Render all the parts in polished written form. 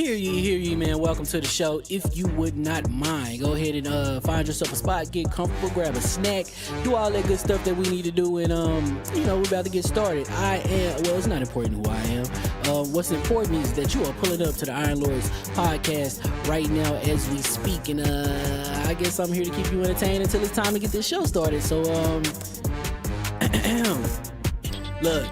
Hear ye, man. Welcome to the show. If you would not mind, go ahead and find yourself a spot, get comfortable, grab a snack, do all that good stuff that we need to do, and we're about to get started. It's not important who I am. What's important is that you are pulling up to the Iron Lords podcast right now as we speak, and I guess I'm here to keep you entertained until it's time to get this show started. So look.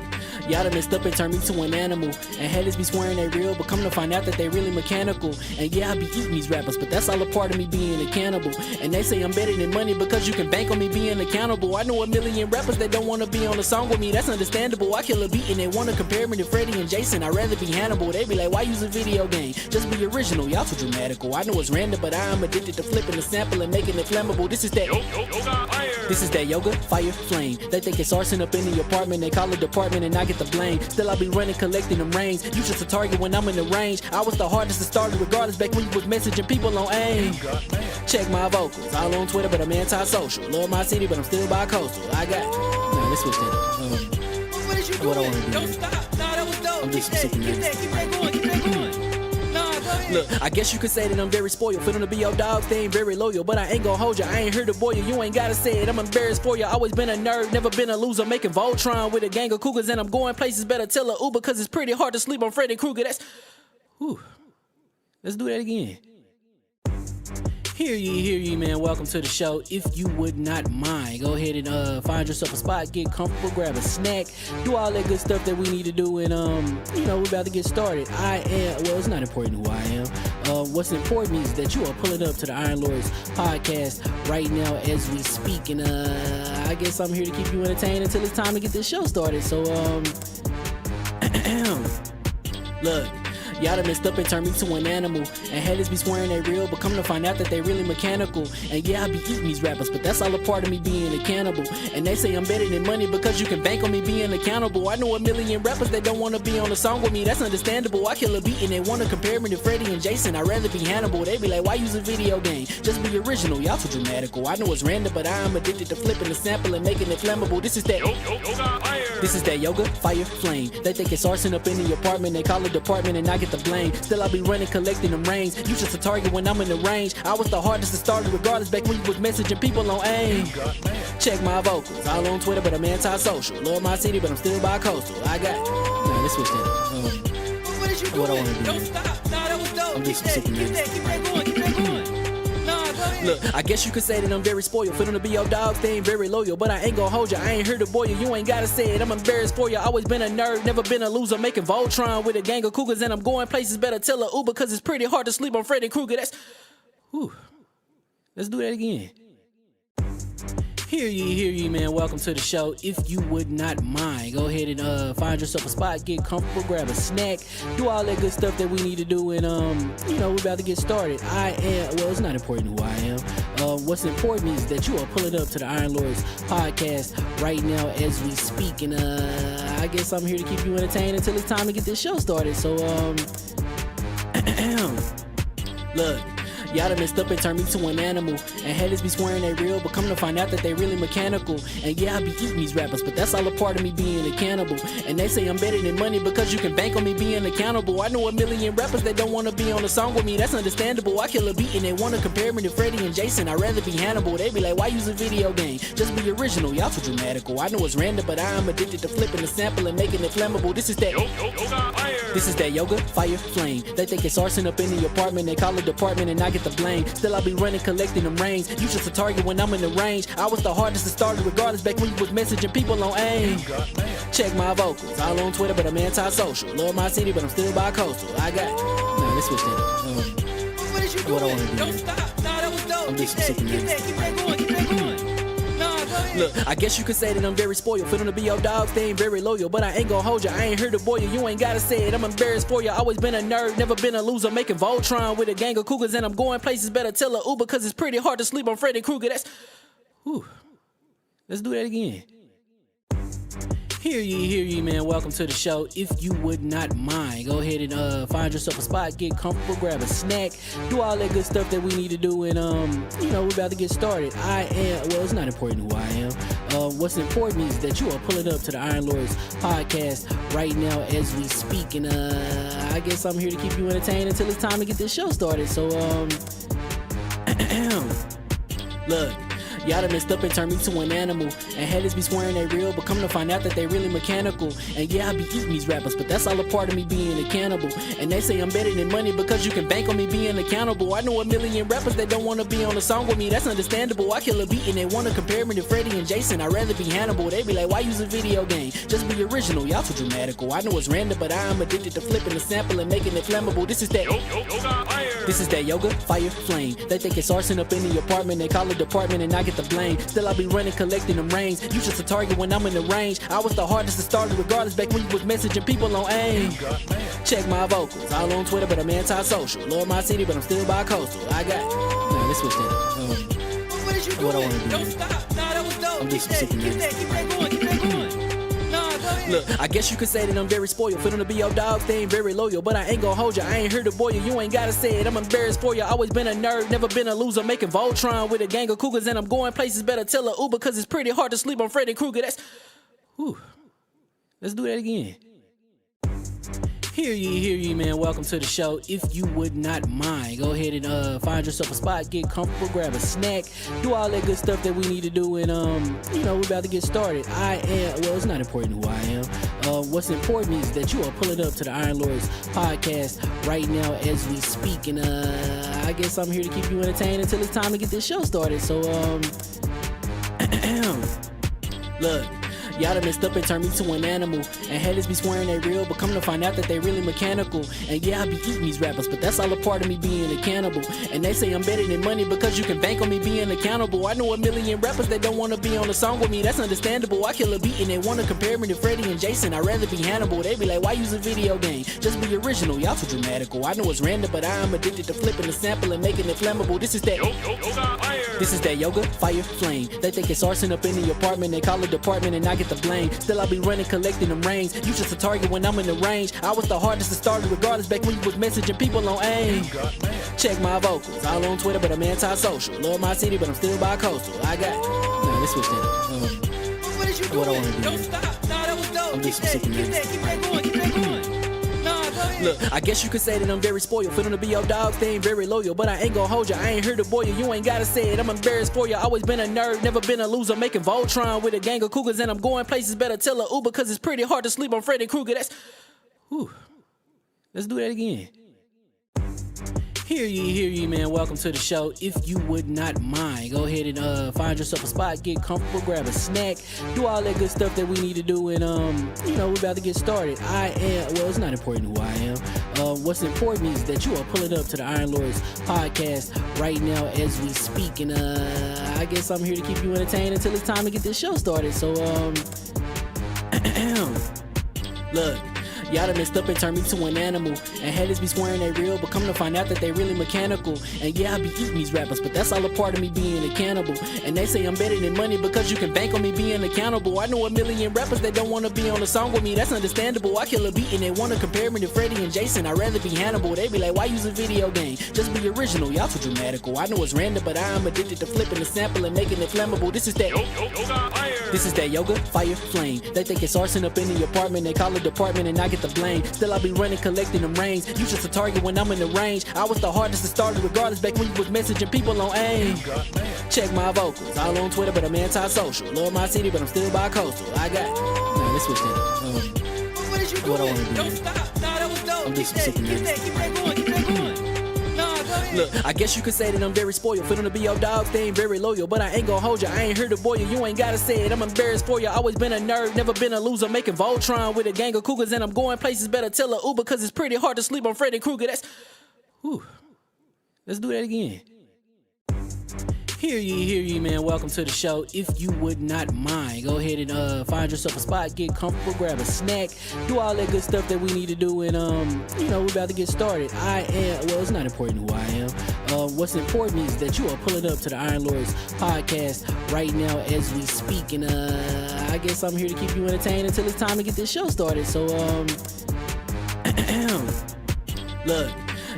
Y'all done messed up and turned me to an animal, and haters be swearing they real, but come to find out that they really mechanical. And yeah, I be eating these rappers, but that's all a part of me being a cannibal. And they say I'm better than money because you can bank on me being accountable. I know a million rappers that don't want to be on a song with me, that's understandable. I kill a beat and they want to compare me to Freddie and Jason. I'd rather be Hannibal. They be like, why use a video game? Just be original, y'all too dramatical. I know it's random, but I am addicted to flipping the sample and making it flammable. This is that This is that yoga, fire, flame. They think it's arson up in the apartment, they call it department and I get the blame. Still I be running, collecting them rings. You just a target when I'm in the range. I was the hardest to start regardless back when you was messaging people on AIM. Check my vocals, all on Twitter but I'm anti-social. Love my city but I'm still bi-coastal. I got, let's switch that up. What is you doing? What I wanna do? Don't stop. Nah, that was dope. I'm just Keep that going. Keep that going. Look, I guess you could say that I'm very spoiled. For them to be your dogs, they ain't very loyal. But I ain't gon' hold you, I ain't here to boil you. You ain't gotta say it, I'm embarrassed for you. Always been a nerd, never been a loser. Making Voltron with a gang of cougars. And I'm going places, better tell a Uber. Cause it's pretty hard to sleep on Freddy Krueger. Let's do that again. Hear ye, man. Welcome to the show. If you would not mind, go ahead and find yourself a spot, get comfortable, grab a snack, do all that good stuff that we need to do, and we're about to get started. It's not important who I am. What's important is that you are pulling up to the Iron Lords podcast right now as we speak, and I guess I'm here to keep you entertained until it's time to get this show started. So look. Y'all done messed up and turned me to an animal, and haters be swearing they real, but come to find out that they really mechanical. And yeah, I be eating these rappers, but that's all a part of me being a cannibal. And they say I'm better than money because you can bank on me being accountable. I know a million rappers that don't want to be on a song with me, that's understandable. I kill a beat and they want to compare me to Freddie and Jason. I'd rather be Hannibal. They be like, why use a video game? Just be original, y'all too dramatical. I know it's random, but I am addicted to flipping the sample and making it flammable. This is that This is that yoga, fire, flame. They think it's arson up in the apartment, they call it department and I get the blame. Still I be running, collecting them rings. You just a target when I'm in the range. I was the hardest to start regardless back when you was messaging people on AIM. Check my vocals, all on Twitter but I'm anti-social. Love my city but I'm still bi-coastal. I got, let's switch that up. What is you doing? What I wanna do? Don't stop. Nah, that was dope. Keep that going. Keep that going. Look, I guess you could say that I'm very spoiled. For them to be your dogs, they ain't very loyal. But I ain't gon' hold you, I ain't here to boil you. You ain't gotta say it, I'm embarrassed for you. Always been a nerd, never been a loser. Making Voltron with a gang of cougars. And I'm going places, better tell a Uber. Cause it's pretty hard to sleep on Freddy Krueger. Let's do that again. Hear ye, man. Welcome to the show. If you would not mind, go ahead and find yourself a spot, get comfortable, grab a snack, do all that good stuff that we need to do, and we're about to get started. It's not important who I am. What's important is that you are pulling up to the Iron Lords podcast right now as we speak, and I guess I'm here to keep you entertained until it's time to get this show started. So look. Y'all done messed up and turned me to an animal, and haters be swearing they real, but come to find out that they really mechanical. And yeah, I be eating these rappers, but that's all a part of me being a cannibal. And they say I'm better than money because you can bank on me being accountable. I know a million rappers that don't want to be on a song with me, that's understandable. I kill a beat and they want to compare me to Freddie and Jason. I'd rather be Hannibal. They be like, why use a video game? Just be original, y'all too dramatical. I know it's random, but I am addicted to flipping the sample and making it flammable. This is that yoga, fire, flame. They think it's arson up in the apartment, they call it department and I get the blame. Still I be running, collecting them rings. You just a target when I'm in the range. I was the hardest to start regardless back when you was messaging people on AIM. Check my vocals, all on Twitter but I'm anti-social. Love my city but I'm still bi-coastal. I got, let's switch that up. What is you doing? What I wanna do? Don't stop. Nah, that was dope. Keep that going. Look, I guess you could say that I'm very spoiled. For them to be your dogs, they ain't very loyal. But I ain't gon' hold you, I ain't here to boil you. You ain't gotta say it, I'm embarrassed for you. Always been a nerd, never been a loser. Making Voltron with a gang of cougars. And I'm going places, better tell a Uber. Cause it's pretty hard to sleep on Freddy Krueger. Let's do that again. Hear ye, man. Welcome to the show. If you would not mind, go ahead and find yourself a spot, get comfortable, grab a snack, do all that good stuff that we need to do, and we're about to get started. It's not important who I am. What's important is that you are pulling up to the Iron Lords podcast right now as we speak, and I guess I'm here to keep you entertained until it's time to get this show started. So look, y'all done messed up and turned me to an animal, and haters be swearing they real, but come to find out that they really mechanical. And yeah, I be eating these rappers, but that's all a part of me being a cannibal. And they say I'm better than money because you can bank on me being accountable. I know a million rappers that don't wanna be on a song with me, that's understandable. I kill a beat and they wanna compare me to Freddie and Jason. I'd rather be Hannibal. They be like, why use a video game? Just be original, y'all too dramatical. I know it's random, but I'm addicted to flipping the sample and making it flammable. This is that This is that yoga, fire, flame. They think it's arson up in the apartment, they call it department and I get the blame. Still I be running, collecting them rains. You just a target when I'm in the range. I was the hardest to start regardless back when you was messaging people on AIM. Check my vocals, all on Twitter but I'm anti-social. Love my city but I'm still bi-coastal. I got, nah, let's switch that. What is you doing? What I wanna do? Don't stop. Nah, that was dope. I'm just Keep that going. Keep that going. Nah, go ahead. Look, I guess you could say that I'm very spoiled. For them to be your dogs, they ain't very loyal. But I ain't gon' hold ya, I ain't here to boil you. You ain't gotta say it, I'm embarrassed for ya. Always been a nerd, never been a loser. Making Voltron with a gang of cougars, and I'm going places. Better tell a Uber, cause it's pretty hard to sleep on Freddy Krueger. That's, whew. Let's do that again. Hear ye, man. Welcome to the show. If you would not mind, go ahead and find yourself a spot, get comfortable, grab a snack, do all that good stuff that we need to do, and we're about to get started. It's not important who I am. What's important is that you are pulling up to the Iron Lords podcast right now as we speak, and I guess I'm here to keep you entertained until it's time to get this show started. So look, y'all done messed up and turned me to an animal, and haters be swearing they real, but come to find out that they really mechanical. And yeah, I be eating these rappers, but that's all a part of me being a cannibal. And they say I'm better than money because you can bank on me being accountable. I know a million rappers that don't wanna be on a song with me, that's understandable. I kill a beat and they wanna compare me to Freddie and Jason. I'd rather be Hannibal. They be like, why use a video game? Just be original, y'all too dramatical. I know it's random, but I'm addicted to flipping the sample and making it flammable. This is that This is that yoga, fire, flame. They think it's arson up in the apartment, they call it department and I get the blame. Still I be running, collecting them rains. You just a target when I'm in the range. I was the hardest to start regardless back when you was messaging people on AIM. Check my vocals, all on Twitter but I'm anti-social. Love my city but I'm still bi-coastal. I got, nah, let's switch that. What is you doing? What I wanna do? Don't stop. Nah, that was dope. I'm just Keep that going. Keep that going. Nah, go ahead. Look, I guess you could say that I'm very spoiled. For them to be your dogs, they ain't very loyal. But I ain't gon' hold ya, I ain't here to boil you. You ain't gotta say it, I'm embarrassed for ya. Always been a nerd, never been a loser. Making Voltron with a gang of cougars, and I'm going places. Better tell a Uber, cause it's pretty hard to sleep on Freddy Krueger. That's, whew. Let's do that again. Hear ye, man. Welcome to the show. If you would not mind, go ahead and find yourself a spot, get comfortable, grab a snack, do all that good stuff that we need to do, and we're about to get started. It's not important who I am. What's important is that you are pulling up to the Iron Lords podcast right now as we speak, and I guess I'm here to keep you entertained until it's time to get this show started. So look, y'all done messed up and turned me to an animal, and haters be swearing they real, but come to find out that they really mechanical. And yeah, I be eating these rappers, but that's all a part of me being a cannibal. And they say I'm better than money because you can bank on me being accountable. I know a million rappers that don't wanna be on a song with me, that's understandable. I kill a beat and they wanna compare me to Freddie and Jason. I'd rather be Hannibal. They be like, why use a video game? Just be original, y'all too dramatical. I know it's random, but I'm addicted to flipping the sample and making it flammable. This is that This is that yoga, fire, flame. They think it's arson up in the apartment, they call it department and I get the blame. Still I be running, collecting them rains. You just a target when I'm in the range. I was the hardest to start regardless back when you was messaging people on AIM. Check my vocals, all on Twitter but I'm anti-social. Love my city but I'm still bi-coastal. I got, nah, let's switch that. What is you What I doing? wanna do? Don't stop. Nah, that was dope. I'm just Keep that going. Keep that going. Nah, go ahead. Look, I guess you could say that I'm very spoiled. For them to be your dogs, they ain't very loyal. But I ain't gon' hold ya, I ain't here to boil you. You ain't gotta say it, I'm embarrassed for ya. Always been a nerd, never been a loser. Making Voltron with a gang of cougars, and I'm going places. Better tell a Uber, cause it's pretty hard to sleep on Freddy Krueger. That's, whew. Let's do that again. Hear ye, man. Welcome to the show. If you would not mind, go ahead and find yourself a spot, get comfortable, grab a snack, do all that good stuff that we need to do, and we're about to get started. It's not important who I am. What's important is that you are pulling up to the Iron Lords podcast right now as we speak, and I guess I'm here to keep you entertained until it's time to get this show started. So look,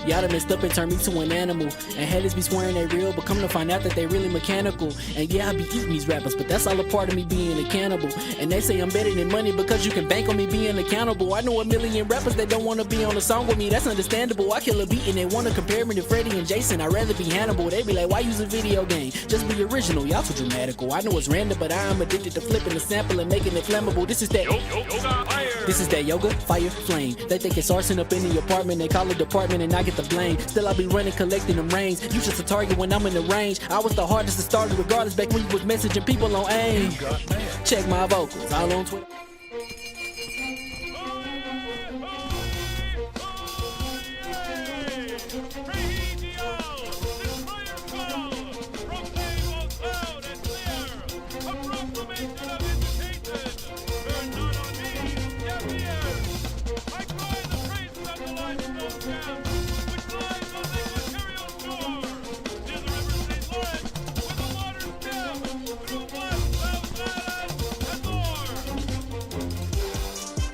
Y'all done messed up and turned me to an animal. And haters be swearing they real, but come to find out that they really mechanical. And yeah, I be eating these rappers, but that's all a part of me being a cannibal. And they say I'm better than money because you can bank on me being accountable. I know a million rappers that don't wanna be on a song with me, that's understandable. I kill a beat and they wanna compare me to Freddie and Jason. I'd rather be Hannibal. They be like, why use a video game? Just be original, y'all too dramatical. I know it's random, but I am addicted to flipping the sample and making it flammable. This is that yoga, fire, flame. They think it's arson up in the apartment, they call it department and I get the blame. Still I be running, collecting them rains. You just a target when I'm in the range. I was the hardest to start regardless back when you was messaging people on AIM. Check my vocals, all on Twitter.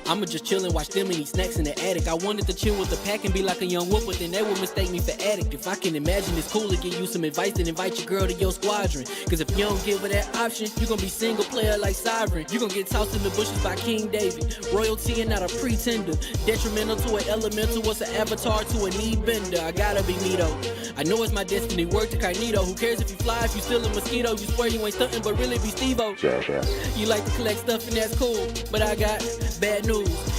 I'ma just chill and watch them and eat snacks in the attic. I wanted to chill with the pack and be like a young wolf, but then they would mistake me for addict. If I can imagine it's cool to give you some advice, then invite your girl to your squadron. Cause if you don't give her that option, you gon' be single player like Sovereign. You gon' get tossed in the bushes by King David. Royalty and not a pretender. Detrimental to an elemental, what's an avatar to a knee bender? I gotta be me though. I know it's my destiny, work to Carnito. Who cares if you fly, if you still a mosquito? You swear you ain't stunting, but really be Steve-O. You like to collect stuff and that's cool, but I got bad news.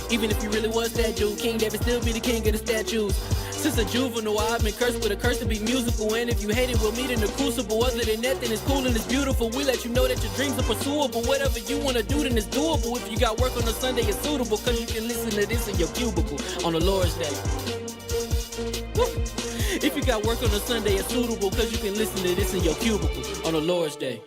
Even if you really was that dude, King David still be the king of the statues. Since a juvenile, I've been cursed with a curse to be musical. And if you hate it, we'll meet in the crucible. Other than that, then it's cool and it's beautiful. We let you know that your dreams are pursuable. Whatever you wanna do, then it's doable. If you got work on a Sunday, it's suitable. Cause you can listen to this in your cubicle on the Lord's Day. Woo. If you got work on a Sunday, it's suitable. Cause you can listen to this in your cubicle on the Lord's Day.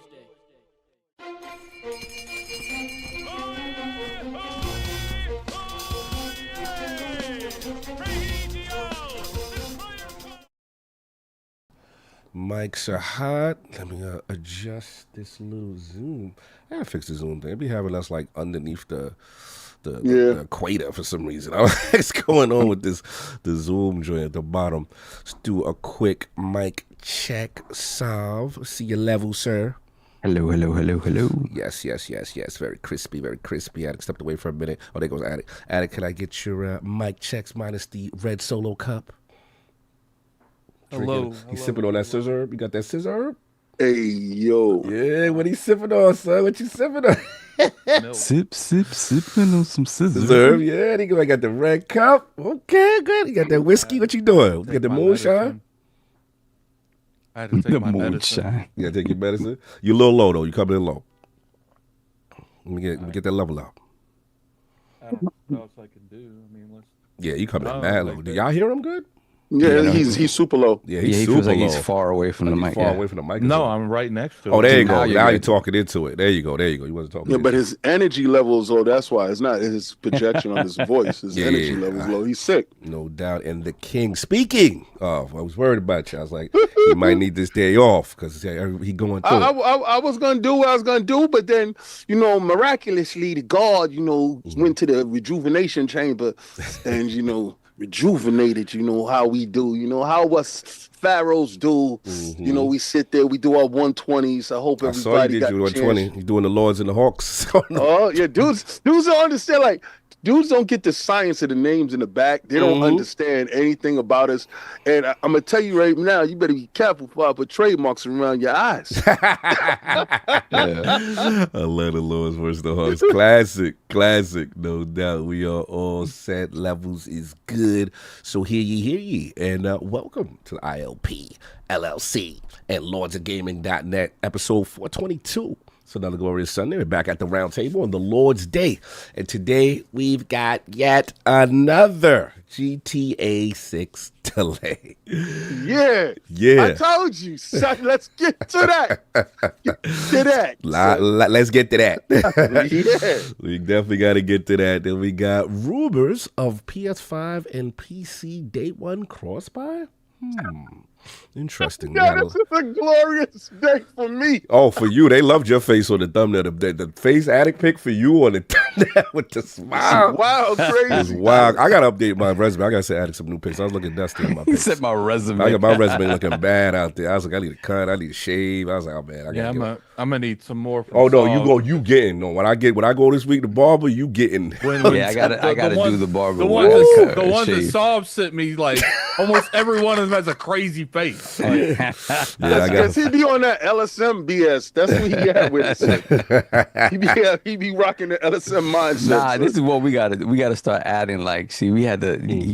Mics are hot. Let me adjust this little zoom. I gotta fix the zoom thing. They be having us like underneath the equator for some reason. I don't know what's going on with the zoom joint at the bottom. Let's do a quick mic check. Salve. See your level, sir. Hello, hello, hello, hello. Yes. Very crispy, very crispy. Attic stepped away for a minute. Oh, there goes Attic. Attic, can I get your mic checks minus the red solo cup? Hello. He's sipping on that scissor. You got that scissor? Hey, yo. Yeah, what he sipping on, son? What you sipping on? Sipping on some scissors. Scissor, yeah. He got the red cup. Okay, good. You got that whiskey. What you doing? You got the moonshine? I had to take my medicine. You gotta take your medicine? You a little low, though. You coming in low. Let me get that level up. I don't know what else I can do. I mean, let's... Yeah, you coming in mad low. Do y'all hear him good? Yeah, he's super low. Yeah, he super feels like low. he's far away from the mic. Far away from the mic. No, I'm right next to him. Oh, there you go. Now You're talking into it. There you go. You wasn't talking. Yeah, but his energy levels, that's why. It's not his projection on his voice. His energy levels low. He's sick. No doubt. And the king speaking. Oh, I was worried about you. I was like, he might need this day off because he going through I was going to do what I was going to do, but then, miraculously, the God, went to the rejuvenation chamber and, rejuvenated, how we do, how us pharaohs do. We sit there, we do our 120s. I hope everybody got 120. You're doing the Lords and the Hawks. Oh, yeah, dudes don't understand, like, dudes don't get the science of the names in the back. They don't understand anything about us. And I'm going to tell you right now, you better be careful before I put trademarks around your eyes. I love the Lords versus the Hawks. Classic, no doubt. We are all set. Levels is good. So hear ye. And welcome to the ILP, LLC, and lordsofgaming.net, episode 422. It's another glorious Sunday. We're back at the round table on the Lord's Day. And today we've got yet another GTA 6 delay. Yeah. I told you, son. Let's get to that. Let's get to that. Yeah. We definitely got to get to that. Then we got rumors of PS5 and PC day one cross-buy. Interesting. Yeah, this is a glorious day for me. Oh, for you. They loved your face on the thumbnail. The face Attic pic for you on the With the smile. Wow, crazy. It's wild. I gotta update my resume. I gotta say adding some new pics. I was looking dusty in my He pics. said my resume. I got my resume looking bad out there. I was like, I need a cut. I need a shave. I was like, oh man, I gotta I'm gonna need some more. From Oh no, Saul. you getting no. When I go this week to barber, you getting. Yeah, I gotta do the barber. The one ones that Saul sent me, like almost every one of them has a crazy face. Like, Yeah, I Because got. he be on that LSM BS. That's what he had with us. He be rocking the LSM mindset. Nah, this is what we gotta start adding. Like, see, you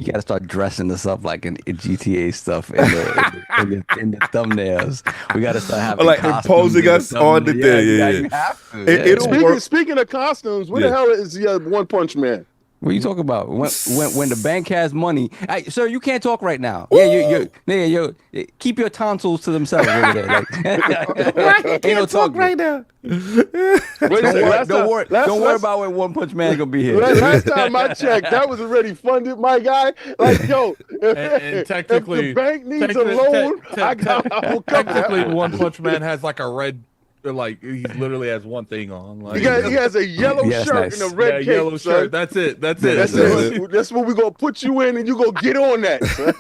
gotta start dressing us up like in GTA stuff in the thumbnails. We gotta start having Like costumes imposing in the us on the thumbnail. thing. Yeah. You have to. It- yeah. it- Speaking of costumes, what Yeah. the hell is the One Punch Man? What are you talking about? When the bank has money, hey, sir, you can't talk right now. Yeah, keep your tonsils to themselves over there. Like, ain't no talk right now. Wait a second, Don't worry about when One Punch Man gonna be here. Last time I checked, that was already funded, my guy. Like, yo, and technically, if the bank needs a loan, I will cover technically, that. One Punch Man has like a red, like he literally has one thing on. Like, He has a yellow Yeah, that's shirt nice. and a red cape, yellow son. shirt. That's it. That's it. That's it. That's what we're gonna put you in, and you gonna get on that. Son.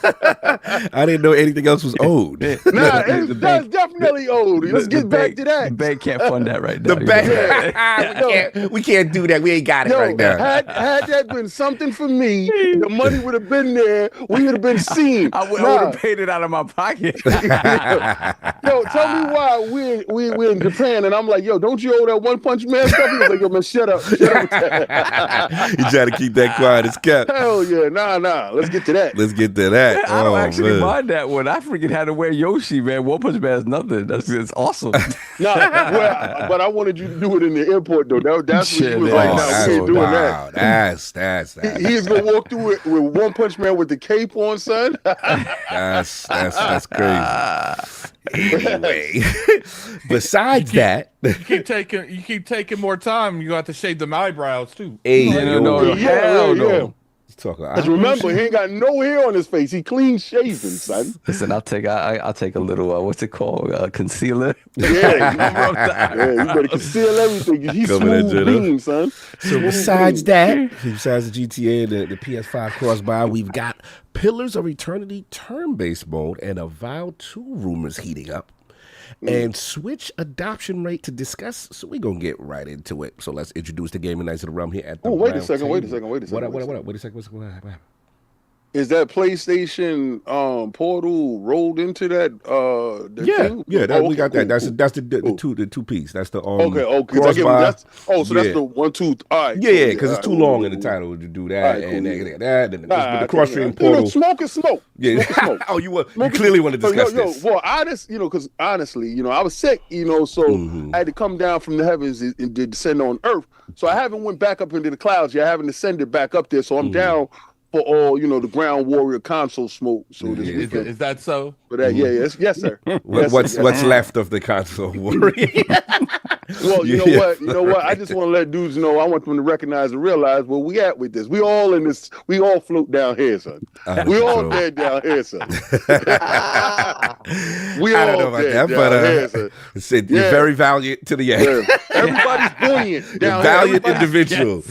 I didn't know anything else was owed. Nah, that's definitely old. Let's get back to that. The bank can't fund that right now. The bank. We can't do that. We ain't got it Yo, right now. had that been something for me, the money would have been there. We would have been seen. I would Nah. have paid it out of my pocket. Yo, tell me why we're in Japan, and I'm like, yo, don't you owe that One Punch Man stuff? He was like, yo, man, shut up. Shut up with that. You trying to keep that quiet as kept. Hell yeah, nah. Let's get to that. Let's get to that. I don't actually man. mind that one. I freaking had to wear Yoshi, man. One Punch Man is nothing. It's awesome. But I wanted you to do it in the airport, though. That's what he Shit, was man. like, Oh, no, we that's ain't doing wow. that. That's He's gonna walk through it with One Punch Man with the cape on, son. that's crazy. Anyway, besides that, You keep taking more time. You got to shave them eyebrows too. hey, No, yo, hell no. talking. Because remember, he ain't got no hair on his face. He clean shaven, son. Listen, I'll take a little what's it called, concealer. Yeah, you better conceal everything. He's Coming at smooth you, beam, son. So besides that, besides the GTA and the PS5 cross-buy, we've got Pillars of Eternity turn-based mode and Avowed 2 rumors heating up. And Switch adoption rate to discuss. So we're going to get right into it. So let's introduce the gaming nights of the realm here at the Wait a round second, wait a table. second, wait a second. Wait a second. What happened? Is that PlayStation portal rolled into that? The thing? Yeah, we got that. Cool, That's cool. the two piece. That's the Okay. cross-buy. That's Yeah. the 1, 2. All right. Yeah, because it's too all long right, in the cool. title to do All that right, and cool. that. And the cross-stream You know, portal. smoke is smoke. Yeah. Smoke is smoke. Oh, you clearly want to discuss this. Well, because honestly, I was sick, so I had to come down from the heavens and descend on earth. So I haven't went back up into the clouds yet. I haven't descended back up there. So I'm down for all, the ground warrior console smoke. So this weekend. Is that so? But yes, sir. Yes, What's sir. left of the console warrior? Well, you Yeah. know what? I just want to let dudes know. I want them to recognize and realize where we at with this. We all in this. We all float down here, son. We all True. dead down here, son. We I all don't know about dead that, but down here, son. said you're Yeah. very valiant to the end. Yeah. Everybody's buoyant down here. Valiant individual.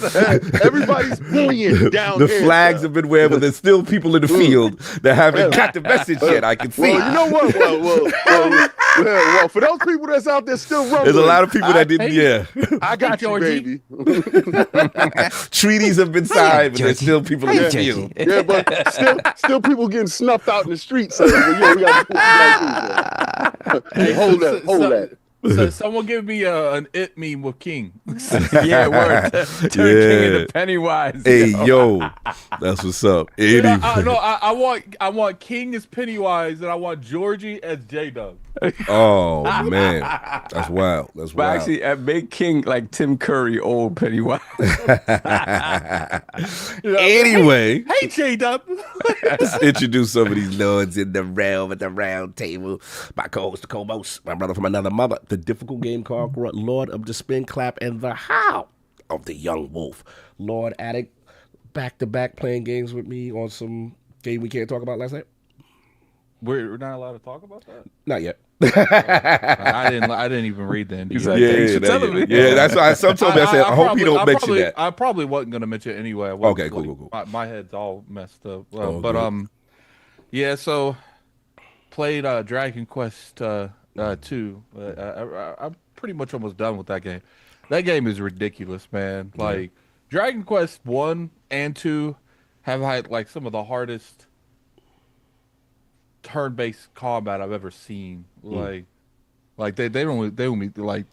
Everybody's buoyant down The here. flags son. have been where, but there's still people in the field that haven't got the message yet. I can see. Well, you know what? Well, for those people that's out there still rumbling, There's a lot of people that didn't. Yeah, I got you, Georgie. baby. treaties have been signed, but there's still people in the field. Yeah, but still people getting snuffed out in the streets. So, yeah, we got to do. Hey, hold that. So someone give me an it meme with King. Yeah, word. Turn King into Pennywise. Hey, yo, that's what's up. Anyway. I want King as Pennywise and I want Georgie as J-Dub. Oh man, that's wild. That's But wild. actually, make King like Tim Curry, old Pennywise. Anyway, Hey J-Dub. let's introduce some of these lords in the realm at the round table. My co-host, the co-host, my brother from another mother, the difficult game conqueror, Lord of the Spin Clap, and the How of the Young Wolf. Lord Addict, back to back playing games with me on some game we can't talk about last night. We're not allowed to talk about that. Not yet. I didn't even read the NDA. Thanks for telling me. Yeah, that's why some told me. I said, I hope you don't mention probably, that. I probably wasn't gonna mention it anyway. Okay, cool. My head's all messed up. Good. Yeah. So played Dragon Quest 2. I'm pretty much almost done with that game. That game is ridiculous, man. Like Dragon Quest 1 and 2 have had like some of the hardest turn-based combat I've ever seen. Like they don't like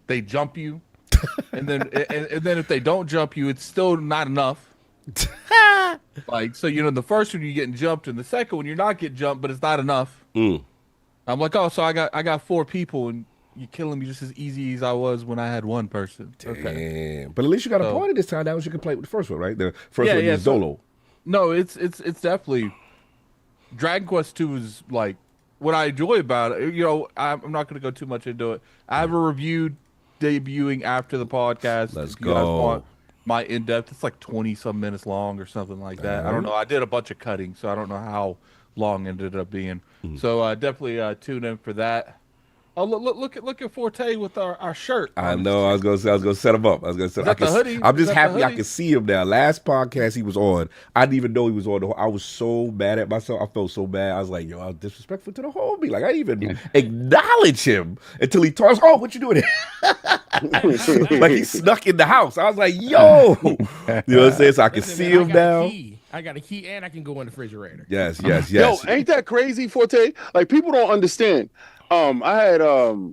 they jump you, and then if they don't jump you, it's still not enough. Like, so the first one you're getting jumped, and the second one you're not getting jumped, but it's not enough. I'm like, oh, so I got 4 people, and you're killing me just as easy as I was when I had one person. Damn. Okay. But at least you got a party this time. That was you can play with the first one, right? The first one is Dolo. No, it's definitely Dragon Quest 2 is like what I enjoy about it. I'm not going to go too much into it. I have a review debuting after the podcast. Let's if you guys go. want my in-depth, it's like 20-some minutes long or something like that. I don't know. I did a bunch of cutting, so I don't know how long it ended up being. So definitely tune in for that. Oh, look at Forte with our shirt. I know. I was gonna set him up. I was gonna set. Is that the hoodie? I'm just Is that happy the I hoodie? can see him now. Last podcast he was on, I didn't even know he was on. I was so mad at myself. I felt so bad. I was like, yo, I was disrespectful to the homie. Like I didn't even acknowledge him until he talks. Oh, what you doing? Like he snuck in the house. I was like, yo, you know what I'm saying? So I can see him now. I got a key and I can go in the refrigerator. Yes. Yo, ain't that crazy, Forte? Like people don't understand. I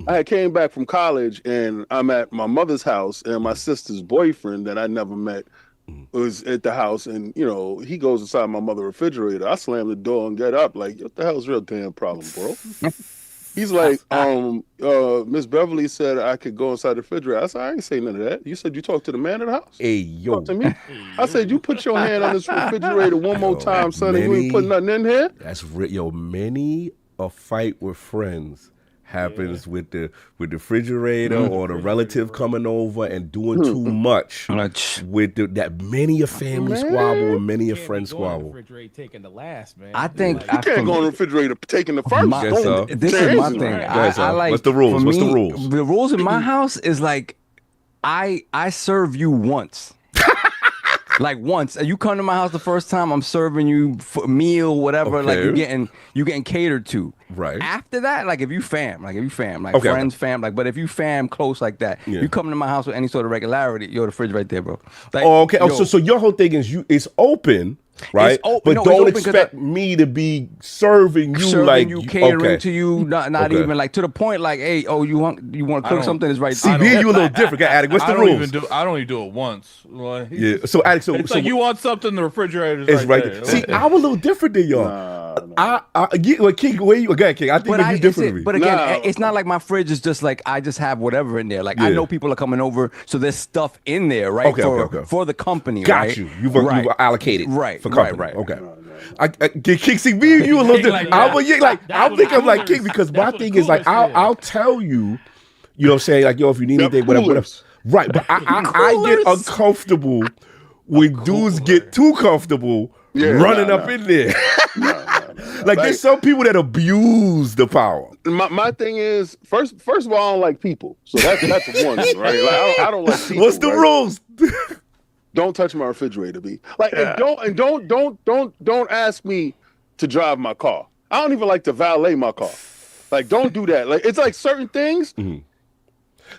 had came back from college and I'm at my mother's house and my sister's boyfriend that I never met was at the house and he goes inside my mother's refrigerator. I slam the door and get up like, what the hell's your damn problem, bro? He's like, Miss Beverly said I could go inside the refrigerator. I said, I ain't say none of that. You said you talked to the man of the house? Hey, yo. Talk to me. I said, you put your hand on this refrigerator one more time, son, and you ain't put nothing in here? That's many a fight with friends happens with the refrigerator or the relative coming over and doing too much with that many a family squabble and many a friend squabble. Refrigerator taking the last, man. I think You can't go in the refrigerator taking the first. This is my thing. I like. What's the rules? What's the rules? The rules in my house is like, I serve you once. Like once you come to my house the first time, I'm serving you a meal, whatever. Okay. Like you getting catered to. Right. After that, like if you fam, friends, fam, but if you fam close like that, you come to my house with any sort of regularity, the fridge right there, bro. Like, okay. So your whole thing is it's open. Right, but don't expect me to be serving you catering to you, not even like to the point like, hey, you want to cook something is right. See, me and you a little different. Addict, what's the rules? I don't even do it once. Like, yeah. So Addict, it's like you want something in the refrigerator is right there. See, I'm a little different than y'all. King, where you again, King? I think you different than me. But again, it's not like my fridge is just like I just have whatever in there. Like I know people are coming over, so there's stuff in there, right? For the company. Got you. You've allocated. Right. For company. Right. Okay. King, see me and you a little different. I'm like King because my thing is like I'll tell you, you know what I'm saying? Like, yo, if you need anything, whatever. Right. But I get uncomfortable when dudes get too comfortable running up in there. Like there's some people that abuse the power. My thing is first of all, I don't like people. So that's one, right? Like I don't like people. What's the rules? Don't touch my refrigerator, B. Like, and don't ask me to drive my car. I don't even like to valet my car. Like, don't do that. Like, it's like certain things. Mm-hmm.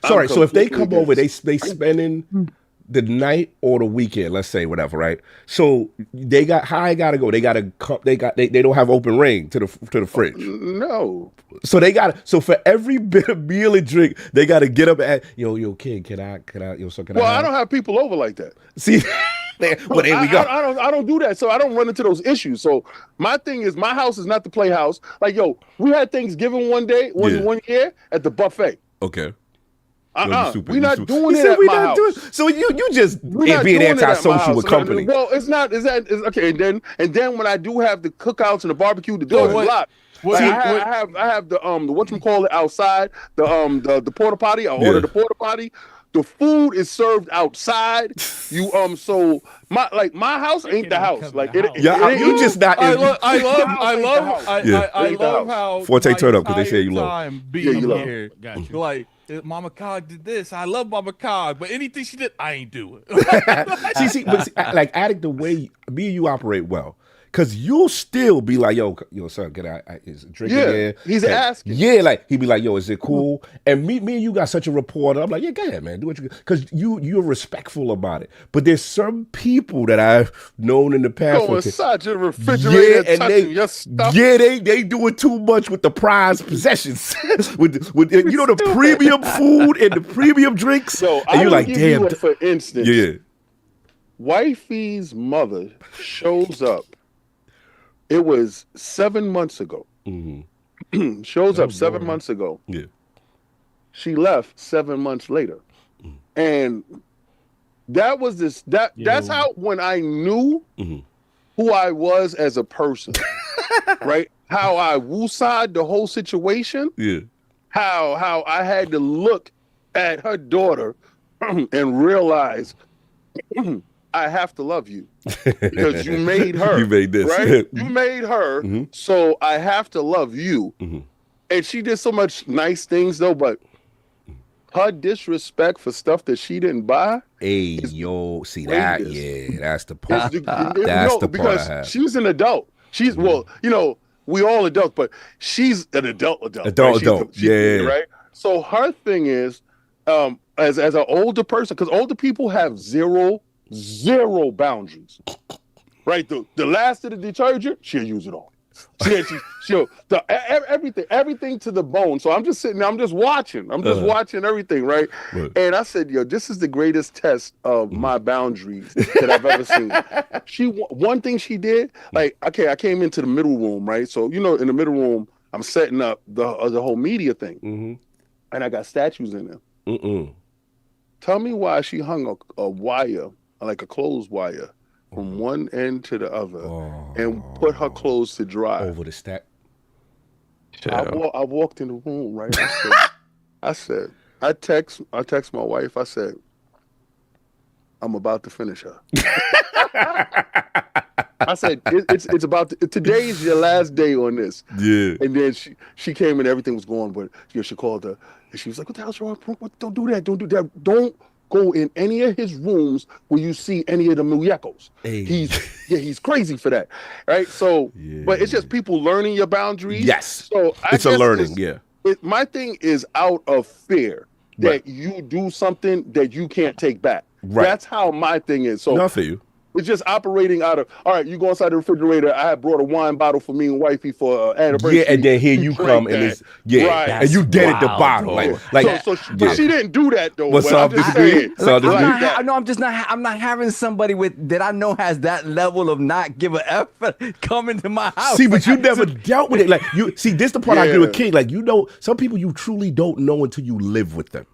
Sorry, so if they come over, they spending the night or the weekend, let's say whatever, right? So they gotta go. They don't have open ring to the fridge. No. So so for every bit of meal and drink, they gotta get up and yo, kid, can I? Well, I don't have people over like that. See, there we go. I don't do that, so I don't run into those issues. So my thing is, my house is not the playhouse. Like, yo, we had Thanksgiving one year at the buffet. Okay. We're not doing it at my house. So you just being antisocial with company. Well, it's not. It's okay? And then when I do have the cookouts and the barbecue, the door is locked. I have the whatchamacallit outside the porta potty. I ordered the porta potty. the food is served outside. You so my house ain't the house. Like it, you just not. I Ain't the love house. how Forte, my turn up, 'cause they say you entire low. time being you low. here, Got you. like Mama Cog did this. I love Mama Cog, but anything she did, I ain't doing. see, like Addict, the way me and you operate well. Cause you'll still be like, yo, son, can I is drinking there? He's asking. Yeah, like he'd be like, yo, is it cool? And me and you got such a rapport. I'm like, yeah, go ahead, man, do what you. Cause you're respectful about it. But there's some people that I've known in the past. Go inside your refrigerator, and touching your stuff. Yeah, they doing too much with the prized possessions, with the premium food and the premium drinks. So and you're like, give damn. you for instance, Yeah. Wifey's mother shows up. It was 7 months ago. Mm-hmm. Shows up 7 months ago. Yeah. She left 7 months later. And that was that's how when I knew who I was as a person. Right? How I woosah'd the whole situation. Yeah. How I had to look at her daughter and realize I have to love you because you made her. You made this. Right? You made her, so I have to love you. And she did so much nice things, though, but her disrespect for stuff that she didn't buy. Hey, yo, see that? outrageous. Yeah, that's the part. That's No, the part I because have. she's an adult. She's, well, we all adults, but she's an adult. Adult. Yeah. Right? So her thing is, as an older person, because older people have zero boundaries, right? The last of the detergent, she'll use it all. She'll everything to the bone. So I'm just sitting there, I'm just watching everything, right? And I said, yo, this is the greatest test of my boundaries that I've ever seen. One thing she did, like, okay, I came into the middle room, right? So, in the middle room, I'm setting up the whole media thing, and I got statues in there. Tell me why she hung a wire, like a clothes wire, from one end to the other, and put her clothes to dry. Over the stack. I walked in the room, right? I text my wife. I said, I'm about to finish her. I said, it's about today is your last day on this. Yeah. And then she came and everything was going, but she called her and she was like, what the hell's wrong? Don't do that. Don't do that. Don't go in any of his rooms where you see any of the muñecos. Hey. He's crazy for that. Right? So, but it's just people learning your boundaries. Yes. So it's a learning, my thing is out of fear that you do something that you can't take back. Right. That's how my thing is. So not for you. It's just operating out of, all right, you go inside the refrigerator. I had brought a wine bottle for me and wifey for anniversary. Yeah, and then here you come and it's, right. And you dead at the bottle. Bro. But she didn't do that though. What's up, disagree? I'm not having somebody that I know has that level of not give a F come into my house. See, but you never dealt with it. Like this the part I agree with King. Like, some people you truly don't know until you live with them.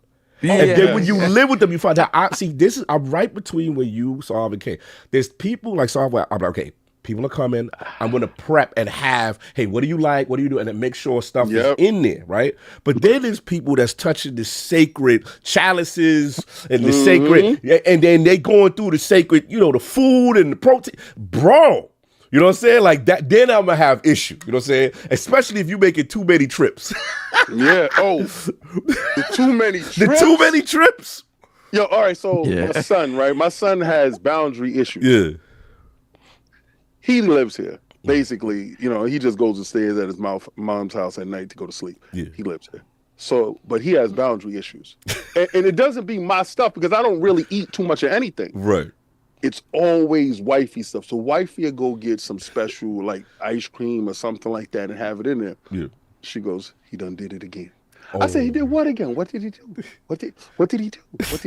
And then when you live with them, you find out. I'm right between where you, Sav, and King. There's people like Sav where I'm like, okay, people are coming. I'm going to prep and have, hey, what do you like? What do you do? And then make sure stuff is in there, right? But then there's people that's touching the sacred chalices and the sacred, and then they going through the sacred, the food and the protein. Bro. You know what I'm saying? Like that, then I'm gonna have issue. You know what I'm saying? Especially if you making too many trips. Yeah. Oh, the too many trips. The too many trips. Yo, all right. So my son, right? My son has boundary issues. Yeah. He lives here. Basically, he just goes upstairs at his mom's house at night to go to sleep. Yeah. He lives here. So, but he has boundary issues, and it doesn't be my stuff because I don't really eat too much of anything. Right. It's always wifey stuff. So wifey will go get some special like ice cream or something like that and have it in there. Yeah. She goes, he done did it again. I said, he did what again? What did he do? What did he do?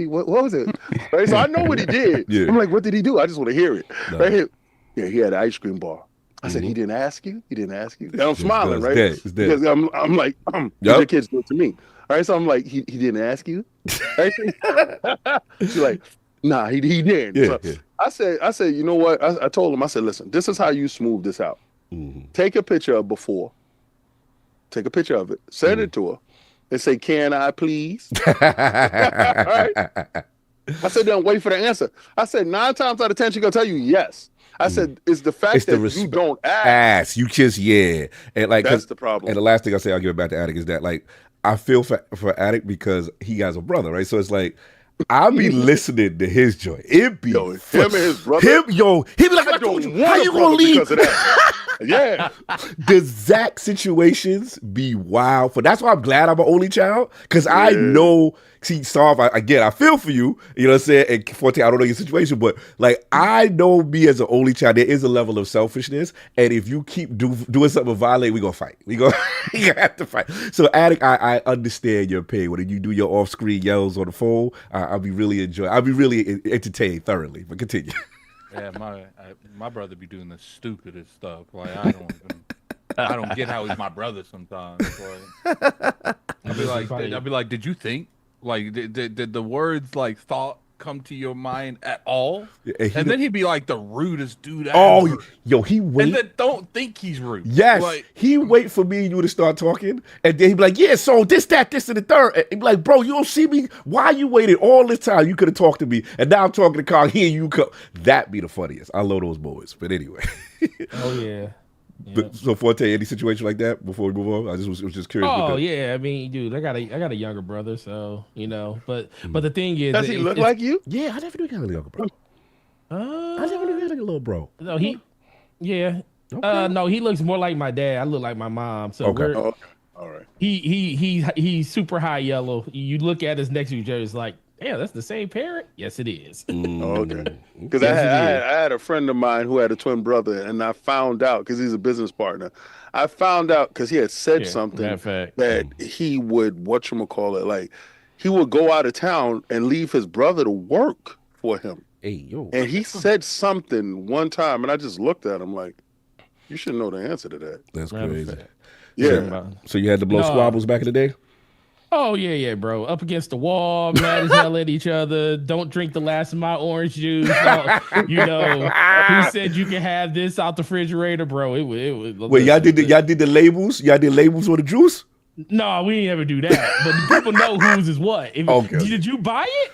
What was it? Right? So I know what he did. Yeah. I'm like, what did he do? I just want to hear it. No. Right here. Yeah, he had an ice cream bar. I said, he didn't ask you? He didn't ask you? And I'm smiling, right? It's dead. Because I'm like, your kids do it to me. All right, so I'm like, he didn't ask you? Right? She's like, nah, he didn't. Yeah, so I said, you know what? I told him, I said, listen, this is how you smooth this out. Take a picture of before. Take a picture of it. Send it to her. and say, "Can I please?" Right? I said, "Don't wait for the answer." I said, 9 times out of 10, she's gonna tell you yes. I said, "It's the fact that you don't ask." You just and like That's the problem. And the last thing I say, I'll give it back to Attic, is that like I feel for Attic because he has a brother, right? So it's like I'll be listening to his joint. It be him and his brother. He be like, "I told you, how you gonna leave?" Because of that. Yeah. The Zach situations be wild. That's why I'm glad I'm an only child, because I know. See, Sarv, I feel for you. You know what I'm saying? And 14, I don't know your situation, but like I know me as an only child, there is a level of selfishness, and if you keep doing something violent, we gonna fight. We gonna have to fight. So, Attic, I understand your pain when you do your off-screen yells on the phone. I'll be really entertained thoroughly. But continue. Yeah, my brother be doing the stupidest stuff. Like I don't get how he's my brother sometimes. Like, I'll be like, did you think? Like, did the words like thought come to your mind at all? Yeah, and then he'd be like the rudest dude ever. Oh, yo, he wait. And then don't think he's rude. Yes, like, he wait for me and you to start talking, and then he'd be like, "Yeah, so this, that, this, and the third." And he'd be like, "Bro, you don't see me? Why you waited all this time? You could have talked to me, and now I'm talking to Carl. Here you come." That be the funniest. I love those moments. But anyway. Oh yeah. But, so Forte, any situation like that before we move on? I was just curious. Oh yeah, I mean, dude, I got a younger brother, so you know. But the thing is, does he look like you? Yeah, I never knew he had a younger bro. I never knew he had a little bro. No, yeah. Okay. No, he looks more like my dad. I look like my mom. So okay. All right. He's super high yellow. You look at his next to each other, it's like, damn, that's the same parent? Yes, it is. Okay. Because I had a friend of mine who had a twin brother, and I found out, because he's a business partner, I found out because he had said something that he would, like, he would go out of town and leave his brother to work for him. Hey, yo. And he said something one time, and I just looked at him like, you should know the answer to that. That's crazy. Yeah. So you had to blow squabbles back in the day? Oh, yeah, bro. Up against the wall, mad as hell at each other. Don't drink the last of my orange juice. You know, who said you can have this out the refrigerator, bro? It was. Wait, y'all did the labels? Y'all did labels on the juice? No, we didn't ever do that. But people know whose is what. Did you buy it?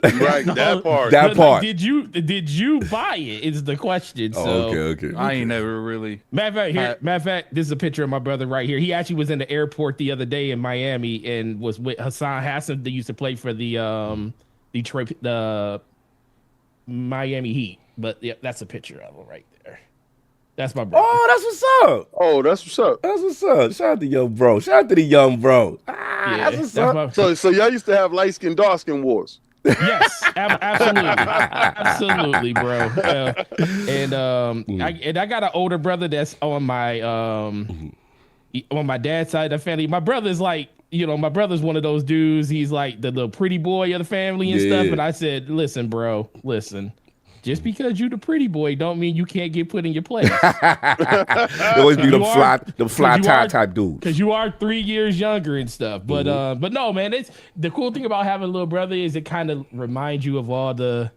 Right, that part. Like, did you buy it? Is the question. So okay. I ain't never really. Matter of fact, this is a picture of my brother right here. He actually was in the airport the other day in Miami and was with Hassan Hassan. They used to play for the Miami Heat. But yeah, that's a picture of him right there. That's my brother. Oh, that's what's up. That's what's up. Shout out to young bro. Shout out to the young bro. That's what's up. So y'all used to have light skin, dark skin wars. Yes, absolutely, bro. I got an older brother that's on my dad's side of the family. My brother's like, you know, my brother's one of those dudes. He's like the little pretty boy of the family and stuff. And I said, listen, bro, just because you the pretty boy don't mean you can't get put in your place. They always be them fly tie type dudes. Because you are 3 years younger and stuff. But no, man, it's the cool thing about having a little brother is it kind of reminds you of all the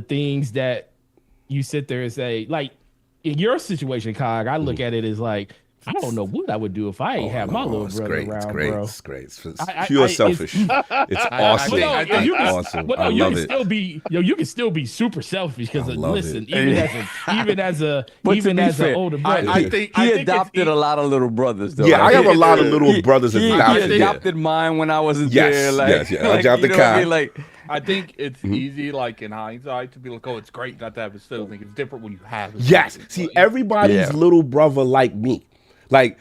things that you sit there and say, like in your situation, Cog, I look at it as like, I don't know what I would do if I ain't have my little brother around, bro. It's great. It's pure selfish. It's awesome. Awesome. But no, you can still be, you can still be super selfish because listen, even as an older brother, I think he adopted a lot of little brothers. Though. Yeah, I have a lot of little brothers adopted. He adopted mine when I wasn't there. Like, I adopted Kyle. I think it's easy, like in hindsight, to be like, "Oh, it's great not to have it." Still, I think it's different when you have it. Yes. See, everybody's little brother like me. Like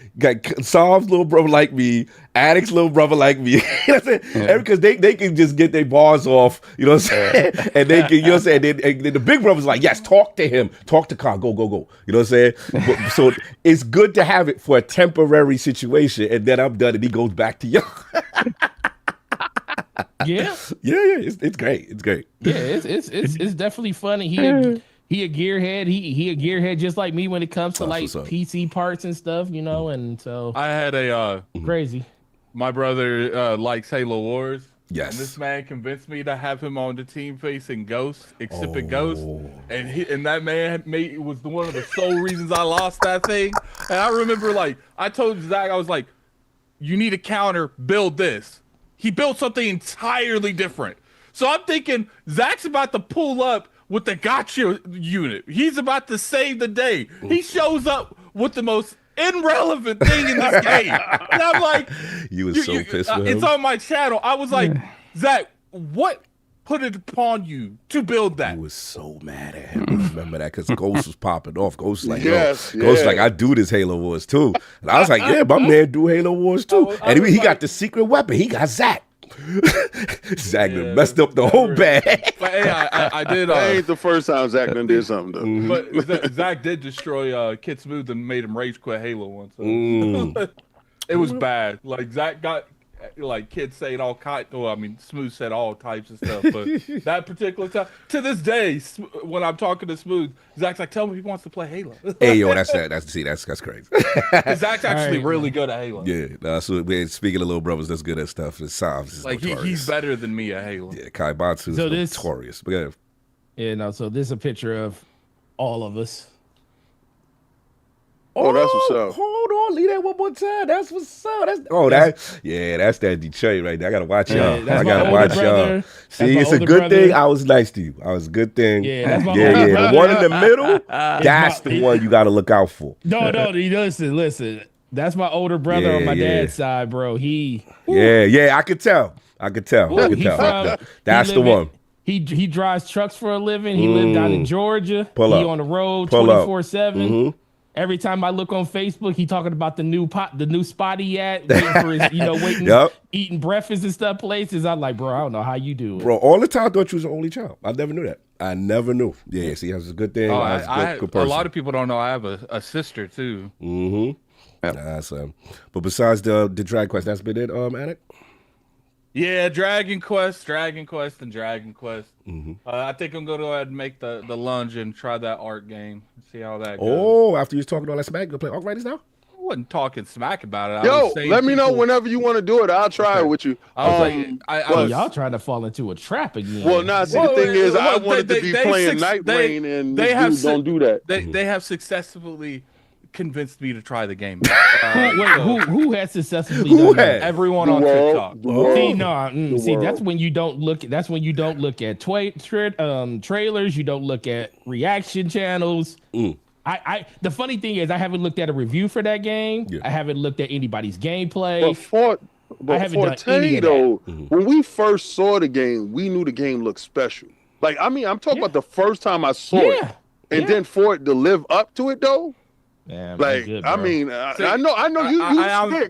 Solve's little brother like me, Addict's little brother like me. Because they can just get their bars off, you know what I'm saying? And they can, you know what I'm saying? And then the big brother's like, yes, talk to him. Talk to Carl. Go. You know what I'm saying? So it's good to have it for a temporary situation. And then I'm done and he goes back to you. Yeah. It's great. It's great. Yeah, it's definitely funny. He a gearhead. He a gearhead just like me when it comes to like PC parts and stuff, you know. And so I had a crazy. My brother likes Halo Wars. Yes. And this man convinced me to have him on the team facing Ghost, Exhibit Ghost, and that man was one of the sole reasons I lost that thing. And I remember, like, I told Zach, I was like, you need a counter, build this. He built something entirely different. So I'm thinking Zach's about to pull up with the gotcha unit. He's about to save the day. He shows up with the most irrelevant thing in this game. And I'm like, You was so pissed with him. it's on my channel. I was like, Zach, what put it upon you to build that? I was so mad at him. I remember that because Ghost was popping off. Ghost was like, Yes, yo, Ghost yeah. like, I do this Halo Wars too. And I was like, yeah, my man do Halo Wars too. I And was he like- got the secret weapon. He got Zach. Zach Yeah, messed up the whole bag. But hey, I did. That ain't the first time Zach done did something though. But Zach did destroy Kid Smooth and made him rage quit Halo once. So. It was bad. Like Zach got like kids saying all kinds. Well, I mean, Smooth said all types of stuff, but that particular time, to this day, when I'm talking to Smooth, Zach's like, "Tell me he wants to play Halo." Hey, yo, that's crazy. Zach's actually really good at Halo. Yeah, nah, so man, speaking of little brothers that's good at stuff, it's Sobs is Like he's notorious. better than me at Halo. Yeah, Kai Batsu is So this- notorious. But yeah. Yeah, no. So this is a picture of all of us. Oh, that's what's up. Hold on, leave that one more time. That's what's up. That's that's that Detroit right there. I gotta watch Yeah, y'all. that's I my gotta older watch brother. y'all. That's See, my it's a older good brother. thing I was nice to you. I was a good thing. Yeah, that's my yeah, older yeah. brother. The one in the middle, that's my- the one you gotta look out for. No, listen. That's my older brother on my dad's side, bro. Yeah, I could tell. I could tell. He from- That's he the live in- one. He drives trucks for a living. He lived down in Georgia. Pull he up. on the road Pull up. 24/7. Every time I look on Facebook, he talking about the new spot he at, waiting for his, Yup. eating breakfast and stuff places. I'm like, bro, I don't know how you do it. Bro, all the time I thought you was the only child. I never knew that. I never knew. Yeah, see, that's a good thing. Oh, That's a good a person. lot of people don't know I have a sister too. But besides the Drag Quest, that's been it, Anik? Yeah, Dragon Quest, and Dragon Quest. I think I'm gonna go ahead and make the lunge and try that art game. See how that goes. Oh, after you was talking all that smack, you gonna play Arc Riders now? I wasn't talking smack about it. I Yo, was saying let me know people- whenever you want to do it. I'll try it with you. I was like, I Oh, was, y'all trying to fall into a trap again. Well, nah, see, Well, the thing is, I well, wanted they- to be they- playing they- Night they- Rain, and they this have dude don't do that. They have successfully convinced me to try the game. Who has successfully Who done that? had? Everyone The on world, TikTok. the world. See, no, see, world. that's when you don't look. That's when you don't look at trailers. You don't look at reaction channels. The funny thing is, I haven't looked at a review for that game. Yeah. I haven't looked at anybody's gameplay. But haven't done any Forte, of that. though, when we first saw the game, we knew the game looked special. Like, I mean, I'm talking about the first time I saw it. Yeah. And then for it to live up to it, though, Yeah, like, good, I bro. mean, See, I know you.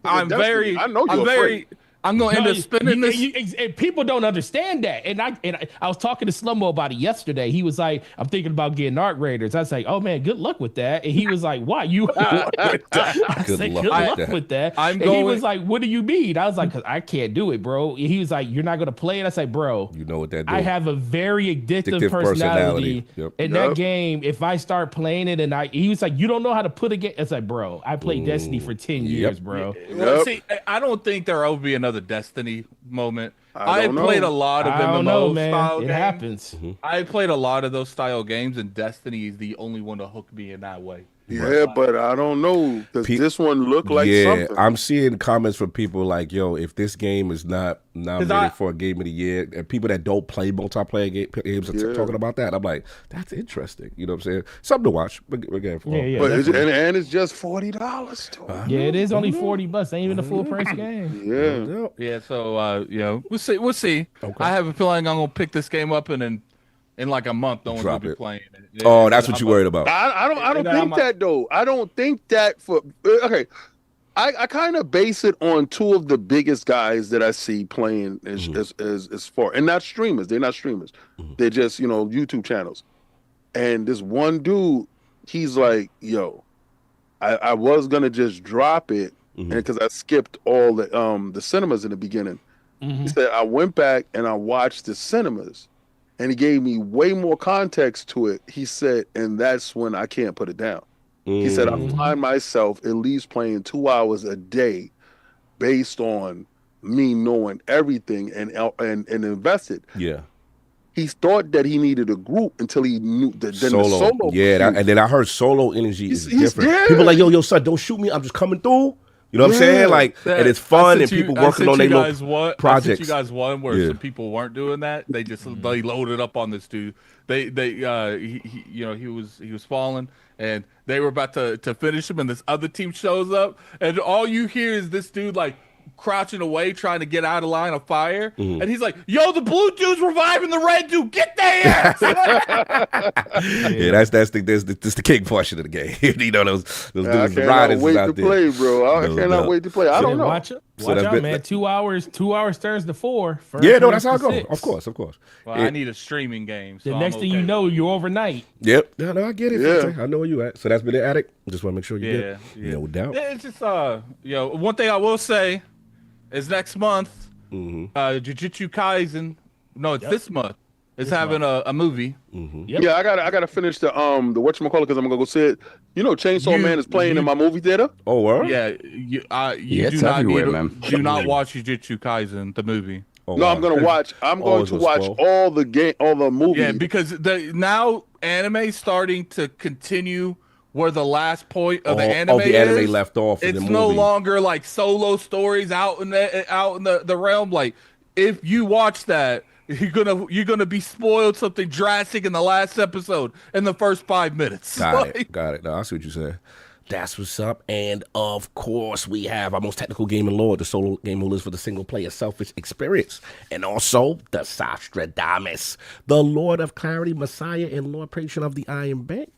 I'm very. I know I'm you're very. I'm gonna end up spinning this. And people don't understand that. And I was talking to Slumbo about it yesterday. He was like, "I'm thinking about getting Art Raiders." I was like, "Oh man, good luck with that." And he was like, "Why you?" I Good said, luck "Good with luck that." with that." I'm and he going- was like, "What do you mean?" I was like, "Cause I can't do it, bro." And he was like, "You're not gonna play it." I said, "Bro, You know what that do. I have a very addictive Addictive personality. personality. Yep. And that game, if I start playing it and he was like, "You don't know how to put a game." It's like, bro, I played Destiny for 10 years, bro. Well, Yep. see, I don't think there will be another Destiny moment. I I don't played know. a lot of I don't MMO know, man. style It games. happens. I played a lot of those style games, and Destiny is the only one to hook me in that way. Yeah, but I don't know. Does Pe- this one look like yeah, something? I'm seeing comments from people like, "Yo, if this game is not nominated I- for a Game of the Year," and people that don't play multiplayer games are Yeah. talking about that. I'm like, that's interesting. You know what I'm saying? Something to watch. Again, for Yeah, yeah. But it's, definitely. and it's just $40 too. Yeah, it is only $40. Ain't even a full price game. Yeah. Yeah, so we'll see. We'll see. Okay. I have a feeling I'm gonna pick this game up, and then in like a month, no one's gonna Drop be it. playing it. Oh, Yeah, that's what I'm you're worried about. I don't then think that though. I don't think that for okay. I kind of base it on two of the biggest guys that I see playing as far, and not streamers. They're not streamers. They're just YouTube channels. And this one dude, he's like, "Yo, I was gonna just drop it, and because I skipped all the cinemas in the beginning." He said I went back and I watched the cinemas, and he gave me way more context to it. He said, and that's when I can't put it down. He said, I find myself at least playing 2 hours a day based on me knowing everything and invested. Yeah. He thought that he needed a group until he knew the solo. Yeah, and then I heard solo energy is He's- different. yeah. People like, yo, son, don't shoot me. I'm just coming through. You know what I'm saying? Like, and it's fun and people working on their little projects. I sent you guys one where some people weren't doing that. They just they loaded up on this dude. He was falling and they were about to finish him, and this other team shows up, and all you hear is this dude like crouching away trying to get out of line of fire, and he's like, yo, the blue dude's reviving the red dude, get there. Yeah, that's the king portion of the game. You know, those dudes, the riders wait out to there. play, bro. I cannot wait to play. I don't know. Watch out, man. 2 hours turns to 4. Yeah, no, that's how it goes. Of course. Well, I need a streaming game. So the next thing you know, you're overnight. Yep. No, I get it. Yeah. I know where you at. So that's been the Addict. Just want to make sure you get it. No doubt. Yeah, it's just one thing I will say is next month, Jujutsu Kaisen. No, it's this month. It's having a movie. Yep. Yeah, I gotta finish the whatchamacallit, because I'm gonna go see it. You know, Chainsaw Man is playing in my movie theater. Oh, word? Yeah, you do not do not watch Jujutsu Kaisen the movie. Oh, No, wow. I'm going to watch all the movies. Yeah, because now anime starting to continue where the last point of the anime left off. It's no longer like solo stories out in the realm. Like, if you watch that, you're gonna be spoiled something drastic in the last episode in the first 5 minutes. Got it. No, I see what you're saying. That's what's up. And of course, we have our most technical game in lore, the solo game who lives for the single player selfish experience. And also the Sastradamus, the Lord of Clarity, Messiah, and Lord Patron of the Iron Bank.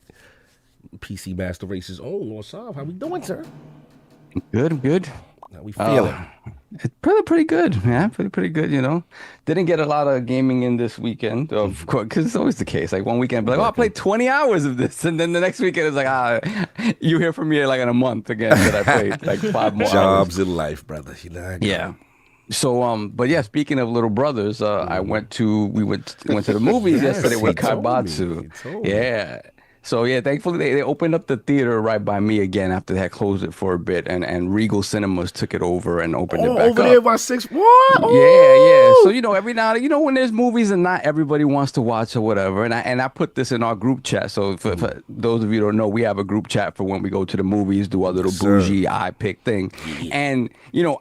PC Master Race's own Lord Sav. How we doing, sir? Good. How we feeling? It's pretty good, man. Pretty good, you know. Didn't get a lot of gaming in this weekend, of course, because it's always the case. Like one weekend, like, I played 20 hours of this, and then the next weekend it's like, you hear from me like in a month again that I played like 5 more Jobs hours. in life, brother. You know. Yeah. So, but yeah, speaking of little brothers, we went to the movies yesterday with Kaibatsu. Yeah. So yeah, thankfully they opened up the theater right by me again after they had closed it for a bit, and Regal Cinemas took it over and opened it back over up. there by 6. What? Yeah. So every now and then, when there's movies and not everybody wants to watch or whatever, and I put this in our group chat. So for those of you who don't know, we have a group chat for when we go to the movies, do our little bougie eye pick thing, and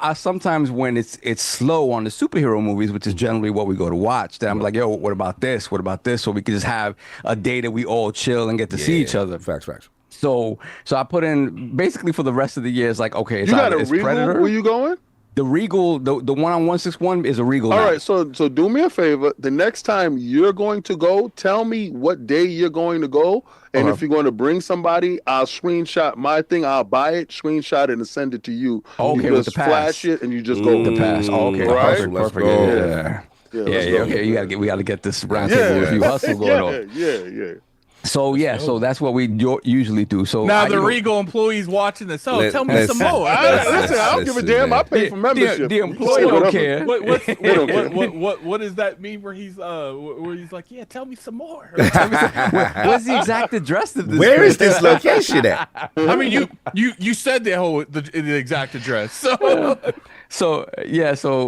I sometimes when it's slow on the superhero movies, which is generally what we go to watch, then I'm like, yo, what about this? What about this? So we can just have a day that we all chill and get to see each other. Facts. So I put in basically for the rest of the year. It's like, okay, it's you got a it's Regal? Predator. Where you going? The Regal, the one on 161 is a Regal. All now. right, so do me a favor. The next time you're going to go, tell me what day you're going to go, and if you're going to bring somebody, I'll screenshot my thing. I'll buy it, screenshot it, and send it to you. Okay, you with just the pass. flash it, and you just go. The pass. Okay, Right? perfect. Let's Perfect. go. Yeah. Okay, we gotta get this roundtable review hustle going on. Yeah. So that's what we usually do. So now the Regal employees watching this. So tell me some more. Listen, I don't give a damn. I pay for membership. The employee don't care. What does that mean? Where he's like, yeah, tell me some more. What's the exact address of this? Where is this location at? I mean, you said the exact address. So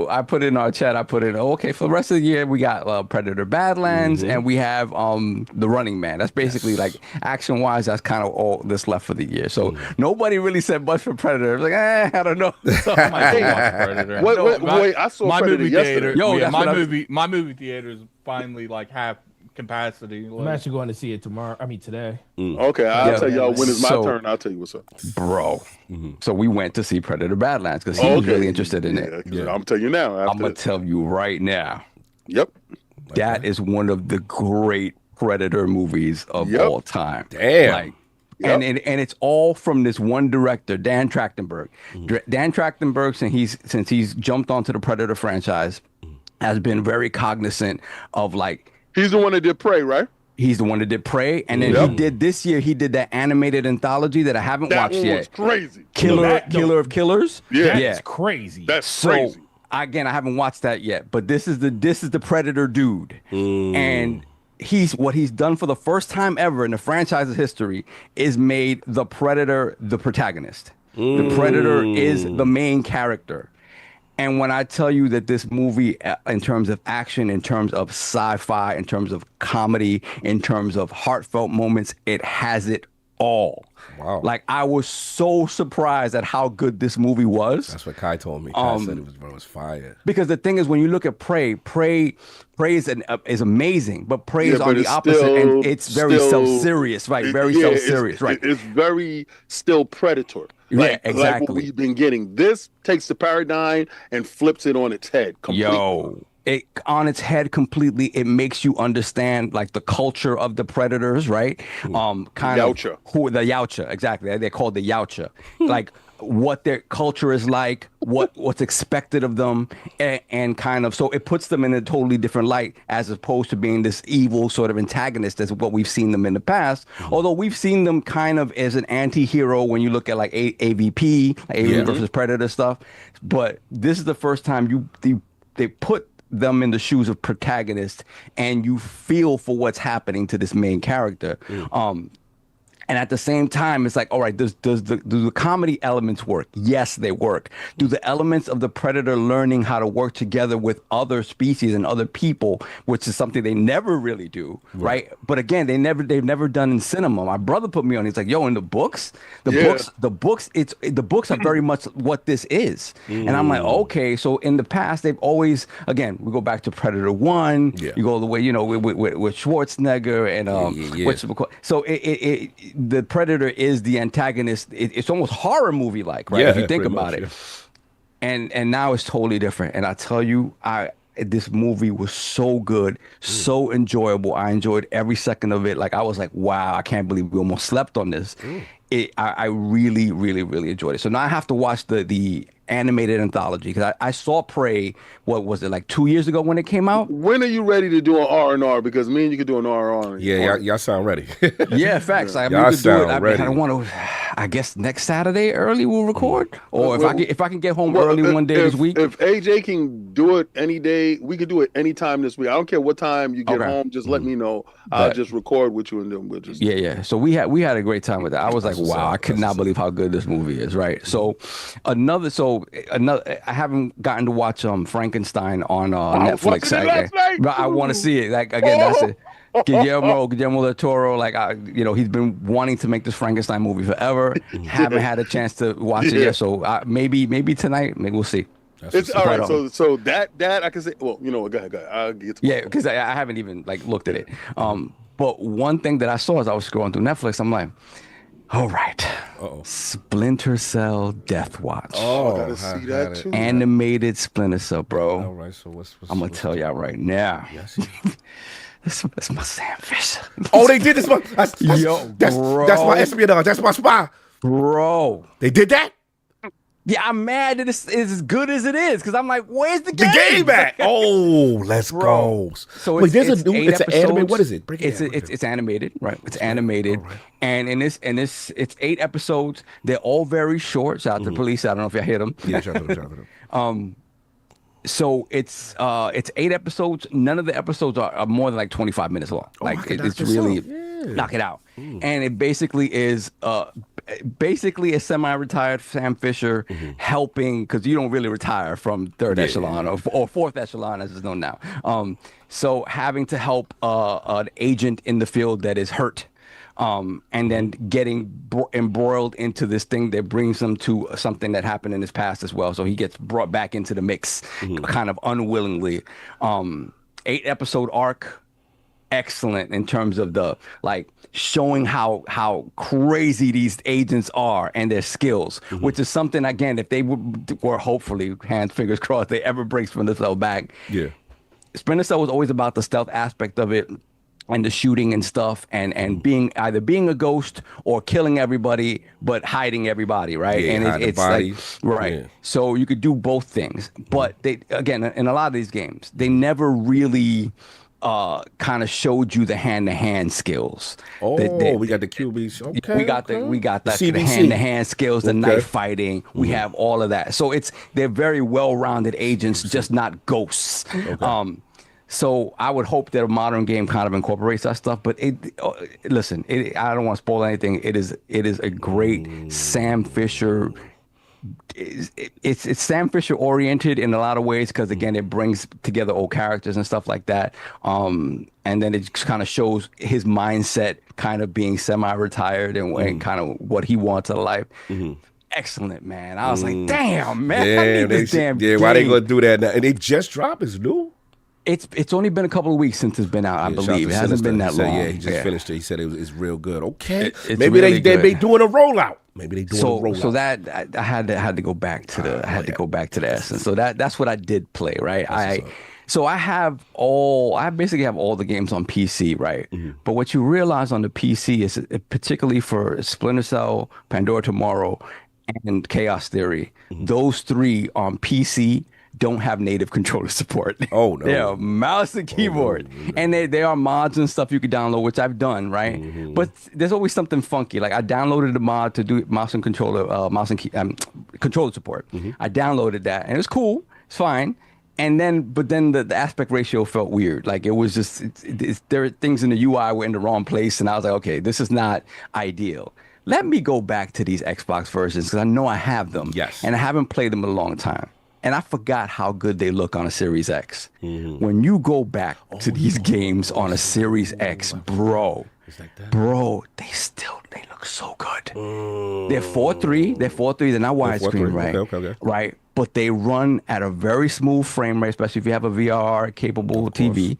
I put in our chat. I put in for the rest of the year we got Predator Badlands and we have The Running Man. That's basically like action wise. That's kind of all that's left for the year. So nobody really said much for Predator. It was like I don't know. I might go watch Predator. Wait, I saw my Predator movie yesterday. theater. My movie theater is finally like half capacity. I'm actually going to see it tomorrow. I mean today. Okay, I'll tell y'all when it's my turn. I'll tell you what's up, bro. So we went to see Predator Badlands because he was really interested in it. I'm gonna tell you now. I'm gonna tell you right now. Yep. That is one of the great Predator movies of all time. Damn. And it's all from this one director, Dan Trachtenberg. Dan Trachtenberg, since he's jumped onto the Predator franchise, has been very cognizant of like. He's the one that did Prey, right? He's the one that did Prey, and then he did this year. He did that animated anthology that I haven't watched yet. Was crazy. Killer of Killers. That's crazy. That's crazy. I haven't watched that yet, but this is the Predator dude, and what he's done for the first time ever in the franchise's history is made the Predator the protagonist. The Predator is the main character. And when I tell you that this movie, in terms of action, in terms of sci-fi, in terms of comedy, in terms of heartfelt moments, it has it all. Wow. Like, I was so surprised at how good this movie was. That's what Kai told me. Kai said it was fire. Because the thing is, when you look at Prey is amazing, but Prey is Yeah, on but the it's opposite, still- and it's very still- self-serious, right? Very Yeah, self-serious, right? It's very still Predator. Yeah, Like exactly. what we've been getting. This takes the paradigm and flips it on its head completely. Yo, it on its head completely. It makes you understand like the culture of the predators, right? Kind Yautja. of who the Yautja, exactly. They're called the Yautja. Like what their culture is like, what's expected of them, and kind of so it puts them in a totally different light as opposed to being this evil sort of antagonist as what we've seen them in the past. Although we've seen them kind of as an anti-hero when you look at like AVP, like Alien versus Predator stuff. But this is the first time they put them in the shoes of protagonists and you feel for what's happening to this main character. And at the same time, it's like, all right, do the comedy elements work? Yes, they work. Do the elements of the predator learning how to work together with other species and other people, which is something they never really do, right? But again, they've never done in cinema. My brother put me on. He's like, yo, in the books, the books are very much what this is. And I'm like, okay. So in the past, they've always, again, we go back to Predator 1. You go all the way, you know, with Schwarzenegger and so the Predator is the antagonist. It's almost horror movie like, right? If you think about it. And now it's totally different. And I tell you, this movie was so good, so enjoyable. I enjoyed every second of it. Like I was like, wow, I can't believe we almost slept on this. I really, really, really enjoyed it. So now I have to watch the animated anthology because I saw Prey. What was it, like 2 years ago when it came out? When are you ready to do an R&R? Because me and you could do an R&R. Yeah, y'all sound ready. Yeah, facts. I mean, Y'all we could do it. sound ready. I want to. I guess next Saturday early we'll record, or if I can get home early one day this week. If AJ can do it any day, we could do it any time this week. I don't care what time you get home. Just let me know. I'll just record with you and then we'll just. Yeah. So we had a great time with that. I was like, wow, I could not believe how good this movie is. Right. So another. I haven't gotten to watch Frankenstein on Netflix. I want to see it. Like again, that's it. Guillermo del Toro, like he's been wanting to make this Frankenstein movie forever. Haven't had a chance to watch it yet, so maybe tonight. Maybe we'll see. It's all right. So that I can say. Well, you know what? Go ahead. I'll get to because I haven't even like looked at it. But one thing that I saw as I was scrolling through Netflix, I'm like, all right, Splinter Cell Death Watch. Oh, I gotta see that too. Animated Splinter Cell, bro. All right. So what's I'm gonna tell y'all right now. That's my Sam Fisher. Oh, they did this one. That's bro. That's my espionage. That's my spy. Bro. They did that? Yeah, I'm mad that it's as good as it is because I'm like, where's the game? The game back. Oh, let's go. So wait, it's an anime. What is it? It's animated, right? It's animated, and it's 8 episodes. They're all very short. Shout out to Police. I don't know if y'all hear them. Yeah, shout out to them. So it's 8 episodes. None of the episodes are more than like 25 minutes long. Like it's really knock it out. And it basically is a semi-retired Sam Fisher helping, because you don't really retire from third echelon or fourth echelon as it's known now. So having to help an agent in the field that is hurt. And then getting embroiled into this thing that brings him to something that happened in his past as well. So he gets brought back into the mix kind of unwillingly. 8-episode arc, excellent in terms of the like showing how crazy these agents are and their skills, which is something, again, if they were hopefully, fingers crossed, they ever bring Splinter Cell back. Yeah. Splinter Cell was always about the stealth aspect of it. And the shooting and stuff, and being a ghost or killing everybody, but hiding everyty, right? Yeah, and it's like, right. Yeah. So you could do both things, but they, again, in a lot of these games, they never really kind of showed you the hand-to-hand skills. Oh, we got the QB. Okay, we got that, CBC. The hand-to-hand skills, the knife fighting. We have all of that. So they're very well-rounded agents, just not ghosts. Okay. So I would hope that a modern game kind of incorporates that stuff. But listen, I don't want to spoil anything. It is a great Sam Fisher it's Sam Fisher oriented in a lot of ways because again it brings together old characters and stuff like that. And then it kind of shows his mindset kind of being semi-retired and kind of what he wants out of life. Excellent, man. I was like, damn, man. I need this damn game. Why they gonna do that now? And they just dropped his new. It's only been a couple of weeks since it's been out, I believe. It hasn't been that long. Yeah, he just finished it. He said it's real good. Okay, it's maybe really they good. doing a rollout. Maybe they doing a rollout. So that I had to go back to the go back to the essence. So that's what I did play, right? I basically have all the games on PC, right? But what you realize on the PC is, particularly for Splinter Cell, Pandora Tomorrow, and Chaos Theory, those three on PC don't have native controller support. Oh no! Yeah, mouse and keyboard, and they are mods and stuff you could download, which I've done, right? But there's always something funky. Like I downloaded a mod to do mouse and controller, controller support. I downloaded that, and it's cool, it's fine. And then the aspect ratio felt weird. Like it was just there are things in the UI were in the wrong place, and I was like, okay, this is not ideal. Let me go back to these Xbox versions because I know I have them. Yes. And I haven't played them in a long time. And I forgot how good they look on a Series X. When you go back to these games on a Series X, bro, they look so good. They're 4:3. They're 4:3. They're not widescreen, right? Okay. Right. But they run at a very smooth frame rate, especially if you have a VR capable TV.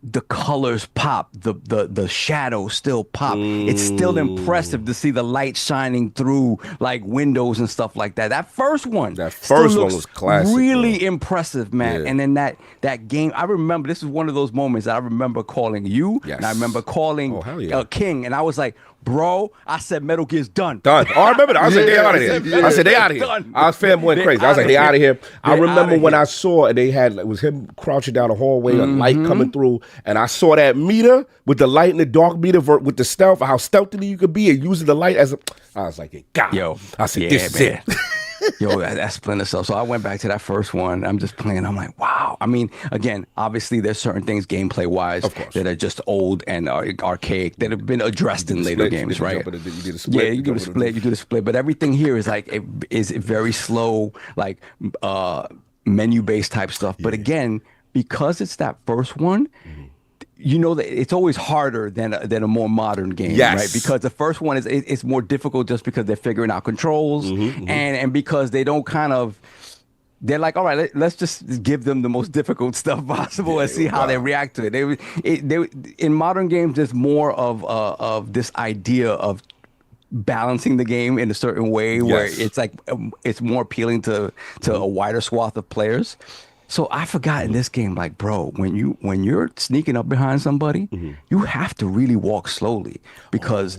The colors pop, the shadows still pop. It's still impressive to see the light shining through like windows and stuff like that. That first one was classic. Really impressive, man. Yeah. And then that game, I remember this is one of those moments that I remember calling you, and I remember calling King, and I was like, bro, I said Metal Gear's done. Oh, I remember that. I was like, they out of here. I said, they out of here. I was fanboying crazy. I was like, they out of here. I remember when I saw it, it was him crouching down the hallway, a light coming through, and I saw that meter with the light and the dark meter with the stealth, how stealthily you could be and using the light as a. I was like, God. I said, this is it. Yo, that's Splinter Cell. So I went back to that first one. I'm just playing. I'm like, wow. I mean, again, obviously there's certain things gameplay wise that are just old and archaic that have been addressed in later games, right? You do the split. Yeah, you do the split. But everything here is like is very slow, like menu based type stuff. But again, because it's that first one. You know that it's always harder than a more modern game, right? Because the first one it's more difficult just because they're figuring out controls and because they don't they're like, all right, let's just give them the most difficult stuff possible and see how they react to it. In modern games, there's more of this idea of balancing the game in a certain way where it's like it's more appealing to a wider swath of players. So I forgot in this game, like, bro, when you're sneaking up behind somebody, you have to really walk slowly because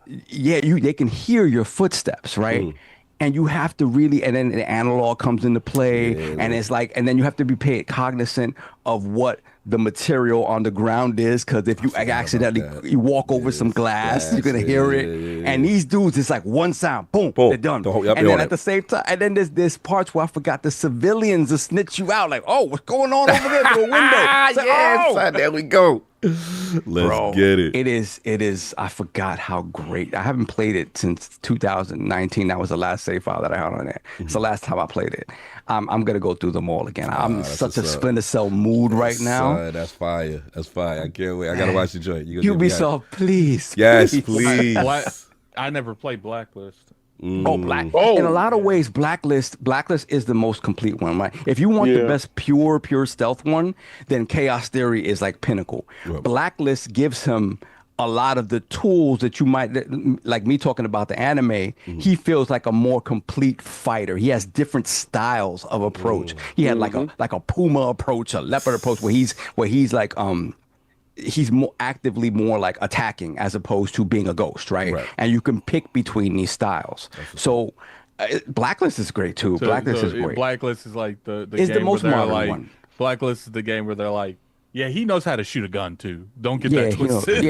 they can hear your footsteps, right? And you have to really, and then the analog comes into play, and it's like, and then you have to be cognizant of what the material on the ground is, because if you accidentally you walk over some glass, you're gonna hear it. And these dudes, it's like one sound, boom, they're done. And then at the same time, and then there's parts where I forgot the civilians to snitch you out, like, oh, what's going on over there through a window? Like, there we go. Let's get it. It is. I forgot how great. I haven't played it since 2019. That was the last save file that I had on it. It's the last time I played it. I'm gonna go through them all again. I'm in such a Splinter Cell mood right now. That's fire. I can't wait. I gotta watch the joint. Ubisoft, please. Yes, please. I never played Blacklist. In a lot of ways, Blacklist is the most complete one, right? If you want the best pure stealth one, then Chaos Theory is like pinnacle. Right. Blacklist gives him a lot of the tools that you might, like me talking about the anime, he feels like a more complete fighter. He has different styles of approach. He had like a puma approach, a leopard approach, where he's like he's more actively more like attacking as opposed to being a ghost, right? And you can pick between these styles. So Blacklist is great too. Blacklist is great. Blacklist is like the is game the most where modern like, one. Blacklist is the game where they're like, yeah, he knows how to shoot a gun too. Don't get that twisted.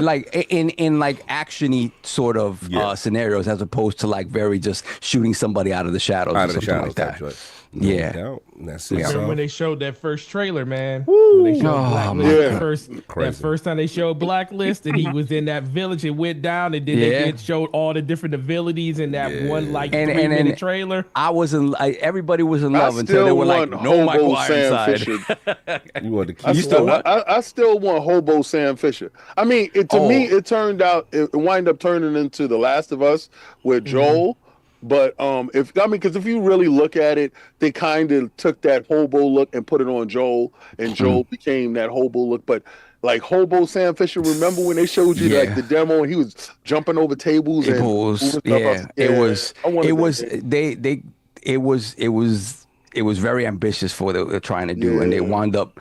Like in like actiony sort of scenarios, as opposed to like very just shooting somebody out of the shadows or something like that. Yeah. doubt. That's it. Remember So, when they showed that first trailer, man? When they showed Oh, Blacklist, yeah. that Crazy. first time they showed Blacklist, and he was in that village, it went down, and then Yeah. they showed all the different abilities in that one like And- 3-minute and- trailer. I was in. Everybody was in I love until they still were like, want "No, Michael Hobo Sam Ironside." Fisher. you want to I keep still, what? I still want Hobo Sam Fisher. I mean, to me, it turned out it wind up turning into The Last of Us with Joel. But because if you really look at it, they kind of took that hobo look and put it on Joel, and Joel became that hobo look. But like Hobo Sam Fisher, remember when they showed you like the demo and he was jumping over tables and moving stuff? It was very ambitious for what they were trying to do, and they wound up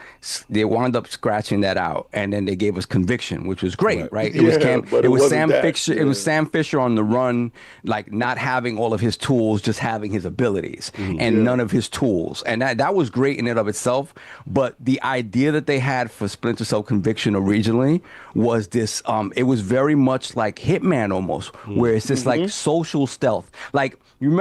scratching that out, and then they gave us Conviction, which was great, right? It was Sam Fisher. It was Sam Fisher on the run, like not having all of his tools, just having his abilities and none of his tools, and that was great in and of itself. But the idea that they had for Splinter Cell Conviction originally was this. It was very much like Hitman almost, where it's just like social stealth, like. You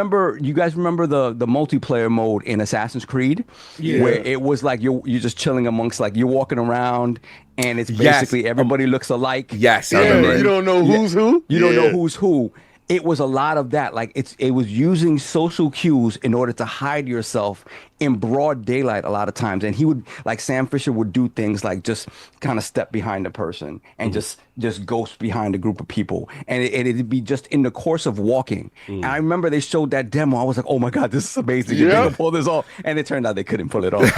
guys remember the multiplayer mode in Assassin's Creed? Yeah. Where it was like you're just chilling amongst, like, you're walking around and it's basically everybody looks alike. Yes, I Yeah, remember. you don't know who's who. You don't know who's who. It was a lot of that. Like it was using social cues in order to hide yourself in broad daylight a lot of times. And he would, like, Sam Fisher would do things like just kind of step behind a person and just ghost behind a group of people. And it'd be just in the course of walking. And I remember they showed that demo. I was like, oh my God, this is amazing. You're gonna pull this off. And it turned out they couldn't pull it off.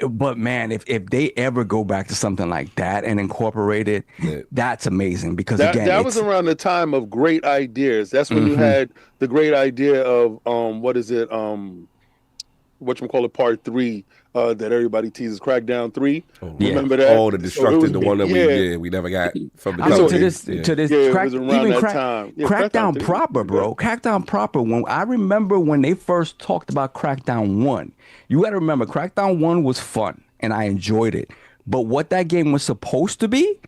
But man, if they ever go back to something like that and incorporate it, that's amazing. Because that was around the time of great ideas. That's when you had the great idea of whatchamacallit part 3 that everybody teases, Crackdown 3. Remember that? Oh, the Destructive, the one that we never got from the Crackdown proper, bro. Crackdown proper. When I remember when they first talked about Crackdown 1, you got to remember Crackdown 1 was fun and I enjoyed it. But what that game was supposed to be,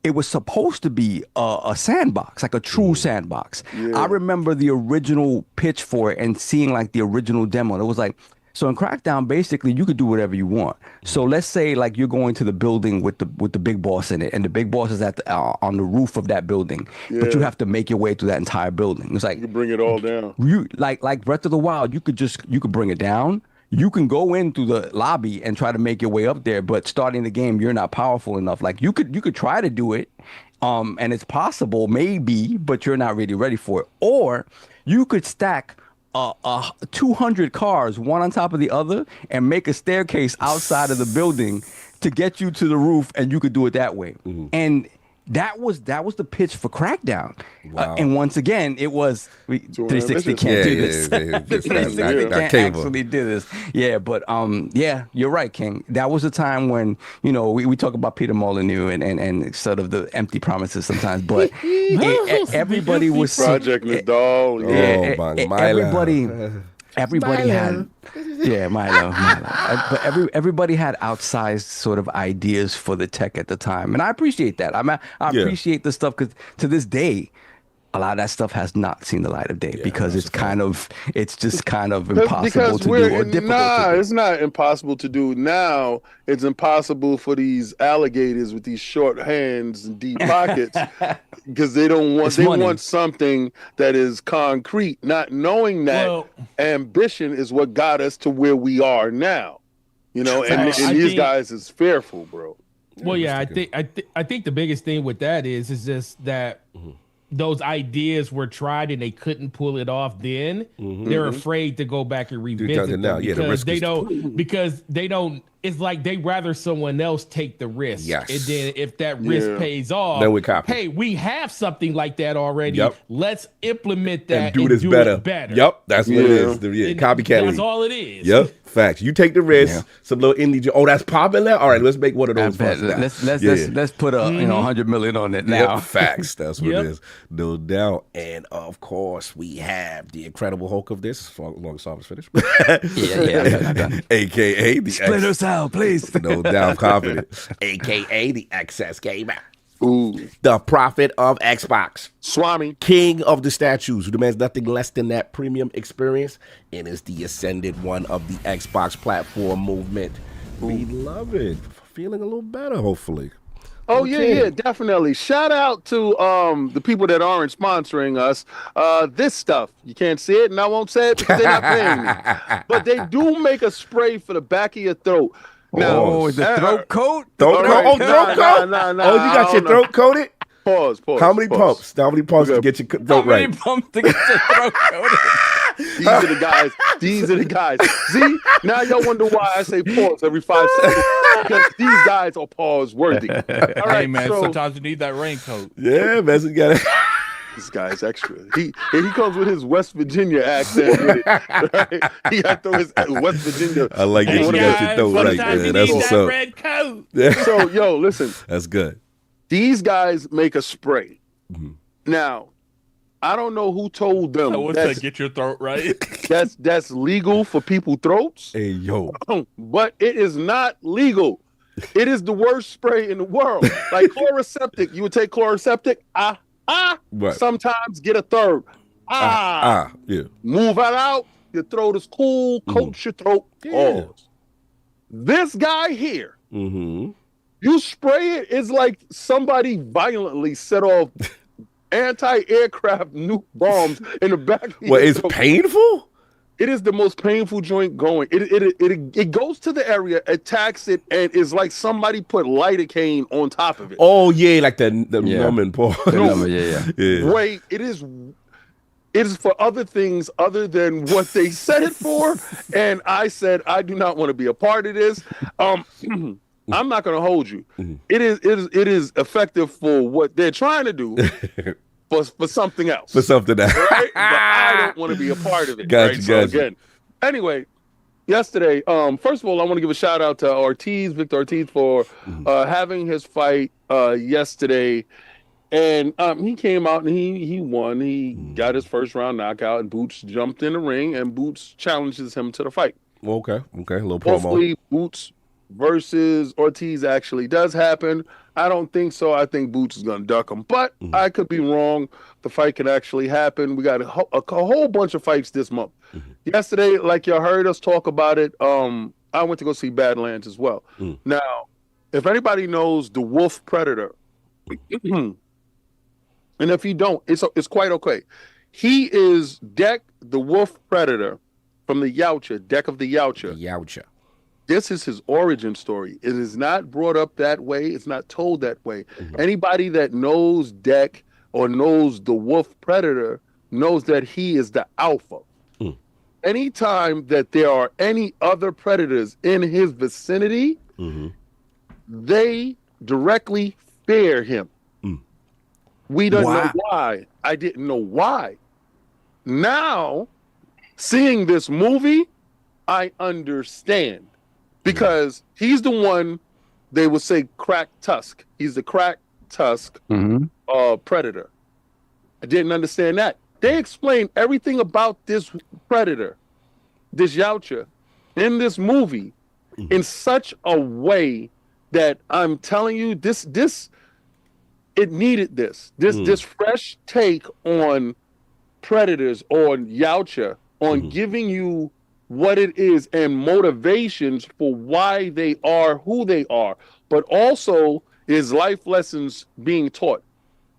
it was supposed to be a sandbox, like a true sandbox. I remember the original pitch for it and seeing like the original demo. It was like, so in Crackdown, basically you could do whatever you want. So let's say like you're going to the building with the big boss in it, and the big boss is at on the roof of that building, but you have to make your way through that entire building. It's like you can bring it all down. You like Breath of the Wild, you could bring it down. You can go into the lobby and try to make your way up there, but starting the game, you're not powerful enough. Like you could try to do it, and it's possible, maybe, but you're not really ready for it. Or you could stack 200 cars, one on top of the other, and make a staircase outside of the building to get you to the roof, and you could do it that way. And that was the pitch for Crackdown. And once again, it was 360 can't do this. 360 can't actually do this. Yeah, but you're right, King. That was a time when, we talk about Peter Molyneux and sort of the empty promises sometimes, but everybody was Project Nadal. Everybody had Milo. But everybody had outsized sort of ideas for the tech at the time, and I appreciate that. I appreciate the stuff, because to this day, a lot of that stuff has not seen the light of day because it's just kind of impossible to do or difficult to do. It's not impossible to do. Now it's impossible for these alligators with these short hands and deep pockets because they want something that is concrete, not knowing that ambition is what got us to where we are now. And these guys is fearful, bro. Well, yeah, I think the biggest thing with that is just that those ideas were tried and they couldn't pull it off then. They're afraid to go back and revisit them now. because they don't. It's like they rather someone else take the risk. Yes. And then if that risk pays off, then we copy. Hey, we have something like that already. Yep. Let's implement that and do this better. Yep, that's what it is. Copycat. That's all it is. Yep. Facts. You take the risk. Some little indie. Oh, that's popular. All right, let's make one of those. Let's put $100 million on it now. Yep. Facts. That's what it is. No doubt. And of course, we have the Incredible Hulk of this. Long song is finished. I'm done. AKA the Splinter Cell, please. No doubt, confident. AKA the excess gamer. Ooh. The prophet of Xbox. Swami. King of the statues, who demands nothing less than that premium experience and is the ascended one of the Xbox platform movement. Beloved. Feeling a little better, hopefully. Oh, Okay. yeah, definitely. Shout out to the people that aren't sponsoring us. This stuff, you can't see it, and I won't say it because they're not paying me. But they do make a spray for the back of your throat. Now, Oh, the throat coat? Throat coat? Oh, throat coat? Nah, Oh, you got your throat coated? Pause. How many pumps? How many pumps to get your throat right? How many pumps to get your throat coated? These are the guys. These are the guys. See, now y'all wonder why I say pause every 5 seconds. Because these guys are pause worthy. All right, Hey man, so sometimes you need that raincoat. Yeah, man. So you got it. this guy's extra. He comes with his West Virginia accent. With it, right? He got to throw his West Virginia. I like that you got your throat right, man. That's what's up. Red coat. So, yo, listen. That's good. These guys make a spray. Now, I don't know who told them I would say get your throat right. that's legal for people's throats, Hey, yo. but it is not legal. It is the worst spray in the world. Like chloroseptic, you would take chloroseptic. Right. Sometimes get a third. Yeah. Move it out. Your throat is cool. Coat your throat. Yeah. Pause. This guy here, Mm-hmm. you spray it, it's like somebody violently set off anti-aircraft nuke bombs in the back. Well, it's painful? It is the most painful joint going. It goes to the area, attacks it, and it's like somebody put lidocaine on top of it. Oh, yeah, like the Yeah. numbing part. Yeah. Wait, it is for other things other than what they said it for. And I said, I do not want to be a part of this. I'm not going to hold you. It is effective for what they're trying to do. For something else. For something else. Right? But I don't want to be a part of it. Gotcha, right? So gotcha. again, anyway, yesterday, first of all, I want to give a shout out to Victor Ortiz, for having his fight yesterday. And he came out and he won. He got his first round knockout, and Boots jumped in the ring, and Boots challenges him to the fight. Okay. A little promo. Hopefully, Boots versus Ortiz actually does happen. I don't think so. I think Boots is going to duck him, but I could be wrong. The fight can actually happen. We got a whole bunch of fights this month. Yesterday, like y'all heard us talk about it, I went to go see Badlands as well. Now, if anybody knows the Wolf Predator, and if you don't, it's quite okay. He is Deck the Wolf Predator from the Yautja, Deck of the Yautja. Yautja. This is his origin story. It is not brought up that way. It's not told that way. Anybody that knows Deck or knows the Wolf Predator knows that he is the alpha. Anytime that there are any other predators in his vicinity, they directly fear him. We don't know why. I didn't know why. Now, seeing this movie, I understand. Because he's the one, they would say crack tusk. He's the crack tusk predator. I didn't understand that. They explained everything about this predator, this Yautja, in this movie in such a way that I'm telling you, it needed this fresh take on predators, on Yautja, on giving you what it is and motivations for why they are who they are, but also is life lessons being taught.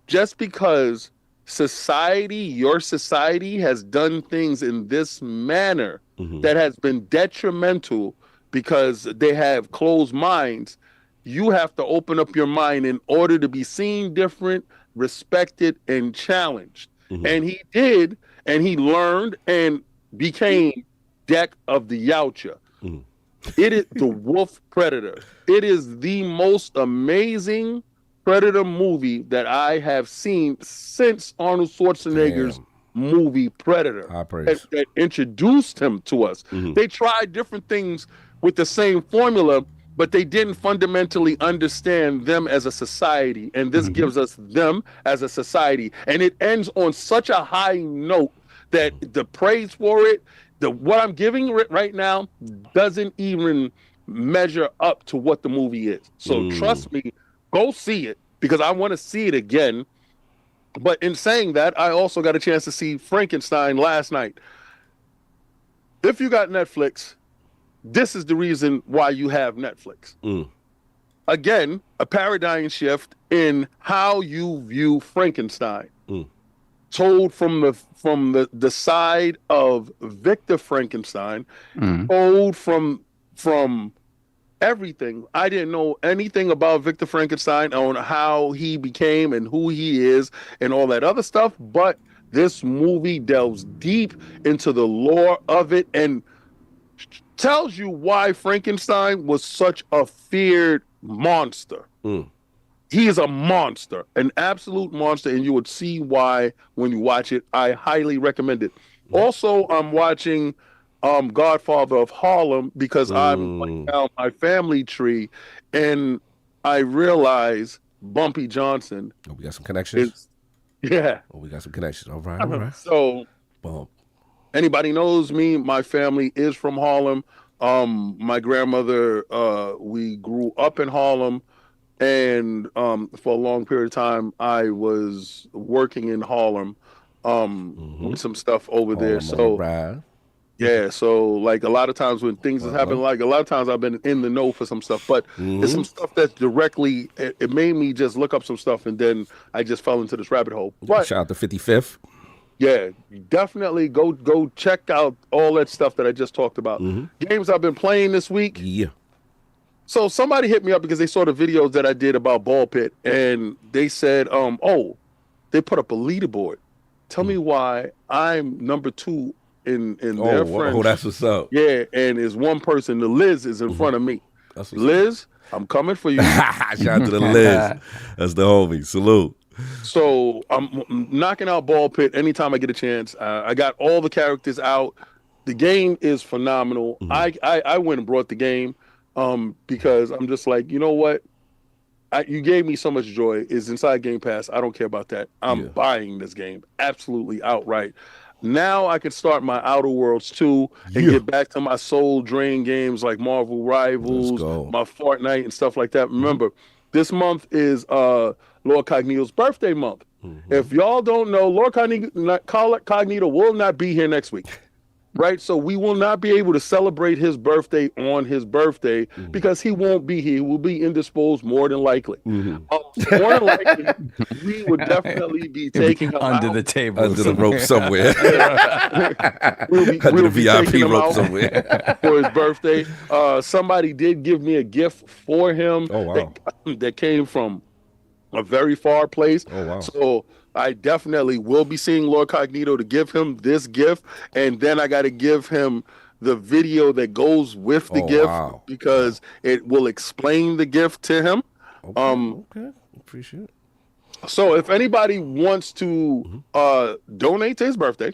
Just because your society has done things in this manner that has been detrimental because they have closed minds, you have to open up your mind in order to be seen different, respected, and challenged. And he did, and he learned and became Deck of the Yautja. It is the Wolf Predator. It is the most amazing Predator movie that I have seen since Arnold Schwarzenegger's movie Predator that introduced him to us. They tried different things with the same formula, but they didn't fundamentally understand them as a society, and this gives us them as a society. And it ends on such a high note that the praise for it, what I'm giving right now doesn't even measure up to what the movie is. So trust me, go see it. because I want to see it again. But in saying that, I also got a chance to see Frankenstein last night. If you got Netflix, this is the reason why you have Netflix. Again, a paradigm shift in how you view Frankenstein. Told from the side of Victor Frankenstein, told from everything. I didn't know anything about Victor Frankenstein, on how he became and who he is and all that other stuff, but this movie delves deep into the lore of it and tells you why Frankenstein was such a feared monster. He is a monster, an absolute monster, and you would see why when you watch it. I highly recommend it. Also, I'm watching Godfather of Harlem because I'm looking down my family tree, and I realize Bumpy Johnson. Oh, we got some connections. Yeah. Oh, we got some connections. All right, all right. So, Bump. anybody knows me, my family is from Harlem. My grandmother, we grew up in Harlem, and for a long period of time, I was working in Harlem with some stuff over there. So, yeah, so like a lot of times when things have happened, like a lot of times I've been in the know for some stuff, but it's some stuff that's directly, it made me just look up some stuff, and then I just fell into this rabbit hole. But shout out to 55th. yeah, definitely go check out all that stuff that I just talked about. Games I've been playing this week. Yeah. So somebody hit me up because they saw the videos that I did about Ball Pit, and they said, oh, they put up a leaderboard. Tell me why I'm number 2 in their friends. Oh, that's what's up. Yeah, and is one person, the Liz, is in front of me. Liz, I'm coming for you. Shout out to the Liz. That's the homie. Salute. So I'm knocking out Ball Pit anytime I get a chance. I got all the characters out. The game is phenomenal. I went and brought the game because I'm just like, you know what? You gave me so much joy. It's inside Game Pass. I don't care about that. I'm buying this game absolutely outright. Now I can start my Outer Worlds 2 and get back to my soul drain games like Marvel Rivals, my Fortnite and stuff like that. Remember, this month is Lord Cognito's birthday month. If y'all don't know, Lord Cognito will not be here next week. Right? So we will not be able to celebrate his birthday on his birthday because he won't be here. He will be indisposed more than likely. More than likely, we would definitely be taking him under out. the table. Under the rope somewhere. We'll be VIP taking him rope out somewhere. for his birthday. Somebody did give me a gift for him that came from a very far place. Oh, wow. So I definitely will be seeing Lord Cognito to give him this gift, and then I got to give him the video that goes with the gift because it will explain the gift to him. Okay. Appreciate it. So if anybody wants to donate to his birthday,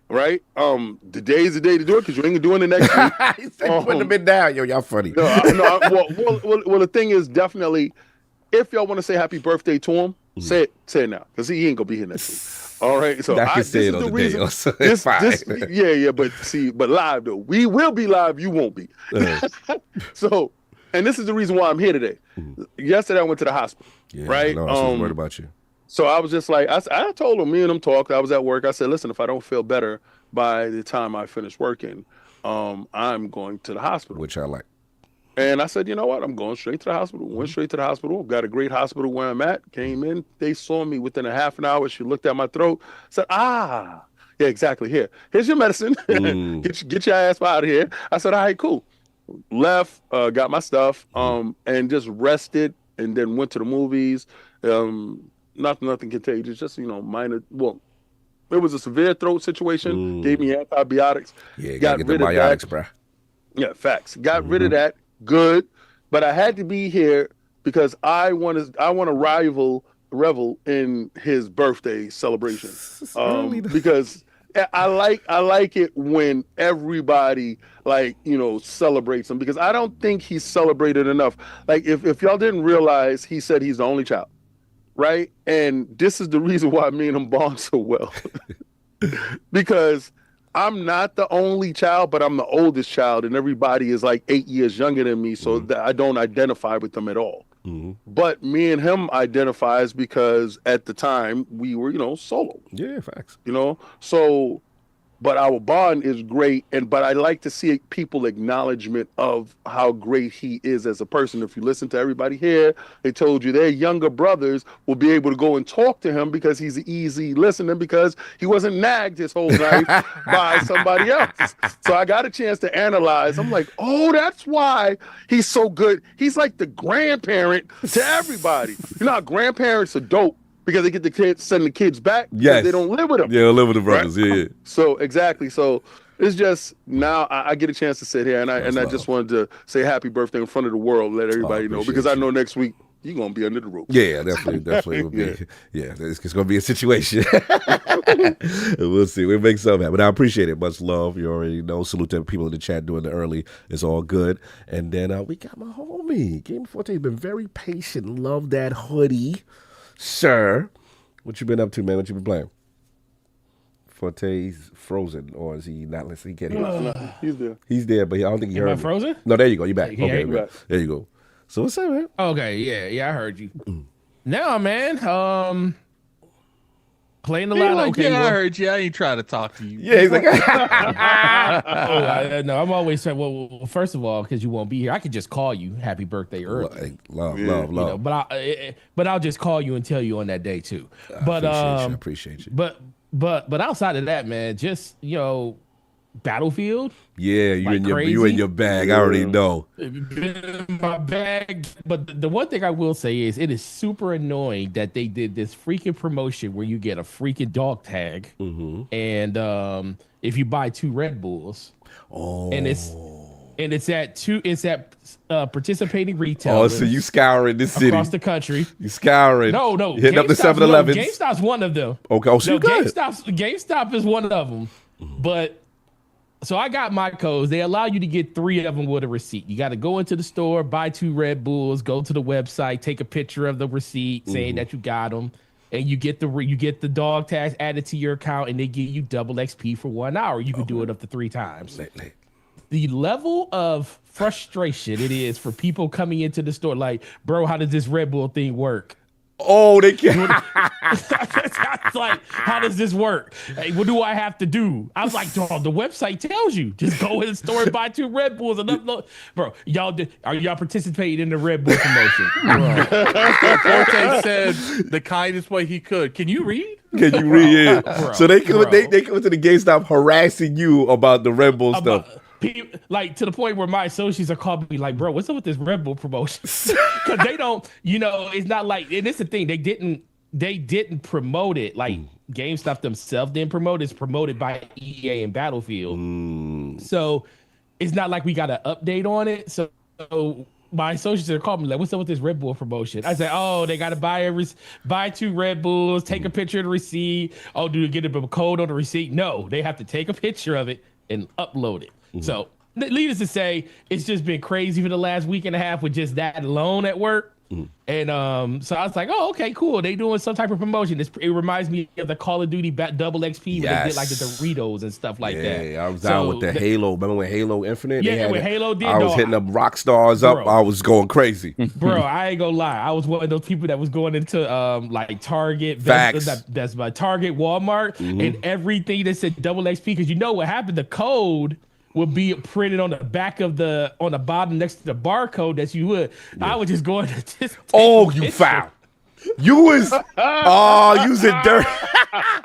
right? The day is the day to do it because you ain't doing it next week. He said putting them in down. Yo, y'all funny. Well, the thing is definitely, if y'all want to say happy birthday to him, say it now because he ain't gonna be here next week. All right, so I can say it on the day. So it's fine. but live though, we will be live. You won't be. So, and this is the reason why I'm here today. Yesterday I went to the hospital. Yeah, right. I was worried about you. So I was just like, I told him, me and him talked. I was at work. I said, listen, if I don't feel better by the time I finish working, I'm going to the hospital. Which I like. And I said, you know what? I'm going straight to the hospital. Went straight to the hospital. Got a great hospital where I'm at. Came in. They saw me within a half an hour. She looked at my throat. Said, yeah, exactly. Here's your medicine. Get your ass out of here. I said, all right, cool. Left, got my stuff, and just rested, and then went to the movies. Nothing contagious. Just, minor. Well, it was a severe throat situation. Gave me antibiotics. Yeah, got to get the biotics, bro. Yeah, facts. Got rid of that. Good, but I had to be here because I want to revel in his birthday celebration. Because I like it when everybody celebrates him, because I don't think he's celebrated enough. Like if y'all didn't realize, he said he's the only child, right? And this is the reason why me and him bond so well, because I'm not the only child, but I'm the oldest child, and everybody is like 8 years younger than me, so that I don't identify with them at all. But me and him identifies because at the time we were, solo. Yeah, facts. So, but our bond is great, but I like to see people acknowledgement of how great he is as a person. If you listen to everybody here, they told you their younger brothers will be able to go and talk to him because he's easy listening because he wasn't nagged his whole life by somebody else. So I got a chance to analyze. I'm like, oh, that's why he's so good. He's like the grandparent to everybody. You know how grandparents are dope because they get the kids, send the kids back because they don't live with them. Yeah, live with the brothers. Right? Yeah. So exactly. So it's just now I get a chance to sit here and I just wanted to say happy birthday in front of the world, let everybody know because I know next week you're gonna be under the roof. Yeah, definitely will be. Yeah, it's gonna be a situation. We'll see. We'll make something happen. But I appreciate it. Much love. You already know. Salute to people in the chat doing the early. It's all good. And then we got my homie Game Forte. Been very patient. Love that hoodie. Sir, what you been up to, man? What you been playing? Forte's frozen, or is he not listening? He can't hear. No, he's there. He's there, but I don't think he heard me. Frozen? No, there you go. You back. Yeah, okay, back. There you go. So what's up, man? Okay, yeah, I heard you. Now, man, playing a He lot. like, Okay, I heard you. I ain't trying to talk to you. Yeah, he's like, no, I'm always saying, well, first of all, because you won't be here, I could just call you happy birthday early. Love. But I'll just call you and tell you on that day too. I appreciate you. But outside of that, man, just Battlefield. Yeah, you in your bag. I already know. My bag. But the one thing I will say is it is super annoying that they did this freaking promotion where you get a freaking dog tag, and if you buy 2 Red Bulls, and it's at participating retailers. Oh, so you scouring this city across the country. You scouring? No, hitting up the 7-Elevens. GameStop's one of them. Okay, so GameStop is one of them, but. So I got my codes. They allow you to get 3 of them with a receipt. You got to go into the store, buy 2 Red Bulls, go to the website, take a picture of the receipt saying that you got them, and you get the dog tags added to your account, and they give you double XP for 1 hour. You can do it up to 3 times. The level of frustration it is for people coming into the store, like, bro, how does this Red Bull thing work? Oh, they can't. It's like, how does this work? Hey, what do I have to do? I was like, dog, the website tells you. Just go in the store and buy 2 Red Bulls and upload. Bro, are y'all participating in the Red Bull promotion? Forte said the kindest way he could. Can you read? Can you read it? So they come to the GameStop harassing you about the Red Bull stuff. People, like to the point where my associates are calling me like, bro, what's up with this Red Bull promotion? Because they don't, it's not like, and it's the thing, they didn't promote it like GameStop themselves didn't promote it. It's promoted by EA and Battlefield. So it's not like we got an update on it. So my associates are calling me like, what's up with this Red Bull promotion? I said, oh, they got to buy 2 Red Bulls, take a picture of the receipt. Oh, do you get a code on the receipt? No, they have to take a picture of it and upload it. So needless to say, it's just been crazy for the last week and a half with just that alone at work. And so I was like, oh, okay, cool. They doing some type of promotion. It reminds me of the Call of Duty double XP when they did like the Doritos and stuff like that. Yeah, I was down with the Halo. Remember when Halo Infinite? Yeah, when Halo did. I was hitting up rock stars up. I was going crazy. Bro, I ain't gonna lie. I was one of those people that was going into like Target, Best Buy, Target, Walmart, and everything that said double XP. Because you know what happened? The code would be printed on the back of on the bottom next to the barcode that you would. I was just going to just you foul. You was using dirt.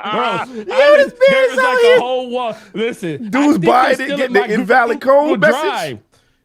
Bro, there was like a whole wall. Listen, dudes buying it, getting the invalid code message.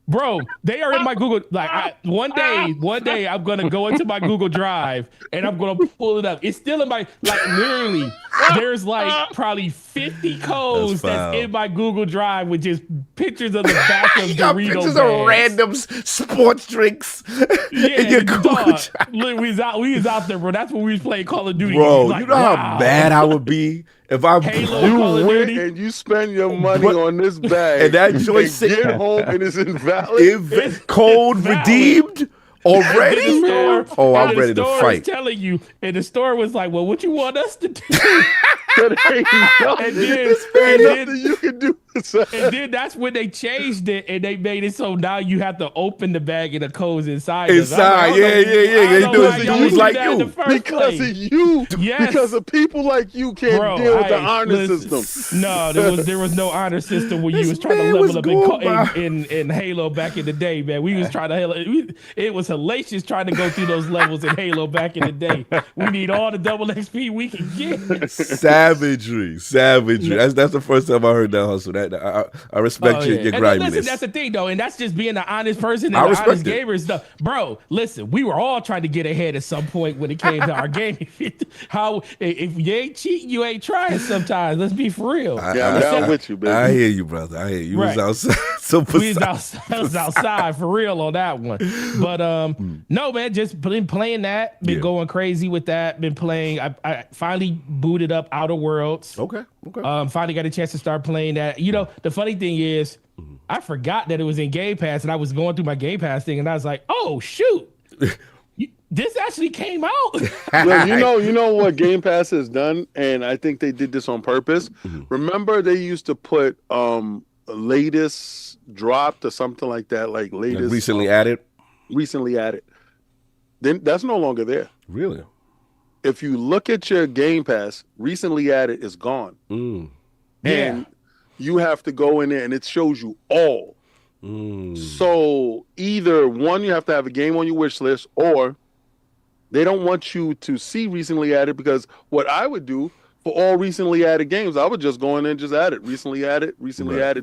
Bro, they are in my Google. Like one day, I'm gonna go into my Google Drive and I'm gonna pull it up. It's still in my literally. There's like probably 50 codes that's in my Google Drive with just pictures of the back of Doritos pictures bags. Of random sports drinks. Yeah, in your Google Drive. Look, we was out there, bro. That's when we was playing Call of Duty. Bro, like, you know how mad I would be if I went and you spend your money on this bag and that joint get home and it's invalid. Code redeemed already? I'm ready to fight. Telling you, and the store was like, "Well, what you want us to do?" said, "Ain't nothing you can do." And then that's when they changed it and they made it so now you have to open the bag and the code's inside. Inside, yeah. They do it dudes like you. Because of you. Yes. Because of people like you can't deal with the honor system. No, there was no honor system when you was trying to level up in Halo back in the day, man. We was trying to it was hellacious trying to go through those levels in Halo back in the day. We need all the double XP we can get. Savagery. That's the first time I heard that hustle. I respect your griminess. Listen, that's the thing though, and that's just being an honest person and an honest gamer and stuff. Bro, listen, we were all trying to get ahead at some point when it came to our game. How if you ain't cheating, you ain't trying sometimes. Let's be for real. I'm down with you, baby. I hear you, brother. I hear you. Right. Was outside. We was outside for real on that one. But no, man, just been playing that. Been going crazy with that. Been playing. I finally booted up Outer Worlds. Okay. Finally got a chance to start playing that. You know, the funny thing is, I forgot that it was in Game Pass, and I was going through my Game Pass thing, and I was like, "Oh shoot, this actually came out." Look, you know what Game Pass has done, and I think they did this on purpose. Remember, they used to put latest dropped or something like that, like latest Like recently added. Then that's no longer there. Really? If you look at your Game Pass, recently added is gone. And you have to go in there and it shows you all. So either one, you have to have a game on your wish list, or they don't want you to see recently added, because what I would do for all recently added games, I would just go in there and just add it. Recently added.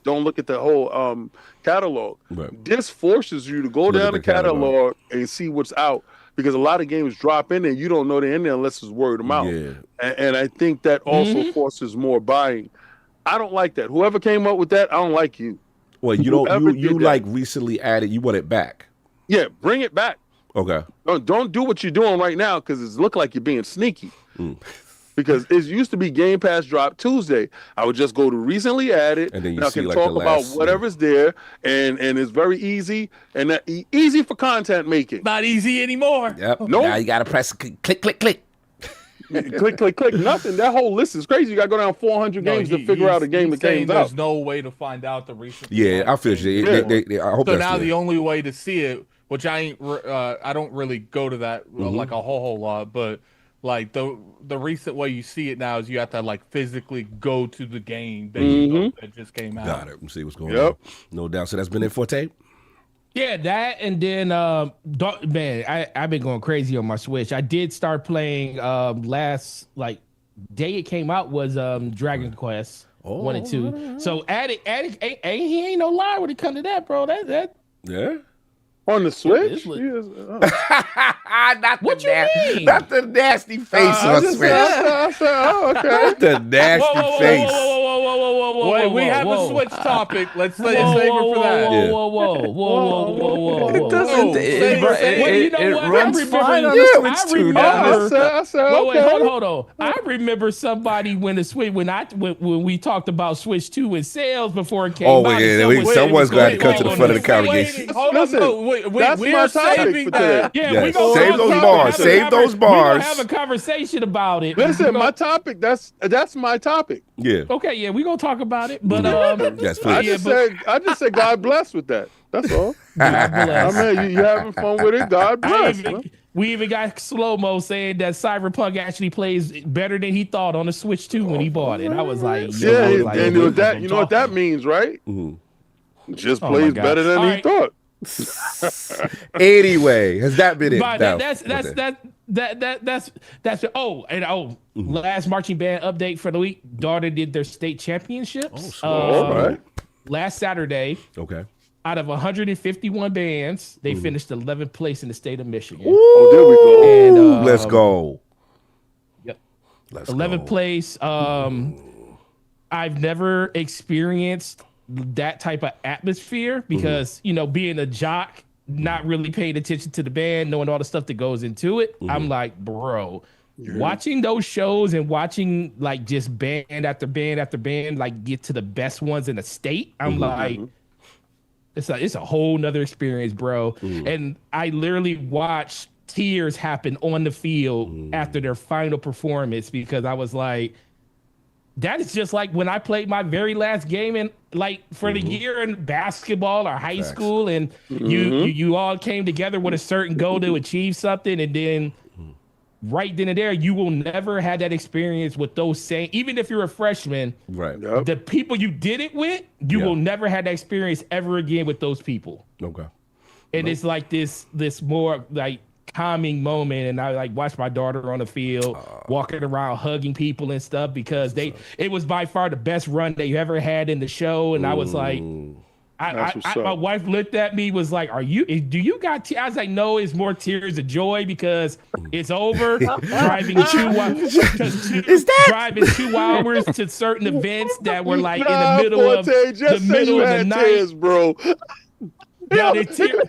Don't look at the whole catalog. Right. This forces you to go down the catalog and see what's out, because a lot of games drop in there. You don't know they're in there unless it's word of mouth. Yeah. And I think that also forces more buying. I don't like that. Whoever came up with that, I don't like you. Well, you like recently added, you want it back. Yeah, bring it back. Okay. Don't do what you're doing right now, because it look like you're being sneaky. Because it used to be Game Pass drop Tuesday. I would just go to recently added, and then you I see can like talk about whatever's there, and it's very easy, and that easy for content making. Not easy anymore. Yep. Nope. Now you gotta press click. click. Nothing. That whole list is crazy. You got to go down 400 games to figure out a game that came out. There's no way to find out the recent. Yeah, I feel you. I hope so that's now clear. the only way to see it, which I don't really go to that like a whole lot, but like the recent way you see it now is you have to like physically go to the game that you know that just came out. Got it. Let's see what's going on. No doubt. So that's been it for tape. Yeah, that, and then man, I've been going crazy on my Switch. I did start playing last day it came out was Dragon Quest 1 and 2. So he ain't no lie when it come to that, bro. That Yeah. On the Switch? Not what the you mean? Not the nasty face on Switch. Okay. Not the nasty face. Wait, we have a Switch topic. Let's save it for that. Whoa. It doesn't. It runs fine on Yeah, the Switch too. Hold on. I remember somebody when we talked about Switch 2 in sales before it came out. Oh yeah, someone's got to come to the front of the congregation. Hold on. That's my topic for today. Yeah, we Yes. gonna Save those bars. Save those bars. We gonna have a conversation about it. Listen, my topic. That's my topic. Yeah. Okay, yeah, we gonna talk about it. But Yes, I please. just said God bless with that. That's all. God bless. I mean, you having fun with it? God bless. We even got slow-mo saying that Cyberpunk actually plays better than he thought on the Switch 2 when he bought it. I was like, you know what that means, right? Just plays better than he thought. Anyway, has that been it? That's last marching band update for the week. Daughter did their state championships. All right. Last Saturday. Okay. Out of 151 bands, they finished 11th place in the state of Michigan. Oh, there we go. And, Let's go. Yep. Let's 11th go. place. I've never experienced that type of atmosphere because, being a jock, not really paying attention to the band, knowing all the stuff that goes into it. I'm like, bro, watching those shows and watching like just band after band after band, like get to the best ones in the state. I'm like, it's a whole nother experience, bro. And I literally watched tears happen on the field after their final performance because I was like, that is just like when I played my very last game in like for the year in basketball or high school, and you all came together with a certain goal to achieve something, and then right then and there, you will never have that experience with those same. Even if you're a freshman, Right. the people you did it with, you will never have that experience ever again with those people. Okay. And it's like this more like calming moment, and I like watch my daughter on the field walking around hugging people and stuff, because it was by far the best run they ever had in the show, and I was like, my wife looked at me, was like, do you got tears? I was like, no, it's more tears of joy because it's over. driving 2 hours to certain events that were like in the middle of the night, tears, bro. Yeah, they tear.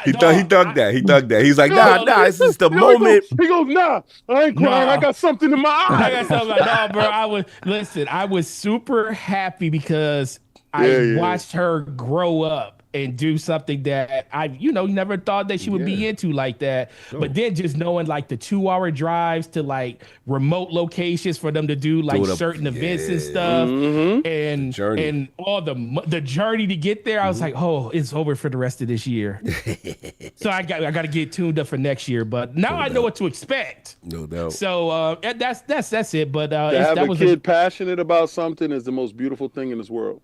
He thought that. He's like, nah, it's just the moment. He goes, nah, I ain't crying. I got something in my eye. I got something like, no, bro. I was super happy because I watched her grow up and do something that I, never thought that she would be into like that. But then just knowing like the 2-hour drives to like remote locations for them to do like certain events and stuff, and all the journey to get there, I was like, oh, it's over for the rest of this year. So I got to get tuned up for next year. But now I know what to expect. No doubt. So that's it. But to have a kid passionate about something is the most beautiful thing in this world.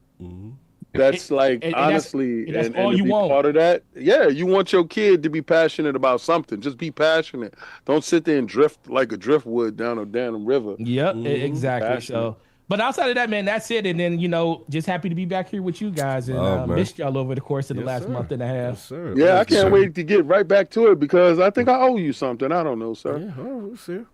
That's like, honestly, and all you want. Part of that. Yeah, you want your kid to be passionate about something. Just be passionate. Don't sit there and drift like a driftwood down a damn river. Yep, exactly. Passionate. So, but outside of that, man, that's it. And then, just happy to be back here with you guys, and missed y'all over the course of the last month and a half. Yes, sir. Yeah, I can't wait to get right back to it because I think I owe you something. I don't know, sir. Yeah, sir.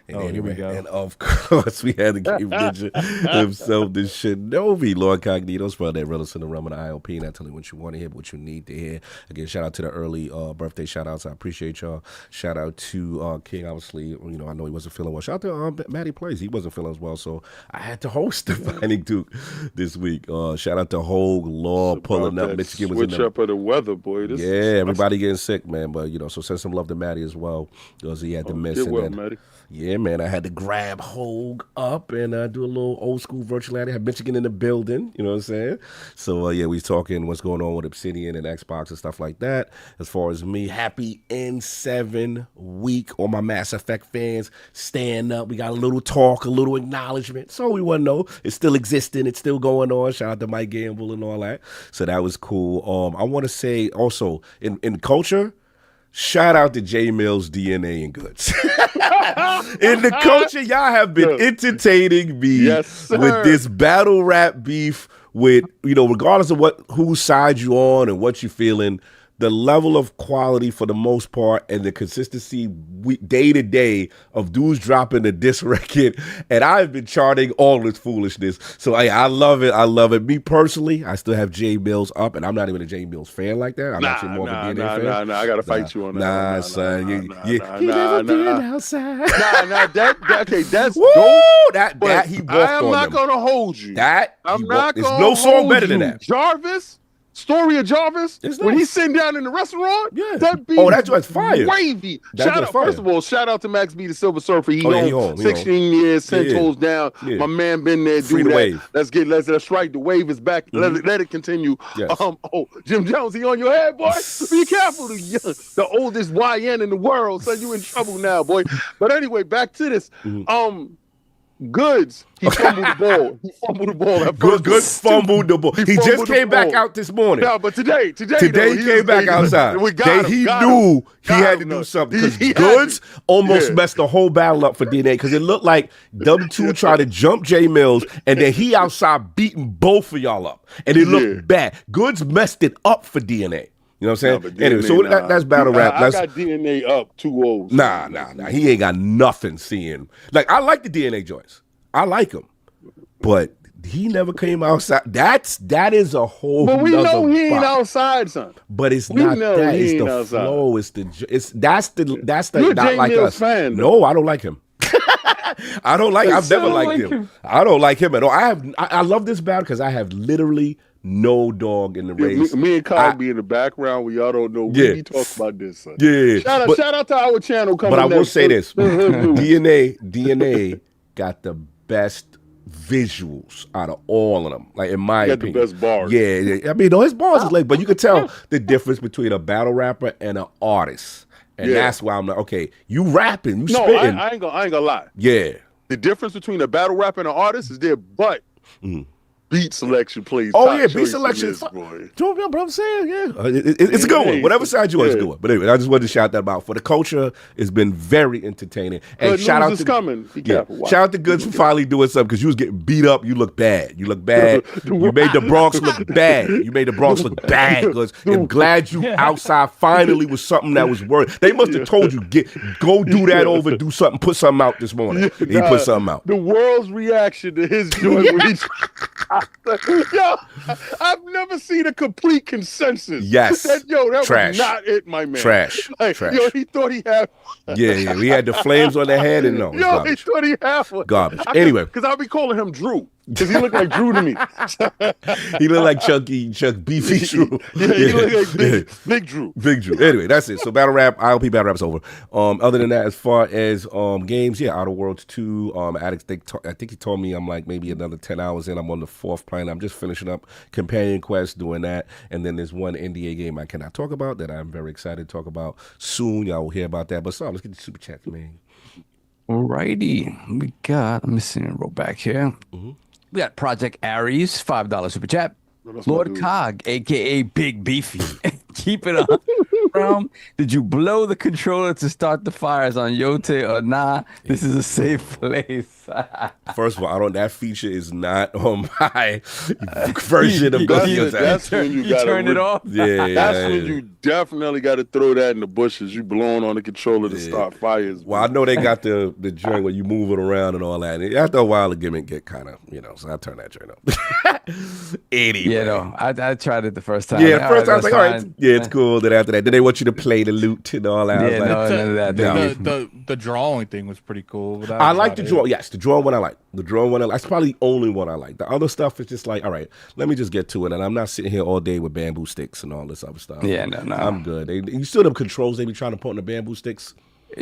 And here we go. And of course, we had to give Ninja himself the Shinobi, Lord Cognito, spell that realist in the realm of the ILP. Not telling you what you want to hear, but what you need to hear. Again, shout out to the early birthday shout outs. I appreciate y'all. Shout out to King, obviously. I know he wasn't feeling well. Shout out to Matty Plays. He wasn't feeling as well, so I had to host the Finding Duke this week. Shout out to Hogue, Law, pulling up. Michigan was in switch up of the weather, boy. Everybody getting sick, man. But, so send some love to Matty as well, because he had to miss. Get well, Matty. Yeah, man, I had to grab Hogue up and do a little old school virtual ad. I had Michigan in the building, you know what I'm saying? So, we was talking what's going on with Obsidian and Xbox and stuff like that. As far as me, happy N7 week. All my Mass Effect fans, stand up. We got a little talk, a little acknowledgement. So we want to know it's still existing. It's still going on. Shout out to Mike Gamble and all that. So that was cool. I want to say also, in culture, shout out to J Mills, DNA, and Goods. In the culture, y'all have been entertaining me with this battle rap beef with, regardless of whose side you on and what you feeling, the level of quality for the most part and the consistency day to day of dudes dropping the diss record. And I've been charting all this foolishness. So I love it. I love it. Me personally, I still have J Mills up, and I'm not even a J Mills fan like that. I'm actually more of a DNA fan. I gotta fight you on that. Nah, son. You never been outside. That's Woo! dope. That he walked on I am not gonna hold you. There's no song better than that. Jarvis. Story of Jarvis, when he's sitting down in the restaurant, that beat that's fire. Wavy. First of all, shout out to Max B, the Silver Surfer. He home 16 years, 10 toes down. Yeah. My man been there, do that. Wave. Let's right. The wave is back. Let it continue. Yes. Jim Jones, he on your head, boy. Be careful. The oldest YN in the world, so you in trouble now, boy. But anyway, back to this. Goods, he fumbled the ball. Goods fumbled the ball. He just came back out this morning. No, but today he came back outside. He knew he had to do something because Goods almost messed the whole battle up for DNA because it looked like W2 tried to jump J Mills and then he outside beating both of y'all up. And it looked bad. Goods messed it up for DNA. You know what I'm saying? Anyway, so that's battle rap. I got DNA up 2-0. Nah. He ain't got nothing seeing. Like, I like the DNA joints. I like them. But he never came outside. That is a whole But we know he ain't outside, son. But it's not that. It's the outside. Flow. That's the You're not like us. Fan, no, I don't like him. I've never liked him. I don't like him at all. I love this battle because I have literally no dog in the race. Me and Kyle be in the background. We all don't know. We talk about this, son. Yeah. Shout out to our channel coming. But I will say this: DNA got the best visuals out of all of them. Like in my He had the opinion, best bars. Yeah. I mean, no, his bars is like, but you could tell the difference between a battle rapper and an artist, and that's why I'm like, okay, you rapping, you spitting. I ain't gonna lie. Yeah. The difference between a battle rapper and an artist is their butt. Beat selection plays. Oh top yeah, choice beat selection. in this, boy. Bro, I'm saying, it's a good one. Whatever side you want, it's a good one. But anyway, I just wanted to shout that out for the culture. It's been very entertaining. And Good shout news out is to coming. Be careful. Watch. shout out to Goods for finally doing something because you was getting beat up. You look bad. You look bad. You made the Bronx look bad. You made the Bronx look bad. Because I'm glad you outside finally was something that was worth. They must have told you go do that over, do something, put something out this morning. And he put something out. The world's reaction to his joint when he. Yo, I've never seen a complete consensus. Yes. That Trash. was not it, my man. Trash. Like, Trash. Yo, he thought he had. Yeah. We had the flames on the head and no. Yo, he thought he had one. Garbage. Anyway. Because I'll be calling him Drew. Because he looked like Drew to me. He looked like Chuck Beefy Drew. Yeah, he looked like Big Drew. Big Drew. Anyway, that's it. So battle rap, ILP battle rap's over. Other than that, as far as games, Outer Worlds 2. I think he told me I'm like maybe another 10 hours in. I'm on the 4th planet. I'm just finishing up Companion Quest, doing that. And then there's one NDA game I cannot talk about that I'm very excited to talk about soon. Y'all will hear about that. But so let's get the super chats, man. Alrighty, we got. Let me see. Roll back here. We got Project Aries, $5 super chat. Lord Cog, aka Big Beefy, keep it on. Did you blow the controller to start the fires on Yote or nah? This is a safe place. First of all, that feature is not on my version of Yote. That's when you gotta turn it off. That's when you definitely got to throw that in the bushes. You blowing on the controller to start fires. Well, I know they got the joint where you move it around and all that. And after a while, the gimmick get kind of, so I turn that joint up. Anyway. Yeah, no, I tried it the first time. Yeah, first time I was like, all right, it's cool. Then after that, then they want you to play the loot and all that. Yeah, none of that. The drawing thing was pretty cool. I like the draw. Yes, the drawing one I like. The drawing one I like. That's probably the only one I like. The other stuff is just like, all right, let me just get to it. And I'm not sitting here all day with bamboo sticks and all this other stuff. Yeah, no. I'm good. You still them controls they be trying to put on the bamboo sticks.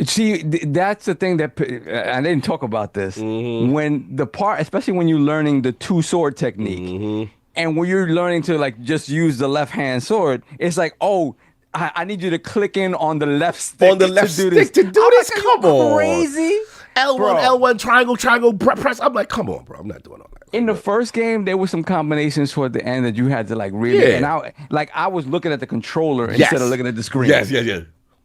See, that's the thing that I didn't talk about this. When the part, especially when you're learning the two sword technique, and when you're learning to like just use the left hand sword, it's like, oh, I need you to click in on the left stick. On the left stick to do this? Come on. Crazy. L1, triangle, press. I'm like, come on, bro. I'm not doing all that. In the first game, there were some combinations toward the end that you had to like really. Yeah. And I was looking at the controller instead of looking at the screen. Yes.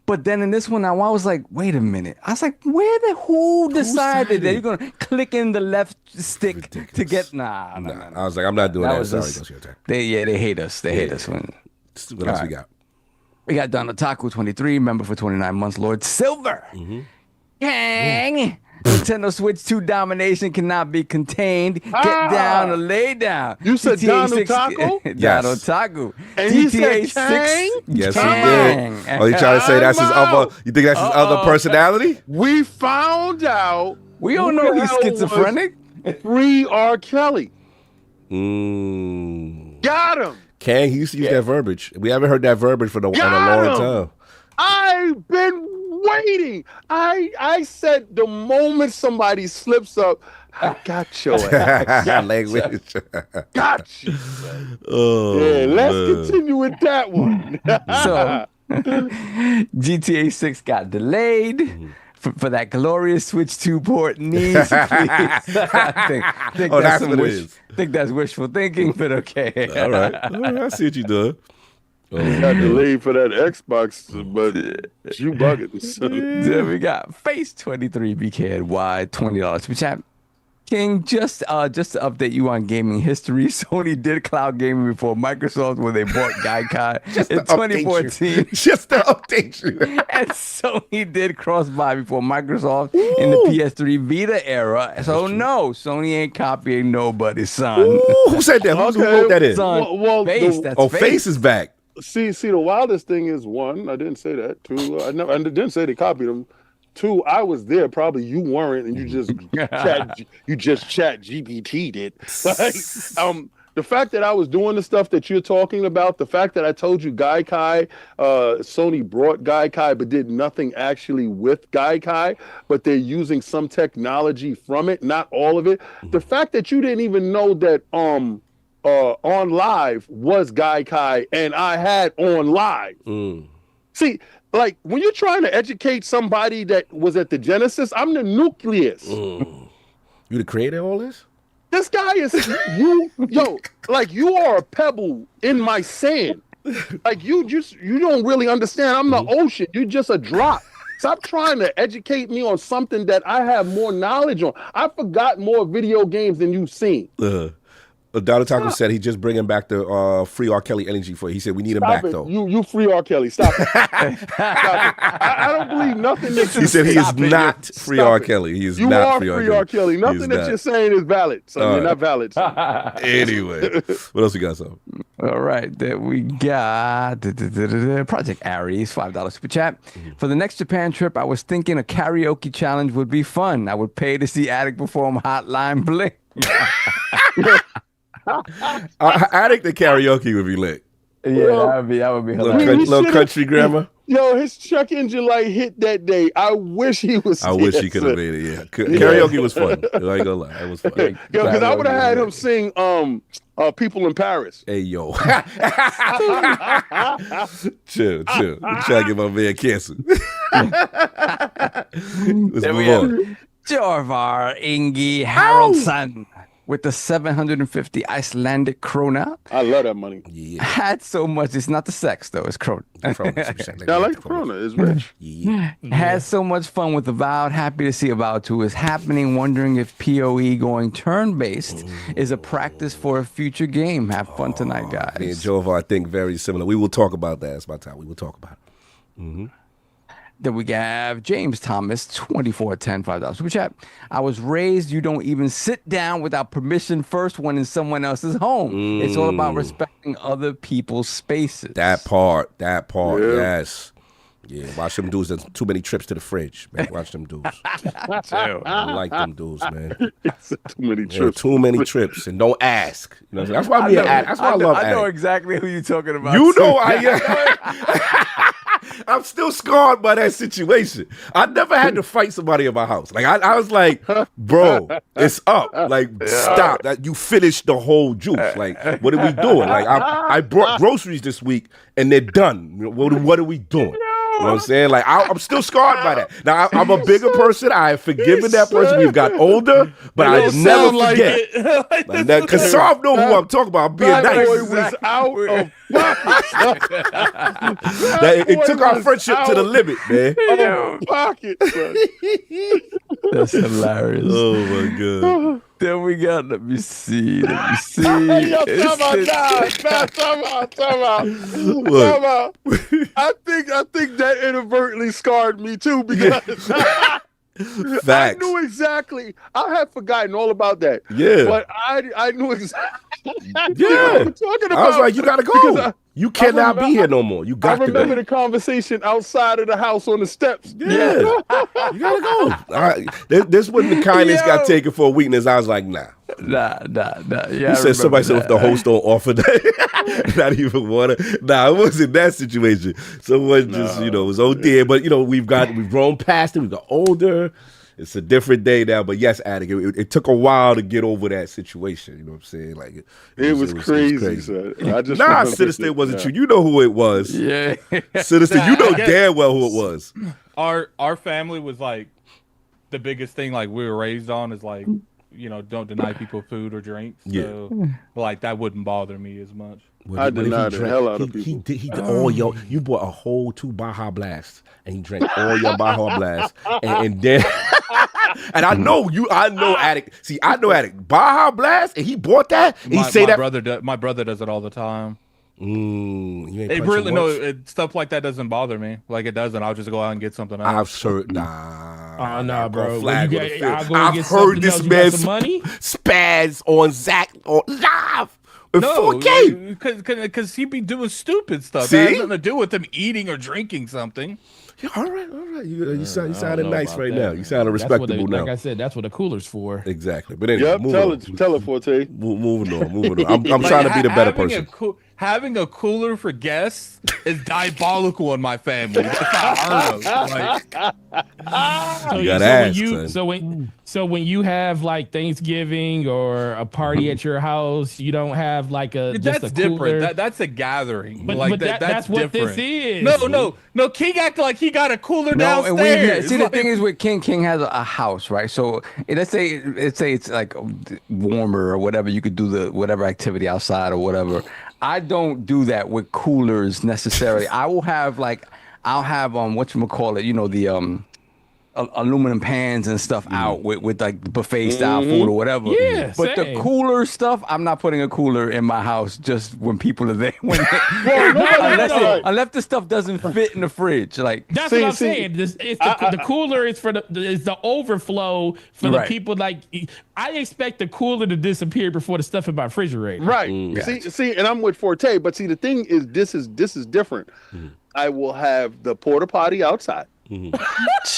But then in this one, I was like, wait a minute. I was like, who decided that you're going to click in the left stick to get... Nah. I was like, I'm not doing that. Sorry, they hate us. They hate us. What else we got? We got Don Otaku 23, member for 29 months, Lord Silver. Gang. Nintendo Switch 2 domination cannot be contained. Get down or lay down. You said GTA Don Otaku? Don Otaku. And he said GTA 6. Kang? Yes, he did. Oh, you trying to say that's his other? You think that's his other personality? We found out. We don't know he's schizophrenic. Free R. Kelly. Got him. Kang, he used to use that verbiage. We haven't heard that verbiage in a long time. I've been waiting. I said the moment somebody slips up, I got your ass. Language. Got you. Let's continue with that one. So, GTA 6 got delayed. For that glorious Switch 2 port needs, please. I think that's what it is. I think that's wishful thinking, but okay. All right. I see what you're doing. Got delayed for that Xbox, but you bugging. Then we got Face 23 BKNY, $20 per chat. King, just to update you on gaming history, Sony did cloud gaming before Microsoft when they bought Gaikai in 2014. Just to update you. And Sony did cross-buy before Microsoft in the PS3 Vita era. So no, Sony ain't copying nobody, son. Ooh, who said that? Who wrote that in? Son, Face, Face is back. See, the wildest thing is, one, I didn't say that. Two, I didn't say they copied them. Two, I was there. Probably you weren't, and you just chat GPT'd it. Like, the fact that I was doing the stuff that you're talking about, the fact that I told you Gaikai, Sony brought Gaikai but did nothing actually with Gaikai, but they're using some technology from it, not all of it. The fact that you didn't even know that On Live was Gaikai and I had On Live. See, like when you're trying to educate somebody that was at the genesis, I'm the nucleus. You the creator of all this? This guy is yo, like you are a pebble in my sand. Like you don't really understand. I'm the ocean. You're just a drop. Stop trying to educate me on something that I have more knowledge on. I forgot more video games than you've seen. Donald Taco said he's just bringing back the free R. Kelly energy for you. He said we need him back, though. You free R. Kelly. Stop it. Stop it. I don't believe nothing that He said he is not free R. Kelly. He is not free R. Kelly. Nothing that you're saying is valid. So you're not valid. Anyway, what else we got, son? All right, then we got Project Aries, $5 super chat. For the next Japan trip, I was thinking a karaoke challenge would be fun. I would pay to see Attic perform Hotline Bling. Attic the karaoke would be lit. Yeah, that would be hilarious. Little country grammar. Yo, his check engine light hit that day. I wish he was. I wish he could have made it. Yeah, karaoke was fun. I ain't gonna lie, it was fun. Yo, because I would have had him sing "People in Paris." Hey yo, chill. You trying to get my man canceled. Let's move on. Jorvar Ingi Haraldsson with the 750 Icelandic krona. I love that money. Yeah. Had so much. It's not the sex though. It's krona. I like krona. It's rich. Yeah. Had so much fun with Avowed. Happy to see Avowed 2 is happening. Wondering if PoE going turn-based is a practice for a future game. Have fun tonight, guys. Me and Jova, I think, very similar. We will talk about that. It's my time. We will talk about it. Then we have James Thomas, 2410, $5 super chat. I was raised you don't even sit down without permission first when in someone else's home. It's all about respecting other people's spaces. That part, yes. Yeah, watch them dudes. There's too many trips to the fridge, man. Watch them dudes. I like them dudes, man. Too many trips. Too many trips, and don't ask. You know what I'm saying? That's why that's why I love I know Attic. exactly who you're talking about. You know I'm still scarred by that situation. I never had to fight somebody in my house. Like I was like, bro, it's up. Like stop. You finished the whole juice. Like what are we doing? Like I brought groceries this week and they're done. What are we doing? You know what I'm saying? Like, I'm still scarred by that. Now, I'm a bigger person. I have forgiven that person. We've got older, but I never forget. Because Saab know who I'm talking about. I'm being nice. Boy was out of It took our friendship to the limit, man. pocket. That's hilarious. Oh, my God. Then we got, let me see. Yo, time out. I think that inadvertently scarred me too because I Facts. knew exactly. I had forgotten all about that. Yeah. But I knew exactly. Yeah. what you're talking about. I was like, you gotta go. You cannot be here no more. You I got to remember go. the conversation outside of the house on the steps. Yeah. You gotta go. This wasn't the kindness got taken for a weakness. I was like, nah. Nah. Yeah, You said somebody said if the host don't offer that, not even water. Nah, it wasn't that situation. Someone just, was OD. But we've grown past it. We've got older. It's a different day now. But yes, Attic, it took a while to get over that situation. You know what I'm saying? Like it was crazy. Son. Sinister wasn't you. You know who it was. Yeah. Sinister, you know damn well who it was. Our family was like the biggest thing like we were raised on is like, don't deny people food or drinks. So like that wouldn't bother me as much. I denied the hell out of people. He did all you bought a whole 2 Baja Blasts and he drank all your Baja Blasts and then and I know Attic. See, I know Attic. Baja Blast and he bought that and my brother does it all the time. It really stuff like that doesn't bother me. Like it doesn't. I'll just go out and get something else. Nah, bro. I've I've heard this man money spaz on Zach on live. No, 4K. because he be doing stupid stuff. See? That has nothing to do with him eating or drinking something. Yeah, all right. You sounding know nice about right that, now. man. You sounding That's what respectable they- now. Like I said, that's what the cooler's for. Exactly. But anyway, Yep, moving tell it, Forte. moving on. I'm Like, trying to be the better having person. Having a cooler for guests is diabolical in my family. That's not heard of. Like, You gotta ask, so when you have like Thanksgiving or a party at your house, you don't have like just that's a cooler. different. That's a gathering. But, like that's what different. this is. No. King acted like he got a cooler No, and downstairs. see, the thing is with King has a house, right? So let's say it's like warmer or whatever. You could do the whatever activity outside or whatever. I don't do that with coolers necessarily. I'll have whatchamacallit, you know, the aluminum pans and stuff out with like buffet style food or whatever. Yeah, but same. the cooler stuff, I'm not putting a cooler in my house just when people are there. Unless the stuff doesn't fit in the fridge. Like That's what I'm saying. The cooler is for is the overflow for the people. Like I expect the cooler to disappear before the stuff in my refrigerator. Right. See, and I'm with Forte, but see, the thing is, this is different. I will have the porta potty outside. All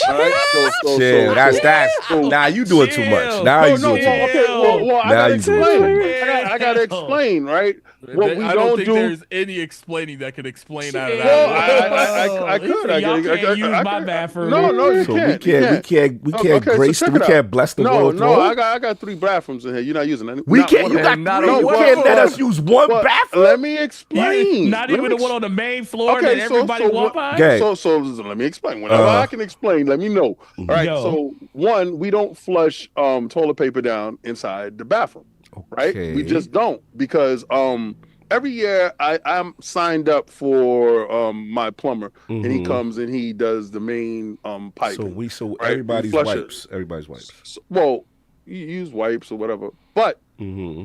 right, Chill. That's now you doing too much. Now you doing too much. Okay, well, I gotta explain. I gotta Chill. explain, right? What we I don't think there's any explaining that could explain out of that. Well, I could. Y'all can't use my bathroom. No, you So can't. we can't bless the world. No, I got 3 bathrooms in here. You're not using any. We can't. You got not 3. a You one. can't let us use one bathroom. Let me explain. Not even the one on the main floor that everybody walk by. Okay. So let me explain. Whenever I can explain, let me know. All right. Yo. So one, we don't flush toilet paper down inside the bathroom. Right? Okay. We just don't, because every year I'm signed up for my plumber, and he comes and he does the main pipe. So right? everybody's Flush wipes. it. Everybody's wipes. So, well, you use wipes or whatever, but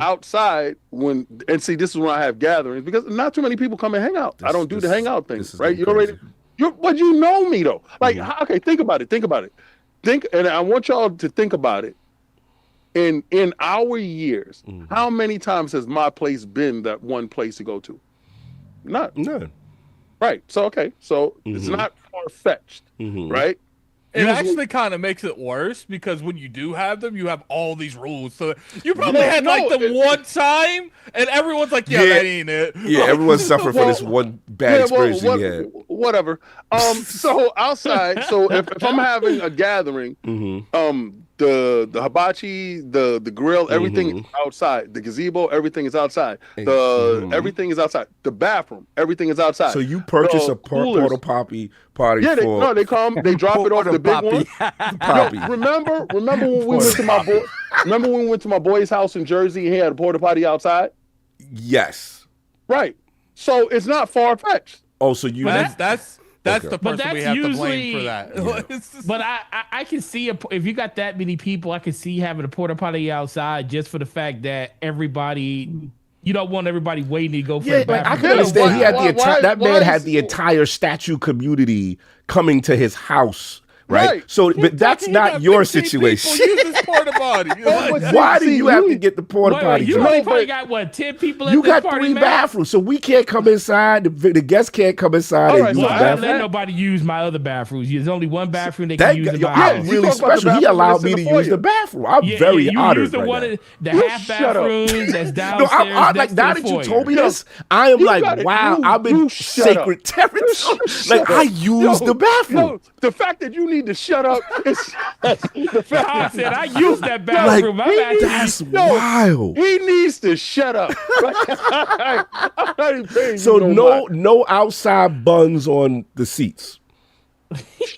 outside and see, this is when I have gatherings, because not too many people come and hang out. I don't do the hangout thing, right? You already, but you know me though. Like, okay, think about it. And I want y'all to think about it. In our years, how many times has my place been that one place to go to? None. Right. So okay. So it's not far fetched, right? It actually kind of makes it worse, because when you do have them, you have all these rules. So you probably had the one time, and everyone's like, "Yeah, that ain't it." Yeah, everyone's suffering for this one bad experience you had. Whatever. So outside. So if I'm having a gathering, the hibachi, the grill, everything is outside. The gazebo, everything is outside. Everything is outside. The bathroom, everything is outside. So you purchase a porta potty Yeah, they come, they drop it off the big one. Yo, remember when we went to my boy? Remember when we went to my boy's house in Jersey and he had a porta potty outside? Yes. Right. So it's not far fetched. Oh, so you that's Okay. the But person that's we have to blame usually- for that. But I can see if you got that many people, I can see having a porta potty outside, just for the fact that everybody. You don't want everybody waiting to go for the like, I bathroom. can understand. He had that man had is- the entire statue community coming to his house, right? Right. So, but that's He not got your 15 situation. people use this porta potty. Like, Why do you have to get the porta Wait, potty? you John? only probably got what 10 people at You this got party, 3 man? bathrooms, so we can't come inside. The guests can't come inside All and right, use so the Well, I don't bathroom. let nobody use my other bathrooms. There's only one bathroom they That can use in guy, my I'm house. you really talk about the special. He bathroom allowed that's me in to the use foyer. the bathroom. I'm very you honored use the right one now. the You half shut up. bathrooms that's No, downstairs. like next now to that the you told me foyer. this, I am You like, got it. wow, I'm in You shut up. sacred territory. Shut Like up. I use the bathroom. Yo, the fact that you need to shut up is the fact I that said I use that Like bathroom. I'm asking that's you. wild. he needs to shut up. I'm not even paying So you no outside buns on the seats.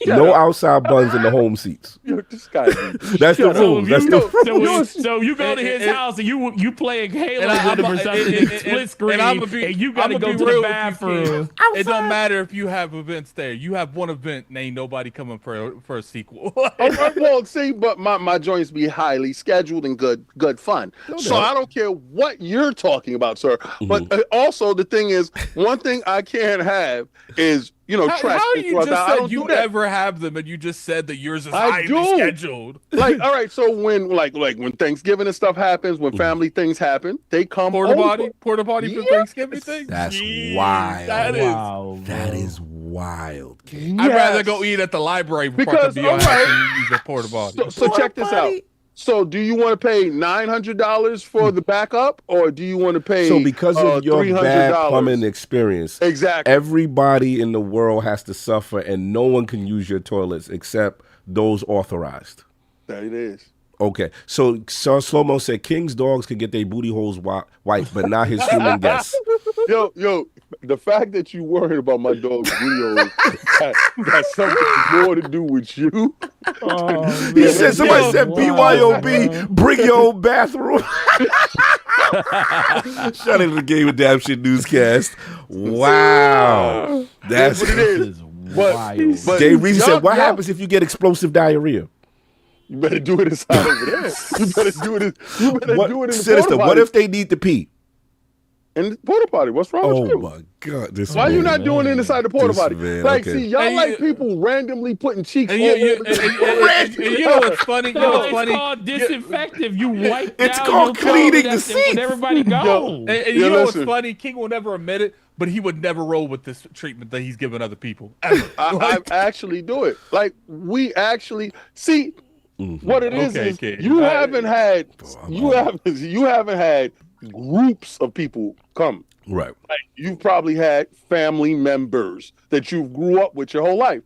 No outside buns in the home seats. Yo, this guy. That's the Shut up. rules. That's the So you go to his house and you playing Halo And with him or something, and split screen, and I'ma be- and you got to I'ma go be to real the with you, bathroom. kid. It don't matter if you have events there. You have one event and ain't nobody coming for a sequel. All right, well, see, but my joints be highly scheduled and good fun. So I don't care what you're talking about, sir. But also the thing is, one thing I can't have is trash. How you things just I said don't you do that. never have them, and you just said that yours is I highly do. scheduled. Like, all right, so when when Thanksgiving and stuff happens, when family things happen, they come Porta over. potty for Yes. Thanksgiving thing. That's Jeez, wild. That Is wild, kid. I'd rather Yes. go eat at the library Because, be on all right. than use a porta potty. So check this out. So do you want to pay $900 for the backup, or do you want to pay? So because of your bad $300? plumbing experience, Exactly. everybody in the world has to suffer, and no one can use your toilets except those authorized. That it is. Okay, so Slow Mo said King's dogs can get their booty holes wiped, but not his human guests. Yo, the fact that you worried about my dog's videos got something more to do with you. He said, somebody said BYOB, bring your own bathroom. Shout out to the Game of Damn Shit newscast. Wow. That's what it is. But Dave Reese said, what happens if you get explosive diarrhea? You better do it inside over there. You better do it. You better do it in the Sinister, porta what potty. if they need to pee? In the porta potty? What's wrong with you? Oh my God! Why are you not doing it inside the porta potty? Man, like, okay. see, y'all And like people randomly putting cheeks And all you over. you know what's funny? You know No, what's it's funny? called disinfective. You wipe It's down called your cleaning toilet the when seats. everybody go. And Yeah, you know listen. what's funny? King will never admit it, but he would never roll with this treatment that he's giving other people. Ever. I actually do it. Like, we actually see what it is. Okay, Is kid. you haven't had you haven't had groups of people come. Right. Like, you've probably had family members that you grew up with your whole life.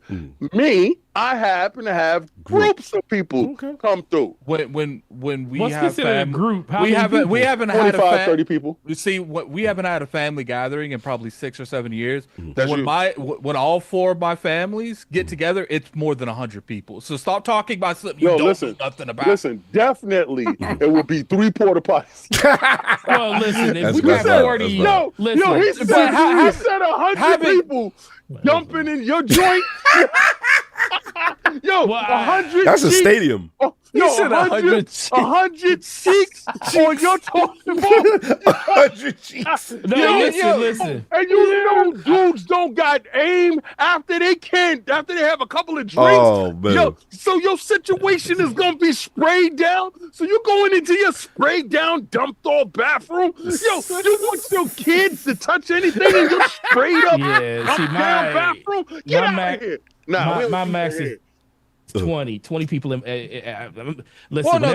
Me, I happen to have groups of people come through. When we What's have considered a family, group? How we many haven't people? had a 25, 30 people. You see, we haven't had a family gathering in probably 6 or 7 years. That's when you. when all 4 of my families get together, it's more than 100 people. So stop talking about something you don't know nothing about. Listen, definitely it would be 3 porta potties. Well, listen, if That's we got right. 40, That's listen, he said, he said 100 people jumping in your joint. Yo, Well, 100 That's a cheeks. stadium. Oh, yo, said 100 cheeks on your talking ball. 100 cheeks. no, listen. And you know dudes don't got aim after they have a couple of drinks. Oh, man. Yo, so your situation is gonna be sprayed down. So you're going into your sprayed down, dumped off bathroom. Yo, you want your kids to touch anything in your sprayed up, Yeah, see, dumped down bathroom? Get my out Mac- of here. Nah, we my don't max do is that. 20 people. Listen, Well, no,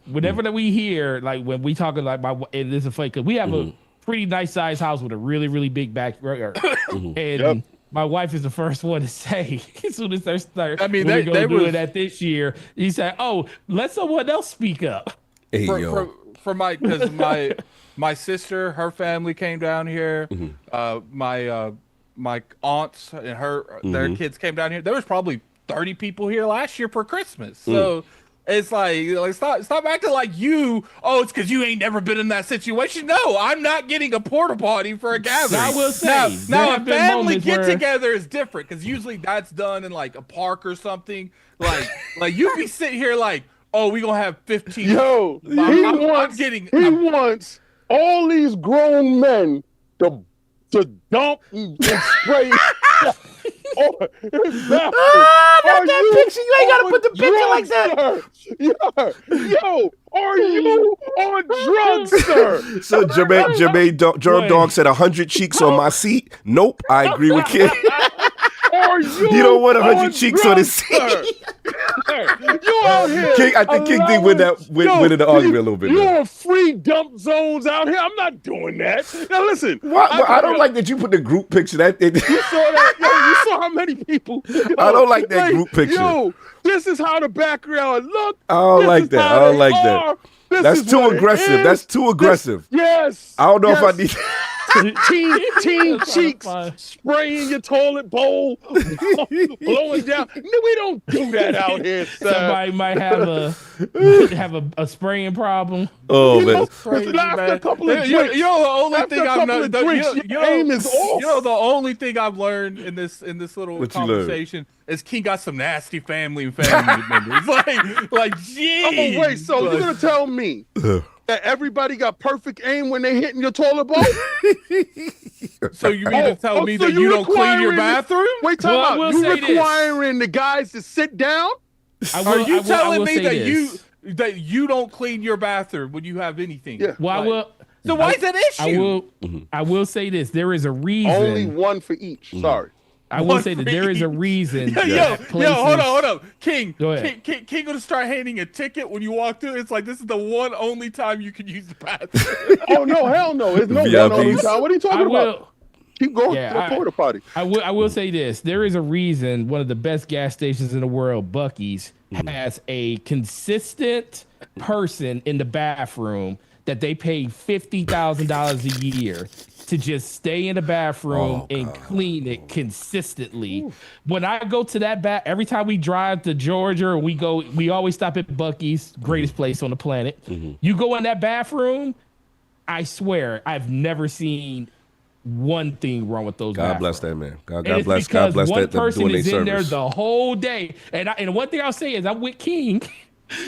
whenever we hear, like when we talking like and this is funny because we have a pretty nice sized house with a really, really big backyard. And my wife is the first one to say, as soon as they start, I mean, we're they gonna do was- it at this year. He said, "Oh, let someone else speak up." Hey, yo. for because my sister, her family came down here. My aunts and their kids came down here. There was probably 30 people here last year for Christmas. So it's like stop acting like you. Oh, it's because you ain't never been in that situation. No, I'm not getting a porta potty for a gathering. I will say, now there a have been family moments get where- together is different because usually that's done in like a park or something. Like you be sitting here like, oh, we gonna have 15. Yo, I'm he wants all these grown men to dump and spray. That picture. You ain't gotta put the picture like that. Yo, are you on drugs, sir? So Jermaine Dog said 100 cheeks on my seat. Nope, I agree with Kid. Are you? He don't want 100 cheeks on his seat. You out here? King, I think King D win in the argument a little bit. You now. on free dump zones out here? I'm not doing that. Now listen, I don't like that you put the group picture. You saw that? Yo, you saw how many people? I don't like that group picture. Yo, this is how the background look. I don't like that. I don't like that. Are. This That's is too what it aggressive. is. That's too aggressive. Yes. I don't know if I need. Teen That's cheeks fine. spraying your toilet bowl, blowing down. No, we don't do that out here, sir. Somebody might have a spraying problem. Oh man. After a couple of drinks, You know the only after thing a I've couple learned. of drinks, your aim is off. You know the only thing I've learned in this little What you learned? conversation is King got some nasty family members. like, Oh geez. wait, so you're gonna tell me that everybody got perfect aim when they hitting your toilet bowl? So you mean to tell me so that you don't clean your requiring bathroom? Wait, time Well, I out. will You say this. requiring the guys to sit down? Are you telling me say that this. you don't clean your bathroom when you have anything? Yeah. Well, I will. So why is that issue? I will say this. There is a reason. Only one for each. Sorry. I will say that there is a reason. Yo, that hold places- on. King, Go ahead. King gonna start handing a ticket when you walk through. It's like this is the one only time you can use the bathroom. Oh no, hell no. There's no VIPs. one on the time. What are you talking I about? will. Keep going Yeah, to the porta potty. I will say this. There is a reason one of the best gas stations in the world, Buc-ee's, has a consistent person in the bathroom that they pay $50,000 a year to just stay in the bathroom and clean it consistently. When I go to that every time we drive to Georgia, we always stop at Buc-ee's, greatest place on the planet. You go in that bathroom, I swear I've never seen one thing wrong with those. God bless bathrooms. that man. God And it's bless. because God bless one that. Them person doing is their in there service. the whole day. And one thing I'll say is I'm with King.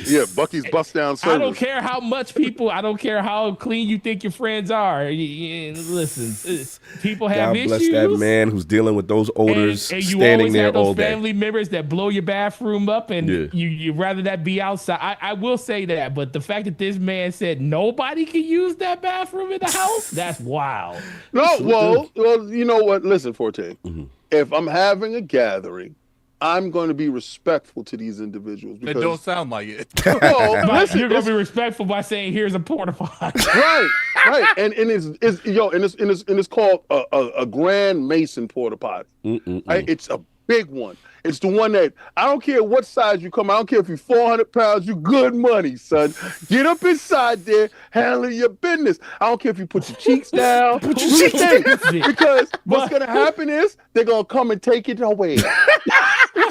Yeah, Bucky's bust down service. I don't care how much people, I don't care how clean you think your friends are. Listen, people have God bless issues. that man who's dealing with those odors, and you standing always there have those all day. family members that blow your bathroom up, and Yeah. you rather that be outside. I will say that, but the fact that this man said nobody can use that bathroom in the house, that's wild. No, well, you know what? Listen, Forte. If I'm having a gathering, I'm going to be respectful to these individuals It because don't sound like it. well, But listen, you're gonna it's- be respectful by saying, "Here's a porta potty." right, and it's called a Grand Mason porta potty. Right? It's a big one. It's the one that I don't care what size you come. I don't care if you're 400 pounds. You good money, son. Get up inside there, handle your business. I don't care if you put your cheeks down. Do your thing. Because what's gonna happen is they're gonna come and take it away.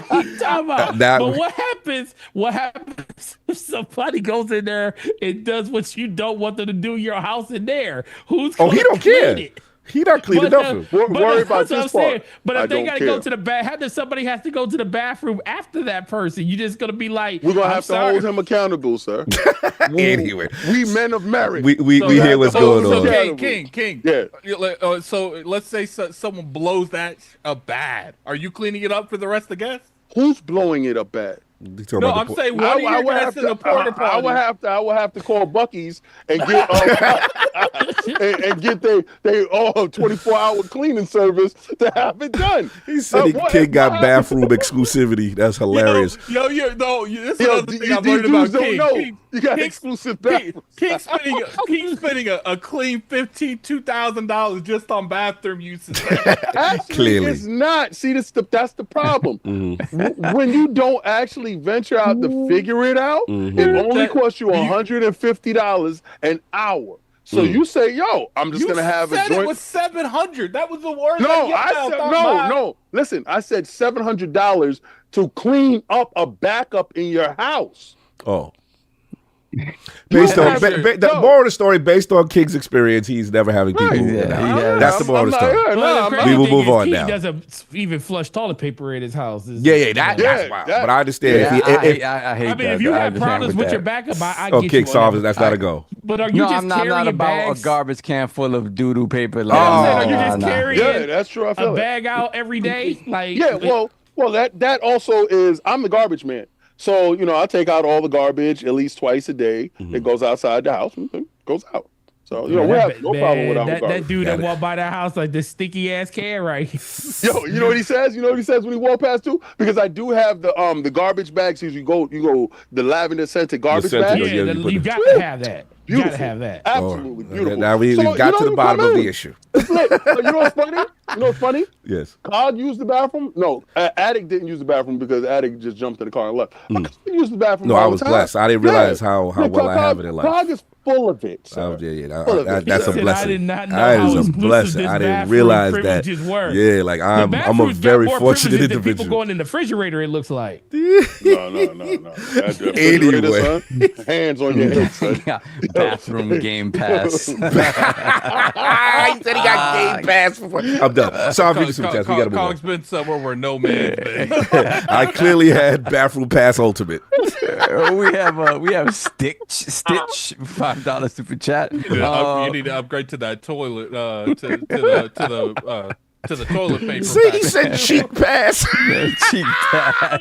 Talking about. That- But what happens? What happens if somebody goes in there and does what you don't want them to do? Your house in there. Who's Oh, he gonna don't clean care. it? He not cleaning But, nothing. Worry about that's what this I'm saying. part. But I if they don't gotta care. go to the bath, how does somebody has to go to the bathroom after that person? You just gonna be like, We're gonna I'm have to sorry. hold him accountable, sir. Anyway, We men of merit. we So- hear what's going on. King. Yeah. So let's say someone blows that up bad. Are you cleaning it up for the rest of the guests? Who's blowing it up bad? You talking No, about I'm the saying one of your guests in the porta I would potty. have to call Bucky's and get and get they 24-hour cleaning service to have it done. He said kid got bathroom exclusivity. That's hilarious. This is Yo, another thing I've these learned about dudes don't King. know. You got King- exclusive King, bathrooms. King spending a clean $2,000 just on bathroom uses. Actually, Clearly. it's not. See, that's the problem. When you don't actually venture out to figure it out, it only costs you $150 an hour. So you say, "Yo, I'm just gonna have a said joint." It was $700. That was the word. No, I said no. Listen, I said $700 to clean up a backup in your house. Oh. Based on the moral of the story, based on King's experience, he's never having people. That's the moral of the story. Well, the We crazy will thing move is on King now. doesn't even flush toilet paper in his house. That's wild. But I understand if he, I hate I mean, that. if you I have understand problems with that. your backup, I oh, get King you on solves it, that. that's not a go. But are you No, just I'm not carrying about bags? a garbage can full of doo-doo paper. You know what I'm saying? Are you Oh, just nah. carrying Yeah, that's true. I feel a it. bag out every day? Like, Yeah, well, that also is. I'm the garbage man, so I take out all the garbage at least twice a day. It goes outside the house, and goes out. So we have no problem with our that garbage. dude that walked by the house like this stinky ass can right here. Yo, you know what he says? You know what he says when he walk past too? Because I do have the garbage bags. You go the lavender scented garbage scented, bag. yeah, you put You it- got to have that. You got to Beautiful. have that. Absolutely beautiful. Now we've So, got to the you bottom come of the in. issue. It's lit. You know what's funny? You know what's funny? Yes. Cog used the bathroom. No, Attic didn't use the bathroom because Attic just jumped in the car and left. But Cog used the bathroom. No, all I the was time. blessed. I didn't realize how well Cog- I have it in life. Cog is full of it. Oh, Sir. yeah. Full of it. That's He a said, blessing. I did not know That how is a exclusive blessing. this I didn't bathroom realize that. privileges were. Yeah, like The I'm a bathrooms got very more fortunate privileges than individual. people going in the refrigerator, it looks like. No. That refrigerator, Anyway. son, hands on your head, son. Bathroom Game Pass. He said he got Game Pass. I'm done. Sorry for the super chats. We got to move on. Cog's been somewhere where no man's been. I clearly had Bathroom Pass Ultimate. we have Stitch $5 super chat. You need to upgrade to that toilet, to the toilet paper. See, he said cheek pass. Cheek pass.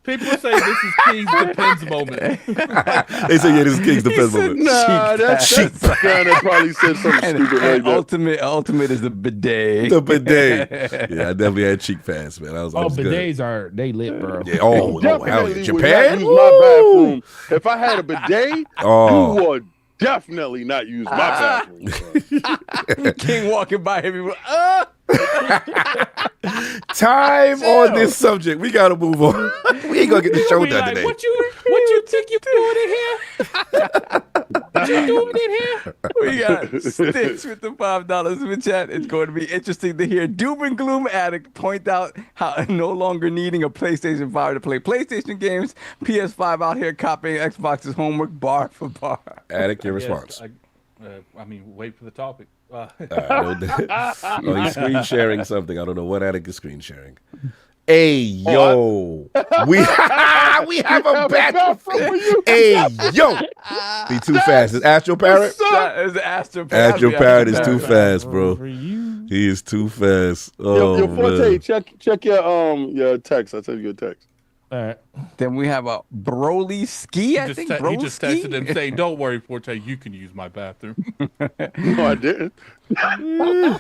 People are saying this is King's Depends moment. They say, yeah, this is King's Depends moment. Nah, that's that probably said something stupid like that. Ultimate is the bidet. The bidet. Yeah, I definitely had cheek pass, man. I was bidets they lit, bro. Yeah, hell yeah. Definitely would Japan? not use my bathroom. If I had a bidet, Oh. you would definitely not use my bathroom. Son. King walking by everyone. Time on this subject. We gotta move on. We ain't gonna get the show done today. What you think you doing in here? What you doing in here? We got Sticks with the $5 super chat. It's going to be interesting to hear Doom and Gloom Addict point out how no longer needing a PlayStation 5 to play PlayStation games. PS5 out here copying Xbox's homework bar for bar. Addict, your response. I mean, wait for the topic. Oh, he's screen sharing something. I don't know what Addict is screen sharing. Hey, yo. We have a battle for you. Hey, yo. Be too fast. Is Astro Parrot? It's Astro Parrot. Astro Parrot is too fast, bro. He is too fast. Oh, Yo, Forte, check your text. I sent you a text. All right. Then we have a Broly Ski, I think. He just texted him saying, "Don't worry, Forte, you can use my bathroom." No, I didn't. Then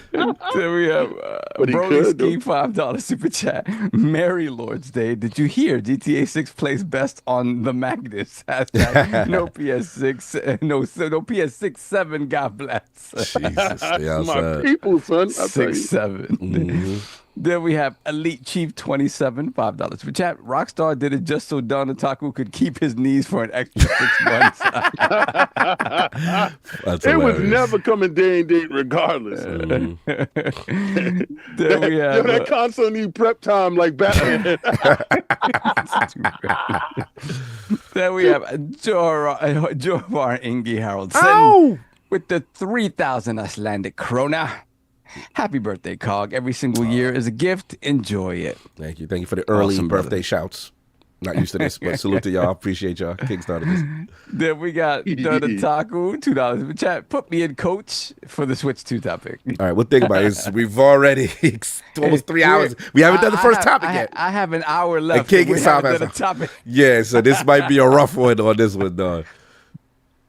we have Broly Ski $5 super chat. Merry Lord's Day. Did you hear GTA 6 plays best on the Magnus? Hashtag no PS6, no PS6 7. God bless. Jesus, stay outside. My people, son. 6-7. Mm-hmm. Then we have Elite Chief 27 $5 super chat. Rockstar did it just so Don Otaku could keep his knees for an extra 6 months. It was never coming day and date regardless. Then we have that console need prep time like Batman. Then we have Jorvar Ingi Haraldson with the 3,000 Icelandic krona. Happy birthday, Cog. Every single year is a gift. Enjoy it. Thank you. Thank you for the early Awesome, birthday brother. shouts. Not used to this, but salute to y'all. Appreciate y'all. Kickstarted this. Then we got Taku, $2 in the chat. Put me in, coach, for the Switch 2 topic. All right, we'll think about it. We've already almost 3 hours. We haven't done the first topic yet. I have an hour left. King We is haven't South done a topic. Yeah, so this might be a rough one on this one, dog.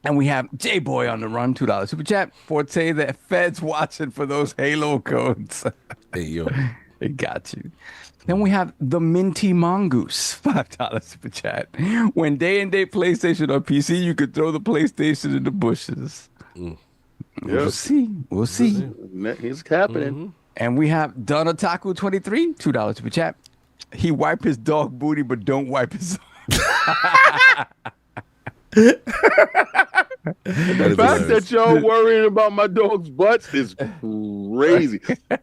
And we have J-Boy on the run, $2 super chat. Forte, the feds watching for those Halo codes. Hey, yo. They got you. Then we have the Minty Mongoose, $5 super chat. When day and date PlayStation or PC, you could throw the PlayStation in the bushes. We'll see. We'll see. It's happening. And we have Donotaku 23, $2 super chat. He wipe his dog booty, but don't wipe his. The fact that y'all worrying about my dog's butts is crazy.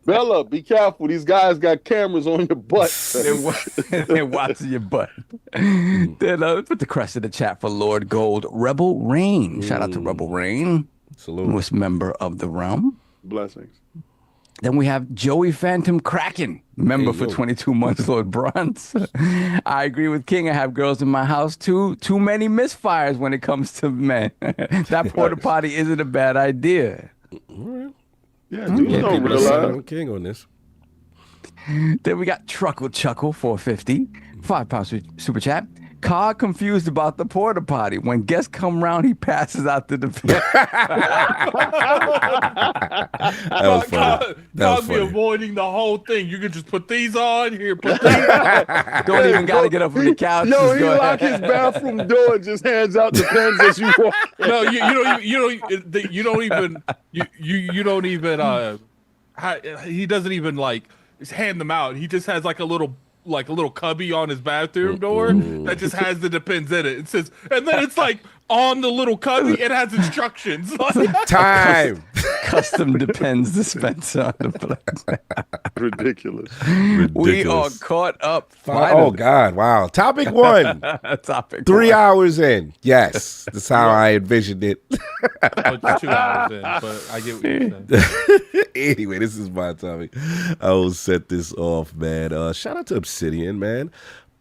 Bella, be careful. These guys got cameras on your butt. They're watching your butt. Then put the crest in the chat for Lord Gold. Rebel Rain. Shout out to Rebel Rain. Salute. Newest member of the realm. Blessings. Then we have Joey Phantom Kraken, member for 22 months, Lord Bronze. I agree with King. I have girls in my house too. Too many misfires when it comes to men. That porta potty isn't a bad idea. Yeah, dudes don't realize. King on this. Then we got Truckle Chuckle 450, £5 super chat. Cog confused about the porta potty. When guests come round, he passes out the defense. That was funny. Cog be avoiding the whole thing. You could just put these on here. Put these on. Don't even gotta get up from the couch. No, Just he go lock ahead. his bathroom door and just hands out the pens as you walk. No, you don't even. He doesn't even like hand them out. He just has like a little cubby on his bathroom door that just has the Depends in it. It says, and then it's like on the little cubby, it has instructions. Time. Custom Depends dispenser on the place. Ridiculous. We are caught up. Oh, Finally. God. Wow. Topic 1. Topic 3 one. hours in. Yes. That's how I envisioned it. 2 hours in, but I get what you're saying. Anyway, this is my topic. I will set this off, man. Shout out to Obsidian, man.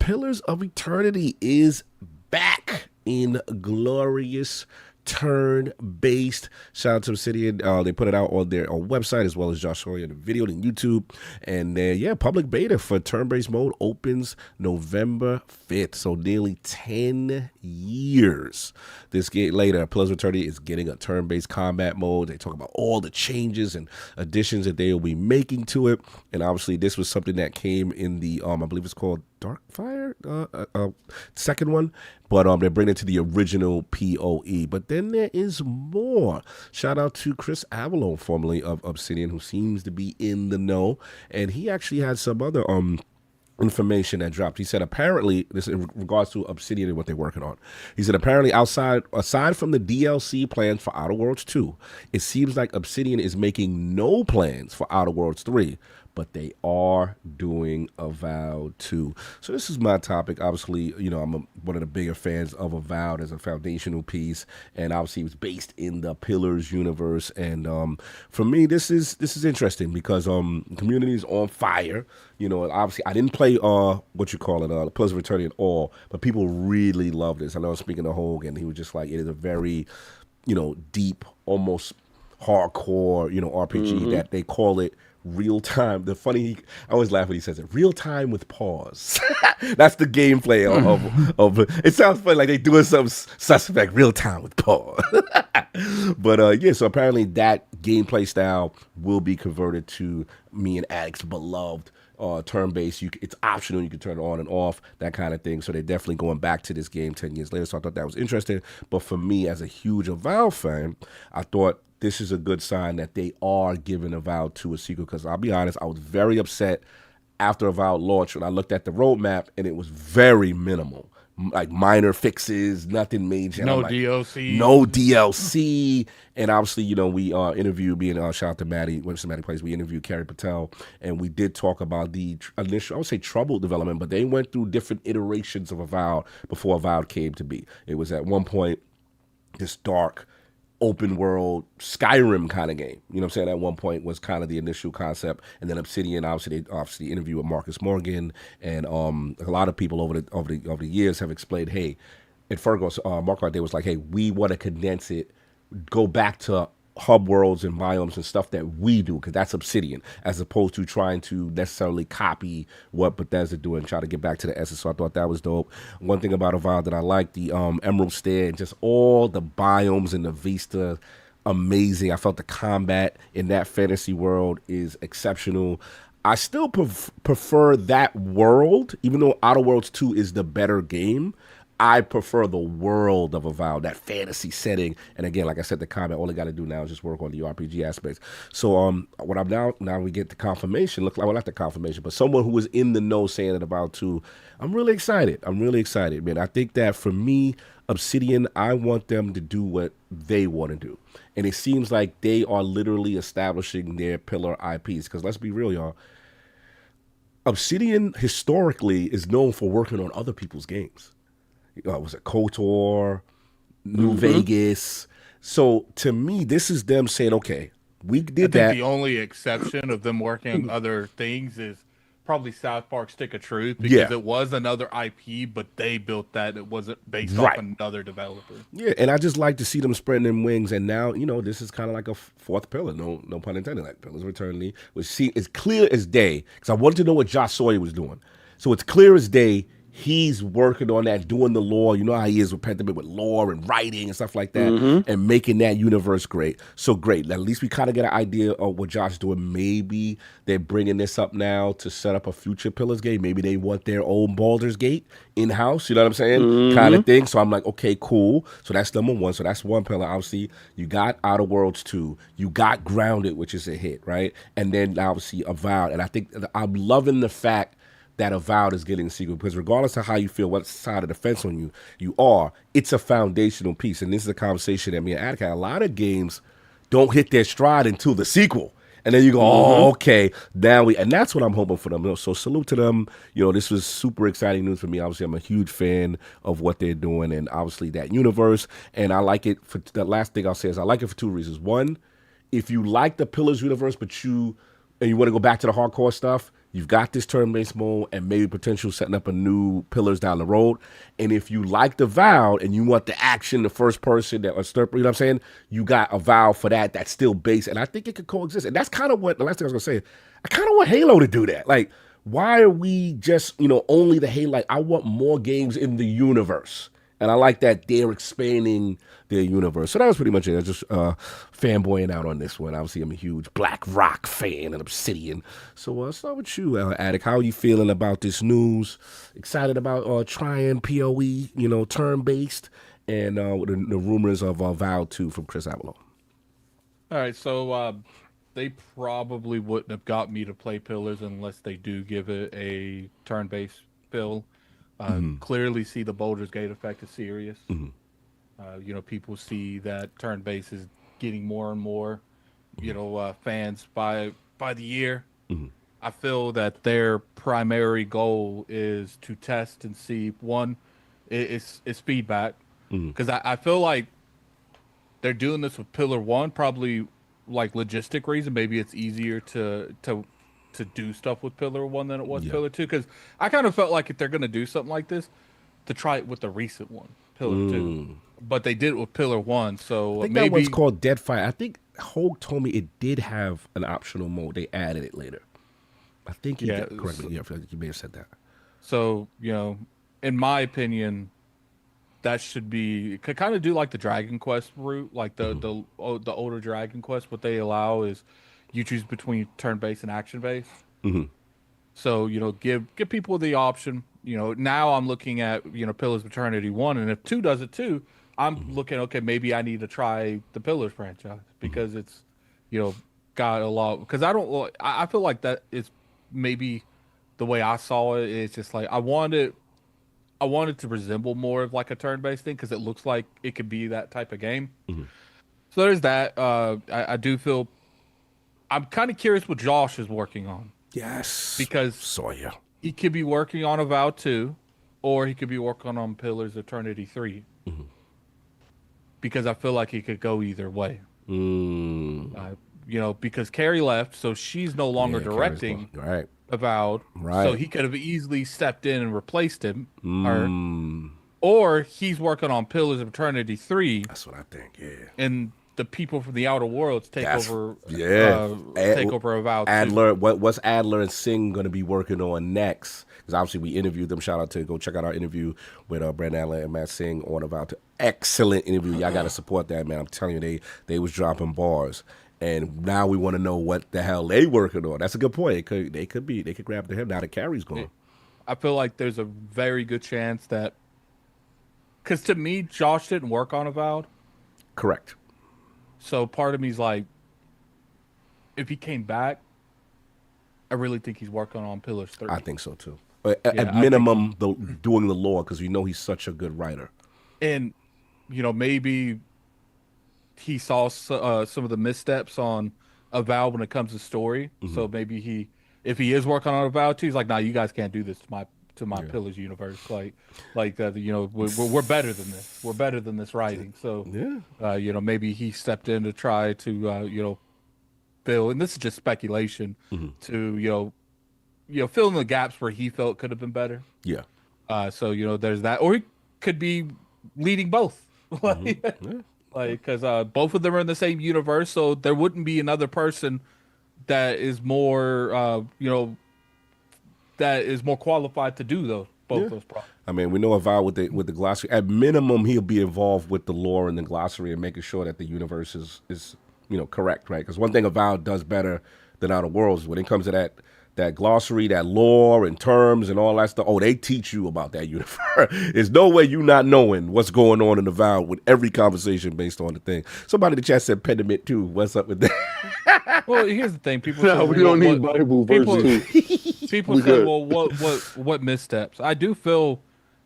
Pillars of Eternity is back in glorious turn-based. Shout out to Obsidian. They put it out on their website as well as Josh Sawyer in the video on YouTube. And public beta for turn-based mode opens November 5th. So nearly 10 years. This game later, Pillars of Eternity is getting a turn-based combat mode. They talk about all the changes and additions that they will be making to it. And obviously, this was something that came in the I believe it's called Darkfire, second one. But they're bringing it to the original PoE. But then there is more. Shout out to Chris Avellone, formerly of Obsidian, who seems to be in the know. And he actually had some other information that dropped. He said apparently, this in regards to Obsidian and what they're working on. He said apparently aside from the DLC plans for Outer Worlds 2, it seems like Obsidian is making no plans for Outer Worlds 3. But they are doing Avowed 2. So this is my topic. Obviously, I'm one of the bigger fans of Avowed as a foundational piece, and obviously it was based in the Pillars universe. And for me, this is interesting because the community is on fire. Obviously I didn't play the Pillars of Eternity at all, but people really love this. I know speaking to Hogan, he was just like, it is a very, deep, almost hardcore, RPG that they call it real time. I always laugh when he says it. Real time with pause. That's the gameplay of it. Sounds funny, like they doing some suspect. Real time with pause. But so apparently that gameplay style will be converted to me and Addict's beloved turn-based. It's optional. You can turn it on and off, that kind of thing. So they're definitely going back to this game 10 years later. So I thought that was interesting. But for me, as a huge Avowed fan, I thought this is a good sign that they are giving Avowed 2 a sequel, because I'll be honest, I was very upset after Avowed launched when I looked at the roadmap and it was very minimal. Like minor fixes, nothing major. No DLC. No DLC. And obviously, we interviewed, shout out to Maddie, when Maddie plays, we interviewed Carrie Patel, and we did talk about the initial, I would say troubled development, but they went through different iterations of Avowed before Avowed came to be. It was at one point this dark, open world Skyrim kind of game. You know what I'm saying? At one point was kind of the initial concept. And then Obsidian, obviously interviewed with Marcus Morgan, and a lot of people over the years have explained, hey, at Fergus, Mark Day was like, hey, we want to condense it, go back to hub worlds and biomes and stuff that we do, because that's Obsidian, as opposed to trying to necessarily copy what Bethesda do and try to get back to the essence. So I thought that was dope. One thing about Avowed that I like, the Emerald Stair and just all the biomes and the vista, amazing. I felt the combat in that fantasy world is exceptional. I still prefer that world, even though Outer Worlds 2 is the better game. I prefer the world of Avowed, that fantasy setting. And again, like I said, the combat, all I got to do now is just work on the RPG aspects. So what I'm now we get the confirmation, not the confirmation, but someone who was in the know saying it about 2. I'm really excited. Man. I think that for me, Obsidian, I want them to do what they want to do. And it seems like they are literally establishing their pillar IPs. Because let's be real, y'all. Obsidian historically is known for working on other people's games. Was it KOTOR, New Vegas? So to me, this is them saying, okay, we did that. The only exception of them working on other things is probably South Park Stick of Truth, because it was another IP, but they built that. It wasn't based off another developer. Yeah, and I just like to see them spreading them wings. And now, this is kind of like a fourth pillar, no pun intended, like Pillars of Eternity, which is clear as day, because I wanted to know what Josh Sawyer was doing. So it's clear as day. He's working on that, doing the lore. You know how he is with Pentiment, with lore and writing and stuff like that, and making that universe great. So great. At least we kind of get an idea of what Josh is doing. Maybe they're bringing this up now to set up a future Pillars game. Maybe they want their own Baldur's Gate in-house. You know what I'm saying? Kind of thing. So I'm like, okay, cool. So that's number one. So that's one pillar. Obviously, you got Outer Worlds 2. You got Grounded, which is a hit, right? And then obviously Avowed. And I think I'm loving the fact that Avowed is getting a sequel, because regardless of how you feel, what side of the fence on you are, it's a foundational piece. And this is a conversation that me and Etiquette, a lot of games don't hit their stride until the sequel. And then you go, oh, okay, and that's what I'm hoping for them. So salute to them. This was super exciting news for me. Obviously, I'm a huge fan of what they're doing, and obviously that universe. And I like it for the last thing I'll say is I like it for 2 reasons. One, if you like the Pillars universe, and you want to go back to the hardcore stuff, You've got this turn-based mode and maybe potential setting up a new Pillars down the road. And if you like the Avowed and you want the action, the first person, that or you know what I'm saying? You got Avowed for that. That's still base. And I think it could coexist. And that's kind of what, the last thing I was going to say, I kind of want Halo to do that. Like, why are we just, only the Halo? Like, I want more games in the universe. And I like that they're expanding their universe. So that was pretty much it. I was just fanboying out on this one. Obviously, I'm a huge Black Rock fan and Obsidian. So let's start with you, Attic. How are you feeling about this news? Excited about trying PoE, turn-based, and the rumors of Avowed 2 from Chris Avalon. All right, so they probably wouldn't have got me to play Pillars unless they do give it a turn-based fill. Clearly see the Baldur's Gate effect is serious. People see that turn base is getting more and more, fans by the year. I feel that their primary goal is to test and see, one, it's feedback. Because I feel like they're doing this with Pillar 1, probably like logistic reason. Maybe it's easier to do stuff with Pillar 1 than it was Pillar 2, because I kind of felt like if they're going to do something like this, to try it with the recent one, Pillar 2. But they did it with Pillar 1, so I think maybe that one's called Dead Fire. I think Hogue told me it did have an optional mode. They added it later. I think he did. Correct me. Yeah, I feel like you may have said that. So, in my opinion, that should could kind of do like the Dragon Quest route, like the older Dragon Quest. What they allow is you choose between turn-based and action-based. So, give people the option. Now I'm looking at, Pillars of Eternity 1, and if 2 does it too, I'm looking, okay, maybe I need to try the Pillars franchise because it's, got a lot. Because I feel like that is maybe the way I saw it. It's just like I wanted to resemble more of like a turn-based thing because it looks like it could be that type of game. So there's that. I do feel I'm kind of curious what Josh is working on. Yes. Because Sawyer. He could be working on Avowed 2, or he could be working on Pillars of Eternity 3. Because I feel like he could go either way. Because Carrie left, so she's no longer directing Avowed. Right. So he could have easily stepped in and replaced him. Or he's working on Pillars of Eternity 3. That's what I think, yeah. And the people from the Outer Worlds take over Avowed. Adler, what's Adler and Singh going to be working on next? Because obviously we interviewed them. Shout out to go check out our interview with Brandon Adler and Matt Singh on Avowed. Excellent interview. Y'all got to support that, man. I'm telling you, they was dropping bars. And now we want to know what the hell they working on. That's a good point. They could grab the him now that Carrie's gone. I feel like there's a very good chance that, because to me, Josh didn't work on Avowed. Correct. So part of me is like, if he came back, I really think he's working on Pillars 3. I think so too. At minimum, doing the lore, because we know he's such a good writer. And maybe he saw some of the missteps on Avowed when it comes to story. So maybe if he is working on Avowed 2, he's like, nah, you guys can't do this to my Pillars universe. We're better than this. We're better than this writing. So maybe he stepped in to try to fill, and this is just speculation, to fill in the gaps where he felt could have been better. Yeah. So there's that, or he could be leading both. Because both of them are in the same universe, so there wouldn't be another person that is more qualified to do those those problems. I mean, we know Avowed with the glossary. At minimum, he'll be involved with the lore and the glossary and making sure that the universe is correct, right? Because one thing Avowed does better than Outer Worlds, when it comes to that glossary, that lore and terms and all that stuff. Oh, they teach you about that universe. There's no way you not knowing what's going on in Avowed with every conversation based on the thing. Somebody in the chat said Pediment too. What's up with that? Well, here's the thing. People we don't need Bible verses. People say, well, what missteps? I do feel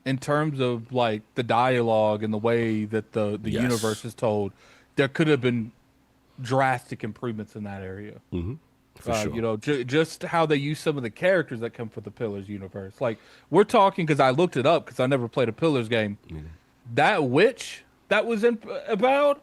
in terms of like the dialogue and the way that the universe is told, there could have been drastic improvements in that area. Sure. Just how they use some of the characters that come from the Pillars universe. Like, we're talking, because I looked it up because I never played a Pillars game. That witch that was in Avowed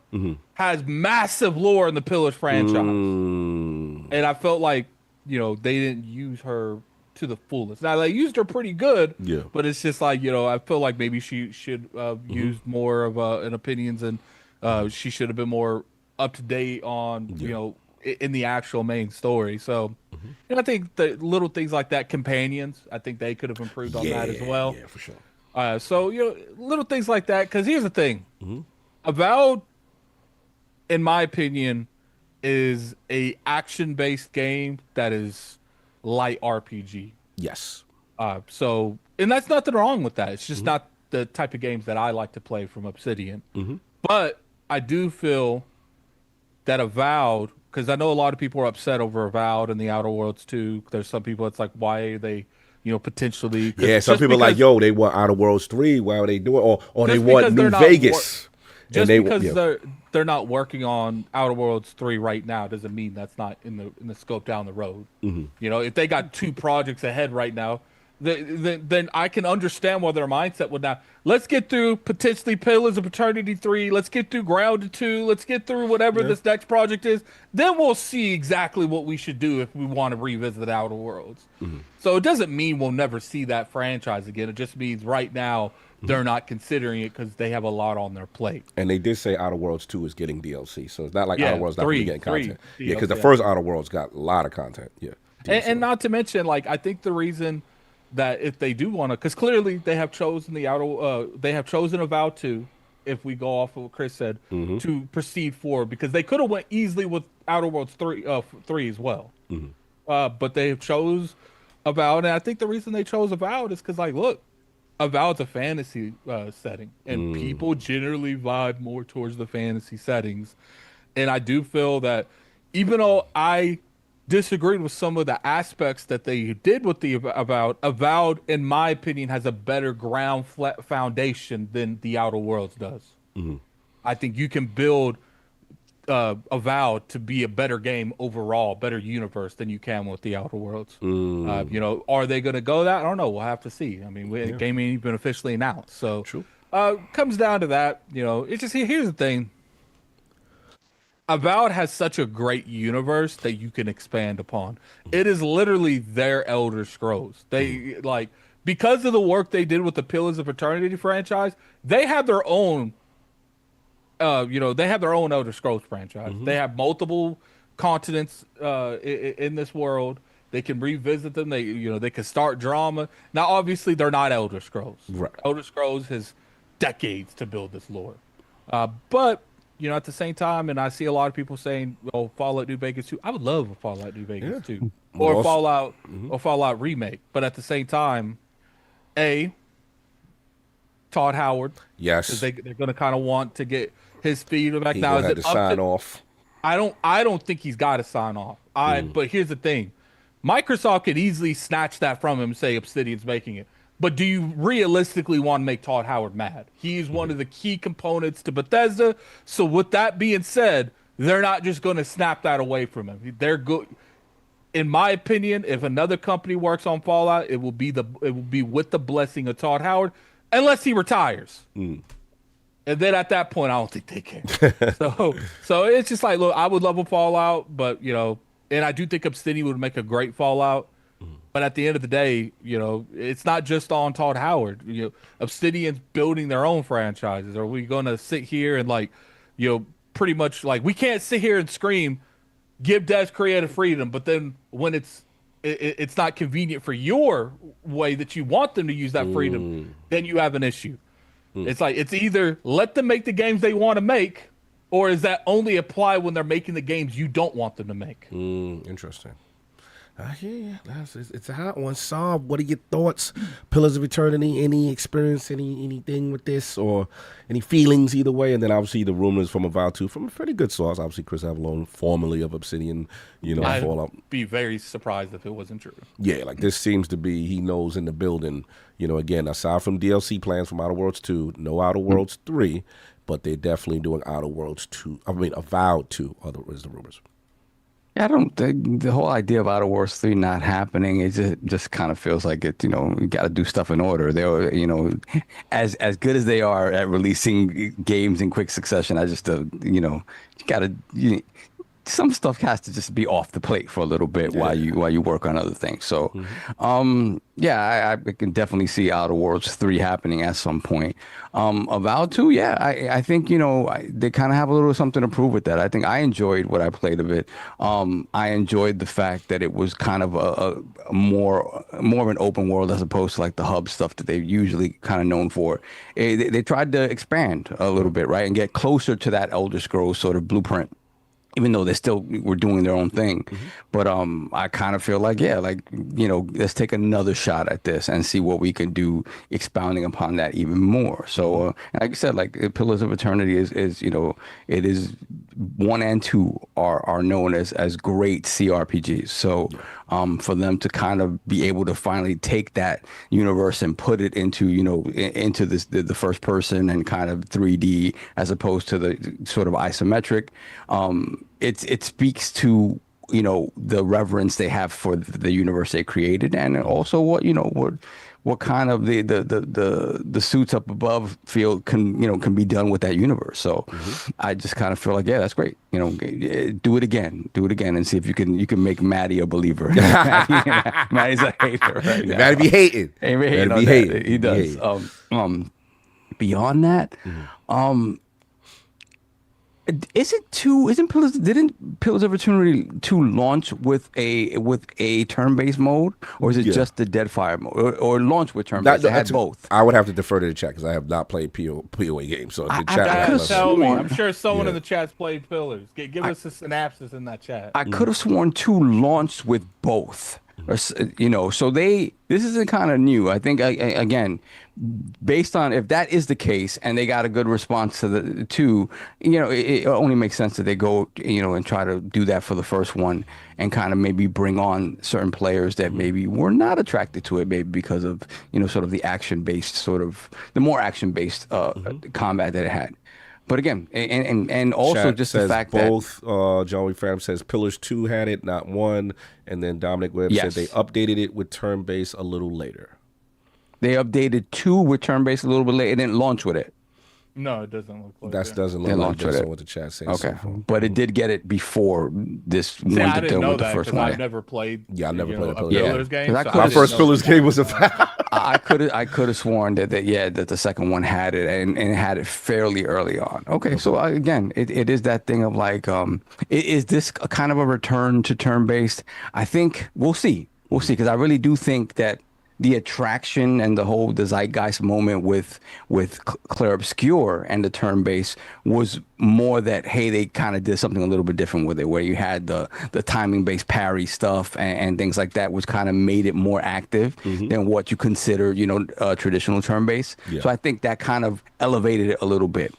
has massive lore in the Pillars franchise. And I felt like, they didn't use her to the fullest. Now they used her pretty good, Yeah. but it's just like, I feel like maybe she should use more of an opinions, and she should have been more up to date on in the actual main story. So I think the little things like that, companions, I think they could have improved on that as well. Yeah, for sure. So little things like that. Because here's the thing, Avowed, in my opinion, is a action-based game that is light RPG. Yes. So, and that's nothing wrong with that. It's just not the type of games that I like to play from Obsidian. But I do feel that Avowed, because I know a lot of people are upset over Avowed and the Outer Worlds too. There's some people, it's like, why are they, potentially? Yeah, some people like, yo, they want Outer Worlds 3. Why are they doing? Or they want New Vegas. Just because they're not working on Outer Worlds 3 right now doesn't mean that's not in the scope down the road. If they got 2 projects ahead right now, then I can understand why their mindset would not. Let's get through potentially Pillars of Eternity 3. Let's get through Grounded 2. Let's get through whatever this next project is. Then we'll see exactly what we should do if we want to revisit Outer Worlds. So it doesn't mean we'll never see that franchise again. It just means right now they're not considering it because they have a lot on their plate. And they did say Outer Worlds 2 is getting DLC, so it's not like Outer Worlds not really getting content. Yeah, because the first Outer Worlds got a lot of content. Yeah, and not to mention, like, I think the reason that if they do want to, because clearly they have chosen they have chosen Avowed 2, if we go off of what Chris said, to proceed forward, because they could have went easily with Outer Worlds 3 as well. But they have chose Avowed, and I think the reason they chose Avowed is because, like, look, Avowed's a fantasy setting, and people generally vibe more towards the fantasy settings. And I do feel that even though I disagreed with some of the aspects that they did with the Avowed, in my opinion, has a better ground foundation than the Outer Worlds does. I think you can build Avowed to be a better game overall, better universe than you can with the Outer Worlds. Are they going to go that? I don't know. We'll have to see. I mean, the game ain't even officially announced. So comes down to that. It's just, here's the thing. Avowed has such a great universe that you can expand upon. It is literally their Elder Scrolls. They because of the work they did with the Pillars of Eternity franchise, they have their own they have their own Elder Scrolls franchise. They have multiple continents in this world. They can revisit them. They can start drama. Now, obviously, they're not Elder Scrolls. Right. Elder Scrolls has decades to build this lore. But at the same time, and I see a lot of people saying, "Oh, Fallout New Vegas 2." I would love a Fallout New Vegas 2, or Fallout remake. But at the same time, Todd Howard, yes, because they're going to kind of want to get his feedback. He's now gonna have to sign off. I don't think he's got to sign off. But here's the thing: Microsoft could easily snatch that from him and say Obsidian's making it. But do you realistically want to make Todd Howard mad? He's one of the key components to Bethesda. So with that being said, they're not just going to snap that away from him. They're good. In my opinion, if another company works on Fallout, it will be with the blessing of Todd Howard, unless he retires. And then at that point, I don't think they care. so it's just like, look, I would love a Fallout, but and I do think Obsidian would make a great Fallout. But at the end of the day, it's not just on Todd Howard. Obsidian's building their own franchises. Are we going to sit here and pretty much we can't sit here and scream, give devs creative freedom, but then when it's not convenient for your way that you want them to use that freedom, then you have an issue. It's like, it's either let them make the games they want to make, or is that only apply when they're making the games you don't want them to make? Interesting. I hear you. It's a hot one. Saab, what are your thoughts? Pillars of Eternity, any experience, anything with this, or any feelings either way? And then obviously the rumors from Avowed 2 from a pretty good source. Obviously Chris Avallone, formerly of Obsidian, Fallout. I'd be very surprised if it wasn't true. Yeah, this seems to be, he knows in the building, again, aside from DLC plans from Outer Worlds 2, no Outer Worlds 3, but they're definitely doing Outer Worlds 2. Avowed 2, is the rumors. Yeah, I don't think the whole idea of Outer Worlds 3 not happening, it just kind of feels like it, you got to do stuff in order. They're, as good as they are at releasing games in quick succession, I just, you got to, some stuff has to just be off the plate for a little bit while you work on other things. So, I can definitely see Outer Worlds 3 happening at some point. Avowed 2, I think they kind of have a little something to prove with that. I think I enjoyed what I played of it. I enjoyed the fact that it was kind of a more of an open world as opposed to like the hub stuff that they're usually kind of known for. They tried to expand a little bit, right, and get closer to that Elder Scrolls sort of blueprint, even though they still were doing their own thing. But I kind of feel like, let's take another shot at this and see what we can do, expounding upon that even more. So, like I said, like Pillars of Eternity is it is 1 and 2 are known as great CRPGs. So, for them to kind of be able to finally take that universe and put it into into the first person and kind of 3D as opposed to the sort of isometric, it speaks to the reverence they have for the universe they created, and also what kind of the suits up above feel can be done with that universe. So I just kind of feel like, that's great. Do it again, and see if you can make Maddie a believer. Maddie's a hater right now. Maddie be hating. He does. Beyond that, didn't Pillars of Eternity 2 launch with a turn-based mode, or is it just the Deadfire mode, or launch with turn-based? They had both. I would have to defer to the chat because I have not played POA games. So the chat tell me. I'm sure someone in the chat's played Pillars. Give us a synopsis in that chat. I could have sworn 2 launched with both. So this isn't kind of new. I think again, based on if that is the case and they got a good response to the 2, it only makes sense that they go and try to do that for the first one and kind of maybe bring on certain players that maybe were not attracted to it, maybe because of sort of the the more action based combat that it had. But again, and also Chat just says the fact both, Joey Fram says Pillars 2 had it, not 1. And then Dominic Webb said they updated it with turn-based a little later. They updated 2 with turn-based a little bit later. It didn't launch with it. No, it doesn't look like that. Doesn't look like that's what the chat says. Okay, but it did get it before this one. I didn't know that because I've never played. Yeah, I never played a Pillars game. My first Pillars game was I could have sworn that the second one had it and had it fairly early on. Okay, so again, it is that thing of like, is this a kind of a return to turn-based? I think we'll see because I really do think that the attraction and the zeitgeist moment with Clair Obscur and the turn-based was more that, hey, they kind of did something a little bit different with it, where you had the timing-based parry stuff and things like that, which kind of made it more active than what you consider, traditional turn-based. So I think that kind of elevated it a little bit.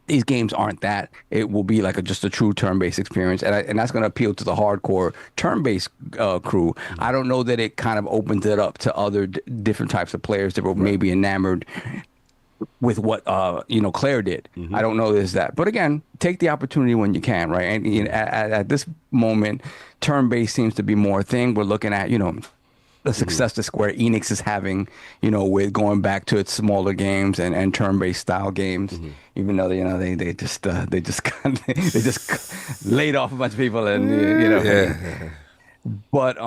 These games aren't that. It will be like just a true turn-based experience, and that's going to appeal to the hardcore turn-based crew. I don't know that it kind of opens it up to other different types of players that were maybe enamored with what Claire did. I don't know there's that, but again, take the opportunity when you can, right? And at this moment, turn-based seems to be more a thing. We're looking at the success that Square Enix is having, with going back to its smaller games and turn-based style games, even though they just laid off a bunch of people and But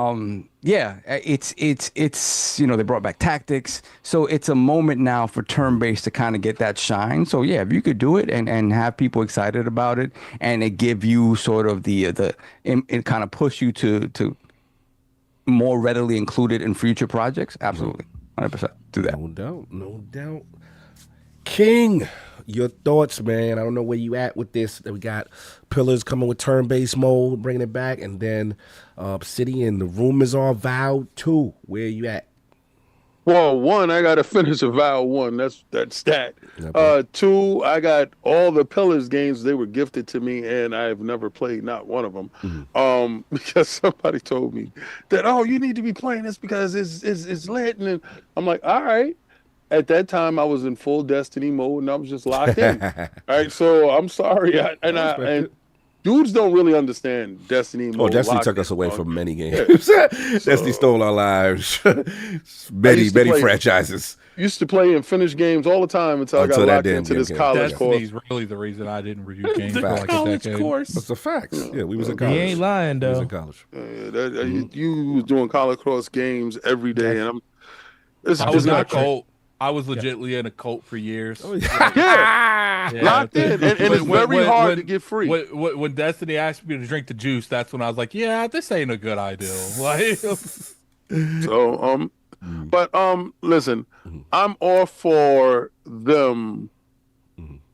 it's they brought back tactics, so it's a moment now for turn-based to kind of get that shine. So if you could do it and have people excited about it, and it give you sort of it kind of push you to more readily included in future projects, absolutely, 100% do that. No doubt. King, your thoughts, man? I don't know where you at with this. We got Pillars coming with turn-based mode, bringing it back, and then Obsidian, the rumors are Avowed 2. Where you at? Well, 1, I gotta finish Avowed 1. That's that. 2, I got all the Pillars games. They were gifted to me, and I've never played not one of them. Because somebody told me that, you need to be playing this because it's lit, and I'm like, all right. At that time, I was in full Destiny mode, and I was just locked in. All right, so I'm sorry, dudes don't really understand Destiny. Oh, Destiny Locked took us in away on from you. many games. Destiny stole our lives. many used to play- franchises. Used to play and finish games all the time until I Until got that locked damn into game this came. college course. Destiny's really the reason I didn't review games The for like a college decade. course. That's the facts. Yeah, we was in He college. ain't lying We was though. in college. You was doing college cross games every day, and it's I was in a not cult. I was legitimately in a cult for years. yeah, Yeah. locked in, and it's very hard to get free. When Destiny asked me to drink the juice, that's when I was like, "Yeah, this ain't a good idea." Like, So but listen, I'm all for them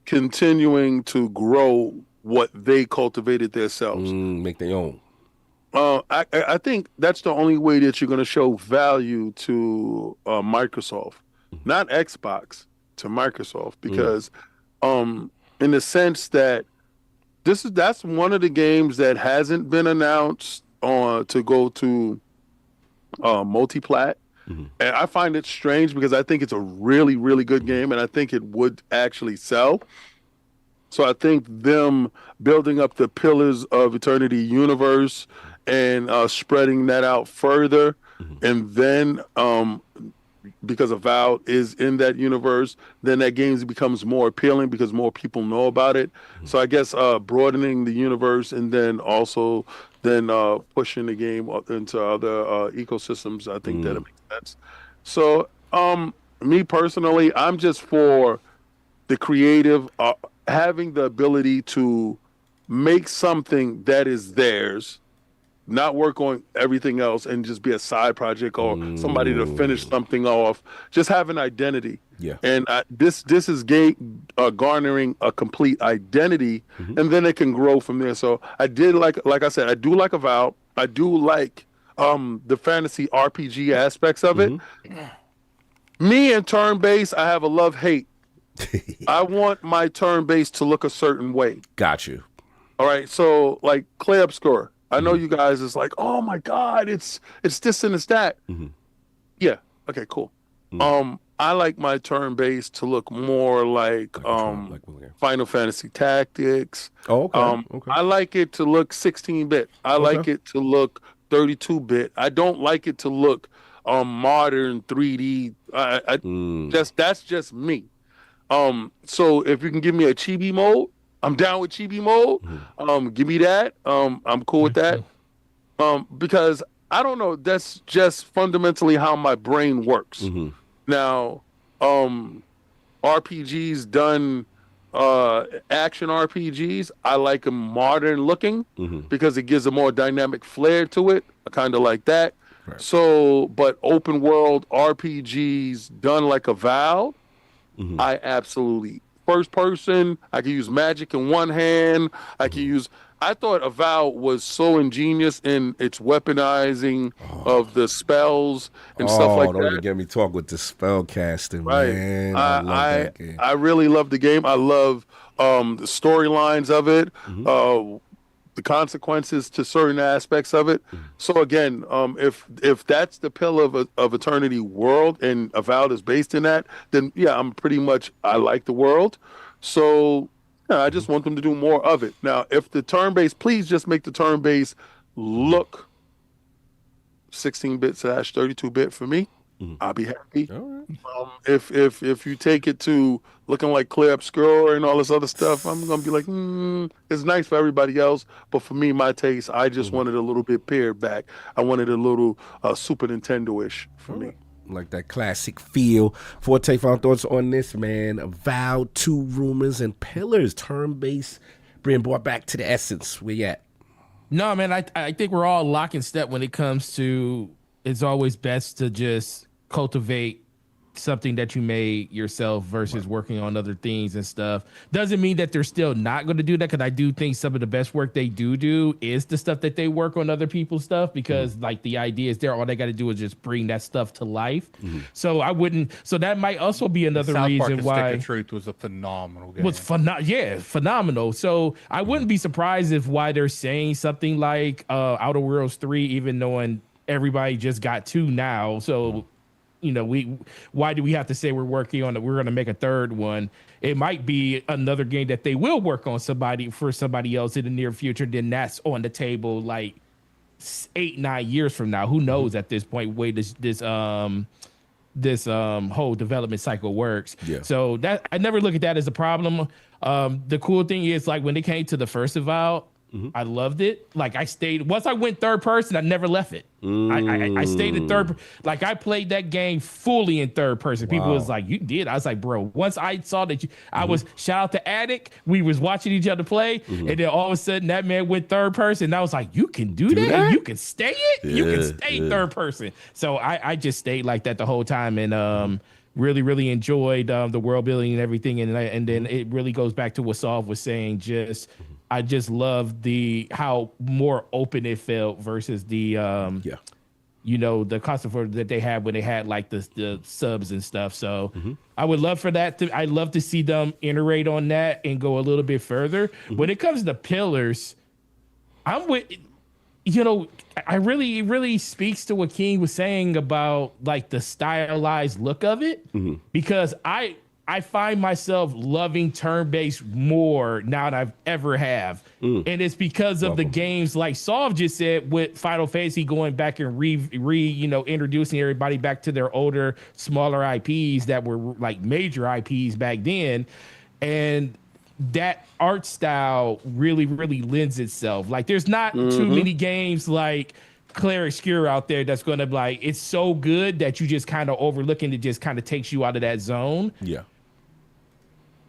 continuing to grow what they cultivated themselves. Make their own. I think that's the only way that you're going to show value to Microsoft, not Xbox, to Microsoft, because in the sense that that's one of the games that hasn't been announced to go to multi-plat. And I find it strange because I think it's a really, really good game, and I think it would actually sell. So I think them building up the pillars of Eternity universe and spreading that out further, and then because Avowed is in that universe, then that game becomes more appealing because more people know about it. So I guess broadening the universe and then also pushing the game into other ecosystems, I think that it makes sense. So me personally, I'm just for the creative having the ability to make something that is theirs, not work on everything else and just be a side project or somebody to finish something off. Just have an identity. Yeah. And this is garnering a complete identity, and then it can grow from there. So I did like I said, I do like Avowed. I do like the fantasy RPG aspects of it. Me and turn-based, I have a love-hate. I want my turn-based to look a certain way. Got you. All right, so like Clay Obscure. I know you guys is like, oh my God, it's this and it's that. Yeah, okay, cool. I like my turn-based to look more like Final Fantasy Tactics. Oh, okay. I like it to look 16-bit. I like it to look 32-bit. I don't like it to look modern 3D. That's just me. So if you can give me a chibi mode, I'm down with chibi mode. Give me that. I'm cool with that. Because I don't know, that's just fundamentally how my brain works. Now, RPGs done action RPGs, I like them modern looking because it gives a more dynamic flair to it. I kind of like that. Right. So, but open world RPGs done like Avowed, I absolutely. First person, I can use magic in one hand. I thought Avowed was so ingenious in its weaponizing of the spells and stuff like that. Don't even get me talk with the spell casting, right. man. I love that game. I really love the game. I love the storylines of it, the consequences to certain aspects of it. So again, if that's the pillar of Eternity world and Avowed is based in that, then yeah, I like the world. So yeah, I just want them to do more of it. Now, if the turn-based, please just make the turn-based look 16-bit / 32-bit for me. I'll be happy. All right. If you take it to looking like Clear Obscure and all this other stuff, I'm gonna be like, it's nice for everybody else, but for me, my taste, I just wanted a little bit pared back. I wanted a little Super Nintendo-ish for me. Like that classic feel. Forte, final thoughts on this, man. Avowed, Two Rumors, and Pillars, turn-based, being brought back to the essence. Where you at? No, man, I think we're all lock and step when it comes to it's always best to just cultivate something that you made yourself versus working on other things and stuff. Doesn't mean that they're still not going to do that, because I do think some of the best work they do is the stuff that they work on other people's stuff, because like the idea is there, all they got to do is just bring that stuff to life. So that might also be another South reason Park: why Stick of Truth was a phenomenal game. was phenomenal. So I wouldn't be surprised if why they're saying something like Outer Worlds 3, even knowing everybody just got 2 now. So why do we have to say we're working on it? We're going to make a third one. It might be another game that they will work on for somebody else in the near future. Then that's on the table like 8-9 years from now. Who knows at this point way this whole development cycle works. Yeah. So that I never look at that as a problem. The cool thing is like when they came to the first Avowed, I loved it. Like I stayed once I went third person, I never left it. I stayed in third. Like I played that game fully in third person. People was like, "You did?" I was like, "Bro." Once I saw that I was shout out to Attic. We was watching each other play, and then all of a sudden that man went third person. And I was like, "You can do that? You can stay it. You can stay third person." So I just stayed like that the whole time, and really enjoyed the world building and everything. And then it really goes back to what Solve was saying. I just love how more open it felt versus the the concept that they had when they had like the subs and stuff. So I would love for that. I'd love to see them iterate on that and go a little bit further. When it comes to pillars, I'm with. I it really speaks to what King was saying about like the stylized look of it, because I find myself loving turn-based more now than I've ever have. And it's because of the games like Solve just said with Final Fantasy going back and introducing everybody back to their older, smaller IPs that were like major IPs back then. And that art style really lends itself. Like there's not too many games like Cleric Scure out there that's going to be like, it's so good that you just kind of overlook and it just kind of takes you out of that zone. Yeah.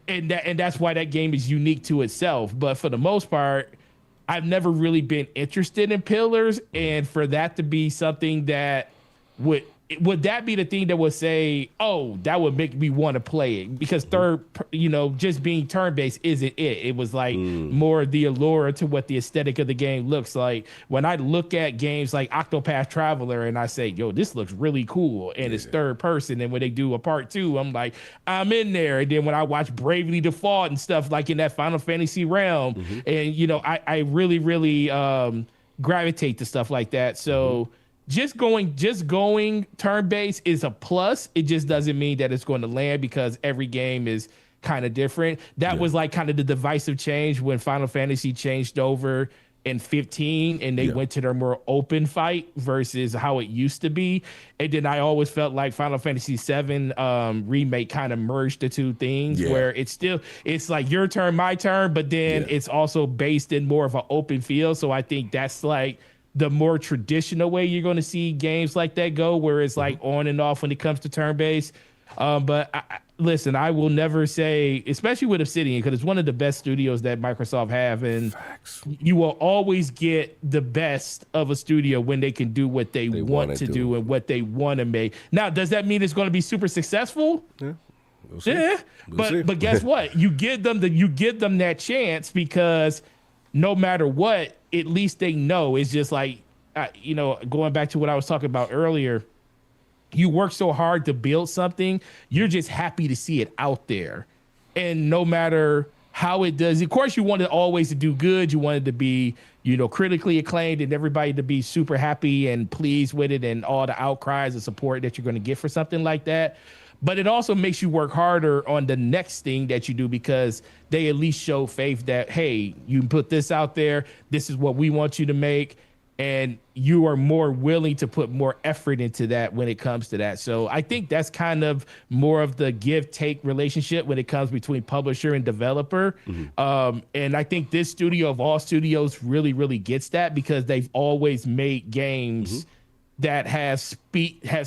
And that's why that game is unique to itself. But for the most part, I've never really been interested in pillars. And for that to be something that would that be the thing that would say, oh, that would make me want to play it? Because just being turn-based isn't it. It was like more the allure to what the aesthetic of the game looks like. When I look at games like Octopath Traveler and I say, yo, this looks really cool, and it's third person, and when they do a part 2, I'm like, I'm in there. And then when I watch Bravely Default and stuff like in that Final Fantasy realm, and I really gravitate to stuff like that. So just going turn-based is a plus. It just doesn't mean that it's going to land because every game is kind of different. That was like kind of the divisive change when Final Fantasy changed over in 15 and they went to their more open fight versus how it used to be. And then I always felt like Final Fantasy 7 remake kind of merged the two things where it's like your turn, my turn, but then it's also based in more of an open field. So I think that's like the more traditional way you're going to see games like that go, where it's like on and off when it comes to turn-based. But listen, I will never say, especially with Obsidian, because it's one of the best studios that Microsoft have, and you will always get the best of a studio when they can do what they want to do and what they want to make. Now, does that mean it's going to be super successful? Yeah. We'll see. But guess what? You give them that chance, because no matter what, at least they know. It's just like, going back to what I was talking about earlier, you work so hard to build something, you're just happy to see it out there. And no matter how it does, of course, you want it always to do good. You want it to be, critically acclaimed and everybody to be super happy and pleased with it and all the outcries and support that you're going to get for something like that. But it also makes you work harder on the next thing that you do, because they at least show faith that, hey, you can put this out there. This is what we want you to make. And you are more willing to put more effort into that when it comes to that. So I think that's kind of more of the give-take relationship when it comes between publisher and developer. And I think this studio of all studios really gets that, because they've always made games that have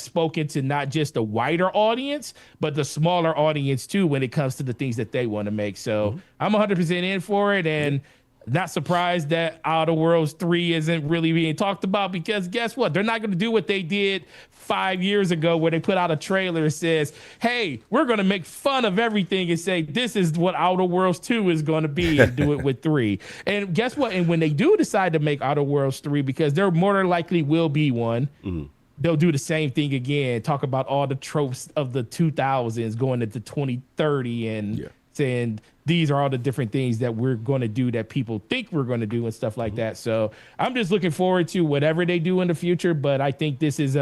spoken to not just the wider audience, but the smaller audience too, when it comes to the things that they want to make. So I'm 100% in for it, and not surprised that Outer Worlds 3 isn't really being talked about, because guess what? They're not going to do what they did 5 years ago, where they put out a trailer that says, hey, we're going to make fun of everything and say, this is what Outer Worlds 2 is going to be, and do it with 3. And guess what? And when they do decide to make Outer Worlds 3, because there more than likely will be one, they'll do the same thing again, talk about all the tropes of the 2000s going into 2030 and saying, these are all the different things that we're going to do that people think we're going to do and stuff like that. So I'm just looking forward to whatever they do in the future. But I think this is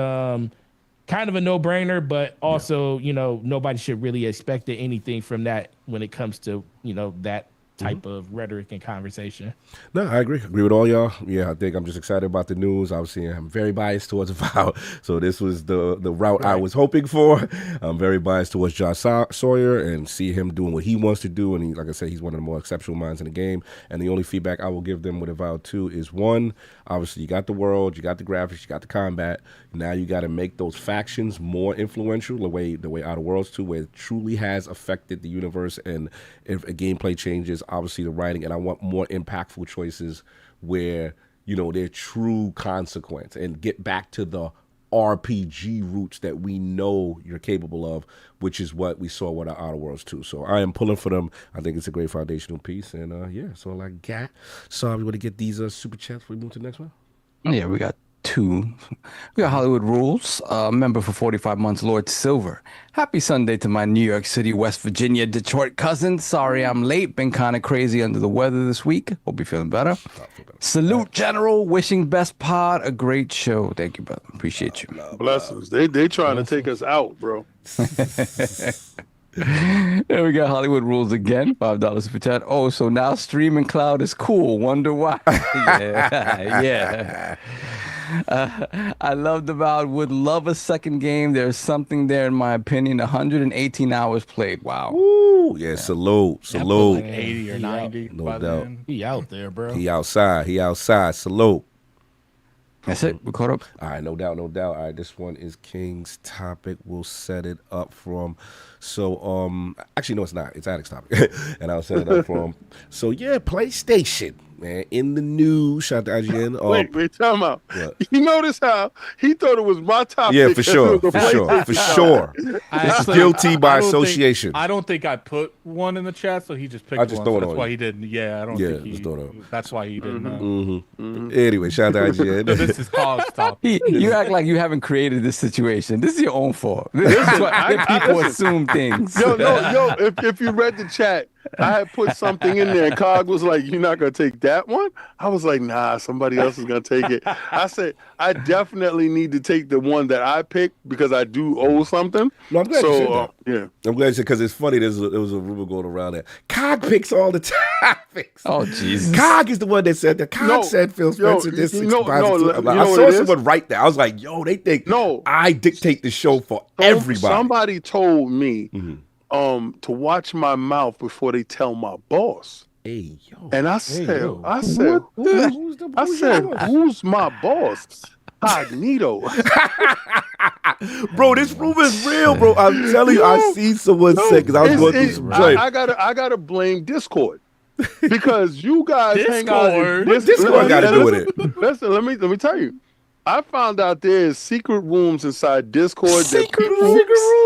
kind of a no-brainer, but also, you know, nobody should really expect anything from that when it comes to, you know, that type of rhetoric and conversation. No, I agree. Agree with all y'all. Yeah, I think I'm just excited about the news. Obviously, I'm very biased towards Avowed, so this was the route I was hoping for. I'm very biased towards Josh Sawyer and see him doing what he wants to do. And he, like I said, he's one of the more exceptional minds in the game. And the only feedback I will give them with Avowed 2 is, one, obviously you got the world, you got the graphics, you got the combat. Now you got to make those factions more influential the way Outer Worlds 2, where it truly has affected the universe. And if a gameplay changes, obviously the writing, and I want more impactful choices where, you know, they're true consequence, and get back to the RPG roots that we know you're capable of, which is what we saw with our Outer Worlds 2. So I am pulling for them. I think it's a great foundational piece, and yeah, that's all I got. So I'm going to get these super chats before we move to the next one. Yeah, we got two. We got Hollywood Rules, member for 45 months, Lord Silver. Happy Sunday to my New York City, West Virginia, Detroit cousins. Sorry I'm late. Been kind of crazy under the weather this week. Hope you're feeling better. Salute, General. Wishing best pod a great show. Thank you, brother. Appreciate you. Blessings. They trying to take us out, bro. There we go. Hollywood Rules again. $5 super chat. Oh, so now streaming cloud is cool. Wonder why. Yeah. I loved Avowed. Would love a second game. There's something there, in my opinion. 118 hours played. Wow. Woo! Yeah, salute. Like 80 or 90. No by doubt. then. He out there, bro. He outside. Salute. That's it. We caught up. All right, no doubt. All right, this one is King's topic. We'll set it up from. So, actually, no, it's not. It's Addict's topic, and I'll set it up from. So, yeah, PlayStation, man, in the news. Shout out to IGN. Wait, time out. What? You notice how he thought it was my topic? Yeah, for sure. for This is guilty by association. I don't think I put one in the chat, so he just picked I just one. throw it That's on why you. he didn't. Yeah, I don't Yeah, think he. just throw it on. That's why he didn't know. Anyway, shout out to IGN. This is cause topic. You act like you haven't created this situation. This is your own fault. This is what people assume things. Yo, if you read the chat, I had put something in there, and Cog was like, "You're not gonna take that one?" I was like, "Nah, somebody else is gonna take it." I said, "I definitely need to take the one that I picked because I do owe something." No, I'm glad you said that. Yeah, I'm glad you said, because it's funny. There was a rumor going around that Cog picks all the topics. Oh, Jesus. Cog is the one that said that. Cog said Phil Spencer this. I saw someone write that. I was like, yo, they think I dictate the show for everybody. Somebody told me to watch my mouth before they tell my boss. Hey, yo. And I said, who's my boss? Cognito. Bro, this rumor is real, bro. I'm telling you, I see someone say, because I was going through some shit. I gotta blame Discord. Because you guys hang out. What Discord got to do with it? Listen, let me tell you. I found out there's secret rooms inside Discord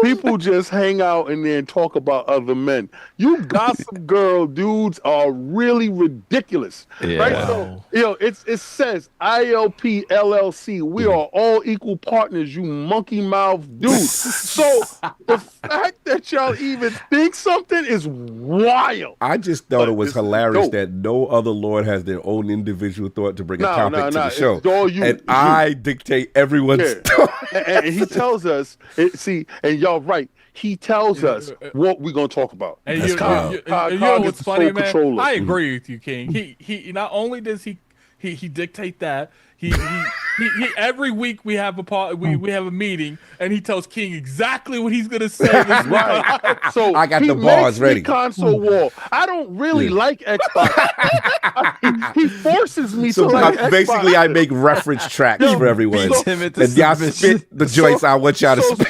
people just hang out in there and talk about other men. You gossip girl dudes are really ridiculous. Yeah. Right? So, it says ILP LLC. We are all equal partners, you monkey mouth dudes. So the fact that y'all even think something is wild. I just thought it was hilarious that no other lord has their own individual thought to bring a topic to the show. I dictate everyone's story. And he tells us, and y'all right, he tells us what we're going to talk about. And you know what's funny, man? I agree with you, King. He not only does he dictate that, he every week we have a meeting, and he tells King exactly what he's gonna say. Right. So I got the bars ready. Console wall. I don't really like Xbox. He forces me to like Xbox. Basically, I make reference tracks for everyone, and y'all spit the joints I want y'all to spit.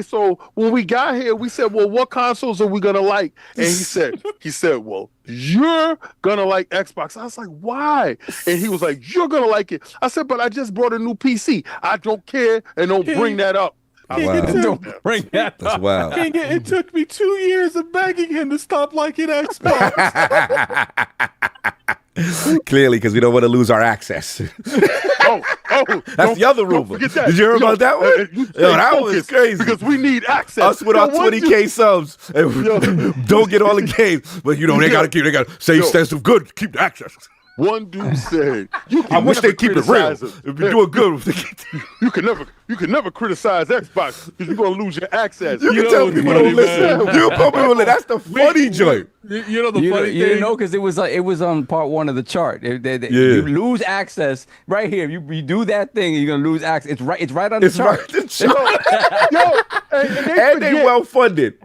So when we got here, we said, well, what consoles are we gonna like? And he said, well, you're gonna like Xbox. I was like, why? And he was like, you're gonna like it. I said, but I just brought a new PC. I don't care, and don't bring that up. Wow. Don't bring that up. That's wild. It took me 2 years of begging him to stop liking Xbox. Clearly, because we don't want to lose our access. That's the other rumor. Did you hear about that one? That one was crazy. Because we need access. Us with our 20K subs, and don't get all the games, but they gotta save sense of good. Keep the access. One dude said, "You can I wish never they keep it real. criticize If you're doing good, you can never criticize Xbox because you're gonna lose your access." you can tell people don't listen. You put people in. That's the funny joint. You know the You funny didn't thing? know because it was on part 1 of the chart. Yeah. You lose access right here. You do that thing, you're gonna lose access. It's right on the It's chart. right. The chart. Yo, and They well funded.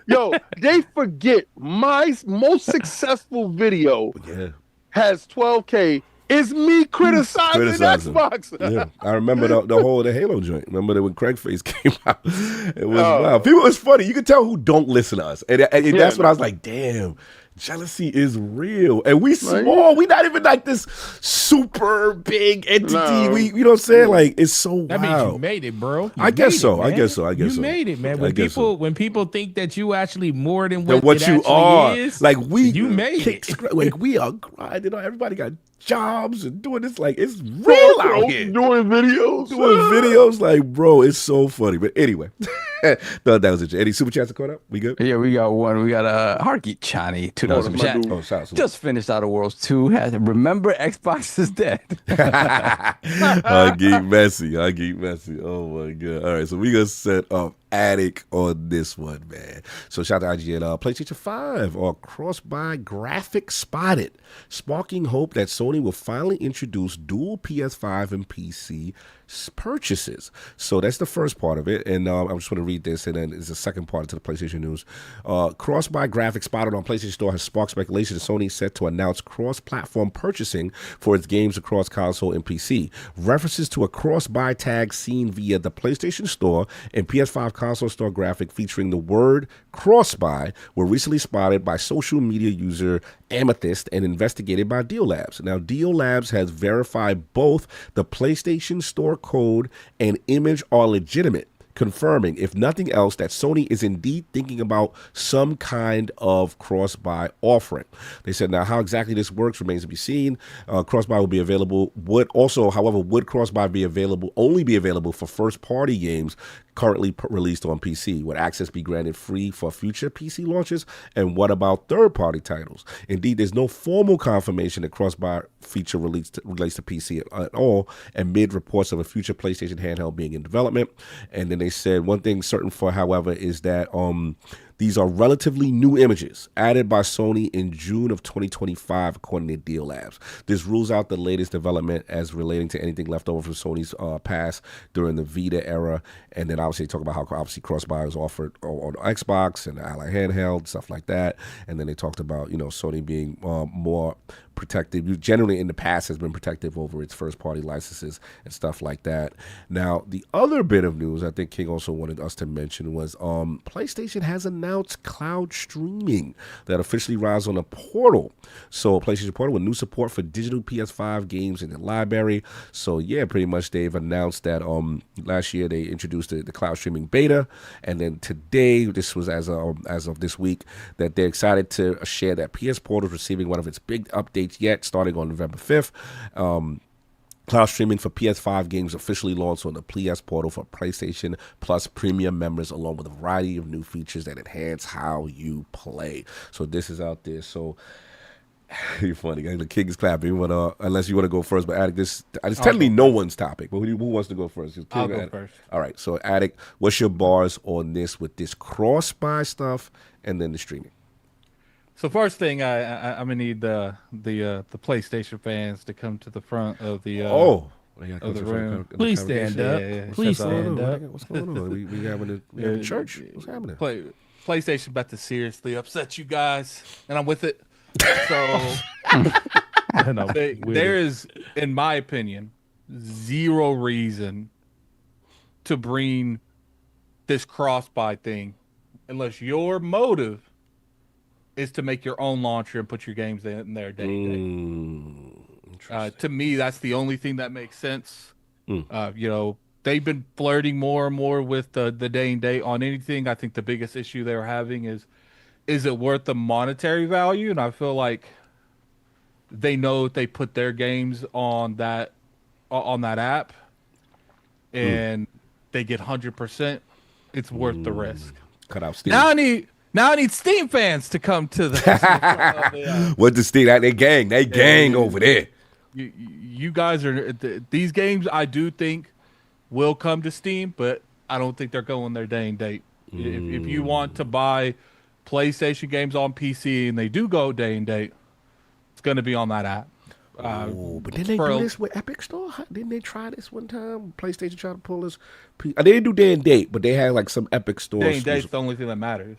Yo, they forget my most successful video Yeah. has 12K. Is me criticizing Criticizing. Xbox. Yeah, I remember the whole the Halo joint. Remember that when Craig Face came out, it was wild. People, it's funny. You can tell who don't listen to us, and that's when I was like, damn. Jealousy is real, and we small. We not even like this super big entity. No. We, you know what I'm saying? Like it's so That wild. means you made it, bro. I guess so. I guess so. You made it, man. When people think that you actually more than Than what, what it you actually are, is, like you made it. Like we are grinding. Everybody got jobs and doing this. Like it's real out here. Doing Videos, like, bro, it's so funny. But anyway, no, that was it. Any super chats caught up? We good? Yeah, we got one. We got Harky Chani, $2 super chat. Oh, shout out to Just finished Outer Worlds 2. Remember, Xbox is dead. I geek messy. Oh my god. All right, so we gonna set up Attic on this one, man. So shout out to IGN. PlayStation 5 or cross-buy graphics spotted, sparking hope that Sony will finally introduce dual PS5 and PC purchases. So that's the first part of it, and I'm just going to read this, and then there's a second part to the PlayStation news. Cross-buy graphics spotted on PlayStation Store has sparked speculation that Sony is set to announce cross-platform purchasing for its games across console and PC. References to a cross-buy tag seen via the PlayStation Store and PS5 console store graphic featuring the word cross-buy were recently spotted by social media user Amethyst and investigated by Deal Labs. Now, Deal Labs has verified both the PlayStation Store code and image are legitimate, confirming, if nothing else, that Sony is indeed thinking about some kind of cross-buy offering. They said, now how exactly this works remains to be seen. Cross-buy will be available. Would cross-buy be available? Only be available for first-party games currently released on PC? Would access be granted free for future PC launches? And what about third-party titles? Indeed, there's no formal confirmation that cross-buy feature relates to PC at all, amid reports of a future PlayStation handheld being in development. And then they said one thing certain for, however, is that these are relatively new images added by Sony in June of 2025, according to Deal Labs. This rules out the latest development as relating to anything left over from Sony's past during the Vita era. And then obviously talk about how obviously cross-buy is offered on Xbox and the Ally handheld, stuff like that. And then they talked about, Sony being more protective. Generally in the past has been protective over its first-party licenses and stuff like that. Now, the other bit of news I think King also wanted us to mention was PlayStation has announced cloud streaming that officially rides on a portal. So PlayStation Portal with new support for digital PS5 games in the library. So yeah, pretty much they've announced that last year they introduced the cloud streaming beta, and then today, this was as of this week, that they're excited to share that PS Portal is receiving one of its big updates yet, starting on November 5th. Cloud streaming for PS5 games officially launched on the PS Portal for PlayStation Plus Premium members, along with a variety of new features that enhance how you play. So this is out there. So you're funny, guys. The king is clapping. Unless you want to go first, but Attic, it's technically no one's topic. But who wants to go first? I'll go first. All right. So Attic, what's your bars on this with this cross-buy stuff and then the streaming? So first thing, I'm gonna need the PlayStation fans to come to the front of the of the room. Please stand up. Yeah. Please stand up. What's going on? We having a church? What's happening? PlayStation about to seriously upset you guys, and I'm with it. So there is, in my opinion, zero reason to bring this cross-buy thing unless your motive is to make your own launcher and put your games in there day to day. To me, that's the only thing that makes sense. They've been flirting more and more with the day and date on anything. I think the biggest issue they're having is it worth the monetary value? And I feel like they know if they put their games on that app and they get 100%, it's worth the risk. Cut out Steam. Now Now I need Steam fans to come to the. What the Steam? They gang over there. You guys are these games. I do think will come to Steam, but I don't think they're going their day and date. If you want to buy PlayStation games on PC and they do go day and date, it's going to be on that app. But didn't they do this with Epic Store? Didn't they try this one time? PlayStation tried to pull us. They didn't do day and date, but they had like some Epic Store. Day and date's the only thing that matters.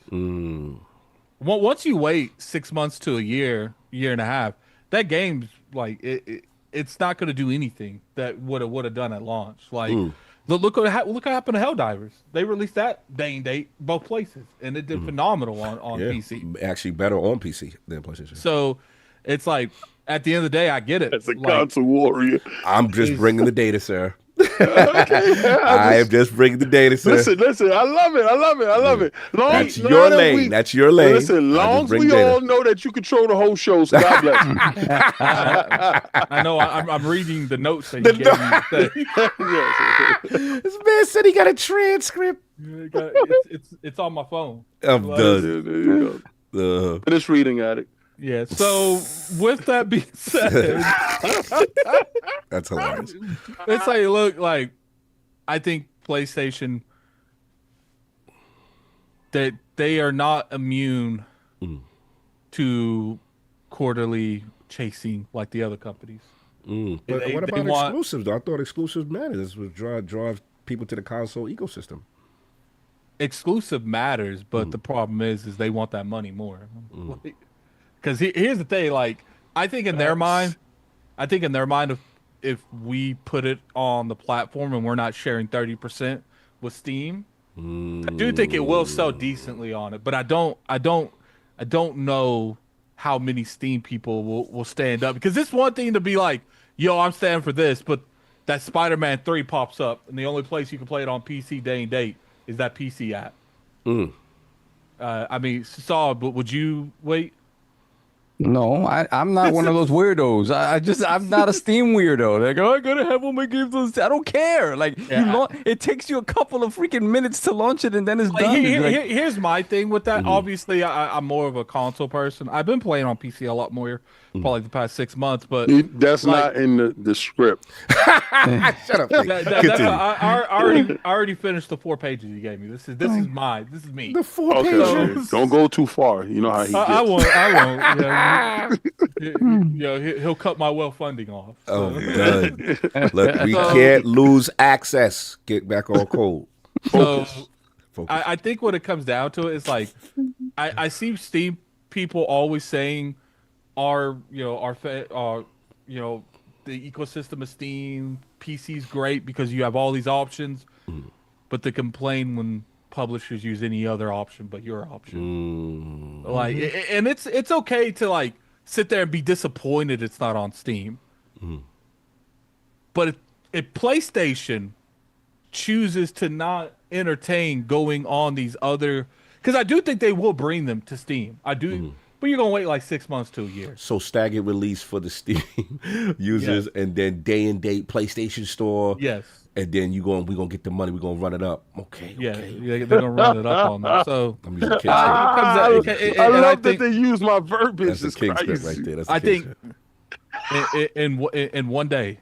Once you wait 6 months to a year and a half, that game's like it's not going to do anything that would have done at launch. Like look what happened to Helldivers. They released that day and date both places, and it did phenomenal on PC. Actually, better on PC than PlayStation. So it's like. At the end of the day, I get it. As a console warrior, I'm just bringing the data, sir. I am just bringing the data, sir. Listen. I love it. That's your lane. That's your lane. Listen, long as we all know that you control the whole show, so God bless you. I know. I'm reading the notes that you gave me. This man said he got a transcript. It's on my phone. I'm done. Finish reading at it. Yeah. So with that being said, that's hilarious. It's like, look, like I think PlayStation that they are not immune to quarterly chasing like the other companies. But what about exclusives? I thought exclusives mattered. This would drive people to the console ecosystem. If matters, but the problem is they want that money more. Because here's the thing, like I think in their mind, if we put it on the platform and we're not sharing 30% with Steam, I do think it will sell decently on it. But I don't know how many Steam people will stand up, because it's one thing to be like, yo, I'm standing for this, but that Spider-Man 3 pops up and the only place you can play it on PC day and date is that PC app. I mean, Saul, but would you wait? No, I'm not one of those weirdos. I'm not a Steam weirdo. Like, I gotta have all my games on Steam. I don't care. Like, it takes you a couple of freaking minutes to launch it, and then it's done. Here's my thing with that. Obviously, I'm more of a console person. I've been playing on PC a lot more, probably the past 6 months. But that's not in the script. Shut up. I already finished the 4 pages you gave me. This is me. The 4 pages. Don't go too far. You know how he gets. I won't. He'll cut my funding off. So. Oh, done. Look, we can't lose access. Get back on code. So, I think what it comes down to is like, I see Steam people always saying, the ecosystem of Steam, PC's great because you have all these options, but they complain when publishers use any other option but your option. Like, and it's okay to like sit there and be disappointed it's not on Steam. But if PlayStation chooses to not entertain going on these other, because I do think they will bring them to Steam. I do. But you're gonna wait like 6 months to a year. So staggered release for the Steam users, and then day and date PlayStation Store. Yes. And then we're gonna get the money. We're gonna run it up. Okay. Yeah, they're gonna run it up on that. So I'm using King I love that they use my verbiage. That's the King script right there. That's the I King think in one day,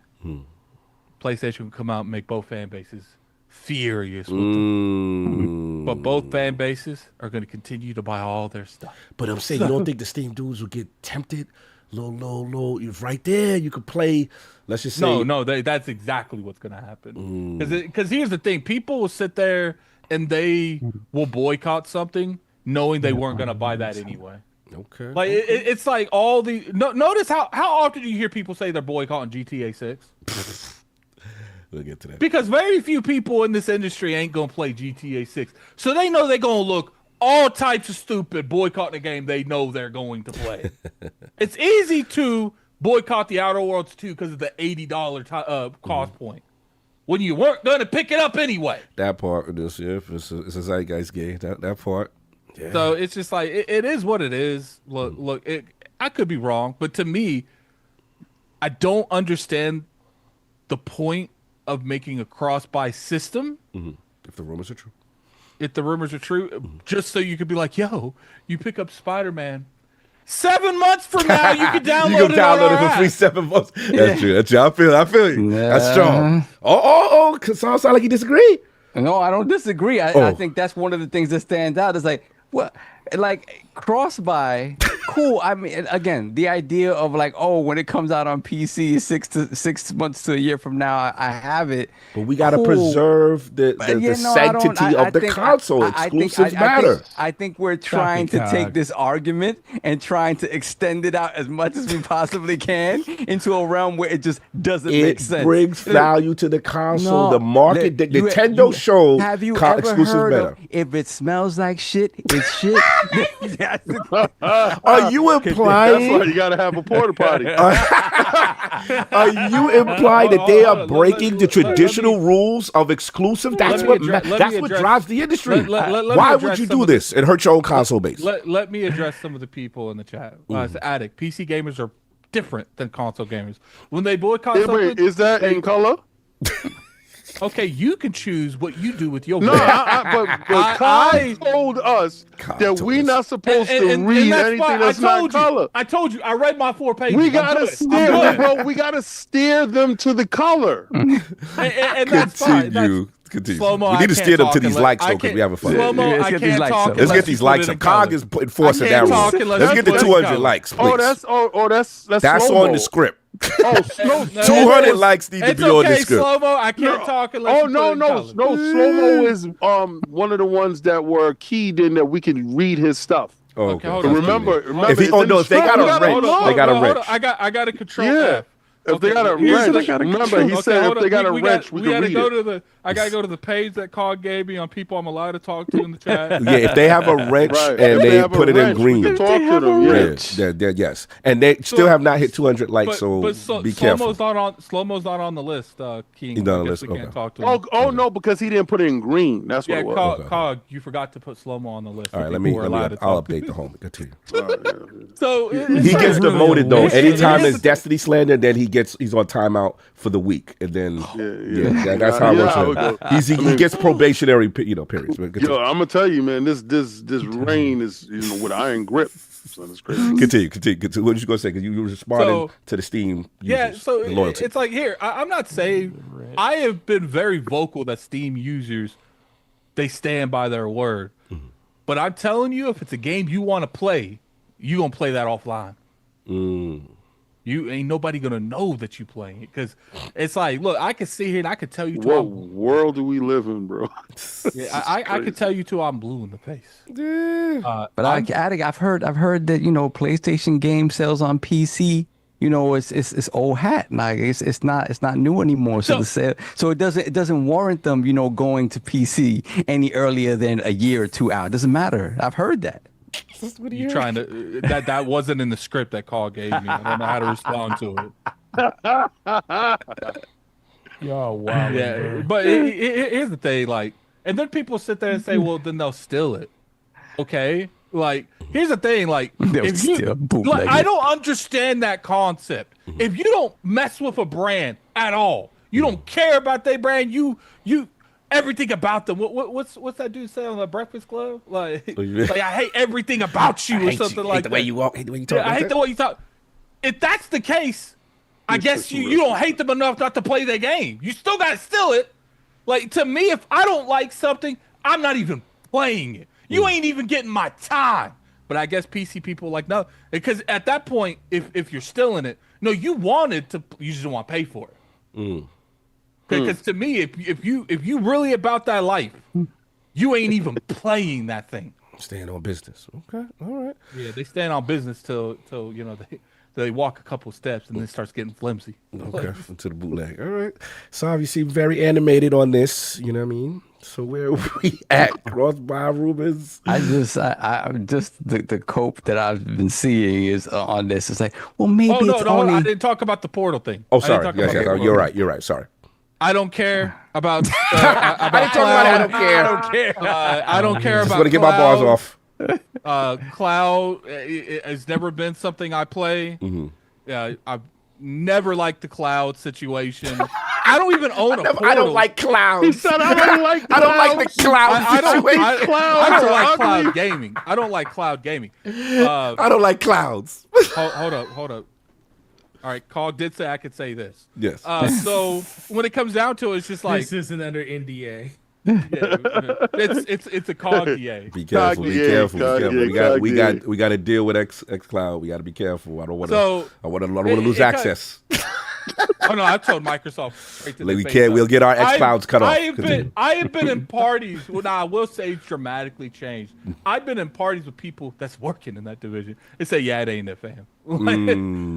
PlayStation will come out and make both fan bases furious with them. But both fan bases are going to continue to buy all their stuff. But I'm saying, you don't think the Steam dudes will get tempted? Low. Right there, you could play. Let's just say no. That's exactly what's going to happen. Because here's the thing: people will sit there and they will boycott something, knowing they weren't going to buy that anyway. Okay. Like it's like all the notice how often do you hear people say they're boycotting GTA 6? We'll get to that. Because very few people in this industry ain't gonna play GTA 6, so they know they're gonna look all types of stupid boycotting a game they know they're going to play. It's easy to boycott the Outer Worlds 2 because of the $80 cost point when you weren't gonna pick it up anyway. That part of this, it's a zeitgeist game. That part. Yeah. So it's just like it is what it is. Look, I could be wrong, but to me, I don't understand the point of making a cross-buy system. If the rumors are true. if the rumors are true, just so you could be like, yo, you pick up Spider-Man. 7 months from now, you can download You can download it for free free. 7 months. That's true. That's true. I feel you. That's strong. Oh. Sounds like you disagree. No, I don't disagree. I think that's one of the things that stands out. Is like, what, like cross-buy, cool. I mean, again, the idea of like, oh, when it comes out on PC 6 months to a year from now, I have it. But we got to Cool. preserve the sanctity of the console. Exclusives matter. I think we're trying to take this argument and trying to extend it out as much as we possibly can into a realm where it just doesn't make sense. It brings value to the console. No, The market, Nintendo showed have you ever exclusives heard better. of, if it smells like shit, it's shit? Are you That's implying? why you gotta have a porta potty. Are you implying that they are breaking the traditional rules of exclusive? That's what drives the industry. Why would you do this and hurt your own console base? Let me address some of the people in the chat. It's Attic. PC gamers are different than console gamers. When they boycott Wait, something, is that in color? okay, you can choose what you do with your No, brain. but Kai told us that we're not supposed to read anything that's not color. I told you. I read my 4 pages. We gotta steer, bro. We gotta steer them to the color. and that's fine. Continue. Slow-mo, We need to steer them to these likes, though, because we having fun. Slow-mo, Yeah, let's I get these can't likes talk. up. Let's get these likes up. Cog is enforcing that rule. Let's get the 200 likes, please. That's That's slow-mo. on the script. Oh, slow. 200 likes need to be on the script. Slow-mo, I can't talk unless you put it in color. Slow-mo is one of the ones that were keyed in that we can read his stuff. Oh, Okay, hold on. Remember, If they got a wrench, they got a wrench. I got to control Yeah. F. If they got a wrench, remember he said if they got a wrench, we can read it. I gotta go to the page that Cog gave me on people I'm allowed to talk to in the chat. Yeah, if they have a wrench Right. and If they have a put it in wrench, we green. can talk to them. Yes, and they still have not hit 200 likes, so be careful. Slow-mo's not on the list, King. He's not on the I guess list, we can't okay. talk to him. Oh no, because he didn't put it in green. That's what Yeah, it was. Cog, you forgot to put slow-mo on the list. All right, I'll update the home. Continue. So He gets demoted though. Anytime there's Destiny slander, then he's on timeout for the week, and then that's how it works. how it goes. He gets probationary, periods. Yo, I'm gonna tell you, man. This rain is with iron grip. So that's crazy. Continue. What you gonna say? Because you were responding to the Steam users, so the loyalty. it's like here. I'm not saying I have been very vocal that Steam users they stand by their word, but I'm telling you, if it's a game you want to play, you gonna play that offline. You ain't nobody gonna know that you playing it because it's like, look, I can sit here and I could tell you. What world do we live in, bro? I could tell you too. I'm blue in the face. But I've heard that PlayStation game sales on PC. It's old hat. Like it's not new anymore. So it doesn't warrant them going to PC any earlier than a year or 2 out. It doesn't matter. I've heard that. You trying to that wasn't in the script that Call gave me. I don't know how to respond to it. Yo, wow. Yeah, but here's the thing, like, and then people sit there and say, well, then they'll steal it. Okay, like, here's the thing, like, if you, like, I don't understand that concept. If you don't mess with a brand at all, you don't care about their brand, you everything about them. What's that dude say on the Breakfast Club? Like I hate everything about you or something like that. Hate the way you walk. Hate the way you talk. I hate the way you talk. If that's the case, I guess you don't hate them enough not to play their game. You still got to steal it. Like, to me, if I don't like something, I'm not even playing it. You ain't even getting my time. But I guess PC people are like, no, because at that point, if you're stealing it, no, you wanted to, you just don't want to pay for it. Because to me, if you really about that life, you ain't even playing that thing. Staying on business. Okay, all right. Yeah, they stand on business till they walk a couple steps and then it starts getting flimsy. Okay, to the bootleg. All right. So you seem very animated on this. You know what I mean? So where we at? Cross-buy rumors. I just the cope that I've been seeing is on this. It's like, well, maybe only... I didn't talk about the portal thing. Oh, sorry. Yes, you're right. Sorry. I don't care about. I didn't talk about it. I don't care. I don't care about. Just want to get my bars off. Cloud has never been something I play. Yeah, never liked the cloud situation. I don't even own a portal. I don't like clouds. He said, I don't like I don't like the cloud I don't situation. like cloud gaming. I don't like cloud gaming. I don't like clouds. Hold up. All right, Cog did say I could say this. Yes. So when it comes down to it, it's just like This isn't under NDA. it's a Cog DA. Be careful. Be careful. Be careful. Cog We got to deal with xCloud. We got to be careful. I don't want to. So, I want to lose access. Oh no, I told Microsoft straight to Like their we face, can't. We'll get our xClouds cut off. I have been in parties. Well, now I will say it's dramatically changed. I've been in parties with people that's working in that division. They say, "Yeah, it ain't it, fam."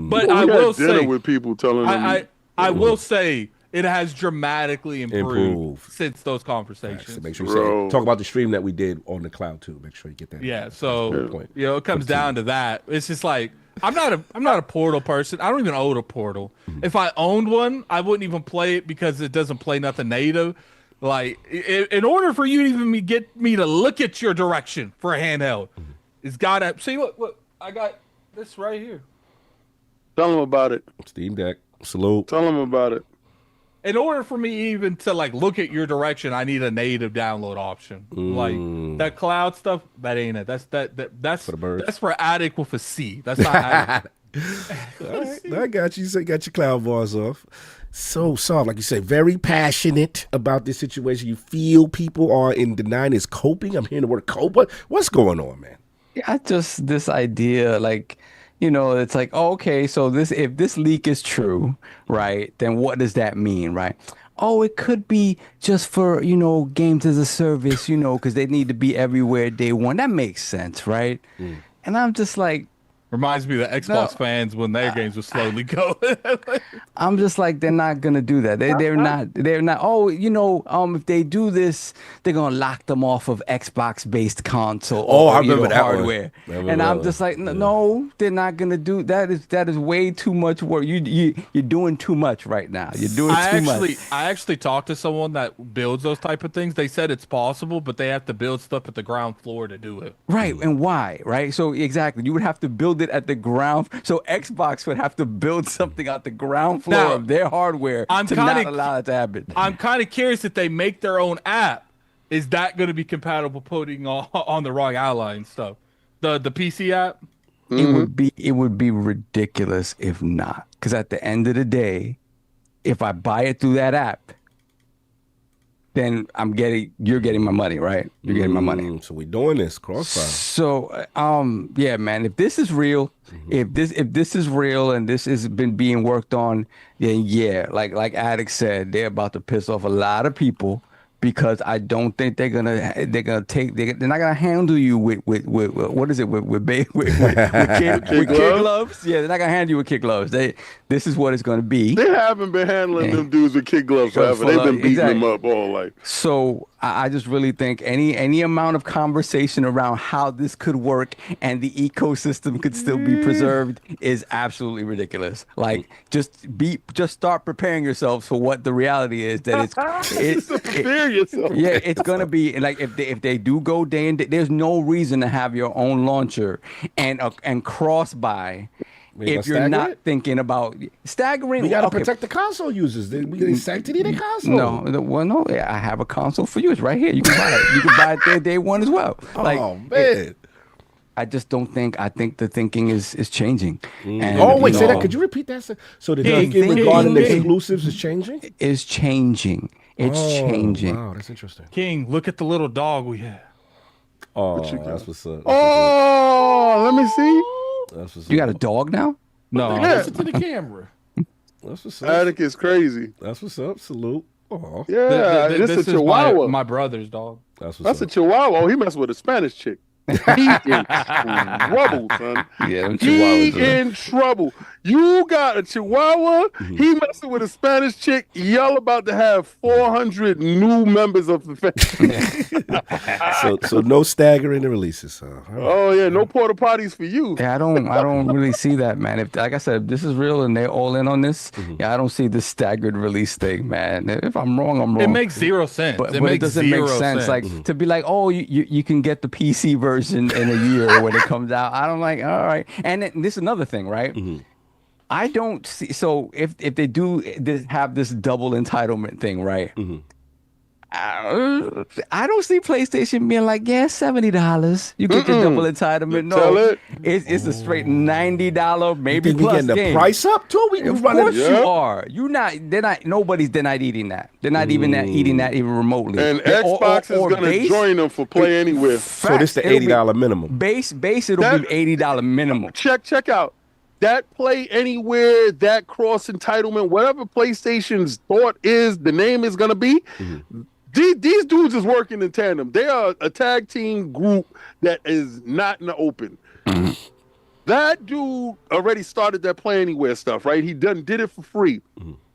But I will say, with people telling them, I will say it has dramatically improved since those conversations. So make sure you talk about the stream that we did on the cloud too. Make sure you get that. Yeah. So it comes down to that. It's just like. I'm not a Portal person. I don't even own a Portal. If I owned one, I wouldn't even play it because it doesn't play nothing native. Like, in order for you to even get me to look at your direction for a handheld, it's gotta see. Look, I got this right here. tell them about it. Steam Deck. Salute. Tell them about it. In order for me even to like look at your direction, I need a native download option. Like that cloud stuff, that ain't it. That's for the birds. That's for addict with a C. That's not addict. All right, I got you. So you got your cloud bars off. So soft, like you say, very passionate about this situation. You feel people are in denying is coping. I'm hearing the word cope. What's going on, man? Yeah, just this idea, like, you know, it's like, oh, okay, so if this leak is true, right, then what does that mean, right? Oh, it could be just for, you know, games as a service, you know, because they need to be everywhere day one. That makes sense, right? And I'm just like, Reminds me of the Xbox fans when their games would slowly go. I'm just like, they're not gonna do that. They're not. Oh, you know, if they do this, they're gonna lock them off of Xbox-based console. I remember that hardware. And I'm just like, no, they're not gonna do that. That is way too much work. You're doing too much right now. You're doing too much. I actually talked to someone that builds those type of things. They said it's possible, but they have to build stuff at the ground floor to do it. Right, and why? Right. So exactly, you would have to build it at the ground. So Xbox would have to build something at the ground floor of their hardware to not allow it to happen. I'm kind of curious if they make their own app. Is that going to be compatible putting on the ROG Ally and stuff? The PC app? It would be ridiculous if not. Because at the end of the day, if I buy it through that app, then you're getting my money, right? You're getting my money. So we're doing this crossfire. So, yeah, man, if this is real, if this is real and this has been being worked on, then yeah, like Addict said, they're about to piss off a lot of people because I don't think they're not gonna handle you with what is it with kid gloves? Yeah, they're not gonna handle you with kid gloves. This is what it's gonna be. They haven't been handling them dudes with kid gloves forever. They've been beating them up all life. So I just really think any amount of conversation around how this could work and the ecosystem could still be preserved is absolutely ridiculous. Like just start preparing yourselves for what the reality is. That prepare yourself. Yeah, it's gonna be like if they do go day and day, there's no reason to have your own launcher and cross buy. If you're not thinking about staggering, we gotta protect the console users. We getting sanctity in the console. No, I have a console for you. It's right here. You can buy it. You can buy it there day one as well. Oh man. I just don't think. I think the thinking is changing. And, say that. Could you repeat that? So the thinking regarding the exclusives is changing. It's changing. It's changing. Wow, that's interesting. King, look at the little dog we have. Oh, that's what's up. Let me see. That's what's you got a dog now? No, listen to the camera. That's what's up. Attic is crazy. That's what's up. Salute. Oh. Yeah, this is a Chihuahua. My brother's dog. That's a Chihuahua. Oh, he messed with a Spanish chick. He in trouble, son. Yeah, he in trouble. You got a Chihuahua. He messing with a Spanish chick. Y'all about to have 400 new members of the family. so no staggering the releases. Huh? Oh yeah, no porta potties for you. Yeah, I don't really see that, man. If like I said, if this is real and they're all in on this, yeah, I don't see this staggered release thing, man. If I'm wrong, I'm wrong. It makes zero sense. But it doesn't make sense. Like to be like, oh, you can get the PC version in a year when it comes out. I'm like, all right. And this is another thing, right? I don't see. So if they do have this double entitlement thing, right? Mm-hmm. I don't see PlayStation being like, yeah, $70. You get your double entitlement. Tell No, it. it's a straight $90, maybe You think we plus getting the game. price up too? We Of running. course Yeah. you are. They're not eating that. They're not even eating that even remotely. And Or Xbox is gonna base, join them for Play Anywhere. So this the It'll be- $80 minimum. Base it'll That- be $80 minimum. Check out that Play Anywhere, that cross entitlement, whatever PlayStation's thought is the name is gonna be. These dudes is working in tandem. They are a tag team group that is not in the open. That dude already started that Play Anywhere stuff, right? He did it for free.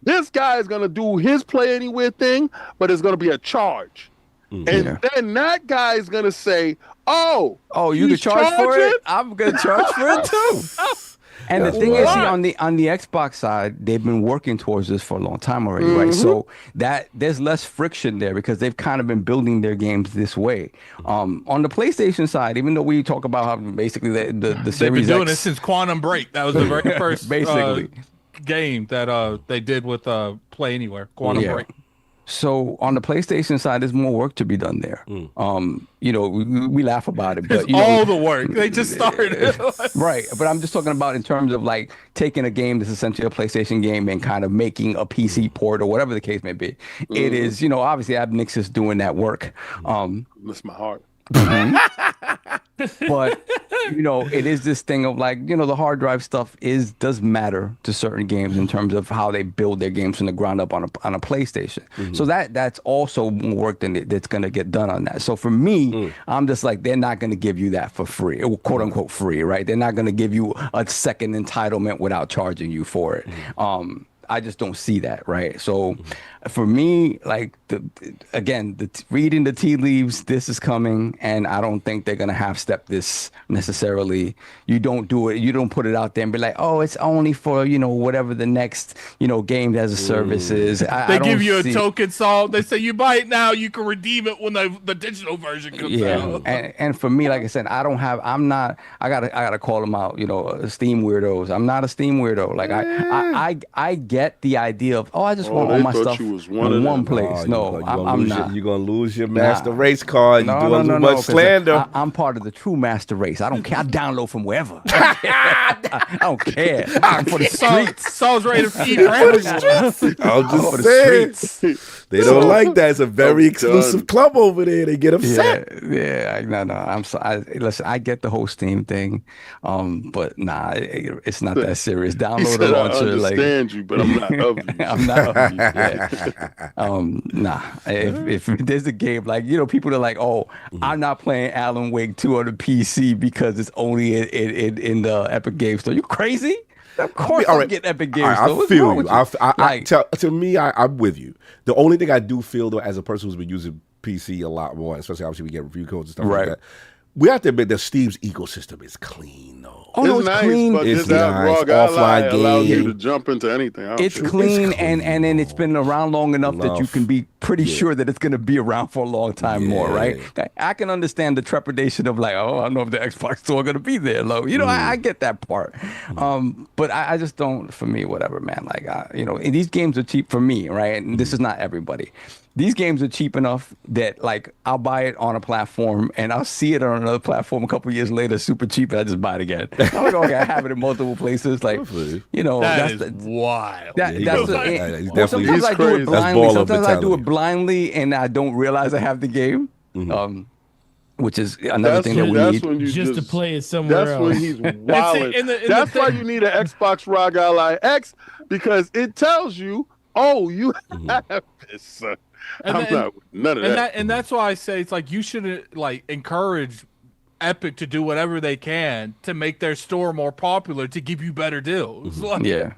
This guy is gonna do his Play Anywhere thing, but it's gonna be a charge. And then that guy is gonna say, "Oh, You can he's charge for charging? it. I'm gonna charge for it too." And the thing is, see, What? on the Xbox side, they've been working towards this for a long time already, right? So that there's less friction there because they've kind of been building their games this way. On the PlayStation side, even though we talk about how basically the They've been Series doing X, it since Quantum Break. That was the very first Basically. game that they did with Play Anywhere. Quantum Yeah. Break. So on the PlayStation side, there's more work to be done there. We laugh about it, but It's all the work. They just started. right. But I'm just talking about in terms of like taking a game that's essentially a PlayStation game and kind of making a PC port or whatever the case may be. It is, obviously Ab Nixis doing that work. Bless my heart." But it is this thing of like, the hard drive stuff does matter to certain games in terms of how they build their games from the ground up on a PlayStation. So that's also more work that's going to get done on that. So for me, I'm just like, they're not going to give you that for free, or quote unquote free, right? They're not going to give you a second entitlement without charging you for it. I just don't see that, right? So for me, like reading the tea leaves, this is coming, and I don't think they're gonna half step this necessarily. You don't do it, you don't put it out there and be like, oh, it's only for whatever the next game as a service is. They give you a token salt. They say you buy it now, you can redeem it when the digital version comes out. and for me, like I said, I gotta call them out. Steam weirdos. I'm not a Steam weirdo. Like I get the idea of I just want all they my thought stuff you was one in of one them. place. No, I'm not. You're gonna lose your master race card. You're doing too much 'cause slander. I'm part of the true master race. I don't care. I download from wherever. I don't care. I'm for the streets. Saul's ready to feed random. I'm For just the saying. streets. They don't like that. It's a very I'm exclusive done. club over there. They get upset. No. I'm sorry. Listen, I get the whole Steam thing, but nah, it's not that serious. He Download said, a "I launcher, like. understand you, but I'm not of you." I'm not of you. Yeah. Nah. If there's a game like people are like, I'm not playing Alan Wake 2 on the PC because it's only in the Epic Game Store. You crazy? Of course, all I'll right. get Epic Game All right, Store. I What's feel wrong you. with To me, I'm with you. The only thing I do feel though, as a person who's been using PC a lot more, especially obviously we get review codes and stuff Right. like that. We have to admit that Steve's ecosystem is clean though. Oh, no, It's it's nice, clean. but It's this app nice. Rogue Offline Ally allows you game. to jump into anything. I don't It's care. clean, and it's been around long enough that you Enough. can be pretty sure that it's going to be around for a long time more, right? I can understand the trepidation of like, I don't know if the Xbox store going to be there, low. I get that part, but I just don't. For me, whatever, man. Like, and these games are cheap for me, right? And this is not everybody. These games are cheap enough that like I'll buy it on a platform and I'll see it on another platform a couple years later, super cheap, and I just buy it again. I'm like, okay, I have it in multiple places. Like, That is wild. He's definitely- sometimes I do crazy. it That's blindly. baller Sometimes I do mentality. it blindly, and I don't realize I have the game. Which is another thing that we that's need. when you just to play it somewhere That's else. when he's wilding. and the That's why thing- you need an Xbox ROG Ally X, because it tells you, you have this. And I'm then- not with none of that. And that's why I say it's like you shouldn't like encourage Epic to do whatever they can to make their store more popular to give you better deals. Like, Yeah.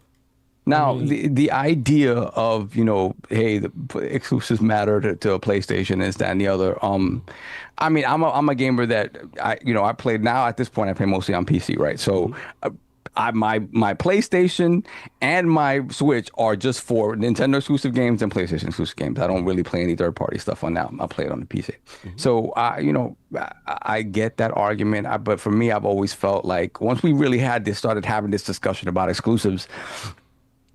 Now, the idea of, hey, the exclusives matter to a PlayStation, this, that, and the other. I mean, I'm a gamer that I played now at this point. I play mostly on PC, right? So my PlayStation and my Switch are just for Nintendo exclusive games and PlayStation exclusive games. I don't really play any third party stuff on that. I play it on the PC. So I get that argument, but for me, I've always felt like once we really started having this discussion about exclusives,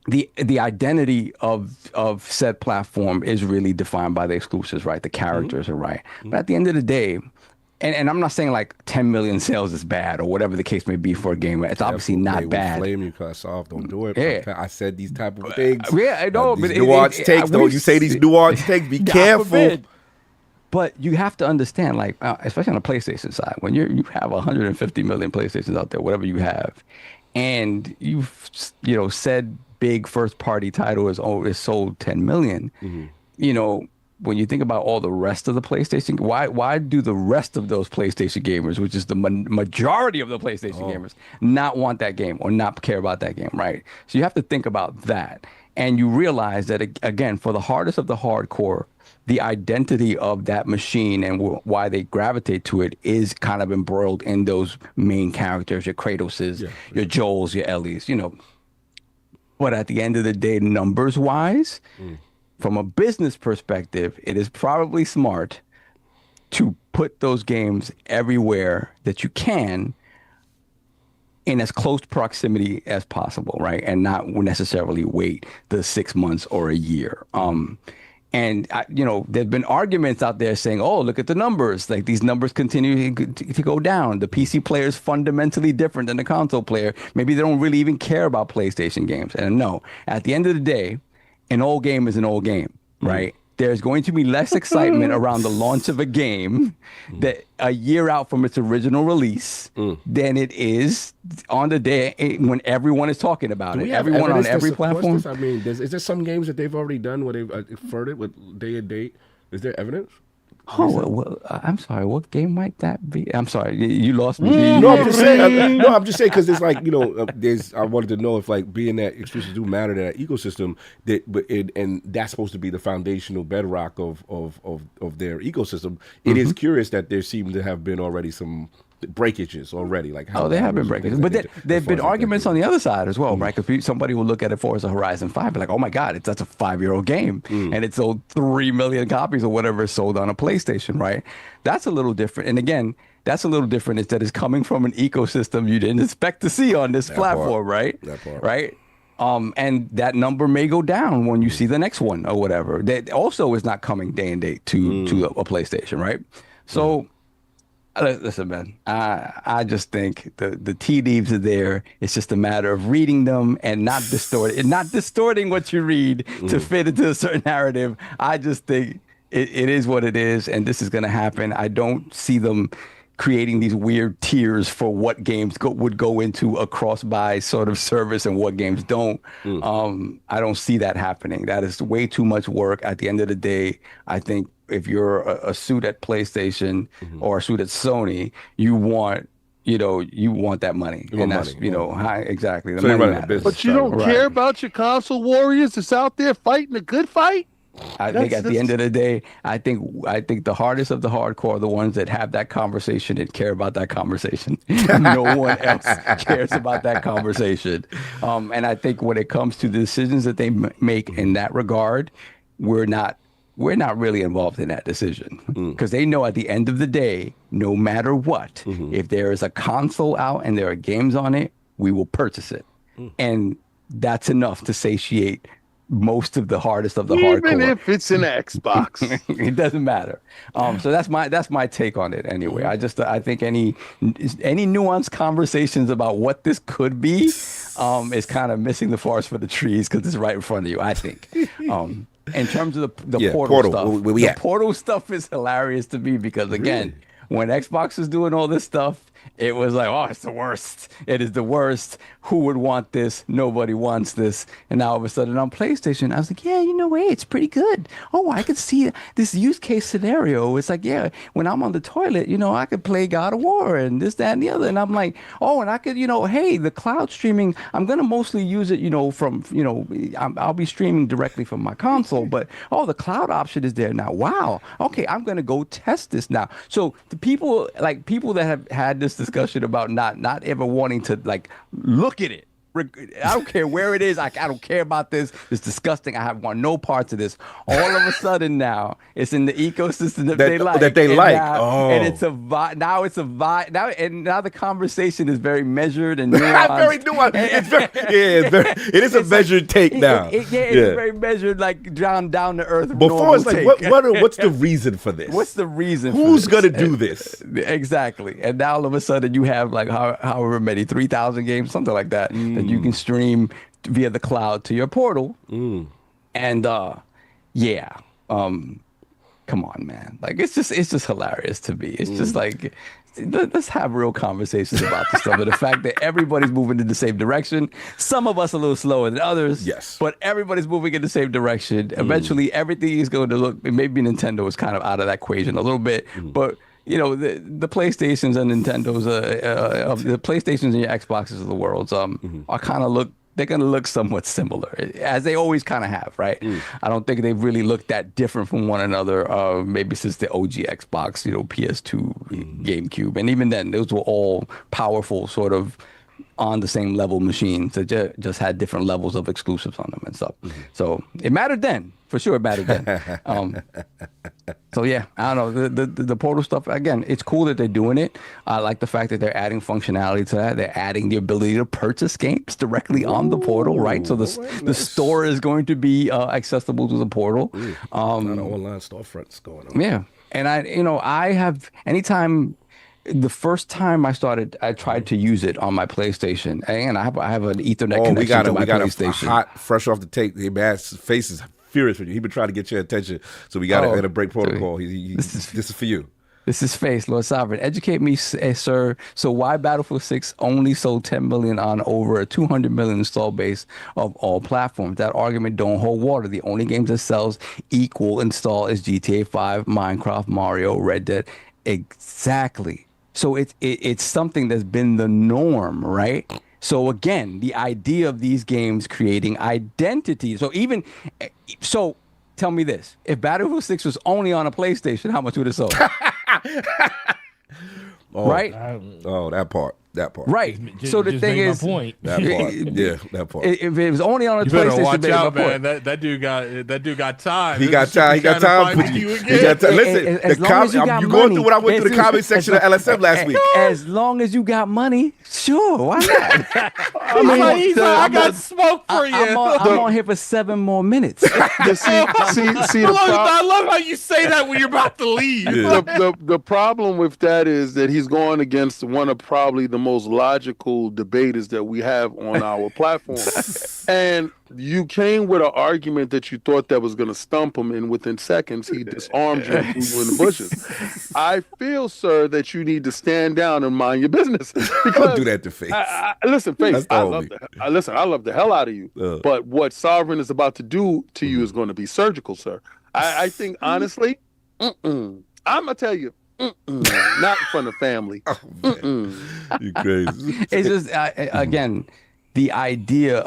the identity of said platform is really defined by the exclusives, right? The characters are right. But at the end of the day, and I'm not saying like 10 million sales is bad or whatever the case may be for a game. It's obviously not bad. Flame you, cut off. Don't do it. Yeah. I said these type of things. Yeah, I know. These nuanced takes. Don't you say these nuanced takes? Be careful. But you have to understand, like, especially on the PlayStation side, when you have 150 million PlayStations out there, whatever you have, and you've said big first party title is sold 10 million. When you think about all the rest of the PlayStation, why do the rest of those PlayStation gamers, which is the majority of the PlayStation gamers, not want that game or not care about that game, right? So you have to think about that. And you realize that, again, for the hardest of the hardcore, the identity of that machine and why they gravitate to it is kind of embroiled in those main characters, your Kratoses, your Joels, your Ellies, But at the end of the day, numbers-wise, from a business perspective, it is probably smart to put those games everywhere that you can in as close proximity as possible, right? And not necessarily wait the 6 months or a year. And there's been arguments out there saying, "Oh, look at the numbers! Like these numbers continue to go down. The PC player is fundamentally different than the console player. Maybe they don't really even care about PlayStation games." And no, at the end of the day, an old game is an old game, right? There's going to be less excitement around the launch of a game that a year out from its original release than it is on the day when everyone is talking about it. Everyone on every platform. I mean, is there some games that they've already done where they've inferred it with day and date? Is there evidence? Oh, well, I'm sorry. What game might that be? I'm sorry. You lost me. No, I'm just saying. I'm just saying because it's like I wanted to know if like being that exclusives do matter to that ecosystem and that's supposed to be the foundational bedrock of their ecosystem. It is curious that there seem to have been already some breakages already. Like they have been breakages, but there've been arguments on the other side as well, right? Because somebody will look at it for as a Horizon 5, be like, "Oh my God, that's a 5-year-old game, and it sold 3 million copies or whatever it sold on a PlayStation," right? That's a little different. And again, that's a little different. Is that it's coming from an ecosystem you didn't expect to see on this platform, right? That part. Right. And that number may go down when you see the next one or whatever. That also is not coming day and date to a PlayStation, right? So. Listen, man, I just think the tea leaves are there. It's just a matter of reading them and not distorting what you read to fit into a certain narrative. I just think it is what it is, and this is going to happen. I don't see them creating these weird tiers for what games would go into a cross-buy sort of service and what games don't. I don't see that happening. That is way too much work. At the end of the day, I think if you're a suit at PlayStation or a suit at Sony, you want that money. And that's, exactly. The money matters. But you don't care about your console warriors that's out there fighting a good fight? I think at the end of the day, I think the hardest of the hardcore are the ones that have that conversation and care about that conversation. No one else cares about that conversation. And I think when it comes to the decisions that they make in that regard, we're not really involved in that decision because they know at the end of the day, no matter what, if there is a console out and there are games on it, we will purchase it. And that's enough to satiate most of the hardest of the hardcore. Even if it's an Xbox. It doesn't matter. So that's my take on it anyway. I think any nuanced conversations about what this could be is kind of missing the forest for the trees because it's right in front of you, I think. In terms of the Portal stuff, the Portal stuff is hilarious to me because, again, when Xbox was doing all this stuff, it was like, oh, it's the worst. It is the worst. Who would want this? Nobody wants this. And now all of a sudden on PlayStation, I was like, yeah, hey, it's pretty good. Oh, I could see this use case scenario. It's like, yeah, when I'm on the toilet, I could play God of War and this, that, and the other. And I'm like, oh, and I could, hey, the cloud streaming, I'm going to mostly use it, from, I'll be streaming directly from my console. But, the cloud option is there now. Wow. Okay, I'm going to go test this now. So the people that have had this this discussion about not ever wanting to like look at it. I don't care where it is. I don't care about this. It's disgusting. I want no parts of this. All of a sudden now, it's in the ecosystem that they like. And it's a vibe. Now it's a vibe. Now the conversation is very measured and nuanced. Very nuanced. It is a measured take now. It's very measured, like down to earth. Before it's like, what's the reason for this? What's the reason? Who's gonna do this? Exactly. And now all of a sudden you have like however many 3,000 games, something like that. You can stream via the cloud to your portal. And come on, man. Like it's just hilarious to me. It's just like, let's have real conversations about this stuff. And the fact that everybody's moving in the same direction. Some of us a little slower than others. Yes. But everybody's moving in the same direction. Eventually everything is going to look, maybe Nintendo is kind of out of that equation a little bit, but you know, the PlayStations and Nintendos, the PlayStations and your Xboxes of the world are kind of they're going to look somewhat similar, as they always kind of have, right? I don't think they've really looked that different from one another, maybe since the OG Xbox, you know, PS2, GameCube. And even then, those were all powerful, sort of on the same level machines that just had different levels of exclusives on them and stuff. So it mattered then. For sure, it mattered then. So yeah, I don't know. The Portal stuff, again, it's cool that they're doing it. I like the fact that they're adding functionality to that. They're adding the ability to purchase games directly on the portal, right? So the store is going to be accessible to the portal. A lot of online storefronts going on. Yeah, and I have anytime. The first time I tried to use it on my PlayStation, and I have an Ethernet connection to my PlayStation. Hot, fresh off the tape. Hey, man's face is furious with you. He been trying to get your attention, so we got to break protocol. This is for you. This is Face, Lord Sovereign. Educate me, sir. So why Battlefield 6 only sold 10 million on over a 200 million install base of all platforms? That argument don't hold water. The only games that sells equal install is GTA 5, Minecraft, Mario, Red Dead. Exactly. So it's something that's been the norm, right? So again, the idea of these games creating identity. So tell me this: if Battlefield 6 was only on a PlayStation, how much would it sell? Right? That part. Right. So the thing is, that part. If it was only on a You PlayStation, better watch out, man. That dude got time. He got time. Listen, you going through what I went through the comment section of LSM last week. As long as you got money, sure, why not? I got smoke for you. I'm on here for 7 more minutes. See, I love how you say that when you're about to leave. The problem with that is that he's going against one of probably the most logical debaters that we have on our platform. And you came with an argument that you thought that was going to stump him, and within seconds he disarmed you and threw you in the bushes. I feel, sir, that you need to stand down and mind your business. Don't do that to Face. Listen, Face, I love the hell out of you. But what Sovereign is about to do to you is going to be surgical, sir. I think, honestly, I'm going to tell you, not in front of family. You crazy. It's just, again, the idea,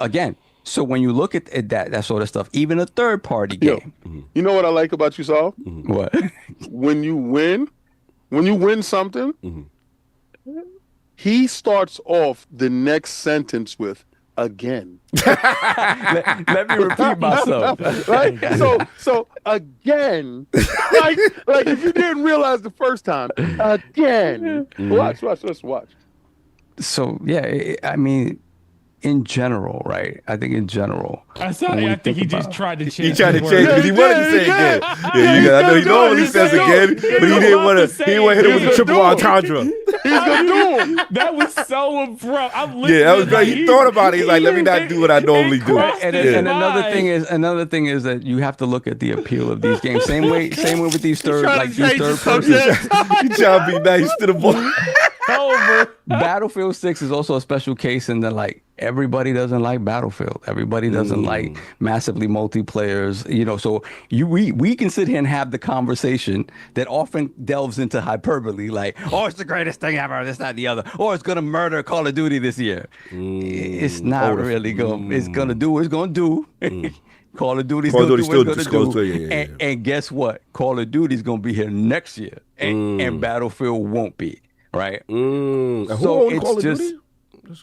so when you look at that sort of stuff, even a third-party game. You know what I like about you, Saul? What? When you win something, he starts off the next sentence with, again. Let me repeat myself. Right? So again, like if you didn't realize the first time, again. Watch. So yeah, I mean, in general, right? I think in general. I think he just tried to change. He tried to change because he wanted to say again. I know he normally says again, but he didn't want to. He didn't want to hit him with a triple entendre. He's gonna do him. That was so abrupt. I'm listening. Yeah, that was great. He thought about it. He's like, let me not do what I normally do. And another thing is that you have to look at the appeal of these games. Same way with these third persons. You trying to be nice to the boy. Battlefield 6 is also a special case in that, like, everybody doesn't like Battlefield. Everybody doesn't like massively multiplayers. You know, so we can sit here and have the conversation that often delves into hyperbole, like, oh, it's the greatest thing ever, this, that, and the other, or it's gonna murder Call of Duty this year. It's not really going. It's gonna do what it's gonna do. Call of Duty's gonna do what it's gonna do. And guess what? Call of Duty's gonna be here next year, and Battlefield won't be. right? Who So owned it's Call of just Duty?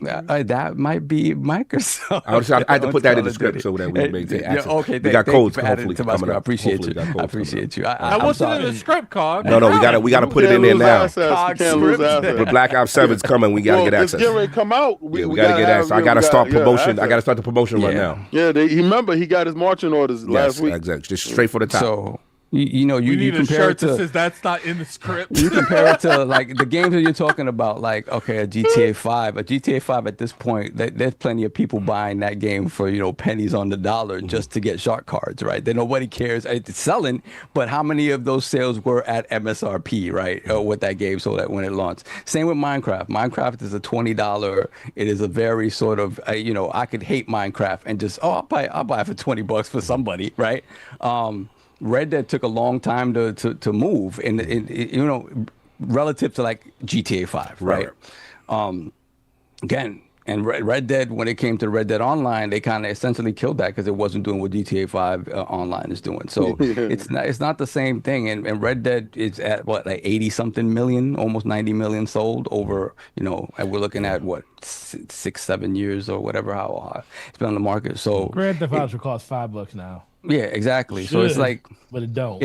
that might be Microsoft. I had to put that in the script so that we maintain access. Okay, we got thank you codes for adding hopefully it to my coming script. I up. appreciate Hopefully you. we got I codes coming appreciate up. you. That I'm wasn't sorry. in the script, Cog. No, we gotta put it in there now. You Cog can't lose script. access. But Black Ops 7's coming. We gotta Well, get it's access. getting ready to come out. We gotta get access. I gotta start promotion. I gotta start the promotion right now. Yeah, remember he got his marching orders last week. Exactly. Just straight for the top. So you know, We you need a compare shirt it to that says that's not in the script. you compare it to like the games that you're talking about, like okay, a GTA 5. A GTA 5 at this point, there's plenty of people buying that game for pennies on the dollar just to get shark cards, right? Then nobody cares. It's selling, but how many of those sales were at MSRP, right? With that game, so that when it launched. Same with Minecraft. Minecraft is a $20. It is a very sort of I could hate Minecraft and just I'll buy it for $20 for somebody, right? Red Dead took a long time to move, and relative to like GTA 5, right? Again, and Red Dead, when it came to Red Dead Online, they kind of essentially killed that because it wasn't doing what GTA 5 Online is doing. So it's not the same thing. And Red Dead is at what, like 80 something million, almost 90 million sold over, and we're looking at what, 6-7 years or whatever how it's been on the market. So Grand Theft Auto costs $5 now. Yeah, exactly. So it's like, but it don't.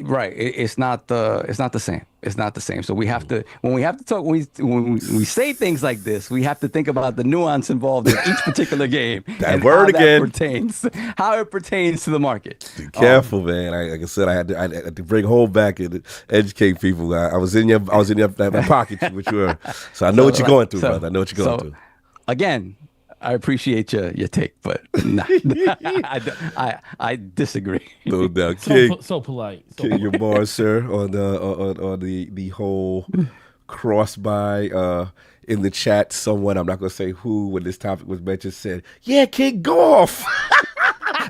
Right. It's not the same. It's not the same. So we have to, when we have to talk, when we say things like this, we have to think about the nuance involved in each particular game. That and word how again. How it pertains to the market. Be careful, man. Like I said, I had to bring home back and educate people. I was in your pocket, which you were. So I know what you're going through, brother. I know what you're going through. Again, I appreciate your take, but nah, I disagree. No doubt, King. So polite. King, your bar, sir, on the whole cross by in the chat. Someone, I'm not gonna say who, when this topic was mentioned, said, "Yeah, King, go off."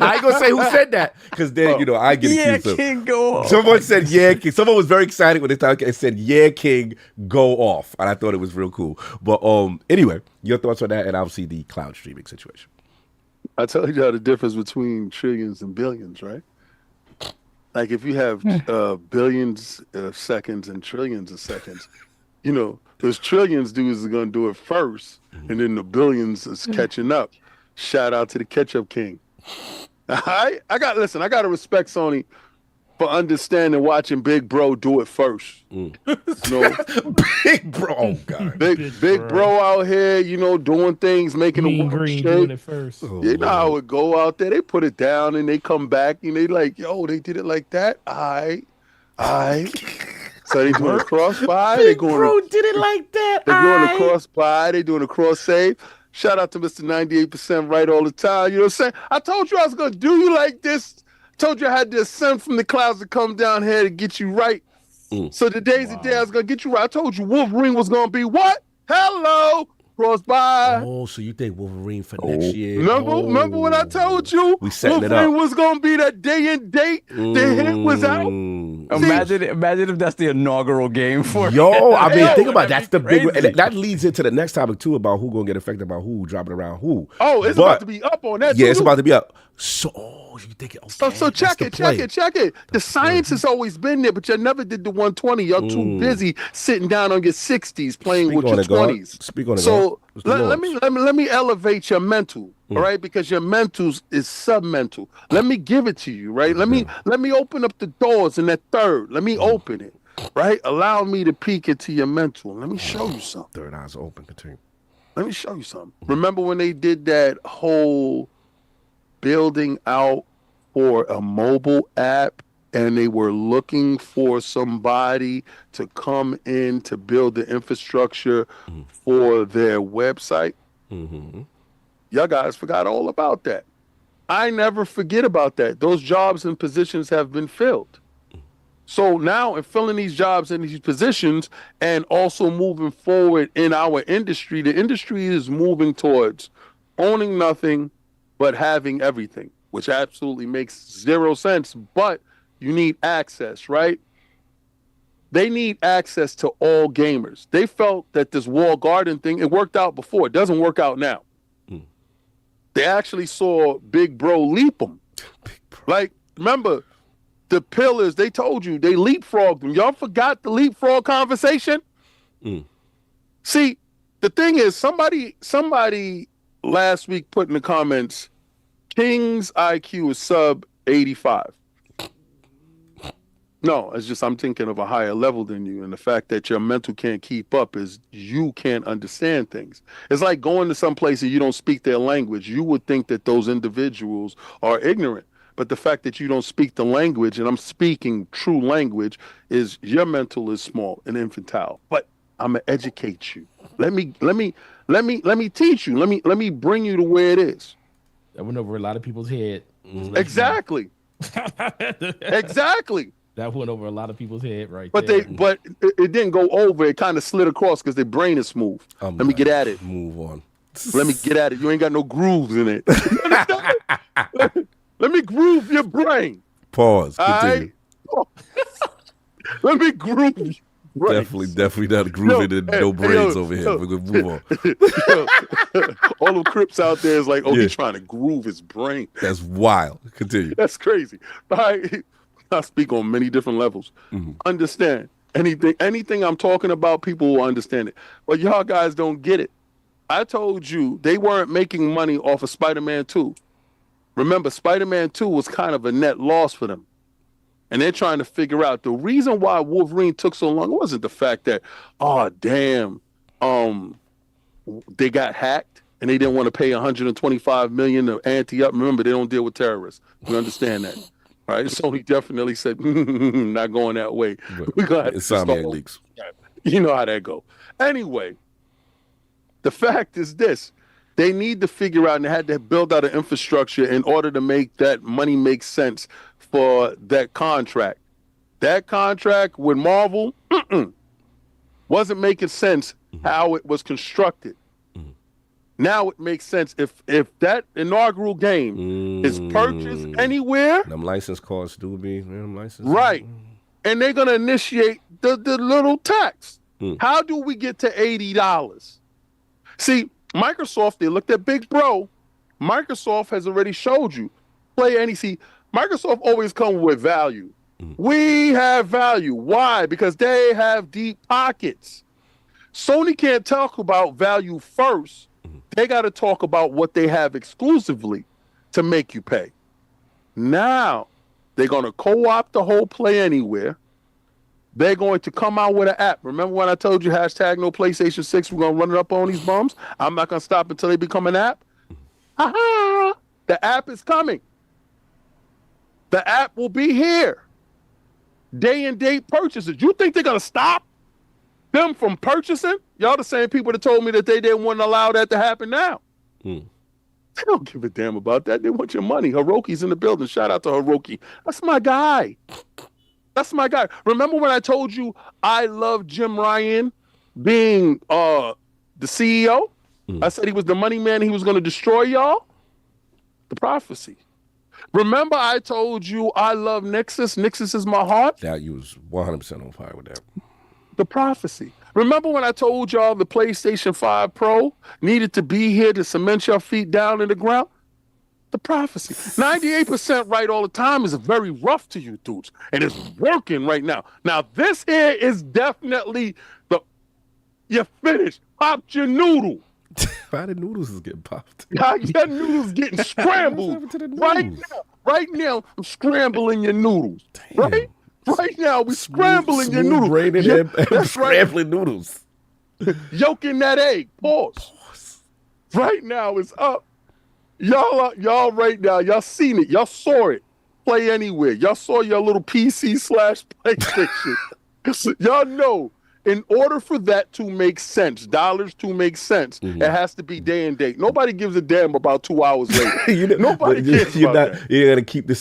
I ain't gonna say who said that because then I get accused of. King, go off. Someone said, "Yeah, King." Someone was very excited when they talked and said, "Yeah, King, go off," and I thought it was real cool. But anyway, your thoughts on that, and obviously the cloud streaming situation. I told you the difference between trillions and billions, right? Like if you have billions of seconds and trillions of seconds, those trillions dudes are gonna do it first, and then the billions is catching up. Shout out to the Ketchup King. I got to respect Sony for understanding watching Big Bro do it first. Big Bro, oh God. Big bro out here, doing things, making Mean the work Green straight. doing it first. You know how it go out there. They put it down and they come back and they like, yo, they did it like that. All right. So they doing a cross buy. Big Bro did it like that. They're doing a cross buy. They doing a cross save. Shout out to Mr. 98% right all the time. You know what I'm saying? I told you I was going to do you like this. Told you I had to ascend from the clouds to come down here to get you right. So today's the day I was going to get you right. I told you Wolverine was going to be what? Hello. Cross by. Oh, so you think Wolverine for next year? Remember what I told you? We setting it Wolverine up. was going to be that day and date. The hit was out. Imagine if that's the inaugural game for I mean, think about it. that'd That's be the big. crazy. And that leads into the next topic too about who gonna get affected by who dropping around who. Oh, it's about to be up on that. Yeah, too. it's about to be up. So, you think it? Okay, So check it. The science has always been there, but you never did the 120. Y'all too busy sitting down on your 60s playing with your 20s. Speak on it. So let me elevate your mental, all right? Because your mentals is submental. Let me give it to you, right? Let me open up the doors in that third. Let me open it, right? Allow me to peek into your mental. Let me show you something. Third eye's open. Continue. Let me show you something. Remember when they did that whole building out for a mobile app and they were looking for somebody to come in to build the infrastructure for their website? Y'all guys forgot all about that. I never forget about that. Those jobs and positions have been filled. So now in filling these jobs and these positions and also moving forward in our industry, the industry is moving towards owning nothing but having everything, which absolutely makes zero sense. But you need access, right? They need access to all gamers. They felt that this walled garden thing, it worked out before. It doesn't work out now. They actually saw Big Bro leap them. Like, remember, the pillars, they told you, they leapfrogged them. Y'all forgot the leapfrog conversation? See, the thing is, somebody last week put in the comments, King's IQ is sub 85. No, it's just I'm thinking of a higher level than you, and the fact that your mental can't keep up is you can't understand things. It's like going to some place and you don't speak their language. You would think that those individuals are ignorant, but the fact that you don't speak the language, and I'm speaking true language, is your mental is small and infantile. But I'm gonna educate you. Let me teach you. Let me bring you to where it is. That went over a lot of people's head. Exactly. Exactly. That went over a lot of people's head right but there. But it didn't go over. It kind of slid across because their brain is smooth. Let me get at it. Move on. Let me get at it. You ain't got no grooves in it. Let me groove your brain. Pause. Continue. All right? Let me groove you. Definitely not grooving and no brains over here. We're gonna move on. All the Crips out there is like, he's trying to groove his brain. That's wild. Continue. That's crazy. All right. I speak on many different levels. Understand anything I'm talking about, people will understand it. But y'all guys don't get it. I told you they weren't making money off of Spider-Man 2. Remember, Spider-Man 2 was kind of a net loss for them. And they're trying to figure out the reason why Wolverine took so long. It wasn't the fact that, they got hacked and they didn't want to pay $125 million to ante up. Remember, they don't deal with terrorists. We understand that. Right? Sony definitely said, not going that way. We got Insomniac leaks. You know how that go. Anyway, the fact is this. They need to figure out, and they had to build out an infrastructure in order to make that money make sense for that contract. That contract with Marvel wasn't making sense how it was constructed. Now it makes sense if that inaugural game is purchased anywhere. Them license costs do be them license. Right. And they're gonna initiate the little tax. How do we get to $80? See, Microsoft, they looked at Big Bro. Microsoft has already showed you. Microsoft always comes with value. We have value. Why? Because they have deep pockets. Sony can't talk about value first. They got to talk about what they have exclusively to make you pay. Now, they're going to co-opt the whole Play Anywhere. They're going to come out with an app. Remember when I told you hashtag no PlayStation 6, we're going to run it up on these bums? I'm not going to stop until they become an app. Ha-ha! The app is coming. The app will be here. Day and date purchases. You think they're going to stop them from purchasing? Y'all the same people that told me that they didn't want to allow that to happen now. They don't give a damn about that. They want your money. Hiroki's in the building. Shout out to Hiroki. That's my guy. That's my guy. Remember when I told you I love Jim Ryan being the CEO? I said he was the money man. He was going to destroy y'all. The prophecy. Remember I told you I love Nixus. Nixus is my heart. That you was 100% on fire with that. The prophecy. Remember when I told y'all the PlayStation 5 Pro needed to be here to cement your feet down in the ground? The prophecy. 98% right all the time is very rough to you dudes. And it's working right now. Now, this here is definitely you finished. Popped your noodle. Why the noodles is getting popped? Your noodles getting scrambled. Right now, I'm scrambling your noodles. Damn. Right now, we scrambling your noodles. That's scrambling noodles. Yolking that egg. Pause. Right now, it's up. Y'all right now, y'all seen it. Y'all saw it. Play Anywhere. Y'all saw your little PC/PlayStation. Y'all know, in order for that to make sense, dollars to make sense, it has to be day and date. Nobody gives a damn about 2 hours later. Nobody cares about that. You're going to keep the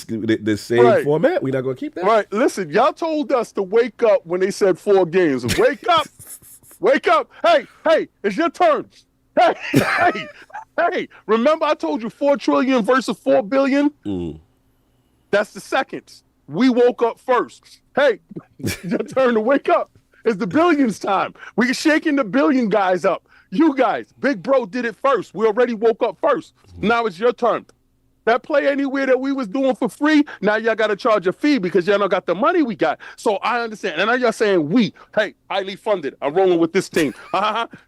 same format? We're not going to keep that? Right. Listen, y'all told us to wake up when they said 4 games. Wake up. Wake up. Hey, it's your turn. Hey. Remember I told you 4 trillion versus 4 billion? That's the seconds. We woke up first. Hey, it's your turn to wake up. It's the billions time. We're shaking the billion guys up. You guys, Big Bro did it first. We already woke up first. Now it's your turn. That Play Anywhere that we was doing for free, now y'all got to charge a fee because y'all don't got the money we got. So I understand. And now y'all saying we, hey, highly funded. I'm rolling with this team.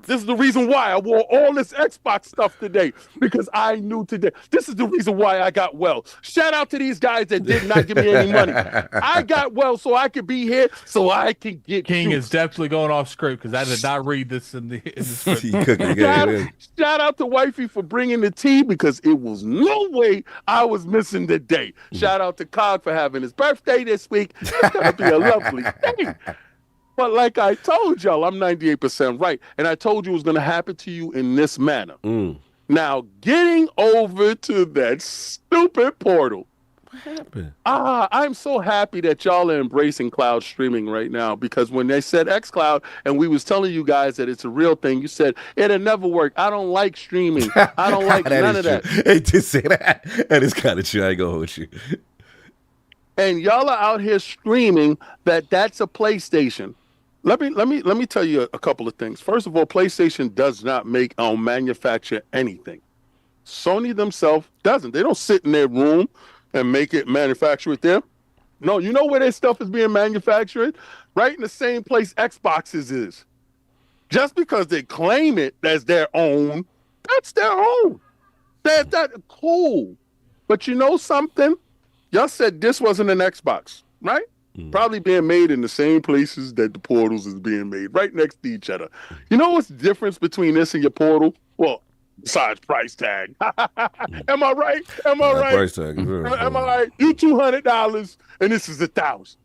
This is the reason why I wore all this Xbox stuff today, because I knew today. This is the reason why I got well. Shout out to these guys that did not give me any money. I got well so I could be here, so I can get King juice. is definitely going off script because I did not read this in the script. You cooking good. Shout out to Wifey for bringing the tea, because it was no way I was missing the day. Shout out to Cog for having his birthday this week. It's gonna be a lovely day. But like I told y'all, I'm 98% right. And I told you it was gonna happen to you in this manner. Now, getting over to that stupid Portal. What happened? I'm so happy that y'all are embracing cloud streaming right now, because when they said xCloud and we was telling you guys that it's a real thing, you said it'll never work. I don't like streaming. I don't like none of that. They did say that. That is kind of true. I ain't gonna hold you. And y'all are out here screaming that that's a PlayStation. Let me tell you a couple of things. First of all, PlayStation does not make or manufacture anything. Sony themselves doesn't. They don't sit in their room and make it, manufacture it there. No, you know where their stuff is being manufactured? Right in the same place Xbox's is. Just because they claim it as their own, that's their own. That's cool. But you know something? Y'all said this wasn't an Xbox, right? Probably being made in the same places that the Portals is being made, right next to each other. You know what's the difference between this and your Portal? Well, besides price tag. Am I right? Am I right? Price tag. Am I right? You $200 and this is $1,000.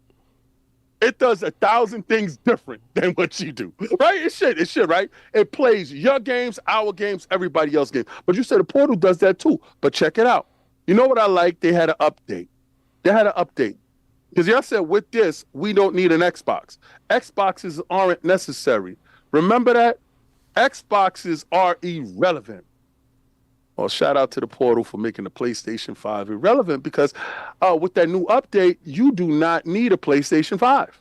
It does 1,000 things different than what you do, right? It should, right? It plays your games, our games, everybody else's games. But you said the Portal does that too. But check it out. You know what I like? They had an update. Because y'all said with this, we don't need an Xbox. Xboxes aren't necessary. Remember that? Xboxes are irrelevant. Well, shout out to the Portal for making the PlayStation 5 irrelevant, because with that new update, you do not need a PlayStation 5.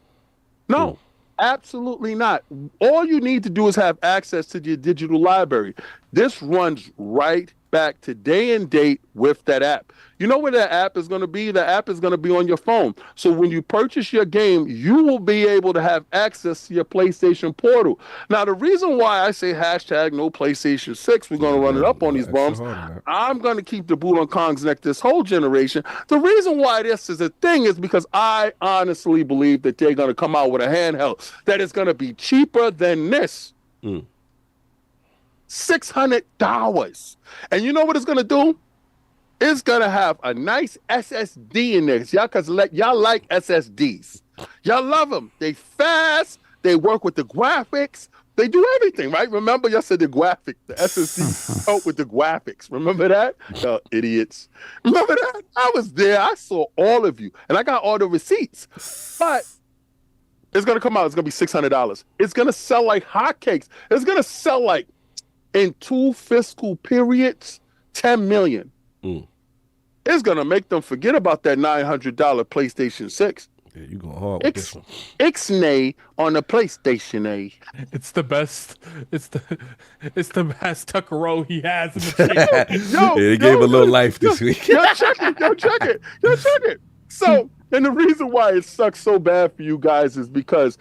No, absolutely not. All you need to do is have access to your digital library. This runs right back to day and date with that app. You know where that app is going to be? The app is going to be on your phone. So when you purchase your game, you will be able to have access to your PlayStation Portal. Now, the reason why I say hashtag no PlayStation 6, we're going to run it up on these bums. I'm going to keep the boot on Kong's neck this whole generation. The reason why this is a thing is because I honestly believe that they're going to come out with a handheld that is going to be cheaper than this. $600. And you know what it's going to do? It's going to have a nice SSD in there. Y'all, because y'all like SSDs. Y'all love them. They fast. They work with the graphics. They do everything, right? Remember, y'all said the SSD help with the graphics. Remember that? Idiots. Remember that? I was there. I saw all of you. And I got all the receipts. But it's going to come out. It's going to be $600. It's going to sell like hotcakes. It's going to sell like, in 2 fiscal periods, 10 million. It's going to make them forget about that $900 PlayStation 6. Yeah, you going hard with this one. Ixnay on the PlayStation A. It's the best. It's the best Tuckero he has in the channel. They gave a little life this week. Yo, check it. So, and the reason why it sucks so bad for you guys is because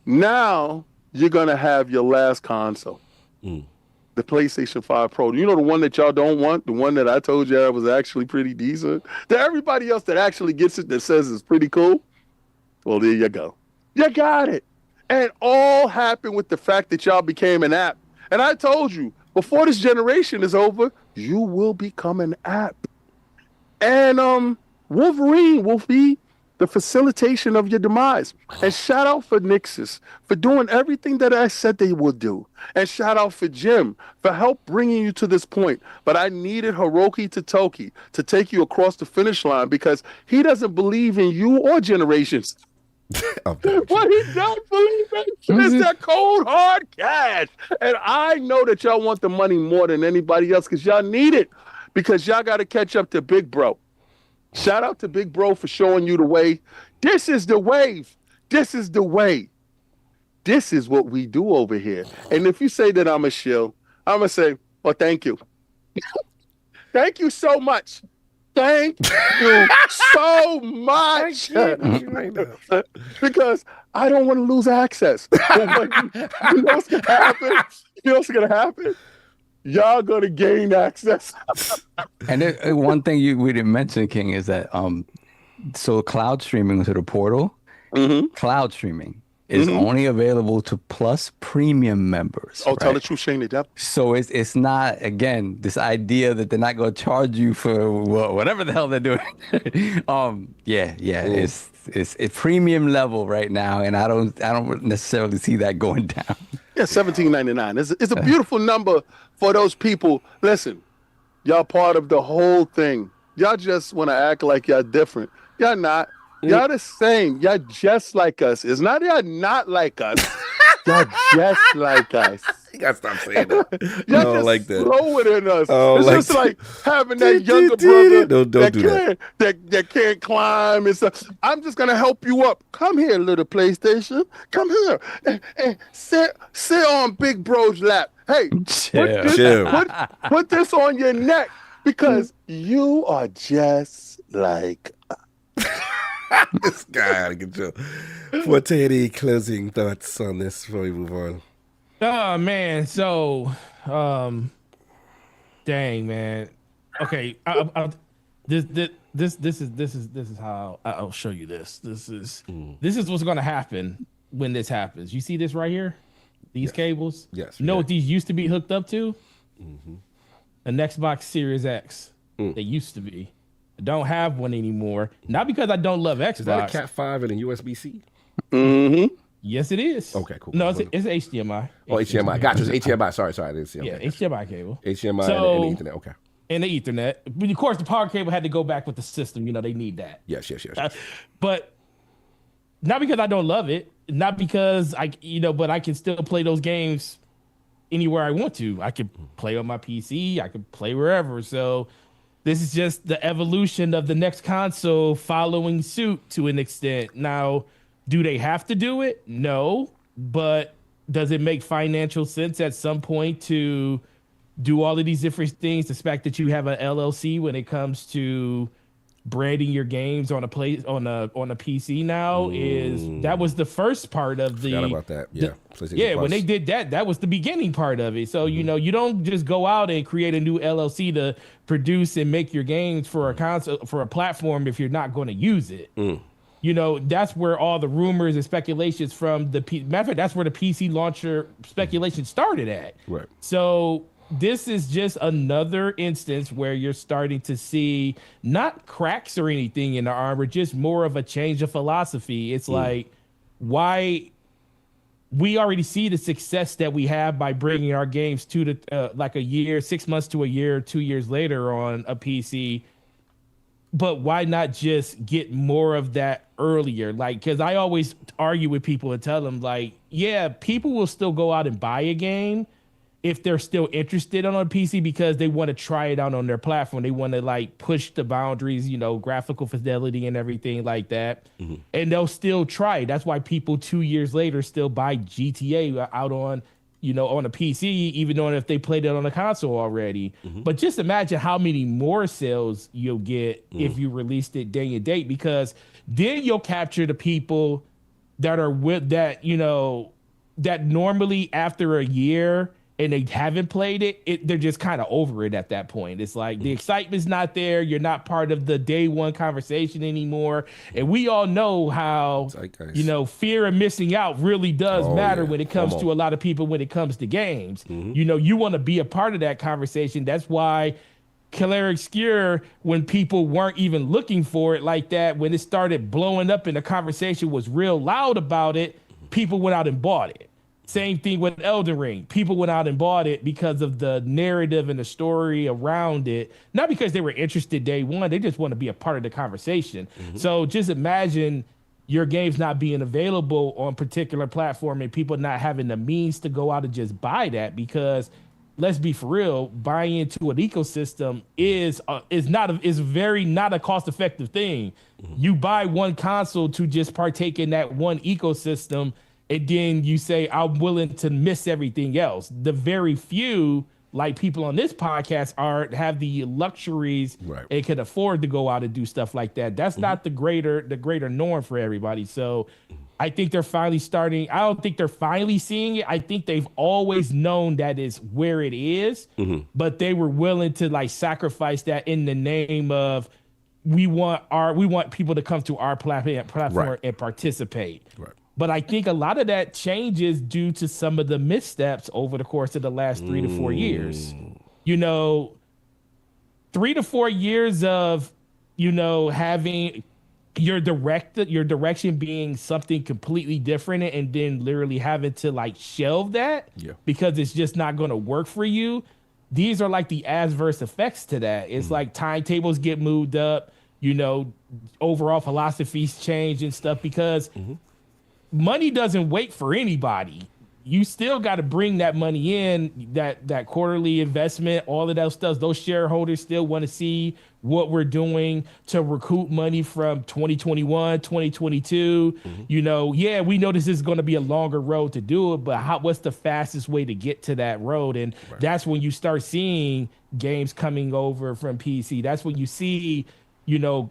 now you're going to have your last console. The PlayStation 5 Pro. You know the one that y'all don't want? The one that I told you was actually pretty decent? To everybody else that actually gets it that says it's pretty cool? Well, there you go. You got it. And all happened with the fact that y'all became an app. And I told you, before this generation is over, you will become an app. And Wolverine will be the facilitation of your demise. And shout out for Nixus for doing everything that I said they would do. And shout out for Jim for help bringing you to this point. But I needed Hiroki Totoki to take you across the finish line because he doesn't believe in you or generations. What he does believe in is that cold, hard cash. And I know that y'all want the money more than anybody else because y'all need it. Because y'all got to catch up to Big Bro. Shout out to Big Bro for showing you the way. This is the wave. This is the way. This is what we do over here. And if you say that I'm a shill, I'm going to say, well, thank you. Thank you so much. Thank you so much. Because I don't want to lose access. You know what's gonna happen? You know what's gonna happen? Y'all gonna gain access. And one thing we didn't mention, King, is that so cloud streaming to the portal, cloud streaming is only available to Plus Premium members. Oh, tell the truth, Shane. So it's not, again, this idea that they're not going to charge you for whatever the hell they're doing. It's premium level right now, and I don't necessarily see that going down. Yeah, $17.99. It's a beautiful number for those people. Listen, y'all part of the whole thing. Y'all just want to act like y'all different. Y'all not. Y'all the same. Y'all just like us. It's not y'all not like us. Y'all just like us. You gotta stop saying that. Y'all don't just like that. slower than us. Oh, It's like just like having that younger brother that can't climb and stuff. I'm just gonna help you up. Come here, little PlayStation. Come here and sit on Big Bro's lap. Hey, put this on your neck because you are just like us. This guy out of control. Forte, any closing thoughts on this before we move on? Oh man, so dang man. Okay, this is how I'll show you this. This is what's gonna happen when this happens. You see this right here? These cables? Yes. You know what these used to be hooked up to? An Xbox Series X. They used to be. I don't have one anymore. Not because I don't love Xbox. Is that a Cat 5 and a USB-C? Yes, it is. Okay, cool. No, it's HDMI. Oh, HDMI. Gotcha. It's HDMI. Sorry. I didn't see it. Yeah, HDMI cable. HDMI and Ethernet. Okay. And the Ethernet. But of course, the power cable had to go back with the system. You know, they need that. Yes. But not because I don't love it. Not because but I can still play those games anywhere I want to. I can play on my PC. I can play wherever. So this is just the evolution of the next console following suit to an extent. Now, do they have to do it? No. But does it make financial sense at some point to do all of these different things? The fact that you have an LLC when it comes to branding your games on a PC now that was the first part of the. Forgot about that. When they did that was the beginning part of it. So you don't just go out and create a new LLC to produce and make your games for a console, for a platform, if you're not going to use it. That's where all the rumors and speculations from matter of fact, that's where the PC launcher speculation started at. Right. So this is just another instance where you're starting to see not cracks or anything in the armor, just more of a change of philosophy. It's like, why we already see the success that we have by bringing our games to the like a year, 6 months to a year, 2 years later on a PC. But why not just get more of that earlier? Like, because I always argue with people and tell them, like, yeah, people will still go out and buy a game if they're still interested on a PC because they want to try it out on their platform. They want to like push the boundaries, graphical fidelity and everything like that. And they'll still try it. That's why people 2 years later still buy GTA out on, on a PC, even though if they played it on a console already. But just imagine how many more sales you'll get if you released it day and date, because then you'll capture the people that are with that, that normally after a year and they haven't played it, they're just kind of over it at that point. It's like the excitement's not there. You're not part of the day one conversation anymore. And we all know how, fear of missing out really does matter when it comes to a lot of people when it comes to games. You want to be a part of that conversation. That's why Killer Obscure, when people weren't even looking for it like that, when it started blowing up and the conversation was real loud about it, people went out and bought it. Same thing with Elden Ring. People went out and bought it because of the narrative and the story around it. Not because they were interested day one. They just want to be a part of the conversation. So just imagine your games not being available on a platform and people not having the means to go out and just buy that, because let's be for real, buying into an ecosystem is very not a cost-effective thing. You buy one console to just partake in that one ecosystem, and then you say, I'm willing to miss everything else. The very few like people on this podcast have the luxuries Right. and can afford to go out and do stuff like that. That's not the greater norm for everybody. So I think they're finally starting. I don't think they're finally seeing it. I think they've always known that is where it is, but they were willing to like sacrifice that in the name of we want people to come to our platform and participate. Right. But I think a lot of that changes due to some of the missteps over the course of the last 3 to 4 years. 3 to 4 years of, having your direction being something completely different and then literally having to like shelve that because it's just not going to work for you. These are like the adverse effects to that. It's like timetables get moved up, overall philosophies change and stuff because money doesn't wait for anybody. You still got to bring that money in, that quarterly investment, all of those stuff. Those shareholders still want to see what we're doing to recoup money from 2021, 2022. We know this is going to be a longer road to do it, but what's the fastest way to get to that road? And that's when you start seeing games coming over from PC. That's when you see traditional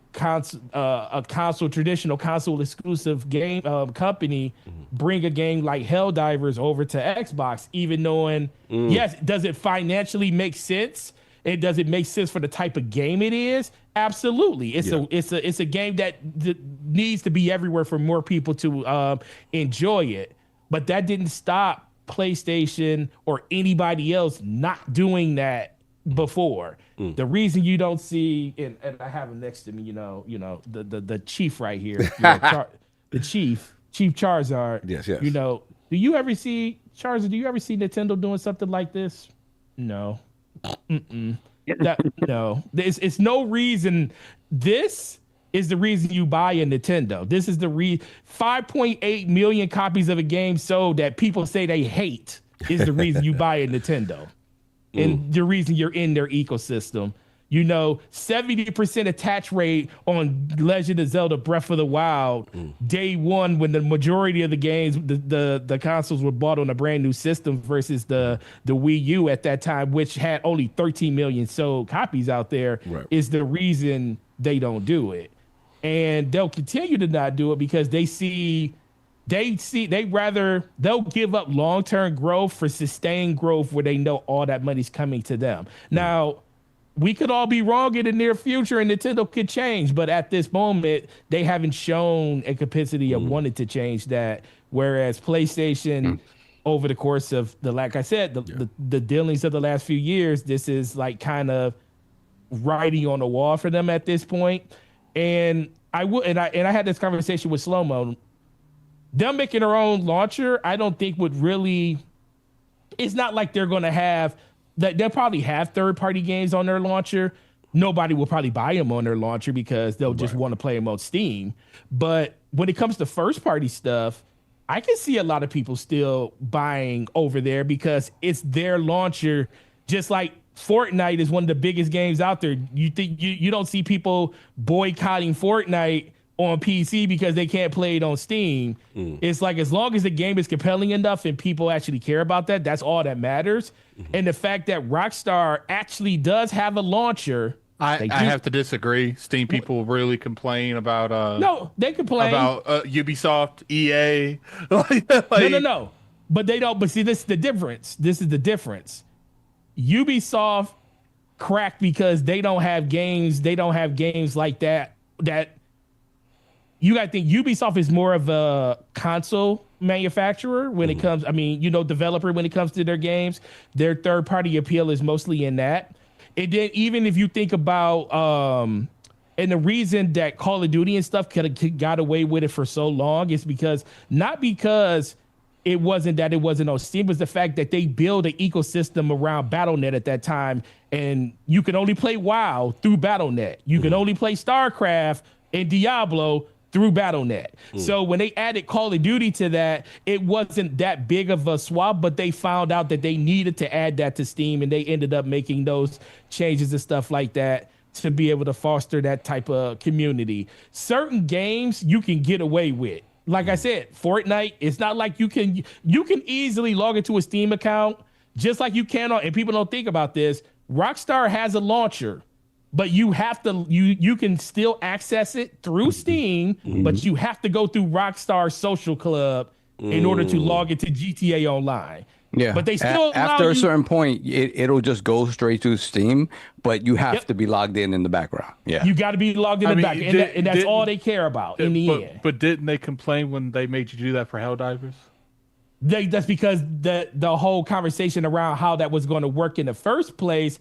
console exclusive game company bring a game like Helldivers over to Xbox, even knowing, yes, does it financially make sense? And does it make sense for the type of game it is? Absolutely. It's a game that needs to be everywhere for more people to enjoy it. But that didn't stop PlayStation or anybody else not doing that before. The reason you don't see, and I have him next to me, the chief right here, the Chief Charizard. Yes. Do you ever see Charizard? Do you ever see Nintendo doing something like this? No. No. It's no reason. This is the reason you buy a Nintendo. This is the 5.8 million copies of a game sold that people say they hate is the reason you buy a Nintendo. And the reason you're in their ecosystem. 70% attach rate on Legend of Zelda Breath of the Wild day one when the majority of the games, the consoles were bought on a brand new system versus the Wii U at that time, which had only 13 million sold copies out there, is the reason they don't do it. And they'll continue to not do it because they'll give up long-term growth for sustained growth where they know all that money's coming to them. Now, we could all be wrong in the near future and Nintendo could change, but at this moment, they haven't shown a capacity of wanting to change that. Whereas PlayStation, over the course of like I said, the dealings of the last few years, this is like kind of writing on the wall for them at this point. And I had this conversation with Slow Mo. Them making their own launcher, I don't think would really. It's not like they're going to have that. They'll probably have third-party games on their launcher. Nobody will probably buy them on their launcher because they'll just want to play them on Steam. But when it comes to first-party stuff, I can see a lot of people still buying over there because it's their launcher. Just like Fortnite is one of the biggest games out there. You think you don't see people boycotting Fortnite on PC because they can't play it on Steam. It's like as long as the game is compelling enough and people actually care about that, that's all that matters. And the fact that Rockstar actually does have a launcher. I have to disagree. Steam people really complain about no, they complain about Ubisoft, EA. No. But they don't. But see, this is the difference. Ubisoft cracked because they don't have games. They don't have games like that. You got to think Ubisoft is more of a console manufacturer when it comes, developer when it comes to their games. Their third-party appeal is mostly in that. And then even if you think about, and the reason that Call of Duty and stuff got away with it for so long is not because it wasn't on Steam, was the fact that they build an ecosystem around Battle.net at that time, and you can only play WoW through Battle.net. You can only play StarCraft and Diablo through Battle.net. So when they added Call of Duty to that, it wasn't that big of a swap, but they found out that they needed to add that to Steam, and they ended up making those changes and stuff like that to be able to foster that type of community. Certain games you can get away with. Like I said, Fortnite, it's not like you can easily log into a Steam account, just like you can and people don't think about this, Rockstar has a launcher, but you have to you can still access it through Steam, but you have to go through Rockstar Social Club in order to log into GTA Online. Yeah, but they still after a certain point, it'll just go straight to Steam, but you have to be logged in the background. Yeah, you got to be logged in the back, and that's all they care about in the end. But didn't they complain when they made you do that for Helldivers? That's because the whole conversation around how that was going to work in the first place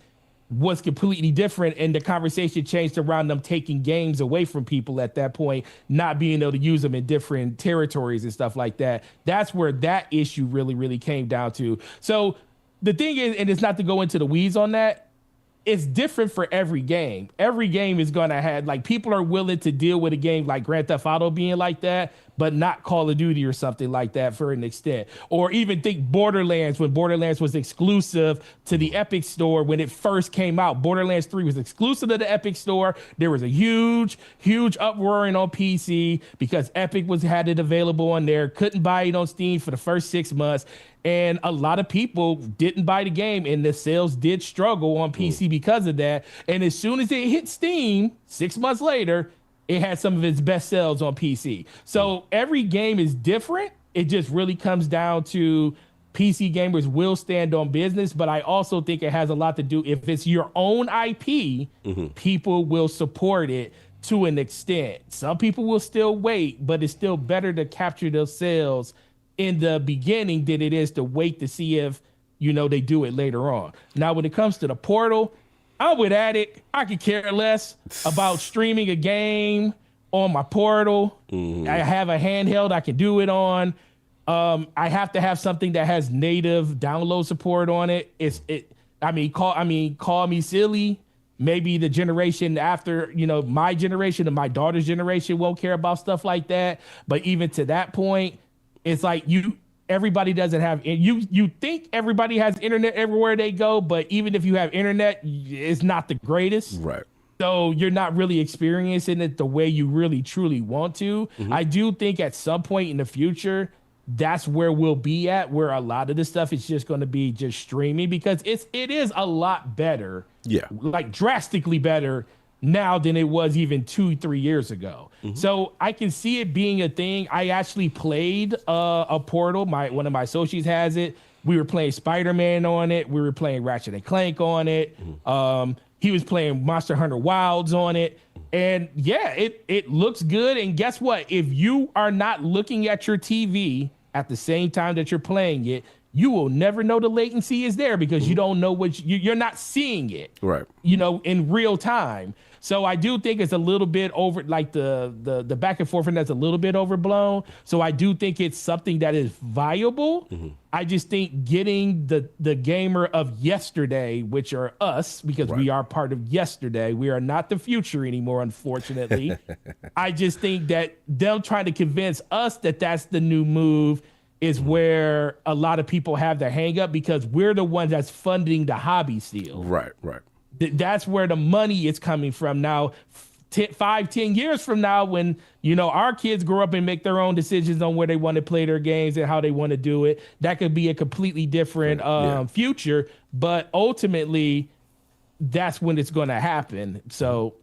was completely different, and the conversation changed around them taking games away from people at that point, not being able to use them in different territories and stuff like that. That's where that issue really, really came down to. So the thing is, and it's not to go into the weeds on that, it's different for every game. Every game is going to have, like, people are willing to deal with a game like Grand Theft Auto being like that, but not Call of Duty or something like that for an extent. Or even think Borderlands, when Borderlands was exclusive to the Epic Store when it first came out. Borderlands 3 was exclusive to the Epic Store. There was a huge uproaring on PC because Epic had it available on there, couldn't buy it on Steam for the first 6 months. And a lot of people didn't buy the game, and the sales did struggle on PC because of that. And as soon as it hit Steam, 6 months later, it had some of its best sales on PC. So every game is different. It just really comes down to PC gamers will stand on business, but I also think it has a lot to do, if it's your own IP, people will support it to an extent. Some people will still wait, but it's still better to capture those sales in the beginning than it is to wait to see if, they do it later on. Now, when it comes to the Portal, I'm with Addict. I could care less about streaming a game on my Portal. I have a handheld I can do it on. I have to have something that has native download support on it. Call me silly. Maybe the generation after, my generation and my daughter's generation won't care about stuff like that. But even to that point, it's like everybody doesn't have, you think everybody has internet everywhere they go, but even if you have internet, it's not the greatest. Right. So you're not really experiencing it the way you really truly want to. I do think at some point in the future, that's where we'll be at, where a lot of this stuff is just going to be just streaming, because it is a lot better. Yeah. Like drastically better now than it was even 2-3 years ago. So I can see it being a thing. I actually played a Portal. One of my associates has it. We were playing Spider-Man on it. We were playing Ratchet and Clank on it. He was playing Monster Hunter Wilds on it. And yeah, it looks good. And guess what? If you are not looking at your TV at the same time that you're playing it, you will never know the latency is there, because you don't know you're not seeing it, right? In real time. So I do think it's a little bit over, like the back and forth, and that's a little bit overblown. So I do think it's something that is viable. I just think getting the gamer of yesterday, which are us, because we are part of yesterday. We are not the future anymore, unfortunately. I just think that them trying to convince us that that's the new move is where a lot of people have their hang up, because we're the ones that's funding the hobby still. Right. That's where the money is coming from now. 5-10 years from now, when our kids grow up and make their own decisions on where they want to play their games and how they want to do it, that could be a completely different future. But ultimately, that's when it's going to happen. So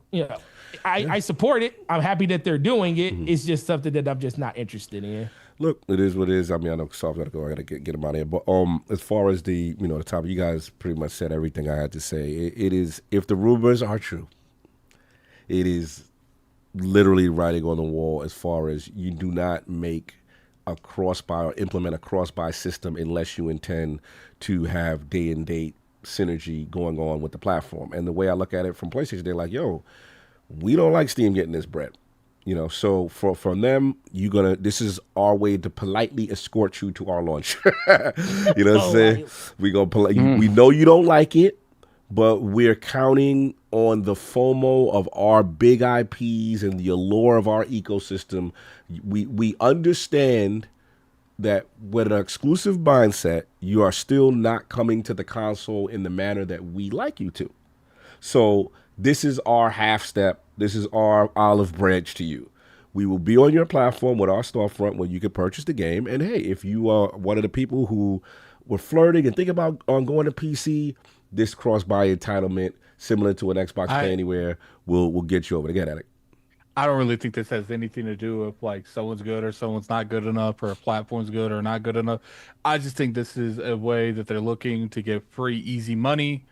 I support it. I'm happy that they're doing it. It's just something that I'm just not interested in. Look, it is what it is. I mean, I know Soft's got to go. I got to get him out of here. But as far as the the topic, you guys pretty much said everything I had to say. It is, if the rumors are true, it is literally writing on the wall as far as you do not make a cross-buy or implement a cross-buy system unless you intend to have day and date synergy going on with the platform. And the way I look at it from PlayStation, they're like, yo, we don't like Steam getting this bread. So from them, this is our way to politely escort you to our launch. What I'm saying? We know you don't like it, but we're counting on the FOMO of our big IPs and the allure of our ecosystem. We understand that with an exclusive mindset, you are still not coming to the console in the manner that we like you to. So this is our half step. This is our olive branch to you. We will be on your platform with our storefront where you can purchase the game. And hey, if you are one of the people who were flirting and thinking about going to PC, this cross-buy entitlement, similar to an Xbox Play Anywhere, will get you over. Again, Attic. I don't really think this has anything to do with like someone's good or someone's not good enough, or a platform's good or not good enough. I just think this is a way that they're looking to get free, easy money,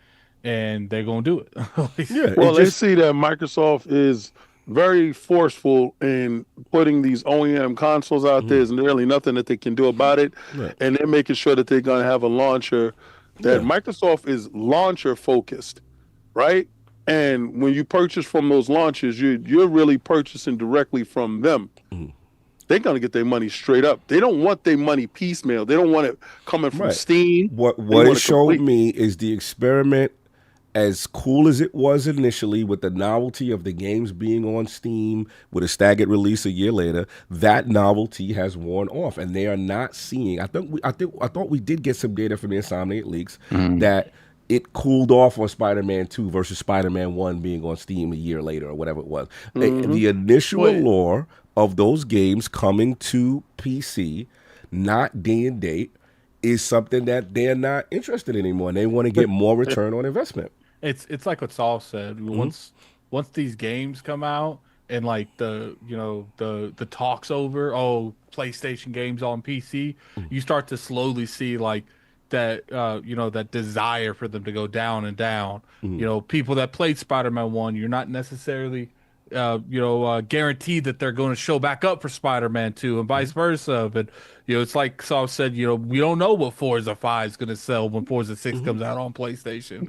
and they're gonna do it. Well, they see that Microsoft is very forceful in putting these OEM consoles out there. There's really nothing that they can do about it, and they're making sure that they're gonna have a launcher that Microsoft is launcher focused, right? And when you purchase from those launchers, you're really purchasing directly from them. They're going to get their money straight up. They don't want their money piecemeal. They don't want it coming from Steam. What it showed me is the experiment, as cool as it was initially with the novelty of the games being on Steam with a staggered release a year later, that novelty has worn off, and they are not seeing. I thought we did get some data from the Insomniac leaks that it cooled off on Spider-Man 2 versus Spider-Man 1 being on Steam a year later or whatever it was. The initial allure of those games coming to PC, not day and date, is something that they're not interested in anymore, and they want to get more return on investment. It's like what Saul said. Once these games come out and like the talk's over, PlayStation games on PC, you start to slowly see like that that desire for them to go down and down. People that played Spider-Man 1, you're not necessarily guaranteed that they're going to show back up for Spider-Man 2 and vice versa. But it's like Saul said, we don't know what Forza 5 is going to sell when Forza 6 comes out on PlayStation.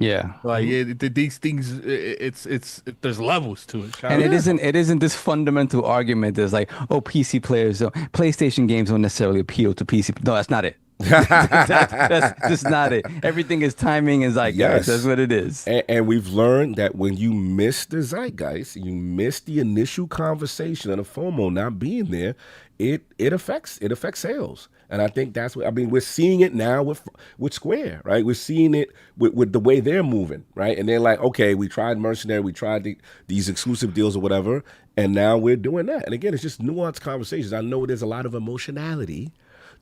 These things, it's there's levels to it. And it isn't this fundamental argument that's like, PC players, PlayStation games don't necessarily appeal to PC. No, that's not it. that's just not it. Everything is timing and zeitgeist. That's what it is. And we've learned that when you miss the zeitgeist, you miss the initial conversation and the FOMO not being there, it affects sales. And I think that's what we're seeing it now with Square, right? We're seeing it with the way they're moving, right? And they're like, okay, we tried Mercenary, we tried these exclusive deals or whatever, and now we're doing that. And again, it's just nuanced conversations. I know there's a lot of emotionality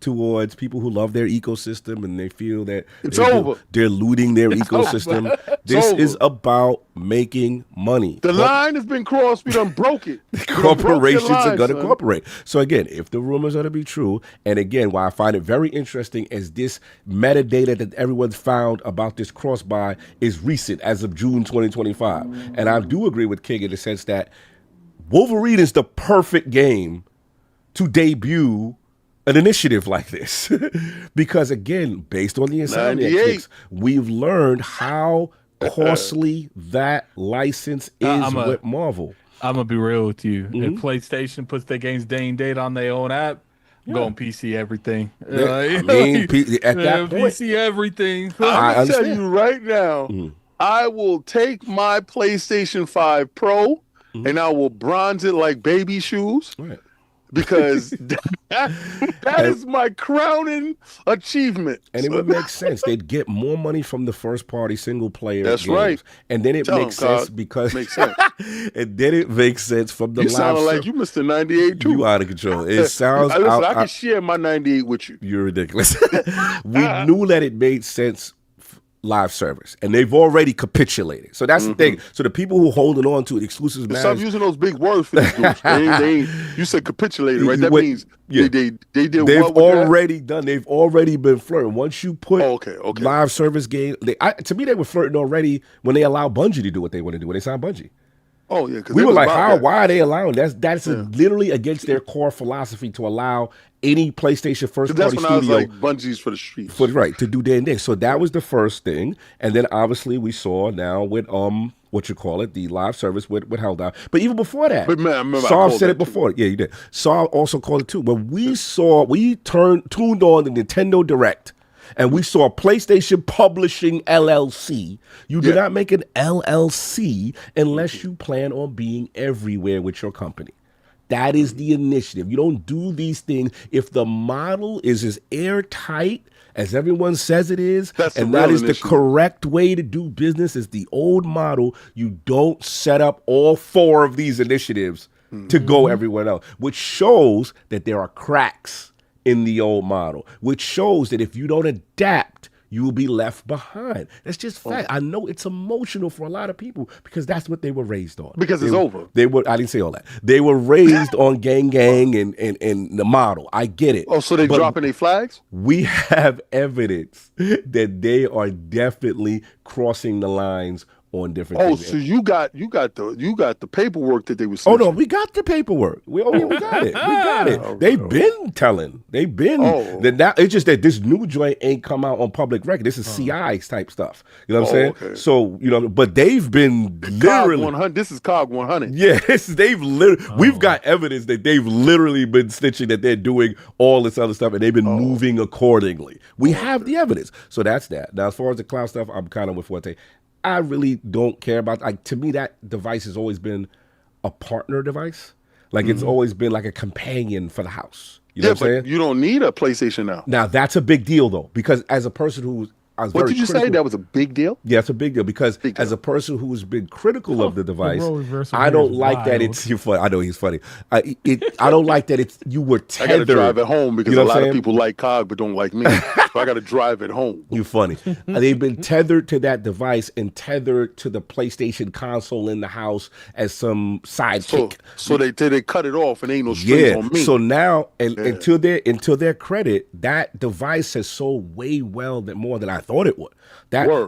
towards people who love their ecosystem and they feel that they're looting their ecosystem. This is about making money. The line has been crossed. We done broke it. Corporations are going to cooperate. So again, if the rumors are to be true, and again, why I find it very interesting is this metadata that everyone's found about this cross-buy is recent, as of June 2025. And I do agree with King in the sense that Wolverine is the perfect game to debut an initiative like this. Because again, based on the Insomniac kicks, we've learned how costly that license is with Marvel. I'm gonna be real with you. If PlayStation puts their games day and date on their own app, I'm going PC everything. At that point, PC everything. I'm tell you right now, I will take my PlayStation 5 Pro and I will bronze it like baby shoes. Right. Because that is my crowning achievement. And it would make sense. They'd get more money from the first party single player. That's games. right. And then it makes sense because makes sense. And then it makes sense from the you live. You sound like you Mr. 98 too. You out of control. It sounds. Listen, I can share my 98 with you. You're ridiculous. We knew that it made sense. Live service, and they've already capitulated. So that's the thing. So the people who holding on to it, exclusives, stop using those big words for these dudes. You said capitulated, right? That means they did. They've already done. They've already been flirting. Once you put live service game, to me they were flirting already when they allowed Bungie to do what they want to do when they signed Bungie. Oh yeah, because we were like, why are they allowing that's literally against their core philosophy to allow any PlayStation first party studio. I was like, Bungie's for the streets, to do their thing. So that was the first thing, and then obviously we saw now with the live service with Held Down. But even before that, Saul said it before. Yeah, you did. Saul also called it too. When we tuned on the Nintendo Direct. And we saw PlayStation Publishing LLC. You do not make an LLC unless you plan on being everywhere with your company. That is the initiative. You don't do these things if the model is as airtight as everyone says it is, and that is the correct way to do business is the old model. You don't set up all four of these initiatives to go everywhere else, which shows that there are cracks in the old model, which shows that if you don't adapt, you will be left behind. That's just fact. I know it's emotional for a lot of people because that's what they were raised on. Because it's over. I didn't say all that. They were raised on gang and the model. I get it. Oh, so they dropping their flags? We have evidence that they are definitely crossing the lines on different things. So you got the paperwork that they were. Oh no, we got the paperwork. We got it. We got it. They've been telling. They've been that now. It's just that this new joint ain't come out on public record. This is CI type stuff. You know what I'm saying? Okay. So but they've been literally. COG 100. This is COG 100. Yes, they've literally. We've got evidence that they've literally been snitching, that they're doing all this other stuff, and they've been moving accordingly. We have the evidence. So that's that. Now, as far as the cloud stuff, I'm kind of with Forte. I really don't care about, like, to me, that device has always been a partner device. Like, it's always been like a companion for the house. You know what I'm saying? You don't need a PlayStation now. Now, that's a big deal, though, because as a person who What did you say? That was a big deal? Yeah, it's a big deal because as a person who's been critical of the device, I don't like that it's you funny. I know he's funny. I don't like that it's you were tethered. I gotta drive it home because a lot of people like COG but don't like me. So I gotta drive it home. You funny. They've been tethered to that device and tethered to the PlayStation console in the house as some sidekick. So they cut it off and ain't no strings on me. So now and to their credit, that device has sold way well more than I thought it would.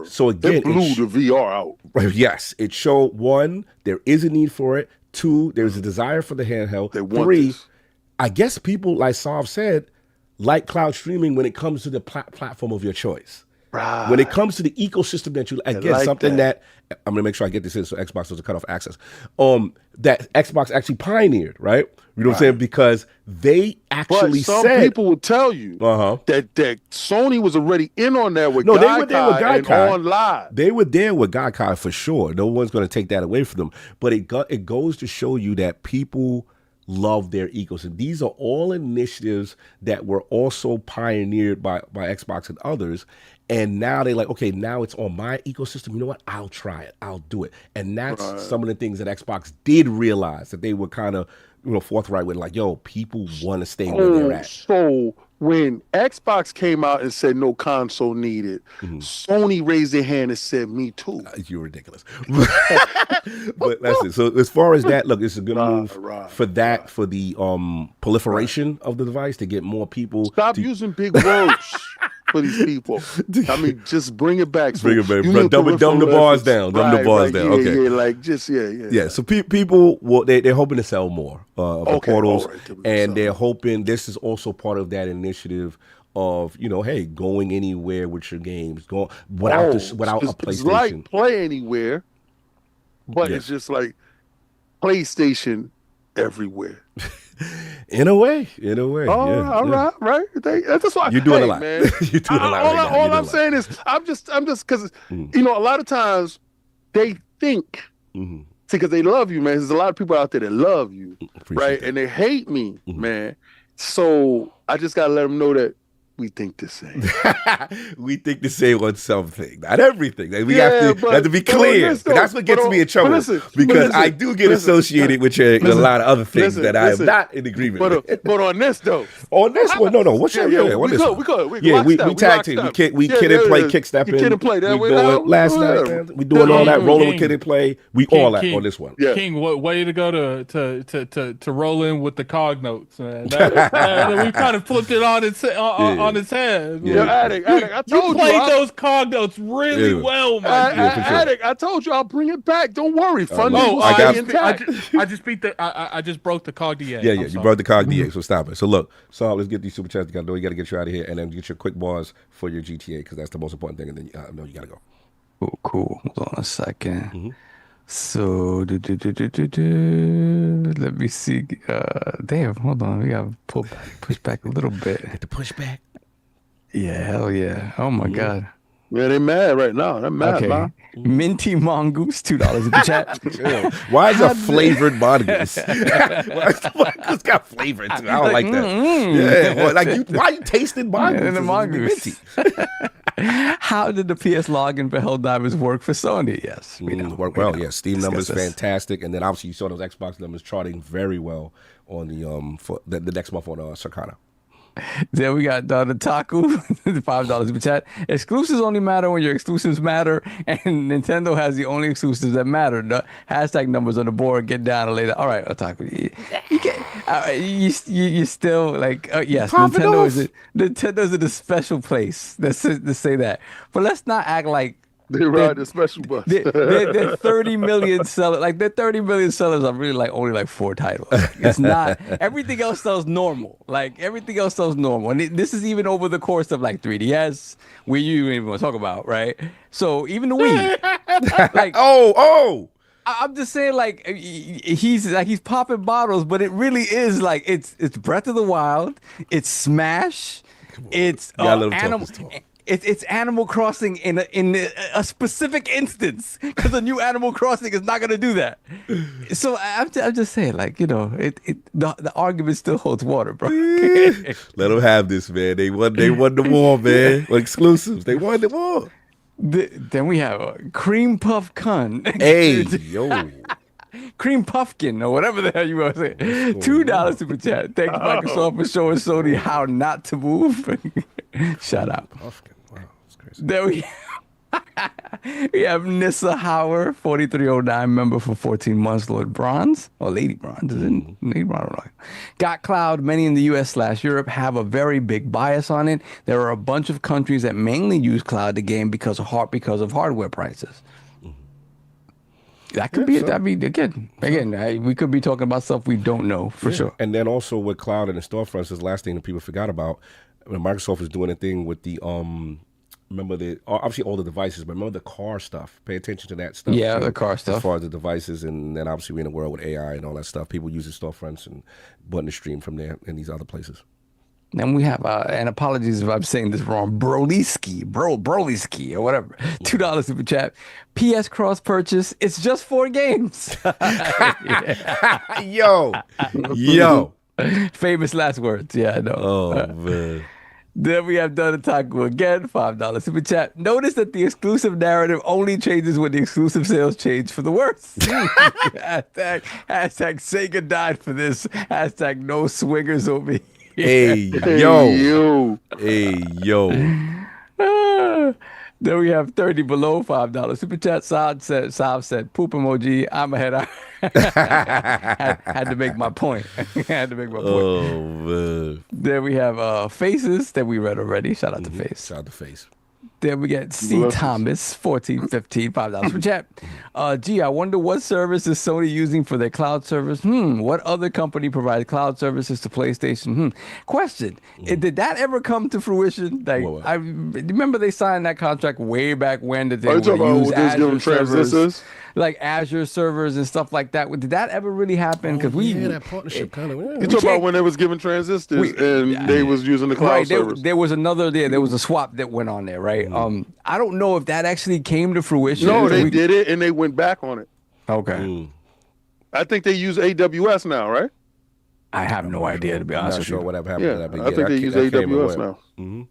So again, it blew the VR out. Yes, it showed, one, there is a need for it. Two, there's a desire for the handheld. Three, I guess people, like Sav said, like cloud streaming when it comes to the platform of your choice. Right. When it comes to the ecosystem that you again like something that I'm gonna make sure I get this in so Xbox doesn't cut off access. That Xbox actually pioneered, right? You know what I'm saying? Because they actually said some people will tell you that Sony was already in on that with they were there with Gaikai on live. They were there with Gaikai for sure. No one's gonna take that away from them. But it goes to show you that people love their ecosystem. These are all initiatives that were also pioneered by Xbox and others. And now they're like, okay, now it's on my ecosystem. You know what? I'll try it. I'll do it. And that's some of the things that Xbox did realize, that they were kind of, forthright with, like, yo, people want to stay where they're at. So when Xbox came out and said no console needed, Sony raised their hand and said, me too. You're ridiculous. But that's it. So as far as that, look, it's a good move for the proliferation of the device, to get more people. Stop using big words. For these people, I mean, just bring it back. So bring it back. Dumb the bars down. Dumb the bars down. Okay. Yeah. So people, they're hoping to sell more of the portals, and they're hoping this is also part of that initiative of, hey, going anywhere with your games, going without a PlayStation. It's like Play Anywhere, but it's just like PlayStation everywhere. In a way. All right. That's why you're doing a lot. Man. You're doing a lot. All I'm saying is, I'm just because a lot of times they think because they love you, man. There's a lot of people out there that love you, right? And they hate me, man. So I just gotta let them know that we think the same. We think the same on something, not everything. We have to be clear. That's what gets me in trouble, because I do get associated with a lot of other things that I am not in agreement with. But on this though, on this one, no. What's your we tag team. We kid and play, kick stepping. Kid and play. We doing last night. We doing all that, rolling with kid and play. We all that on this one. King, way to go to roll in with the cog notes, man. We kind of flipped it on its head. Addict, I told you played those cog notes really well, man. Addict, I told you I'll bring it back. Don't worry. I just broke the cog DA. Yeah, you broke the cog DA. So stop it. So look, let's get these super chats. You got to get you out of here, and then get your quick bars for your GTA, because that's the most important thing. And then you got to go. Oh, cool. Hold on a second. So, let me see. Damn, hold on. We got to push back a little bit. Get the push back. Yeah, hell yeah. Oh, my God. Yeah, they mad right now. They're mad, okay. Minty Mongoose, $2 in the chat. Why is a flavored mongoose? Mongoose got flavor too. I don't like that. Why are you tasting mongoose? The mongoose. How did the PS login for Helldivers work for Sony? Yes, work well. Yeah, Steam numbers fantastic, and then obviously you saw those Xbox numbers charting very well on the for the next month on Circana. Then we got the Taku, $5 super chat. Exclusives only matter when your exclusives matter, and Nintendo has the only exclusives that matter. The hashtag numbers on the board. Get down later. All right, Otaku. You still like yes, Nintendo's in a special place. Let's say that. But let's not act like They ride the special bus. they're 30 million sellers. Like they're 30 million sellers are really like only like 4 titles. It's not everything else sells normal. Like everything else sells normal. And this is even over the course of like 3DS, Wii U, you even want to talk about, right? So even the Wii, like I'm just saying, like he's popping bottles, but it really is like it's Breath of the Wild, it's Smash, it's Animal. It's Animal Crossing in a specific instance, because a new Animal Crossing is not gonna do that. So I'm just saying, like, you know, the argument still holds water, bro. Let them have this, man. They won the war, man. Exclusives. They won the war. Then we have a Cream Puff Kun. Hey, yo. Cream Puffkin or whatever the hell you want to say. $2 super chat. Thanks Microsoft for showing Sony how not to move. Shout out. Puffkin. Wow, that's crazy. Then we have Nissa Hauer, 4309 member for 14 months, Lord Bronze, or Lady Bronze, is it? Lady Bronze, Got Cloud. Many in the US/Europe have a very big bias on it. There are a bunch of countries that mainly use cloud to game because of hardware prices. That could be it. I mean, again, we could be talking about stuff we don't know for sure. And then also with cloud and the storefronts, is the last thing that people forgot about. When Microsoft is doing a thing with the obviously all the devices, but remember the car stuff. Pay attention to that stuff. Yeah, too, the car stuff. As far as the devices, and then obviously we're in a world with AI and all that stuff. People using storefronts and button to stream from there and these other places. Then we have, and apologies if I'm saying this wrong, Brolisky or whatever. $2 super chat. PS cross purchase. It's just 4 games. Yo. Famous last words. Yeah, I know. Oh, man. Then we have Donna Taku again, $5 super chat. Notice that the exclusive narrative only changes when the exclusive sales change for the worse. hashtag Sega died for this. Hashtag no swingers over here. Hey, yo. Then we have 30 below, $5 super chat. Saab said poop emoji. I'm ahead. had to make my point. Oh, man. Then we have Faces that we read already. Shout out to Face. Shout out to Face. Then we get C. Thomas, 1415, $5 per chat. Gee, I wonder what service is Sony using for their cloud service? What other company provides cloud services to PlayStation? Question: did that ever come to fruition? Like, I remember they signed that contract way back when that they would use Azure servers, like Azure servers and stuff like that. Did that ever really happen? Because that partnership kind of. You talk about when they was giving transistors and they was using the cloud service. There was there was a swap that went on there, right? I don't know if that actually came to fruition. No, they did it and they went back on it. Okay. I think they use AWS now, right? I have no idea, to be honest with you. Not sure what happened to that. I think they use AWS now.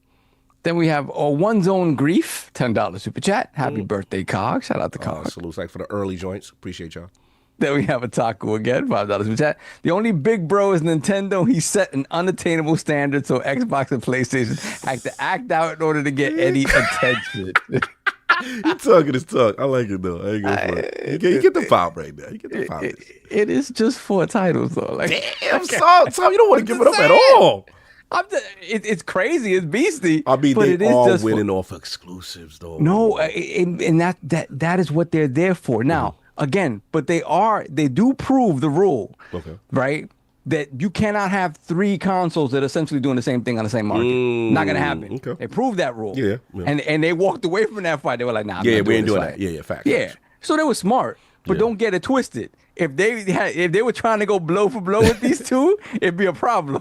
Then we have One Zone Grief, $10 super chat. Happy birthday, Cog. Shout out to Cog. Salutes like for the early joints. Appreciate y'all. Then we have a Taco again, $5 super chat. The only big bro is Nintendo. He set an unattainable standard, so Xbox and PlayStation have to act out in order to get any attention. He talking his talk. I like it though. I ain't going for it. You get the pop right now. You get the pop. It is just 4 titles though. Like, damn, Tom, you don't want to give it up at all. It's crazy. It's beastie. I mean, but they are winning off exclusives though. No, and that is what they're there for. Now, again, but they do prove the rule, right? That you cannot have 3 consoles that are essentially doing the same thing on the same market. Not gonna happen. Okay. They proved that rule. Yeah. And they walked away from that fight. They were like, nah, we ain't doing that. Yeah, fact. Yeah. So they were smart, but don't get it twisted. If they were trying to go blow for blow with these two, it'd be a problem.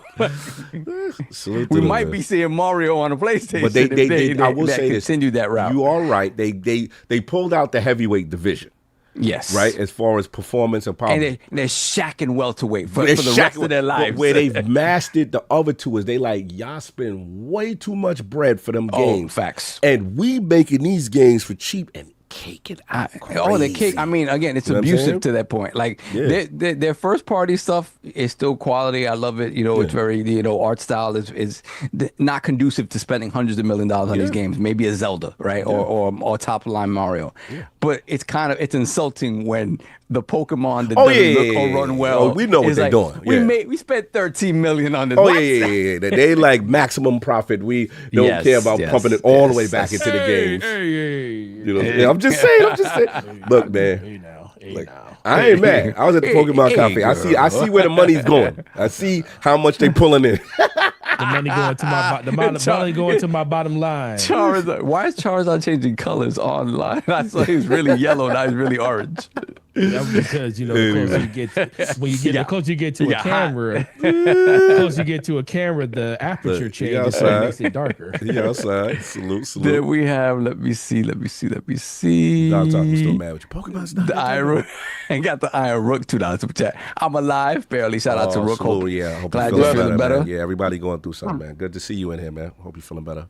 We might be seeing Mario on a PlayStation. But they I will say this. Continued that route. You are right. They pulled out the heavyweight division. Yes. Right? As far as performance and power. And they're shacking welterweight for the rest of their lives. Where they've mastered the other two is they like, y'all spend way too much bread for them games. Facts. And we making these games for cheap and caking out. The cake. I mean, again, it's You know what I'm saying? abusive to that point. Like Yeah. their first party stuff is still quality. I love it. You know, it's very art style is not conducive to spending hundreds of $millions on these games. Maybe a Zelda, right, or top line Mario. Yeah. But it's insulting when the Pokemon that doesn't look or run well. Oh, we know what they're doing. Yeah. We spent $13 million on this. Oh yeah. They like maximum profit. We don't care about pumping it all the way back into the games. You know, I'm just saying. Look, man. I ain't mad. I was at the Pokemon Cafe. I see where the money's going. I see how much they pulling in. The money going to money going to my bottom line. Charizard. Why is Charizard changing colors online? I saw he was really yellow. Now he's really orange. That's because the closer you get to a camera, the closer you get to a camera, the aperture changes, so it makes it darker. Yeah, outside. Salute. Then we have. Let me see. I'm still mad with you. Pokemon's not. The Iron and got the Iron Rook $2 super chat. I'm alive, barely. Shout out to Rook. Hope glad you're feeling better. Man. Yeah, everybody going through something, man. Good to see you in here, man. Hope you're feeling better.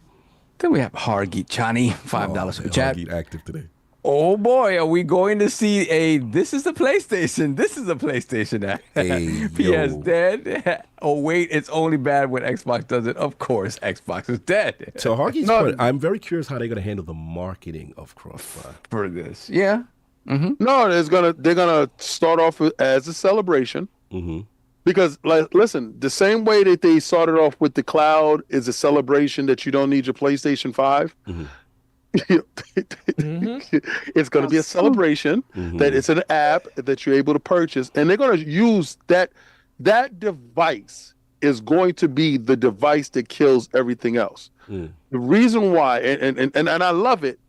Then we have Hargeet Chani, $5 super chat. Hargeet active today. Oh boy, are we going to see this is a PlayStation. This is a PlayStation act. Hey, PS dead. Oh wait, it's only bad when Xbox does it. Of course, Xbox is dead. So Hargeet's point, I'm very curious how they're going to handle the marketing of cross-buy for this. Yeah. Mm-hmm. No, they're gonna start off as a celebration. Mm-hmm. Because, listen, the same way that they started off with the cloud is a celebration that you don't need your PlayStation 5. Mm-hmm. It's going to be a celebration that it's an app that you're able to purchase, and they're going to use that device is going to be the device that kills everything else. The reason why, and I love it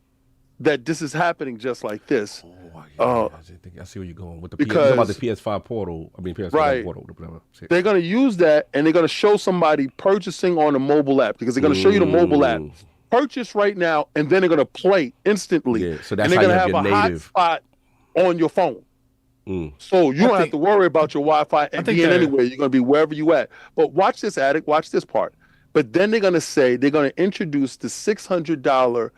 that this is happening just like this. I see where you're going with the PS5 portal. I mean, PS5 portal. They're going to use that, and they're going to show somebody purchasing on a mobile app, because they're going to show you the mobile app. Purchase right now, and then they're going to play instantly. Yeah, so that's and they're how going to have a native hotspot on your phone. So you don't have to worry about your Wi-Fi and being anywhere. You're going to be wherever you at. But watch this, Addict. Watch this part. But then they're going to introduce the $600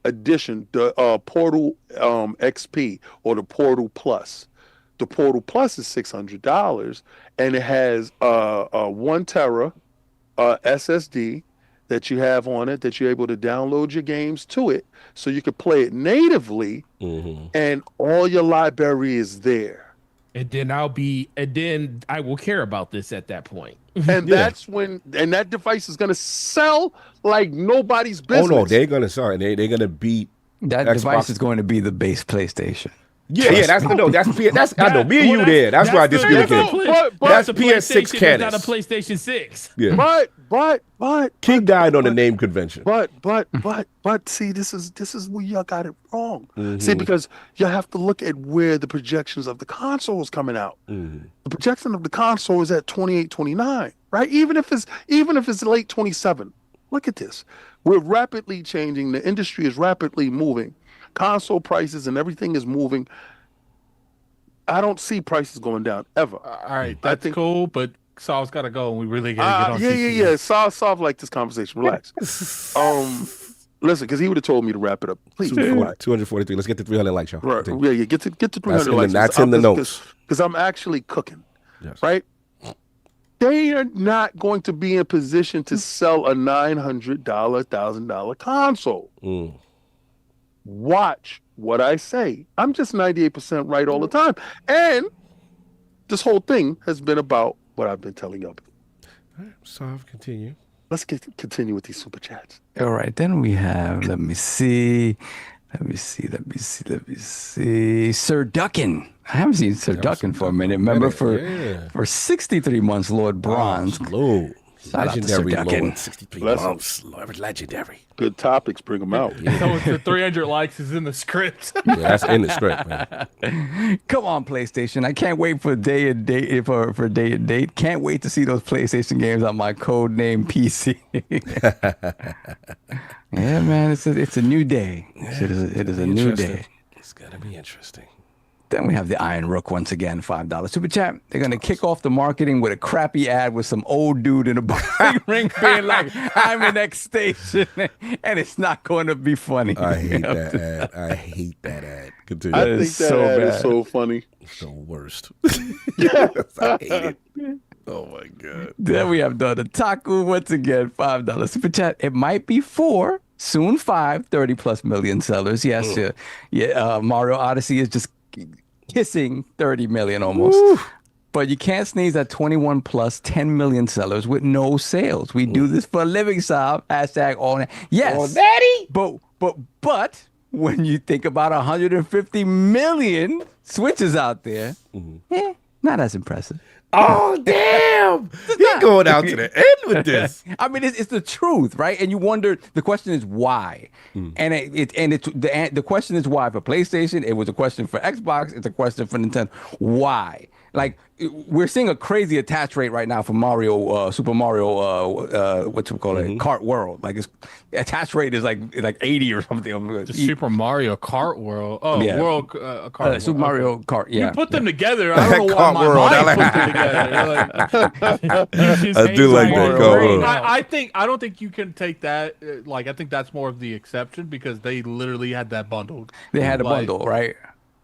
edition, the Portal XP or the Portal Plus. The Portal Plus is $600, and it has a 1 tera SSD that you have on it, that you're able to download your games to it, so you can play it natively, and all your library is there. And then I will care about this at that point. And that's when, and that device is going to sell like nobody's business. Oh no, they're going to beat that Xbox. Device is going to be the base PlayStation. That's I know. Me and you there. That's where I disagree with him. That's PS6 canon. Not a PlayStation 6. Yeah. But King died on the name convention. But see, this is where y'all got it wrong. See, because you have to look at where the projections of the console is coming out. The projection of the console is at 28, 29, right? Even if it's late 27. Look at this. We're rapidly changing. The industry is rapidly moving. Console prices and everything is moving. I don't see prices going down ever. All right, that's cool, but Saul's got to go, and we really got to get on. Yeah. Saul like this conversation. Relax. Listen, because he would have told me to wrap it up. Please. 243. Let's get to 300 likes, y'all. Right. Yeah. Get to 300 likes. That's in the notes. Because I'm actually cooking. Yes. Right. They are not going to be in position to sell a $900, $1,000 console. Watch what I say. I'm just 98% right all the time. And this whole thing has been about what I've been telling you. All right, so continue. Let's continue with these super chats. All right, then we have, let me see. Sir Duckin. I haven't seen Sir Duckin for a minute. Remember, for 63 months, Lord Bronze. Lord. Legendary Lord. 63 months. Lord, legendary. Good topics, bring them out. So the 300 likes is in the script. That's in the script, man. Come on, PlayStation. I can't wait for day and date. For day and date. Can't wait to see those PlayStation games on my codename PC. Yeah, man, it's a new day. It is a new day. It's gonna be interesting. Then we have the Iron Rook once again, $5 super chat. They're gonna kick off the marketing with a crappy ad with some old dude in a boxing ring being like, "I'm in X station," and it's not going to be funny. I hate that ad. I hate that ad. Continue. I That think is that so ad bad. is so funny. It's the worst. I hate it. Oh my god. Then we have the Taku once again, $5 super chat. It might be 4, soon 5, 30 plus million sellers. Yes, Mario Odyssey is just kissing 30 million almost. But you can't sneeze at 21 plus 10 million sellers with no sales. We do this for a living, Saab. Hashtag all. Yes. Daddy. But when you think about 150 million Switches out there, not as impressive. Oh, damn. He's going out to the end with this. I mean, it's the truth, right? And you wonder, the question is why? And the question is why for PlayStation. It was a question for Xbox. It's a question for Nintendo. Why? Like, we're seeing a crazy attach rate right now for Mario, Super Mario, what's it called, Kart World. Like, its attach rate is like 80 or something. The Super Mario Kart World. Oh, Yeah. World Kart. World. Super Mario Kart. Yeah. You put them together. I don't know why Kart my World, I mind like- put them together. I do like that. Kart World. I don't think you can take that. Like, I think that's more of the exception because they literally had that bundled. They had a Like, bundle, right?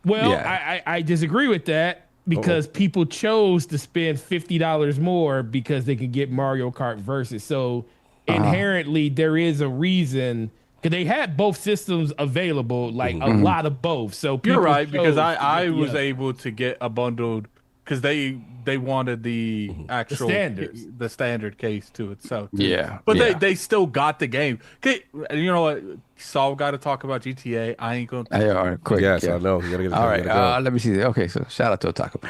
Well, Yeah. I disagree with that because people chose to spend $50 more because they could get Mario Kart Versus. So inherently, there is a reason because they had both systems available, like a lot of both. So You're people right because chose I to get the was other. able to get a bundled because they wanted the actual standards. the standard case to itself. Yeah, But yeah. they still got the game. 'Kay, you know what? Saul got to talk about GTA. I ain't gonna. Hey, all right, quick. Yes, yeah. I know. You gotta get it. All right, let me see. Okay, so shout out to Otaku.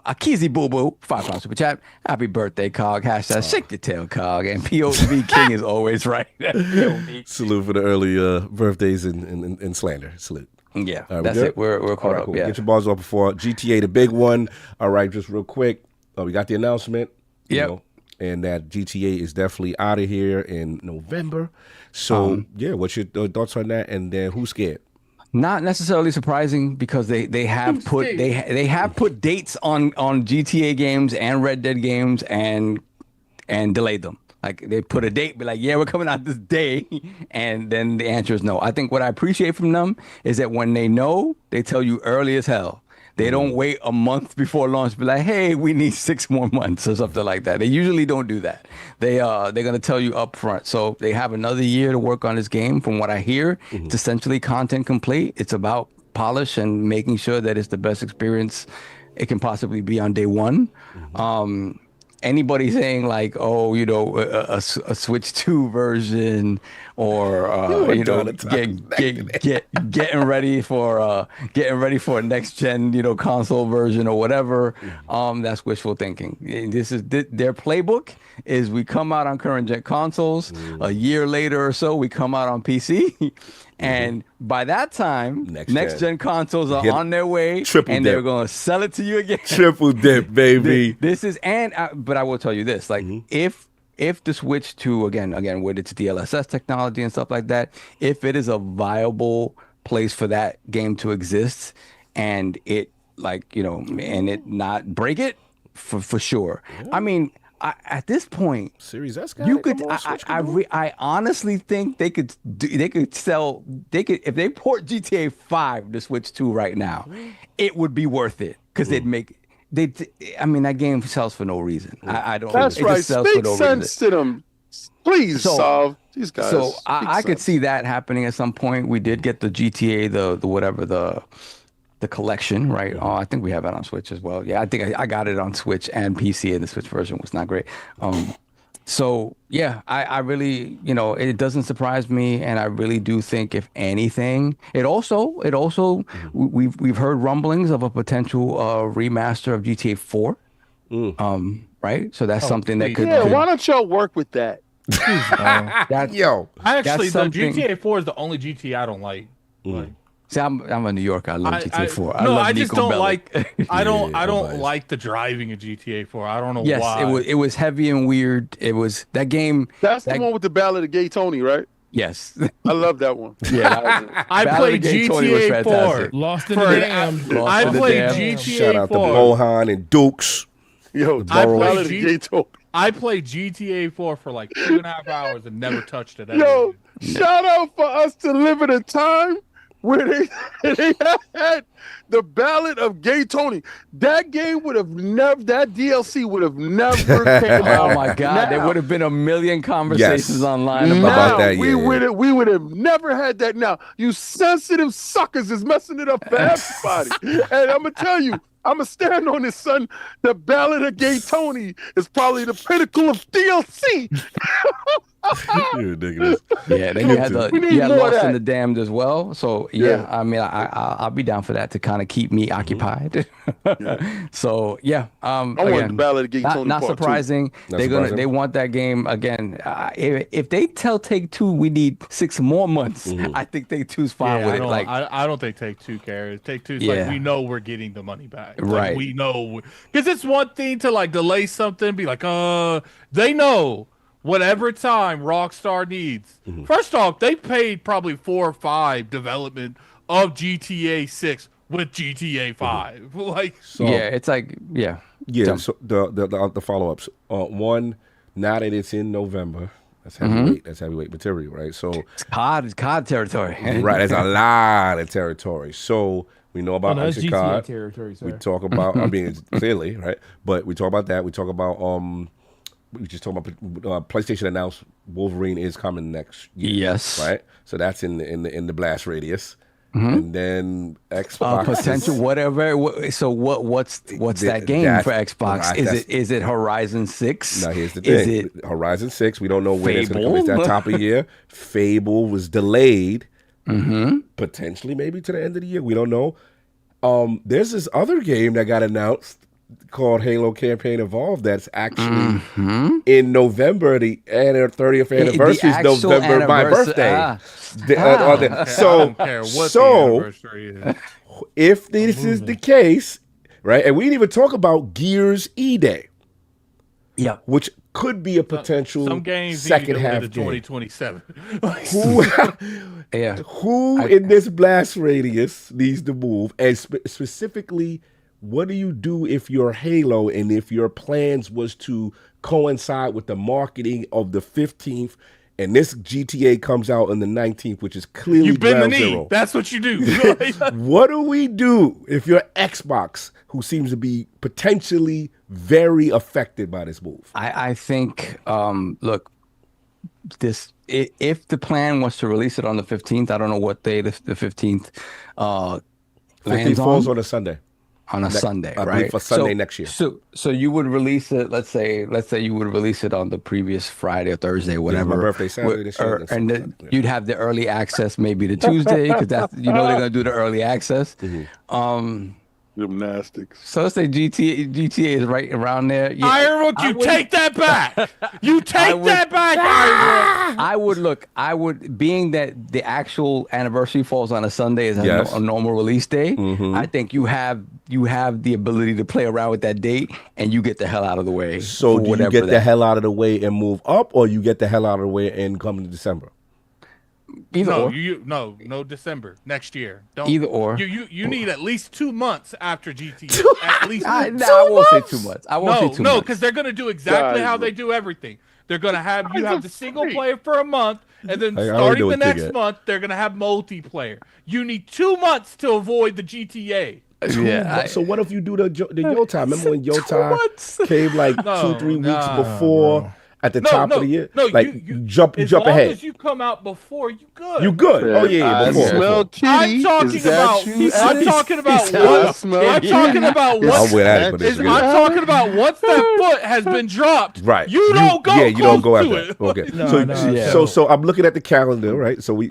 Akizi Boo Boo, £5 super chat. Happy birthday, Cog. Hashtag shake your tail, Cog. And POV King is always right. POV. Salute for the early birthdays and slander. Salute. Yeah, All right, we that's good? it. We're All caught right, up. cool. Yeah. Get your balls off before GTA, the big one. All right, just real quick. We got the announcement. you Yep. know, and that GTA is definitely out of here in November. So, yeah, what's your thoughts on that? And then who's scared? Not necessarily surprising because they have put they have put dates on GTA games and Red Dead games and delayed them. Like they put a date, be like, yeah, we're coming out this day, and then the answer is no. I think what I appreciate from them is that when they know, they tell you early as hell. They don't wait a month before launch, be like, hey, we need 6 more months or something like that. They usually don't do that. They're gonna tell you up front. So they have another year to work on this game. From what I hear, it's essentially content complete. It's about polish and making sure that it's the best experience it can possibly be on day one. Anybody saying like, oh, you know, a Switch 2 version or you know, getting ready for a next gen, you know, console version or whatever, that's wishful thinking. This is their playbook is we come out on current gen consoles, a year later or so we come out on PC. And by that time, next gen consoles are on their way, and they're going to sell it to you again. Triple dip, baby. This is but I will tell you this: like if the Switch 2 again with its DLSS technology and stuff like that, if it is a viable place for that game to exist, and it like you know, and it not break it for sure. I mean. At this point, Series S you could. I honestly think they could if they port GTA 5 to Switch 2 right now, it would be worth it because I mean, that game sells for no reason. I don't. That's it right. just sells Speak for no sense to them, please. Solve these guys. So I could see that happening at some point. We did get the GTA, the collection, right? Oh, I think we have it on Switch as well. Yeah, I think I got it on Switch and PC, and the Switch version was not great. So yeah, I really, you know, it doesn't surprise me, and I really do think, if anything, it also we've heard rumblings of a potential remaster of GTA 4. Right? So that's something that could. Why don't y'all work with that? Yo, Actually, the something- GTA 4 is the only GTA I don't like. See, I'm a New Yorker. I love GTA 4. No, love I just Nico don't Bellic. like. I don't biased. like the driving of GTA 4. I don't know Yes, why. it was heavy and weird. It was that game. That's the one with the Ballad of Gay Tony, right? Yes. I love that one. Yeah. I Battle played of the Gay Tony was GTA 4. fantastic. Lost in For the an Dam. Lost I in the played Dam. GTA Shout out to 4. Bohan and Dukes. Yo, I Borough. played Ballad of Gay Tony. I played GTA 4 for like 2.5 hours and never touched it. Ever Yo, again. shout out for us to live in a time where they had the Ballad of Gay Tony. That game would have never, that DLC would have never came out. Oh my God, there Now- would have been a million conversations Yes. online Now, about about that, we yeah, would have never had that. Now, you sensitive suckers is messing it up for everybody. And I'm gonna tell you, I'm gonna stand on this, son. The Ballad of Gay Tony is probably the pinnacle of DLC. You're ridiculous. Yeah, then you had We need you had more of Lost in that. the Damned as well. So yeah, I mean, I'll be down for that to kind of keep me occupied. So yeah, I want the again, Ballad of Gay Tony. not part two. surprising. Not They're surprising. they want that game again. If they tell Take-Two we need 6 more months, I think Take-Two's fine Yeah, with I it. don't, Like I don't think Take-Two cares. Take-Two's Yeah. like, we know we're getting the money back. Like, Right. we know. Because it's one thing to like delay something, be like, they know whatever time Rockstar needs. First off, they paid probably 4 or 5 development of GTA 6 with GTA 5. Like, So, yeah, it's like yeah. Jump. So the follow ups. One, now that it's in November, that's heavyweight. That's heavyweight material, right? So it's COD territory. right, that's a lot of territory. So we know Oh, about no, that's Icy GTA Card. territory, sir. We talk about. I mean, clearly, right? But we talk about that. We talk about. We just talk about PlayStation announced Wolverine is coming next year. Yes. Right. So that's in the blast radius. And then Xbox Potential is- whatever. So what's that game that's- for Xbox? right, Is that's- it Horizon 6? Now here's the Is thing: it Horizon 6. We don't know when it's going to come. Fable? It's that top of year. Fable was delayed, potentially maybe to the end of the year. We don't know. There's this other game that got announced called Halo Campaign Evolved. That's actually in November. The 30th anniversary is actual November. My anniversary- birthday. I So don't care what the so anniversary is. if this is the case, right, and we didn't even talk about Gears E-Day, Yeah. which could be a potential Some games second need to half to game. 2027. Who, Yeah. who in this blast radius needs to move, and specifically, what do you do if you're Halo and if your plans was to coincide with the marketing of the 15th, and this GTA comes out on the 19th, which is clearly You bend the ground knee. zero. That's what you do. What do we do if you're Xbox, who seems to be potentially very affected by this move? I think look, if the plan was to release it on the 15th, I don't know what day the 15th 15 lands falls on. on a Sunday. On a Sunday, I right? believe for Sunday next year. So you would release it. Let's say you would release it on the previous Friday or Thursday, whatever. my birthday Saturday this year, and then then you'd have the early access maybe the Tuesday because that's they're gonna do the early access. Gymnastics. So let's say GTA is right around there. Yeah, Ironwood, you take that back. You take would- that back, Ironwood. I would, being that the actual anniversary falls on a Sunday as Yes. a normal release day, I think you have the ability to play around with that date and you get the hell out of the way. So for do you whatever get the that- hell out of the way and move up, or you get the hell out of the way and come to December? Either No, or. no December next year. Don't Either or. You need at least 2 months after GTA. At least I won't say too much. I won't say too much. because they're gonna do exactly Guys, how they do everything. They're gonna have you Guys have are the single free. player for a month, and then I already know starting the what you next get. month, they're gonna have multiplayer. You need 2 months to avoid the GTA. Yeah, So what if you do the Yo Time? Remember when Yo Time months. came like No, 2-3 weeks nah, before at the top of the year? No, like you jump as jump long ahead. As you come out before, you good. You good? Oh yeah, I before. smell kitty. I'm talking Is that about. you, I'm Eddie? talking about I what. smell I'm kitty. talking about I'll what. wear that for this. I'm talking about once that foot has been dropped. Right. You don't go. Yeah, you don't go close after to that. it. Okay. No, So I'm looking at the calendar, right? So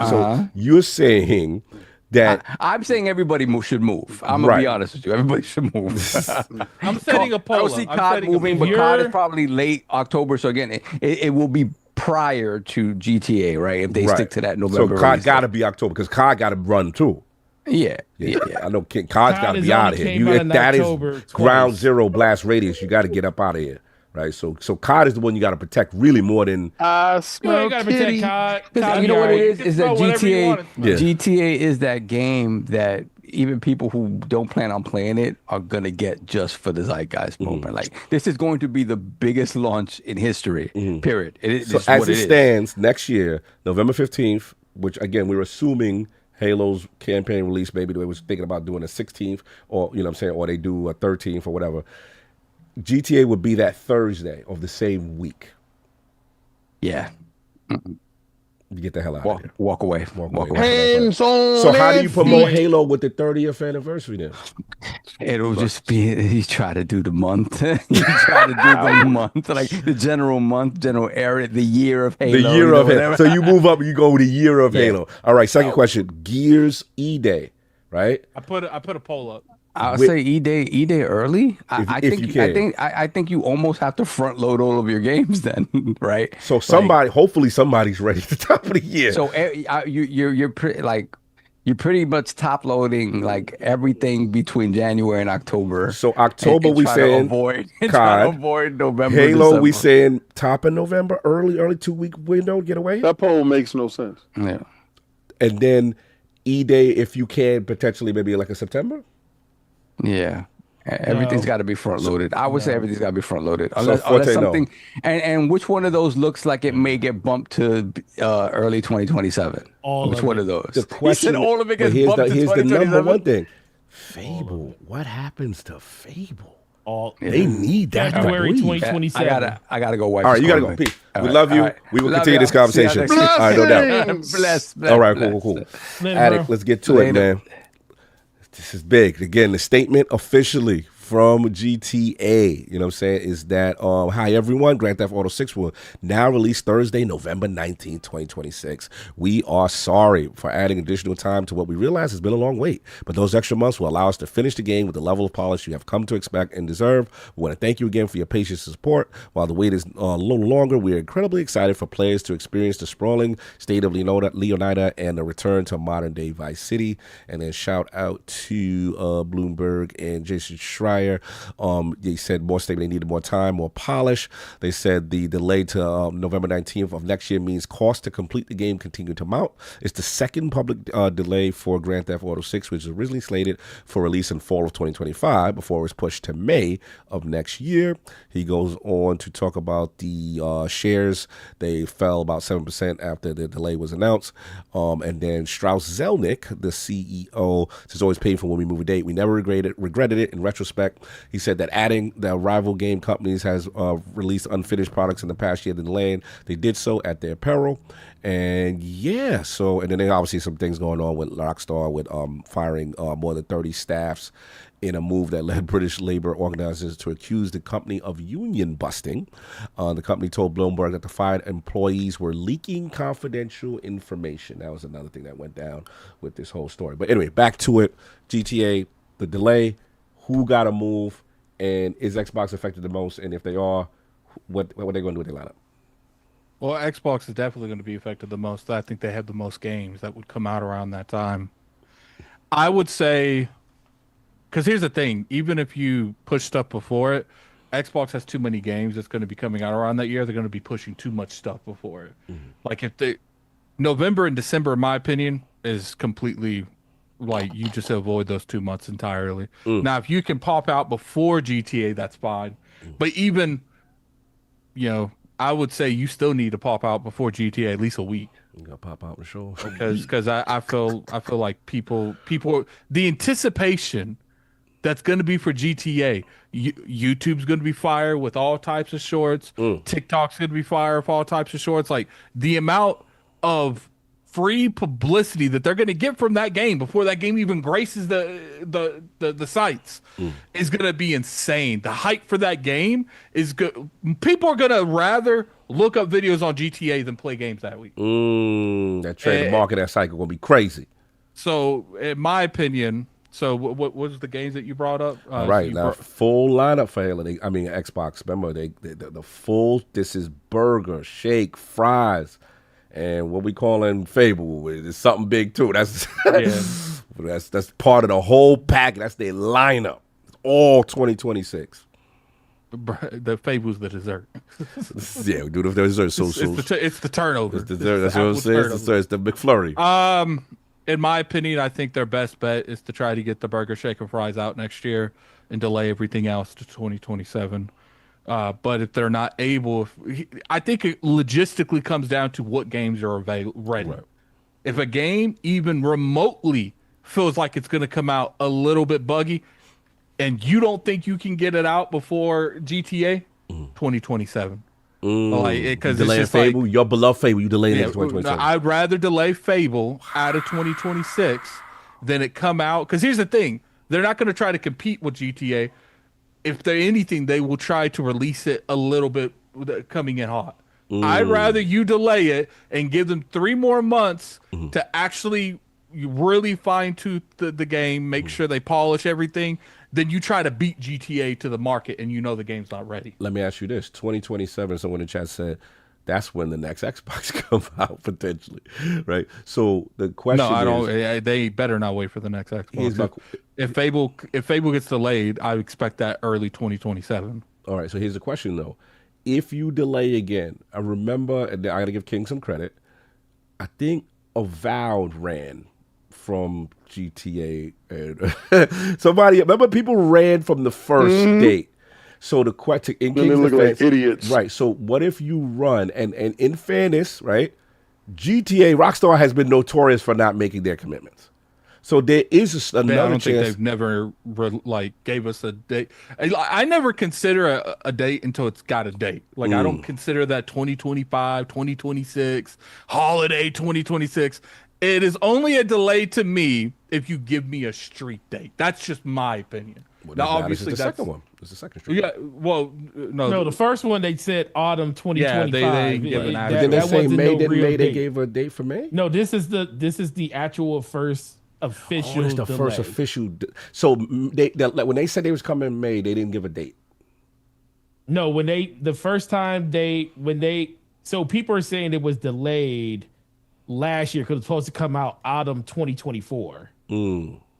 you're saying that I'm saying everybody should move. I'm gonna Right. be honest with you. Everybody should move. I'm setting a I poll. don't see I'm COD setting a moving, but poll. COD is probably late October. So again, it will be prior to GTA, right? If they right. stick to that November. So COD release got to date. be October because COD got to run too. Yeah. I know COD's got to has be out only of here. came out in That is October ground twice. zero blast radius. You got to get up out of here. right? So COD is the one you got to protect really more than. I You smell gotta protect kitty. COD. You know what it is? You Is can that throw whatever you GTA? want. Yeah. GTA is that game that even people who don't plan on playing it are gonna get just for the zeitgeist moment. Like this is going to be the biggest launch in history. Period. So It's as what it it is. stands, next year, November 15th, which again we're assuming Halo's campaign release, maybe they was thinking about doing a 16th, or you know what I'm saying, or they do a 13th or whatever. GTA would be that Thursday of the same week. Yeah. You get the hell out of here. Walk away. Walk away. Hands on. So how do you that promote feet. Halo with the 30th anniversary then? It'll just be you try to do the month. You try to do the month, like the general month, general area, the year of Halo. The year you know, of Halo. whatever. So you move up and you go with the year of Yeah. Halo. All right, second question. Gears E-Day, right? I put a poll up. I'll With- say E-Day early. I think you almost have to front load all of your games then, right? So hopefully somebody's ready at the top of the year. So you're pretty much top loading like everything between January and October. So October and we try to saying try to COD. avoid November. Halo we December. saying top of November, early 2-week window, get away. That poll makes no sense. Yeah. And then E-Day, if you can, potentially maybe like a September. Yeah. Everything's got to be front loaded. I would say everything's got to be front loaded. Unless Forte, no. something, and which one of those looks like it may get bumped to early 2027? Which one of those? The question, He said all of it but gets bumped to here's the number 2027? one thing. Fable. What happens to Fable? All They need that. to January breathe. 2027. I gotta go wipe. All right, this you gotta car, go. man. Peace. All We right, love you. all right. We will Love continue y'all. this See y'all conversation. next All week. right, no doubt. Bless. All right, bless. cool. Later, Addict, bro. let's get to it, Later. man. This is big. Again, the statement officially from GTA, you know what I'm saying, is that, hi everyone, Grand Theft Auto 6 will now release Thursday, November 19th, 2026. We are sorry for adding additional time to what we realize has been a long wait, but those extra months will allow us to finish the game with the level of polish you have come to expect and deserve. We want to thank you again for your patience and support. While the wait is a little longer, we are incredibly excited for players to experience the sprawling state of Leonida and the return to modern-day Vice City. And then shout out to Bloomberg and Jason Schreier. They said more statement they needed more time, more polish. They said the delay to November 19th of next year means cost to complete the game continue to mount. It's the second public delay for Grand Theft Auto 6, which was originally slated for release in fall of 2025 before it was pushed to May of next year. He goes on to talk about the shares. They fell about 7% after the delay was announced. And then Strauss Zelnick, the CEO, says always painful when we move a date. We never regretted it in retrospect. He said that adding the rival game companies has released unfinished products in the past year than land. They did so at their peril. And yeah, so, and then there obviously some things going on with Rockstar with firing more than 30 staffs in a move that led British labor organizers to accuse the company of union busting. The company told Bloomberg that the fired employees were leaking confidential information. That was another thing that went down with this whole story. But anyway, back to it. GTA, the delay, who got to move, and is Xbox affected the most? And if they are, what are they going to do with their lineup? Well, Xbox is definitely going to be affected the most. I think they have the most games that would come out around that time. I would say, because here's the thing, even if you push stuff before it, Xbox has too many games that's going to be coming out around that year. They're going to be pushing too much stuff before it. Mm-hmm. Like if they, November and December, in my opinion, is completely like you just avoid those 2 months entirely. Now, if you can pop out before GTA, that's fine. But even, you know, I would say you still need to pop out before GTA at least a week. You gotta pop out for sure. Because I feel like people the anticipation that's going to be for GTA. YouTube's going to be fire with all types of shorts. TikTok's going to be fire with all types of shorts. Like the amount of free publicity that they're going to get from that game before that game even graces the sites is going to be insane. The hype for that game is good. People are going to rather look up videos on GTA than play games that week. That trade, the market, that cycle going to be crazy. So, in my opinion, so what was the games that you brought up? Right, so now full lineup for Halo. Xbox. Remember, the full, this is burger, shake, fries, and what we calling Fable is something big too. That's that's part of the whole pack. That's their lineup. It's all 2026. The Fable's the dessert. Yeah, we do the dessert. So It's the turnover. it's the dessert. That's what I'm saying. It's the McFlurry. In my opinion, I think their best bet is to try to get the burger, shake, and fries out next year and delay everything else to 2027. But if they're not able, I think it logistically comes down to what games are ready. Right. If a game even remotely feels like it's going to come out a little bit buggy, and you don't think you can get it out before GTA, 2027. Because it's just Fable, your beloved Fable, you delaying it to 2027. I'd rather delay Fable out of 2026 than it come out. Because here's the thing: they're not going to try to compete with GTA. If they're anything, they will try to release it a little bit coming in hot. I'd rather you delay it and give them 3 more months to actually really fine-tooth the game, make sure they polish everything, then you try to beat GTA to the market and you know the game's not ready. Let me ask you this. 2027, someone in the chat said, that's when the next Xbox comes out, potentially, right? So the question they better not wait for the next Xbox. If Fable gets delayed, I expect that early 2027. All right, so here's the question, though. If you delay again, I remember, and I got to give King some credit, I think Avowed ran from GTA. And somebody, remember people ran from the first date. So the question, in King's look defense, like idiots. Right, so what if you run, and in fairness, right, GTA, Rockstar has been notorious for not making their commitments. So there is another I don't chance. think they've never gave us a date. I never consider a date until it's got a date. I don't consider that 2025, 2026, holiday 2026. It is only a delay to me if you give me a street date. That's just my opinion. Well, now, obviously, that's the second one. It's the second street. Yeah. Well, no, the first one they said autumn 2025. Yeah, they give an But then they say May. Didn't May they gave a date for May? No, this is the actual first official. Oh, it's the first official. So they when they said they was coming in May, they didn't give a date. No, so people are saying it was delayed last year because it was supposed to come out autumn 2024.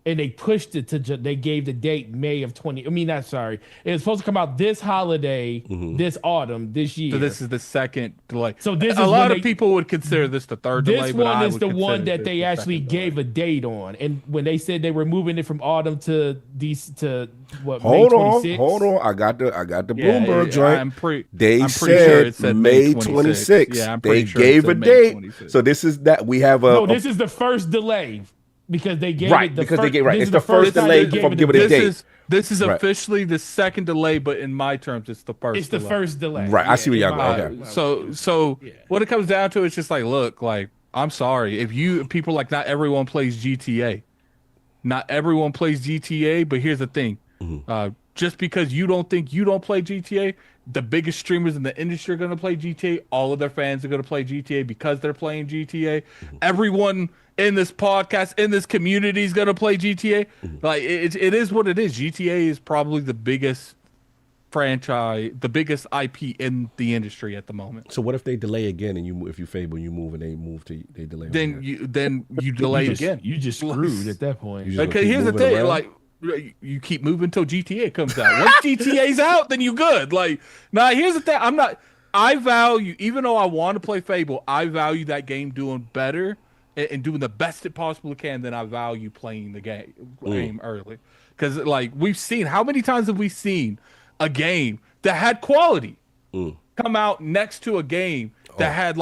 And they pushed it to, they gave the date May of 20. I mean, not sorry. It was supposed to come out this holiday, this autumn, this year. So this is the second delay. So this a lot of people would consider this the third delay. This one is the one that they actually gave a date on. And when they said they were moving it from autumn to these to what? Hold May on, 26th? hold on. I got the Bloomberg joint. I'm pretty sure it said May 26th. Yeah, I'm they pretty sure gave a May date. 26th. So this is that we have a. No, this is the first delay. Because they gave right, it because they gave right. It's the first time delay they from gave giving a date. This is officially the second delay, but in my terms, it's the first. It's the first delay. Right, I see where y'all going. Okay. So what it comes down to is just look, I'm sorry if people not everyone plays GTA, not everyone plays GTA. But here's the thing, just because you don't think you don't play GTA, the biggest streamers in the industry are going to play GTA. All of their fans are going to play GTA because they're playing GTA. Everyone in this podcast, in this community is going to play GTA. It is what it is. GTA is probably the biggest franchise, the biggest IP in the industry at the moment. So what if they delay again and if you Fable, you move and they delay? Then you delay again. You just screwed at that point. Okay, here's the thing. Around? You keep moving until GTA comes out. Once GTA's out, then you good. Here's the thing. I value, even though I want to play Fable, I value that game doing better and doing the best it possibly can than I value playing the game early. Because we've seen, how many times have we seen a game that had quality come out next to a game that had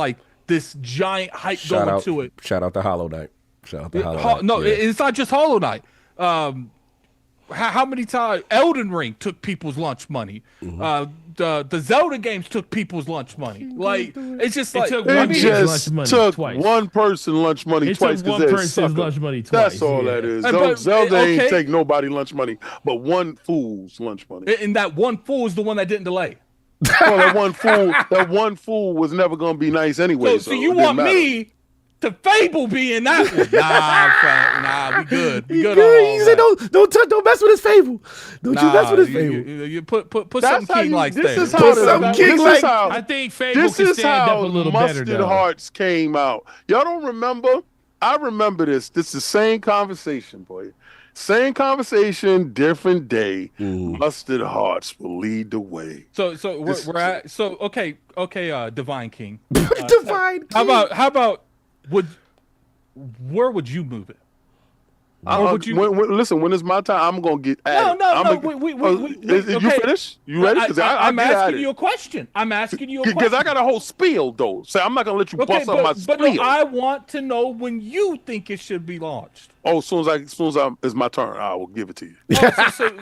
this giant hype going to it? Shout out to Hollow Knight. No, it's not just Hollow Knight. How many times Elden Ring took people's lunch money? The Zelda games took people's lunch money. It's just it took one person lunch money twice. It took one person's lunch money twice. That's all that is. Zelda ain't take nobody lunch money, but one fool's lunch money. And that one fool is the one that didn't delay. Well, that one fool was never gonna be nice anyway. So you want me to Fable be in that one? Nah, we good. We good. He said, don't mess with his Fable. Don't you mess with his Fable. You put something King like that. I think Fable can stand up a little better. Mustard Hearts came out. Y'all don't remember? I remember this. This is the same conversation, boy. Same conversation, different day. Mustard hearts will lead the way. So we're at okay, Divine King. Divine King. How about where would you move it? Or would you listen? When it's my time, I'm gonna get. No. You finished? You ready? I'm asking you a question. Because I got a whole spiel though. So I'm not gonna let you bust up my spiel. But I want to know when you think it should be launched. Oh, as soon as it's my turn, I will give it to you.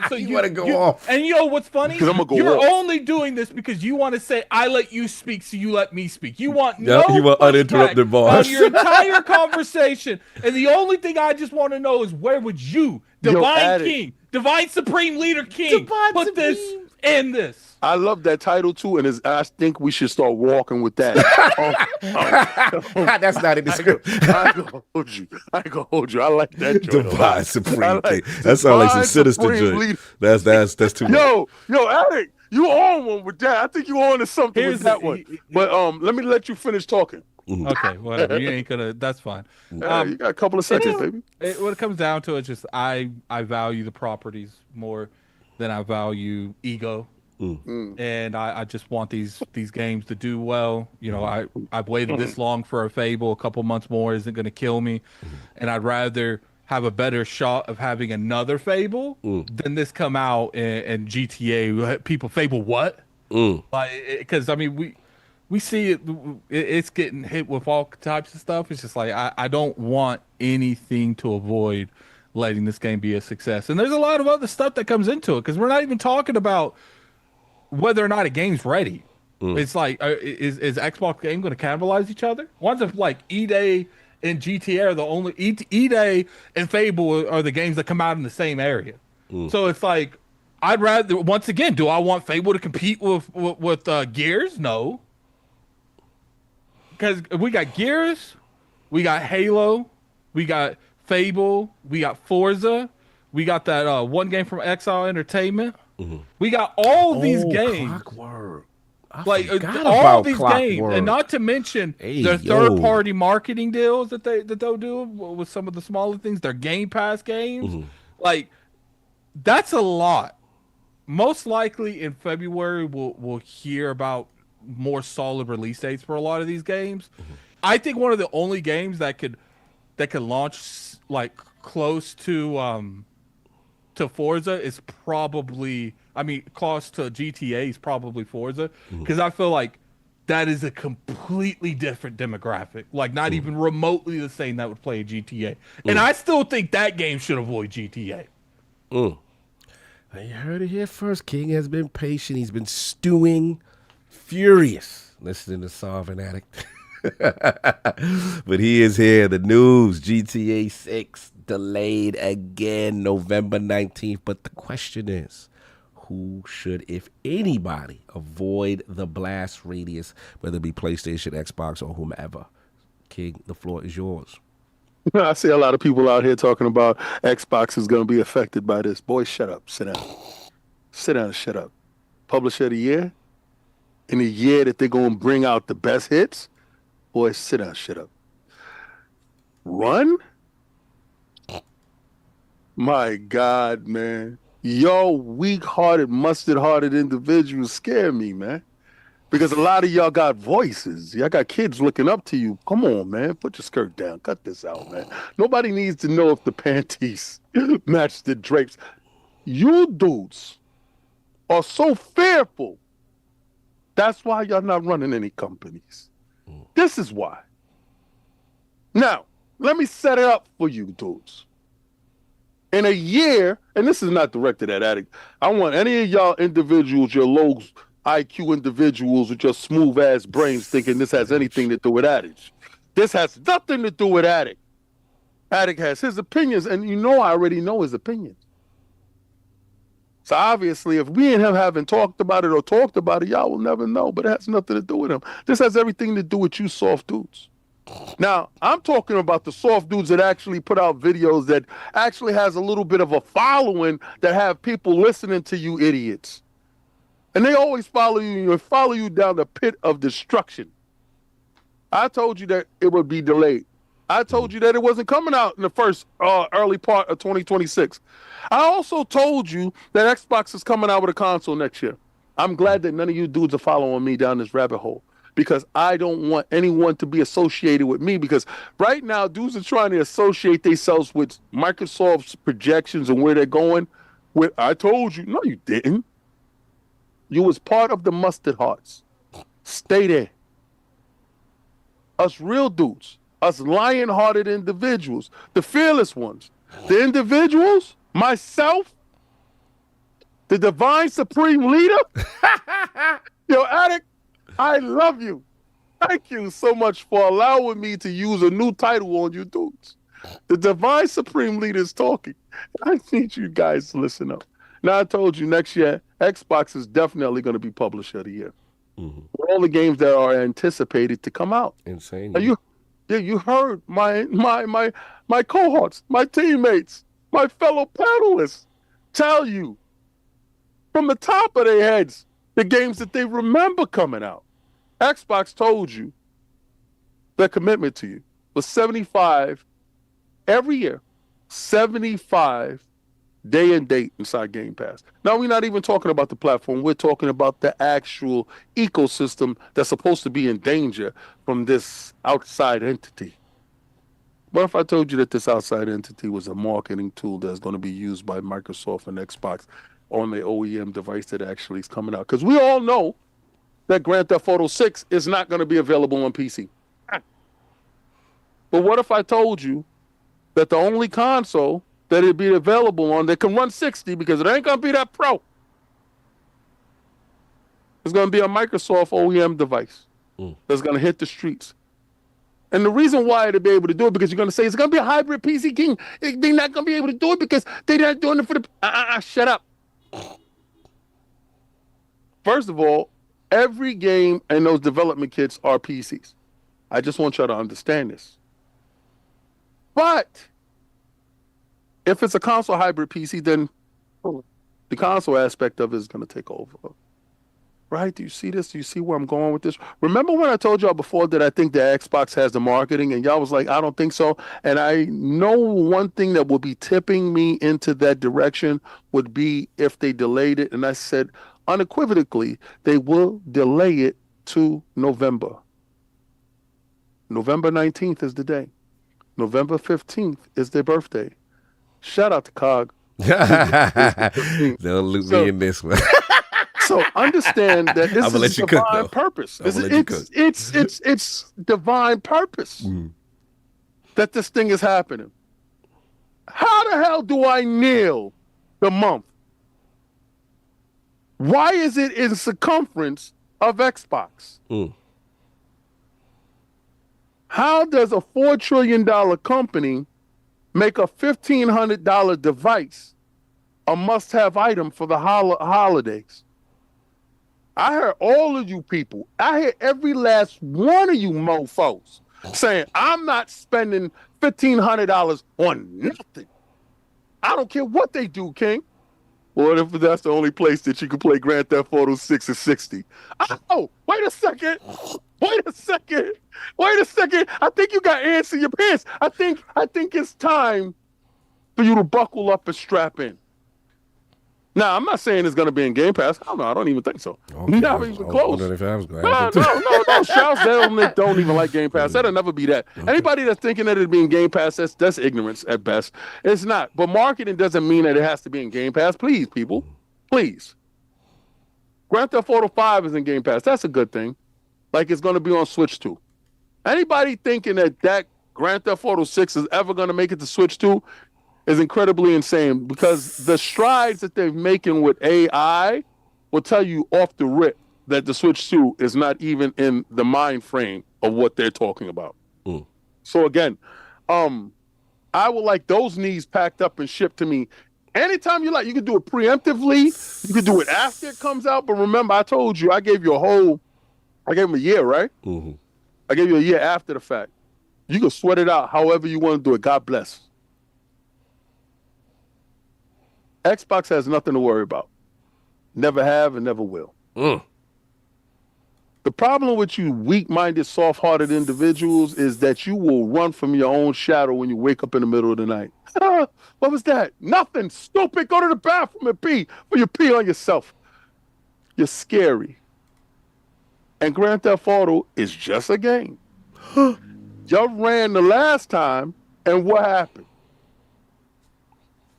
So you want to go off? And you know what's funny? Because I'm gonna go You're off. only doing this because you want to say I let you speak, so you let me speak. You want you want uninterrupted bars on your entire conversation, and the only thing I just want to know is where would you, Divine King, Divine Supreme Leader King, put this in this? I love that title too, and I think we should start walking with that. That's not in the script. I ain't gonna hold you. I like that. Divine Supreme King. That sounds like some sinister joint. That's too much. Yo, Eric, you on one with that? I think you on to something with that one. But let me let you finish talking. Okay, whatever. You ain't gonna. That's fine. You got a couple of seconds, baby. What it comes down to is just I value the properties more than I value ego. And I just want these games to do well. You know, I've waited this long for a Fable. A couple months more isn't going to kill me, and I'd rather have a better shot of having another Fable than this come out and GTA. People Fable what? Like, because I mean we see it's getting hit with all types of stuff. It's just like I don't want anything to avoid letting this game be a success. And there's a lot of other stuff that comes into it because we're not even talking about whether or not a game's ready. It's like, is Xbox game going to cannibalize each other? One's of like E-Day and GTA are the only E-Day and Fable are the games that come out in the same area. So it's like, I'd rather, once again, do I want Fable to compete with Gears? No, because we got Gears, we got Halo, we got Fable, we got Forza, we got that one game from Exile Entertainment. We got all these games. Clockwork. Like all these games, and not to mention their third-party marketing deals that they'll do with some of the smaller things. Their Game Pass games, like that's a lot. Most likely in February, we'll hear about more solid release dates for a lot of these games. I think one of the only games that could launch like close to Forza is probably, I mean, close to GTA is probably Forza, because I feel like that is a completely different demographic, like not even remotely the same that would play a GTA. And I still think that game should avoid GTA. You heard it here first. King has been patient. He's been stewing, furious, listening to Solving Addict. But he is here. The news, GTA 6 delayed again, November 19th. But the question is, who should, if anybody, avoid the blast radius, whether it be PlayStation, Xbox, or whomever? King, the floor is yours. I see a lot of people out here talking about Xbox is going to be affected by this. Boy, shut up. Sit down. Sit down and shut up. Publisher of the year? In the year that they're going to bring out the best hits? Boy, sit down, shut up. Run? My God, man. Y'all weak-hearted, mustard-hearted individuals scare me, man. Because a lot of y'all got voices. Y'all got kids looking up to you. Come on, man. Put your skirt down. Cut this out, man. Nobody needs to know if the panties match the drapes. You dudes are so fearful. That's why y'all not running any companies. This is why. Now, let me set it up for you dudes. In a year, and this is not directed at Addict, I want any of y'all individuals, your low IQ individuals with your smooth-ass brains thinking this has anything to do with Addict. This has nothing to do with Addict. Addict has his opinions, and you know I already know his opinions. So obviously, if we and him haven't talked about it or talked about it, y'all will never know, but it has nothing to do with him. This has everything to do with you soft dudes. Now, I'm talking about the soft dudes that actually put out videos that actually has a little bit of a following that have people listening to you idiots. And they always follow you and follow you down the pit of destruction. I told you that it would be delayed. I told you that it wasn't coming out in the first early part of 2026. I also told you that Xbox is coming out with a console next year. I'm glad that none of you dudes are following me down this rabbit hole, because I don't want anyone to be associated with me, because right now dudes are trying to associate themselves with Microsoft's projections and where they're going. I told you. No, you didn't. You was part of the Mustard Hearts. Stay there. Us real dudes, us lion-hearted individuals, the fearless ones, the individuals, myself, the divine supreme leader. Yo, Addict, I love you. Thank you so much for allowing me to use a new title on you dudes. The divine supreme leader is talking. I need you guys to listen up. Now, I told you next year, Xbox is definitely going to be publisher of the year. Mm-hmm. With all the games that are anticipated to come out. Insane. You heard my cohorts, my teammates, my fellow panelists tell you from the top of their heads the games that they remember coming out. Xbox told you their commitment to you was 75 every year, 75 day and date inside Game Pass. Now, we're not even talking about the platform. We're talking about the actual ecosystem that's supposed to be in danger from this outside entity. What if I told you that this outside entity was a marketing tool that's going to be used by Microsoft and Xbox on the OEM device that actually is coming out? Because we all know that Grand Theft Auto 6 is not going to be available on PC. But what if I told you that the only console that it'd be available on that can run 60, because it ain't going to be that pro, it's going to be a Microsoft OEM device that's going to hit the streets. And the reason why they'd be able to do it, because you're going to say it's going to be a hybrid PC King. They're not going to be able to do it because they're not doing it for the... shut up. First of all, every game and those development kits are PCs. I just want y'all to understand this. But if it's a console hybrid PC, then the console aspect of it is going to take over. Right? Do you see this? Do you see where I'm going with this? Remember when I told y'all before that I think that Xbox has the marketing, and y'all was like, I don't think so. And I know one thing that would be tipping me into that direction would be if they delayed it. And I said unequivocally, they will delay it to November. November 19th is the day. November 15th is their birthday. Shout out to COG. Don't loop me in this one. So understand that this is divine purpose. It's divine purpose that this thing is happening. How the hell do I nail the month? Why is it in circumference of Xbox? How does a $4 trillion company make a $1,500 device a must-have item for the holidays? I heard all of you people. I hear every last one of you mofos saying, I'm not spending $1,500 on nothing. I don't care what they do, King. What if that's the only place that you can play Grand Theft Auto 6 at 60? Oh, wait a second. Wait a second. I think you got ants in your pants. I think it's time for you to buckle up and strap in. Now, I'm not saying it's going to be in Game Pass. I don't even think so. Okay. Not even close. No. Shouts don't even like Game Pass. That'll never be that. Okay. Anybody that's thinking that it'd be in Game Pass, that's ignorance at best. It's not. But marketing doesn't mean that it has to be in Game Pass. Please, people. Please. Grand Theft Auto 5 is in Game Pass. That's a good thing. Like it's going to be on Switch 2. Anybody thinking that Grand Theft Auto 6 is ever going to make it to Switch 2 is incredibly insane, because the strides that they're making with AI will tell you off the rip that the Switch 2 is not even in the mind frame of what they're talking about. So again, I would like those knees packed up and shipped to me anytime you like. You can do it preemptively. You can do it after it comes out. But remember, I told you, I gave them a year, right? Mm-hmm. I gave you a year after the fact. You can sweat it out however you want to do it. God bless. Xbox has nothing to worry about. Never have and never will. The problem with you weak-minded, soft-hearted individuals is that you will run from your own shadow when you wake up in the middle of the night. What was that? Nothing. Stupid. Go to the bathroom and pee. Or you pee on yourself. You're scary. And Grand Theft Auto is just a game. Y'all ran the last time, and what happened?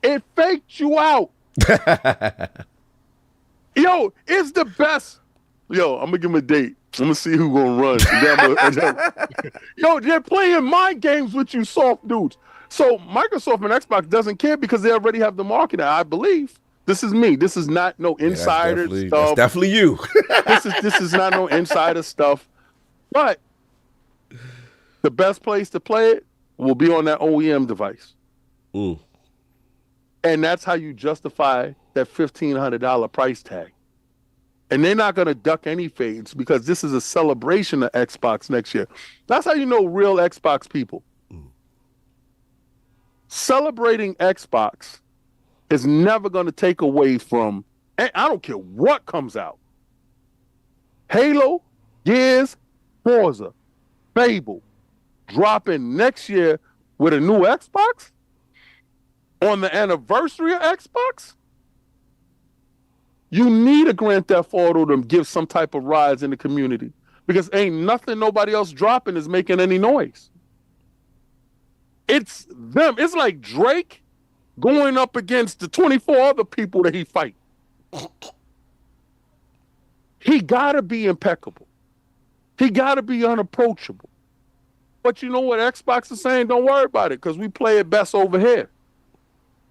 It faked you out. Yo, it's the best. Yo, I'm gonna give him a date. I'm gonna see who gonna run. Yo, they're playing mind games with you soft dudes. So Microsoft and Xbox doesn't care because they already have the market. I believe. This is me. This is not no insider stuff. That's definitely you. This is not no insider stuff. But the best place to play it will be on that OEM device. Mm. And that's how you justify that $1,500 price tag. And they're not going to duck any fades because this is a celebration of Xbox next year. That's how you know real Xbox people. Celebrating Xbox is never going to take away from, and I don't care what comes out. Halo, Gears, Forza, Fable, dropping next year with a new Xbox on the anniversary of Xbox. You need a Grand Theft Auto to give some type of rides in the community because ain't nothing nobody else dropping is making any noise. It's them. It's like Drake going up against the 24 other people that he fight. He gotta be impeccable. He gotta be unapproachable. But you know what Xbox is saying? Don't worry about it because we play it best over here.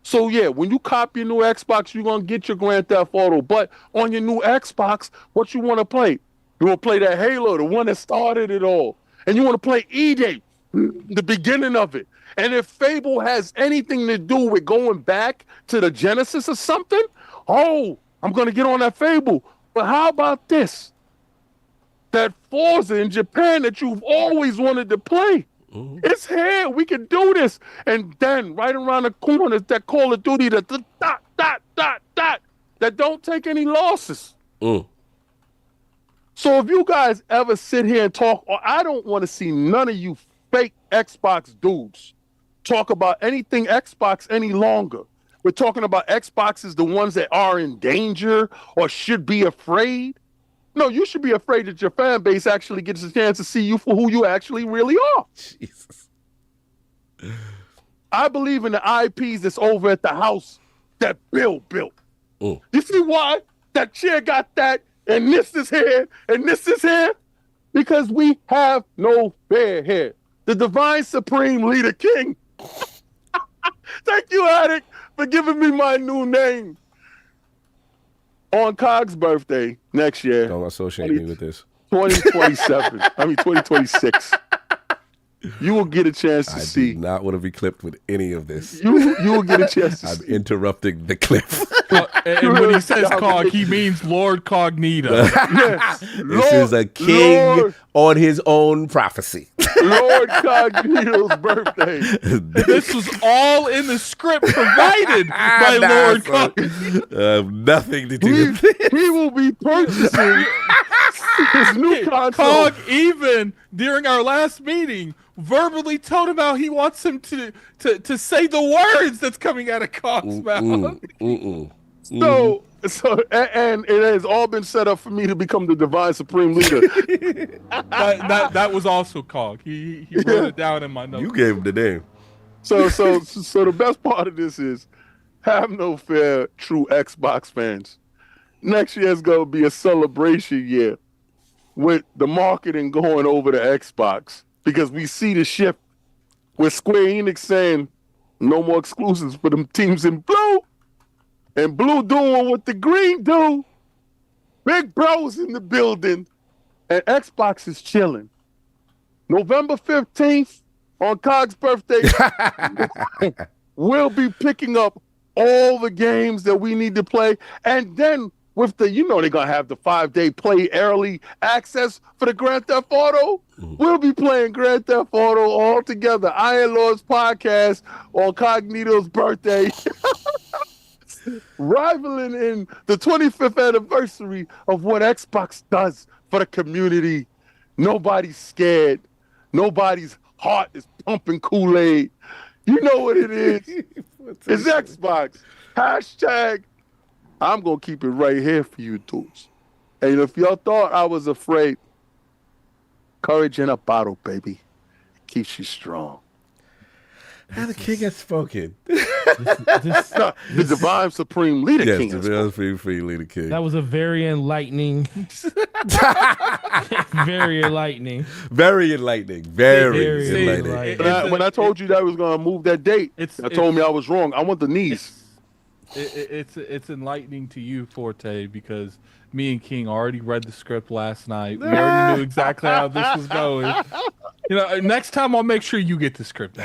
So yeah, when you copy your new Xbox, you're gonna get your Grand Theft Auto. But on your new Xbox, what you want to play? You want to play that Halo, the one that started it all, and you want to play E-Day, the beginning of it. And if Fable has anything to do with going back to the Genesis or something, oh, I'm gonna get on that Fable. But how about this? That Forza in Japan that you've always wanted to play. Mm-hmm. It's here. We can do this. And then right around the corner is that Call of Duty that that don't take any losses. Mm. So if you guys ever sit here and talk, or I don't want to see none of you fake Xbox dudes talk about anything Xbox any longer. We're talking about Xboxes, the ones that are in danger or should be afraid. No, you should be afraid that your fan base actually gets a chance to see you for who you actually really are. Jesus. I believe in the IPs that's over at the house that Bill built. Mm. You see why that chair got that and this is here and this is here? Because we have no fair here. The divine supreme leader king. Thank you, Attic, for giving me my new name. On Cog's birthday next year. Don't associate me with this. 2027. 2026. You will get a chance to see. I do not want to be clipped with any of this. You will get a chance to I'm see. interrupting the clip. And when he says Cog, he means Lord Cognito. Yes. This is a king on his own prophecy. Lord Cognito's birthday. This was all in the script provided by Lord Cognito. Nothing to do with this. He will be purchasing his new console. Cog, even during our last meeting, verbally told him how he wants him to say the words that's coming out of Cog's mouth. So, and it has all been set up for me to become the divine supreme leader. that was also Cog. He wrote it down in my notes. You gave him the name. So the best part of this is, have no fear, true Xbox fans. Next year is going to be a celebration year with the marketing going over to Xbox because we see the shift with Square Enix saying no more exclusives for them teams in blue. And blue doing what the green do. Big bros in the building. And Xbox is chilling. November 15th, on Cog's birthday, we'll be picking up all the games that we need to play. And then with the, they're going to have the 5-day play early access for the Grand Theft Auto. We'll be playing Grand Theft Auto all together. Iron Lord's podcast on Cognito's birthday. rivaling in the 25th anniversary of what Xbox does for the community. Nobody's scared. Nobody's heart is pumping Kool-Aid. You know what it is. It's Xbox. Hashtag, I'm going to keep it right here for you dudes. And if y'all thought I was afraid, courage in a bottle, baby. It keeps you strong. How the king has spoken. The divine supreme leader king. Yes, the divine supreme leader king. That was a very enlightening. Very enlightening. Very enlightening. Very enlightening. When I told you that I was going to move that date, I told me I was wrong. I want the knees. It's enlightening to you, Forte, because me and King already read the script last night. We already knew exactly how this was going. You know, next time I'll make sure you get the script.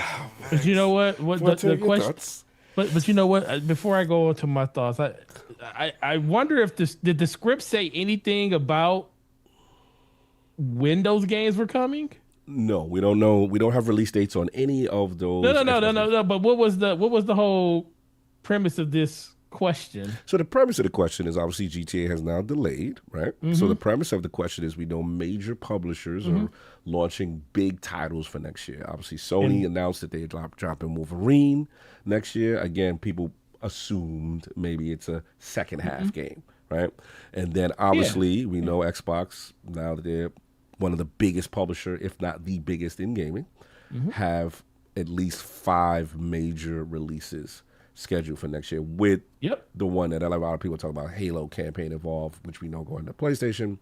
But you know what? The question. But you know what? Before I go into my thoughts, I wonder if did the script say anything about when those games were coming? No, we don't know. We don't have release dates on any of those. No. But what was the whole premise of this question? So the premise of the question is obviously GTA has now delayed, right? Mm-hmm. So the premise of the question is we know major publishers are launching big titles for next year. Obviously Sony announced that they're dropping Wolverine next year. Again, people assumed maybe it's a second half game, right? And then obviously we know Xbox, now that they're one of the biggest publisher, if not the biggest in gaming, have at least 5 major releases scheduled for next year, with the one that a lot of people talk about, Halo campaign involved, which we know going to PlayStation.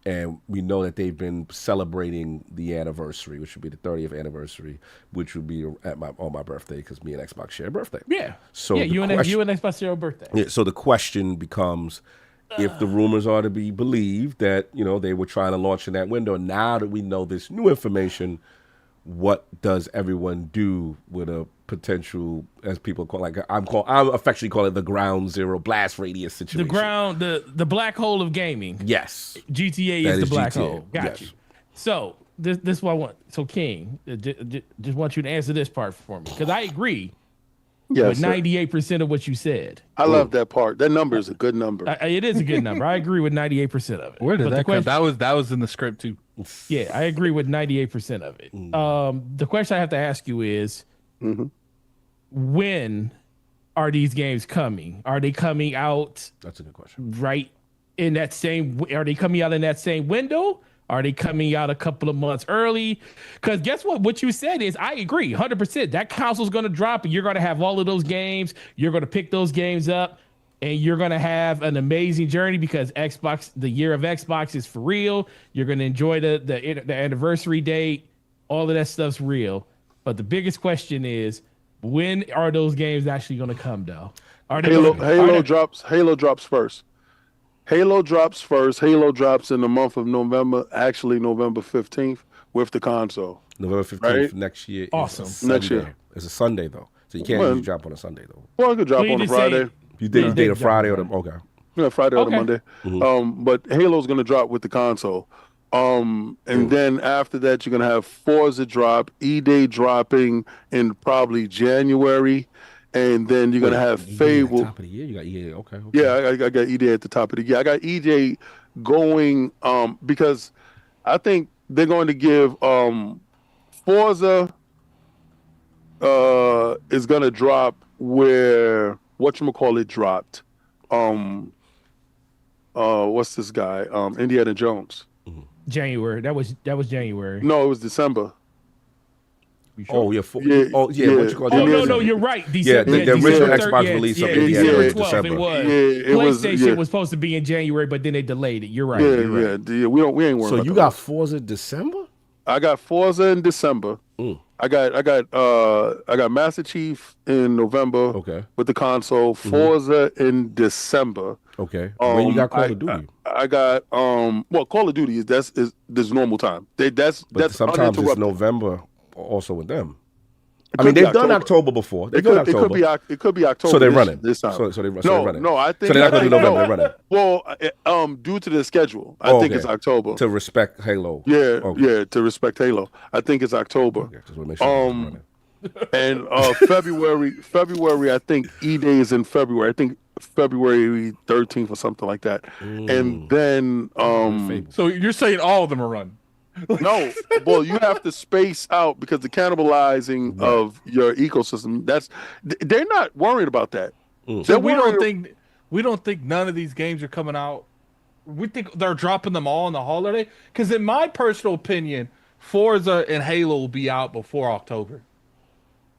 And we know that they've been celebrating the anniversary, which would be the 30th anniversary, which would be on my birthday, because me and Xbox share a birthday. Yeah. So you and Xbox share a birthday. Yeah, so the question becomes, if the rumors are to be believed that, you know, they were trying to launch in that window, now that we know this new information, what does everyone do with a potential, as people call, like I'm affectionately calling it the ground zero blast radius situation? The black hole of gaming. Yes. GTA is the black hole. Got you. So this what I want. So King, just want you to answer this part for me, because I agree with 98% of what you said. I love that part. That number is a good number. It is a good number. I agree with 98% of it. Where did that come? That was in the script too. Yeah, I agree with 98% of it. The question I have to ask you is, when are these games coming? Are they coming out? That's a good question. Right in that same? Are they coming out in that same window? Are they coming out a couple of months early? Because guess what? What you said is, I agree 100%. That console's going to drop, and you're going to have all of those games. You're going to pick those games up, and you're going to have an amazing journey, because Xbox, the year of Xbox is for real. You're going to enjoy the anniversary date. All of that stuff's real. But the biggest question is, when are those games actually going to come, though? Halo drops first. Halo drops first. Halo drops in the month of November, actually November 15th, with the console. November 15th next year. Awesome. Next year. It's a Sunday, though. So you can't usually drop on a Sunday, though. Well, I could drop on a Friday. You did a Friday or the... Okay. Yeah, Friday or the Monday. But Halo's going to drop with the console. And then after that, you're going to have Forza drop, E-Day dropping in probably January. And then you're going to have Fable. Top of the year? You got E-Day, okay. Yeah, I got E-Day at the top of the year. I got E-Day going because I think they're going to give Forza is going to drop where whatchamacallit dropped. What's this guy? Indiana Jones. January. That was January. No, it was December. Oh, yeah. What you call it? No, you're right. December, the original Xbox release of Indiana was December. It was. PlayStation was supposed to be in January, but then they delayed it. You're right. Yeah. We ain't worried. So you got Forza December? I got Forza in December. I got Master Chief in November. Okay. With the console. Forza in December. Okay. When you got Call of Duty? I got Call of Duty is this normal time. That's sometimes it's November also with them. I mean, they've done October before. It could be October. So they're running this time. So they're running. No, I think so. They're not going to do November. They're running. Well, due to the schedule, I think it's October to respect Halo. Yeah, to respect Halo. I think it's October. Okay, just want to make sure And February, I think E-Day is in February. I think February 13th or something like that. And then So you're saying all of them are run? no, well, you have to space out because the cannibalizing of your ecosystem. They're not worried about that. So we don't think none of these games are coming out. We think they're dropping them all on the holiday. Because in my personal opinion, Forza and Halo will be out before October.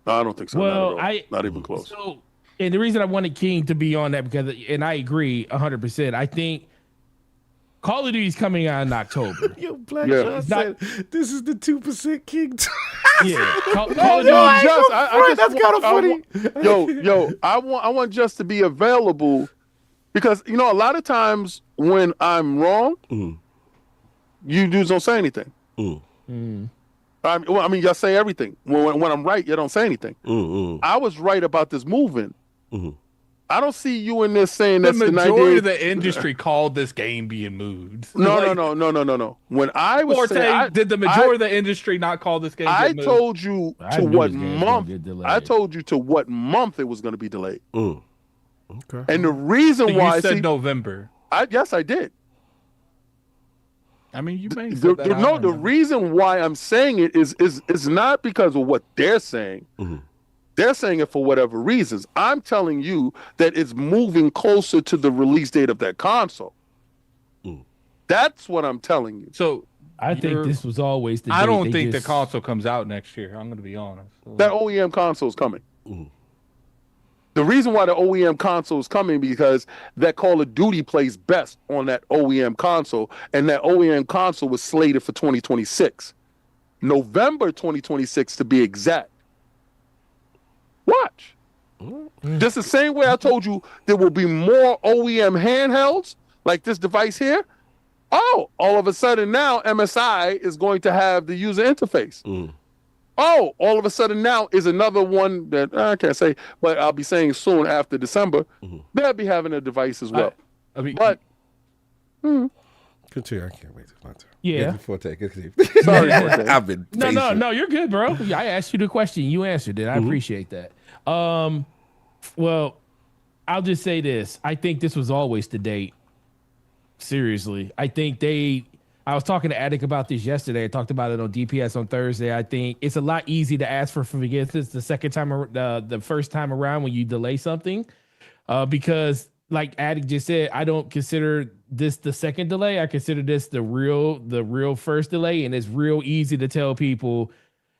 No, I don't think so. Well, not even close. So, and the reason I wanted King to be on that because, and I agree 100%. I think Call of Duty is coming out in October. Yo, Black Yeah. John said, this is the 2% King. Yeah, Call of No, Duty. That's kind of funny. Yo, I want Just to be available because a lot of times when I'm wrong, you dudes don't say anything. I mean, y'all say everything. When I'm right, you don't say anything. I was right about this moving. I don't see you in this saying The that's the majority idea. of the industry called this game being moved. No. When I was Forte, saying, did the majority of the industry not call this game? I get moved? told you I to knew what this game was gonna month. get delayed. I told you to what month it was going to be delayed. Okay. And the reason So why you said November. yes, I did. I mean, you may have said that. The reason why I'm saying it is not because of what they're saying. They're saying it for whatever reasons. I'm telling you that it's moving closer to the release date of that console. That's what I'm telling you. So I think this was always the. I date. don't They think the just- console comes out next year. I'm going to be honest. That OEM console is coming. The reason why the OEM console is coming because that Call of Duty plays best on that OEM console, and that OEM console was slated for 2026, November 2026 to be exact. Watch. Just the same way I told you there will be more OEM handhelds like this device here. Oh, all of a sudden now MSI is going to have the user interface. Oh, all of a sudden now is another one that I can't say, but I'll be saying soon after December, they'll be having a device as well. I mean, But Continue. I can't wait to my turn. Yeah. Forte, continue. sorry, Forte. I've been patient. No, you're good, bro. I asked you the question, you answered it. I appreciate that. Well, I'll just say this. I think this was always the date. Seriously, I think I was talking to Attic about this yesterday. I talked about it on DPS on Thursday. I think it's a lot easier to ask for forgiveness the second time, the first time around when you delay something, because like Attic just said, I don't consider this the second delay. I consider this the real first delay, and it's real easy to tell people,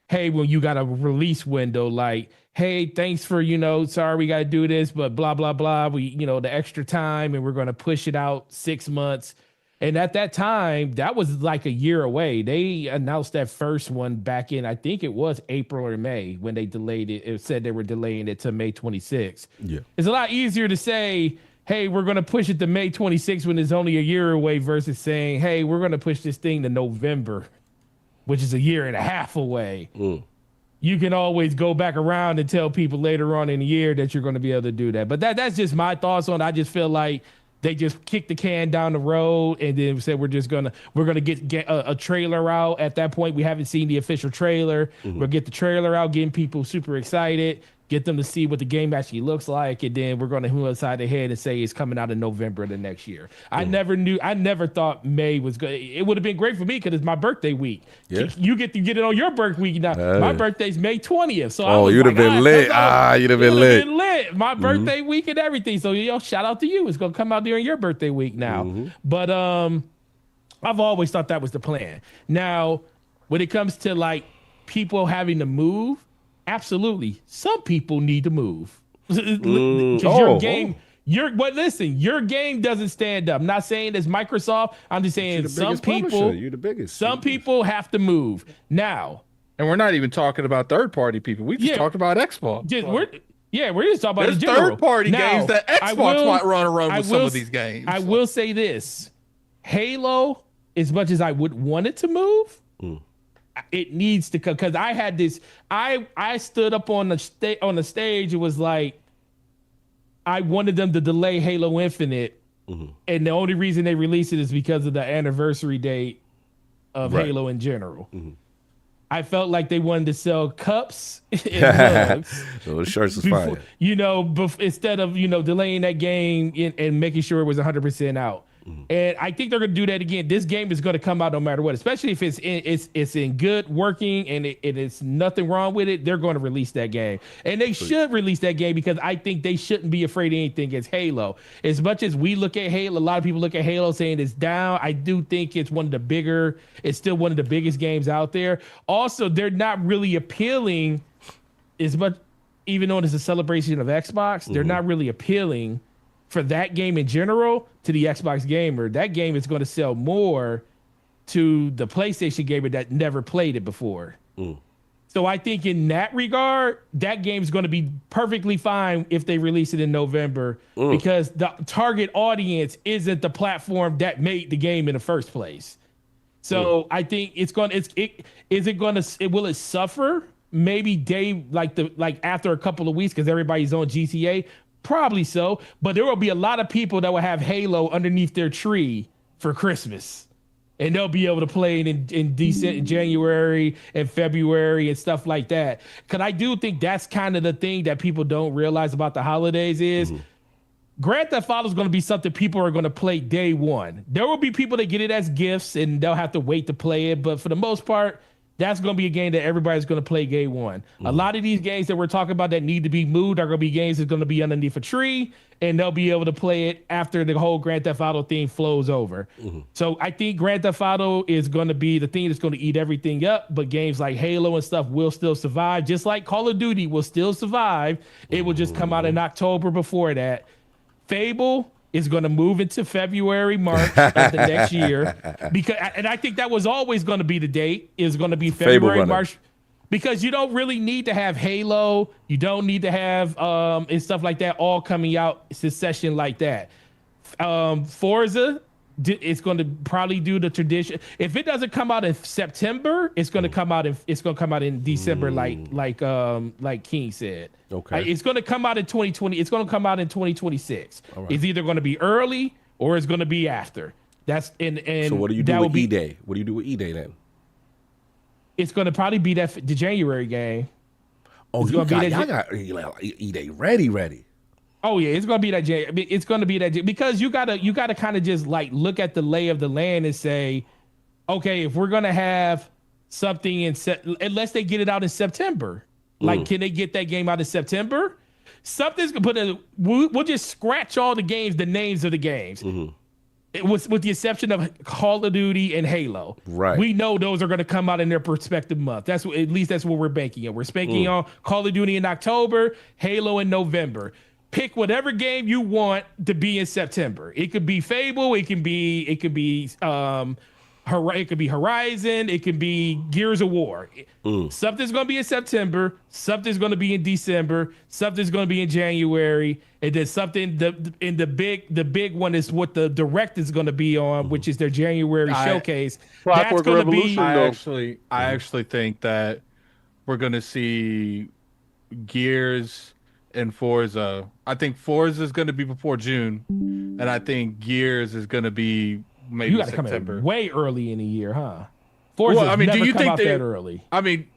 hey, when you got a release window, like, hey, thanks for, sorry, we got to do this, but blah, blah, blah. We, the extra time, and we're going to push it out 6 months. And at that time, that was like a year away. They announced that first one back in, I think it was April or May when they delayed it. It said they were delaying it to May 26th. Yeah. It's a lot easier to say, hey, we're going to push it to May 26th when it's only a year away versus saying, hey, we're going to push this thing to November, which is a year and a half away. You can always go back around and tell people later on in the year that you're going to be able to do that. But that's just my thoughts on it. I just feel like they just kicked the can down the road and then said we're gonna get a trailer out. At that point, we haven't seen the official trailer. We'll get the trailer out, getting people super excited, get them to see what the game actually looks like, and then we're gonna move aside the head and say it's coming out in November of the next year. I never thought May was good. It would have been great for me because it's my birthday week. Yeah. You get to get it on your birthday week now. My birthday's May 20th. So You'd have been lit. You'd have been lit. My birthday week and everything. So shout out to you. It's gonna come out during your birthday week now. But I've always thought that was the plan. Now, when it comes to like people having to move, absolutely, some people need to move. Your game. Your game doesn't stand up. I'm not saying it's Microsoft. I'm just saying some people. You're the biggest. Some people have to move now. and we're not even talking about third-party people. We just talked about Xbox. We're just talking about There's in general. third-party Now, games that Xbox might run around with some of these games. I will say this: Halo, as much as I would want it to move, it needs to come, because I had this. I stood up on the stage. It was like I wanted them to delay Halo Infinite, and the only reason they released it is because of the anniversary date of Halo in general. I felt like they wanted to sell cups and mugs. So the shirts is before, fire. instead of delaying that game and making sure it was 100% out. And I think they're gonna do that again. This game is gonna come out no matter what, especially if it's in good working and it's nothing wrong with it. They're going to release that game, and they should release that game because I think they shouldn't be afraid of anything against Halo. As much as we look at Halo, a lot of people look at Halo saying it's down. I do think it's still one of the biggest games out there. Also, they're not really appealing as much, even though it's a celebration of Xbox. They're not really appealing for that game in general to the Xbox gamer. That game is going to sell more to the PlayStation gamer that never played it before. So I think in that regard, that game is going to be perfectly fine if they release it in November because the target audience isn't the platform that made the game in the first place. So I think will it suffer? Maybe after a couple of weeks because everybody's on GTA. Probably so, but there will be a lot of people that will have Halo underneath their tree for Christmas, and they'll be able to play it in decent January and February and stuff like that. Because I do think that's kind of the thing that people don't realize about the holidays is Grand Theft Auto is going to be something people are going to play day one. There will be people that get it as gifts and they'll have to wait to play it, but for the most part, that's going to be a game that everybody's going to play day one. A lot of these games that we're talking about that need to be moved are going to be games that's going to be underneath a tree, and they'll be able to play it after the whole Grand Theft Auto thing flows over. So I think Grand Theft Auto is going to be the thing that's going to eat everything up, but games like Halo and stuff will still survive, just like Call of Duty will still survive. It will just come out in October before that. Fable is going to move into February, March of the next year. And I think that was always going to be the date, is going to be February, March. Because you don't really need to have Halo. You don't need to have and stuff like that all coming out succession like that. Forza, it's going to probably do the tradition. If it doesn't come out in September, it's going to come out in December, like King said. Okay, it's going to come out in 2020. It's going to come out in 2026. Right. It's either going to be early or it's going to be after. That's and so what do you do with E-Day? What do you do with E-Day then? It's going to probably be the January game. Oh, y'all got E-Day ready. Oh yeah, it's gonna be that. It's gonna be that because you gotta kind of just like look at the lay of the land and say, okay, if we're gonna have something unless they get it out in September, like can they get that game out in September? Something's gonna we'll just scratch all the games, the names of the games. It was with the exception of Call of Duty and Halo. Right. We know those are going to come out in their respective month. At least that's what we're banking on. We're banking on Call of Duty in October, Halo in November. Pick whatever game you want to be in September. It could be Fable. It could be Horizon. It could be Gears of War. Something's going to be in September. Something's going to be in December. Something's going to be in January. And then something. The big one is what the direct is going to be on, which is their January showcase. That's going to be. I actually think that we're going to see Gears and Forza. I think Forza is going to be before June, and I think Gears is going to be maybe September. You got to come in way early in the year, huh? Forza do you think that early? I mean,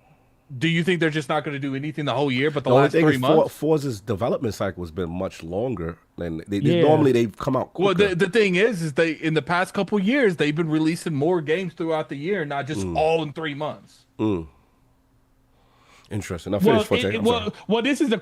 do you think they're just not going to do anything the whole year, but the last 3 months? Forza's development cycle has been much longer than normally they've come out quicker. Well, the thing is they in the past couple years they've been releasing more games throughout the year, not just all in 3 months. Interesting. Now finish this is the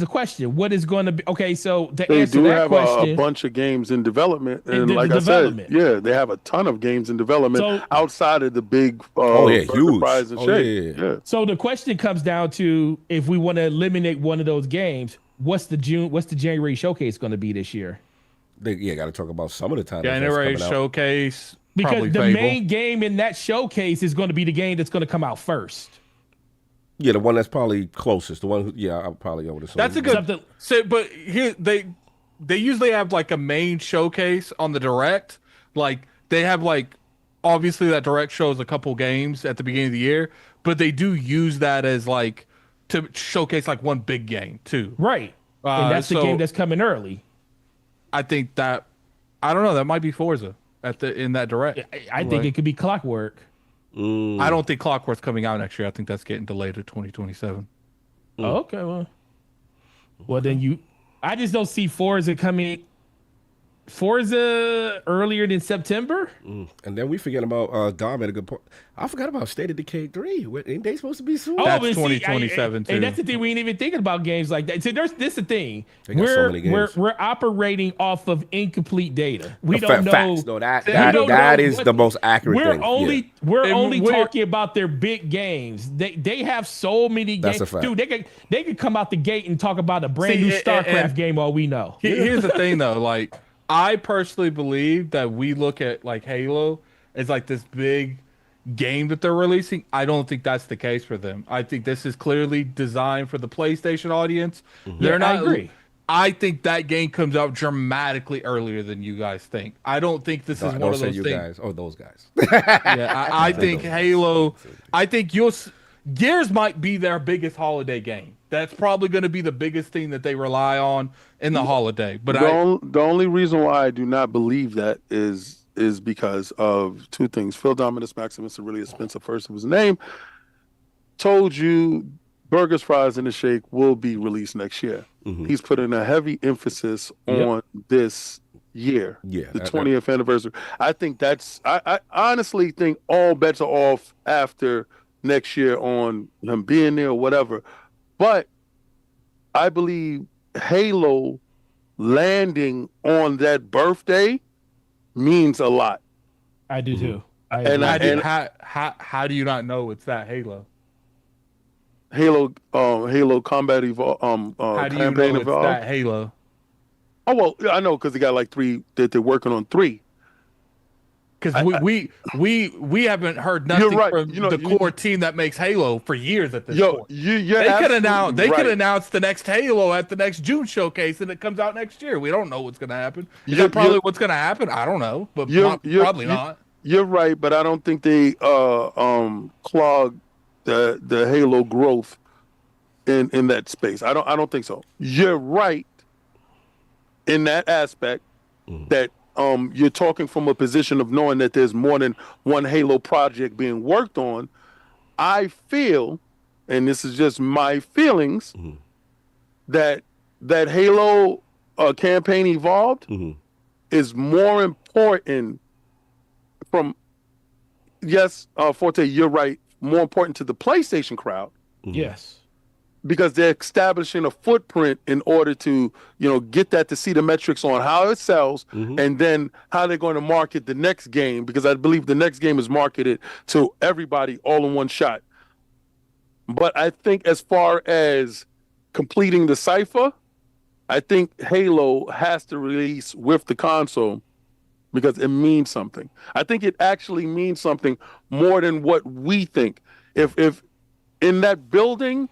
question. What is going to be okay? So to they answer do that have question, a bunch of games in development, and like I said, they have a ton of games in development outside of the big huge prize and shake. Yeah. So the question comes down to if we want to eliminate one of those games, what's the January showcase going to be this year? Got to talk about some of the time. January showcase because the main game in that showcase is going to be the game that's going to come out first. Yeah, the one that's probably closest. The one, I would assume. That's a good. But here they usually have like a main showcase on the direct. Like they have like obviously that direct shows a couple games at the beginning of the year, but they do use that as like to showcase like one big game too. Right, and that's the game that's coming early. I think that I don't know. That might be Forza in that direct. I think it could be Clockwork. I don't think Clockwork's coming out next year. I think that's getting delayed to 2027. Oh, okay, well then I just don't see Forza coming. Forza earlier than September. And then we forget about Dom at a good point. I forgot about State of Decay 3. Ain't they supposed to be soon? That's but 2027 too. And that's the thing, we ain't even thinking about games like that. So this the thing. They got so many games. We're operating off of incomplete data. We don't know. Facts. No, that is the most accurate thing. We're only talking about their big games. They have so many games. That's a fact. Dude, they could come out the gate and talk about a brand new StarCraft game all we know. Here's the thing though, like I personally believe that we look at like Halo as like this big game that they're releasing. I don't think that's the case for them. I think this is clearly designed for the PlayStation audience. They're not. I agree. I think that game comes out dramatically earlier than you guys think. I don't think this is one of those things. Guys or those guys. Yeah, I think Halo. I think Gears might be their biggest holiday game. That's probably going to be the biggest thing that they rely on in the holiday. But the only reason why I do not believe that is because of two things. Phil Dominus Maximus Aurelius Spencer, first of his name, told you Burgers, Fries, and a Shake will be released next year. He's putting a heavy emphasis on this year, the 20th anniversary. I think I honestly think all bets are off after next year on him being there or whatever. But I believe Halo landing on that birthday means a lot. I do too. How do you not know it's that Halo? Halo Combat Evolved. How do you know it's that Halo? Oh well, I know because they got like 3 that they're working on 3. Because we haven't heard nothing from the core team that makes Halo for years at this point. They could announce the next Halo at the next June showcase, and it comes out next year. We don't know what's going to happen. Is that probably what's going to happen? I don't know, but probably not. You're right, but I don't think they clog the Halo growth in that space. I don't think so. You're right in that aspect that. You're talking from a position of knowing that there's more than one Halo project being worked on. I feel, and this is just my feelings, that Halo campaign Evolved is more important Forte, you're right, more important to the PlayStation crowd. Yes. Because they're establishing a footprint in order to, get that to see the metrics on how it sells and then how they're going to market the next game, because I believe the next game is marketed to everybody all in one shot. But I think as far as completing the cipher, I think Halo has to release with the console because it means something. I think it actually means something more than what we think. If in that building,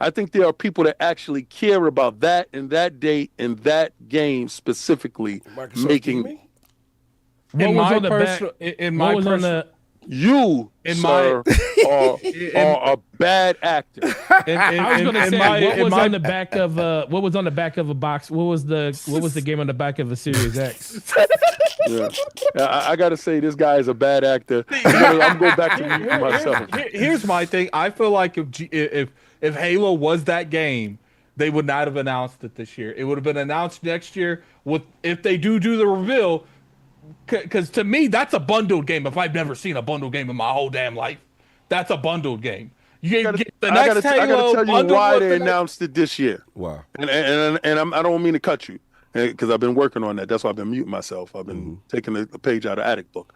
I think there are people that actually care about that and that date and that game specifically. What was on the back? You, sir, are a bad actor. I was going to say, what was on the back of a box? What was the game on the back of a Series X? Yeah, I got to say, this guy is a bad actor. I'm going back to mute myself. Here's my thing. I feel like if Halo was that game, they would not have announced it this year. It would have been announced next year. If they do the reveal, because to me, that's a bundled game. If I've never seen a bundled game in my whole damn life, that's a bundled game. I got to tell you why they announced it this year. Wow. And I don't mean to cut you, because I've been working on that. That's why I've been muting myself. I've been taking a page out of Attic Book.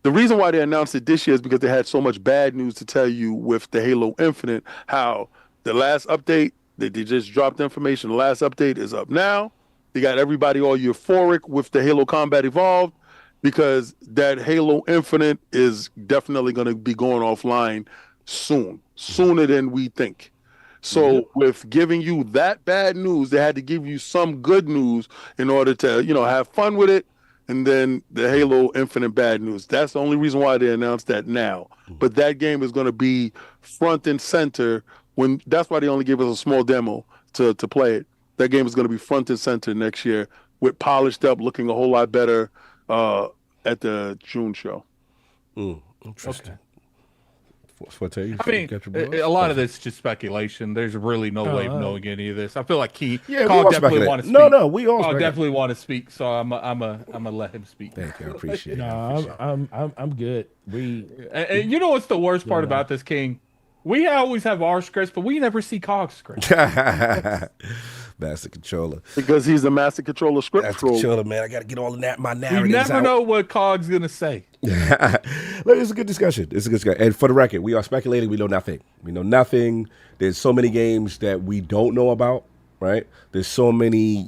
The reason why they announced it this year is because they had so much bad news to tell you with the Halo Infinite, how the last update, they just dropped information. The last update is up now. They got everybody all euphoric with the Halo Combat Evolved because that Halo Infinite is definitely going to be going offline soon, sooner than we think. So with giving you that bad news, they had to give you some good news in order to, have fun with it. And then the Halo Infinite bad news. That's the only reason why they announced that now. But that game is going to be front and center. That's why they only gave us a small demo to play it. That game is going to be front and center next year with polished up, looking a whole lot better at the June show. Interesting. Forte, I mean, a lot of this is just speculation. There's really no way of knowing any of this. I feel like Cog definitely want to speak. No, we all definitely want to speak. So I'm a let him speak. Thank you, I appreciate it. No, I'm good. And you know what's the worst part about this, King? We always have our scripts, but we never see Cog's script. Master Controller. Because he's the Master Controller script Master Controller, man. I got to get all of my narratives We never out. know what Cog's going to say. Look, it's a good discussion. And for the record, we are speculating. We know nothing. There's so many games that we don't know about, right? There's so many,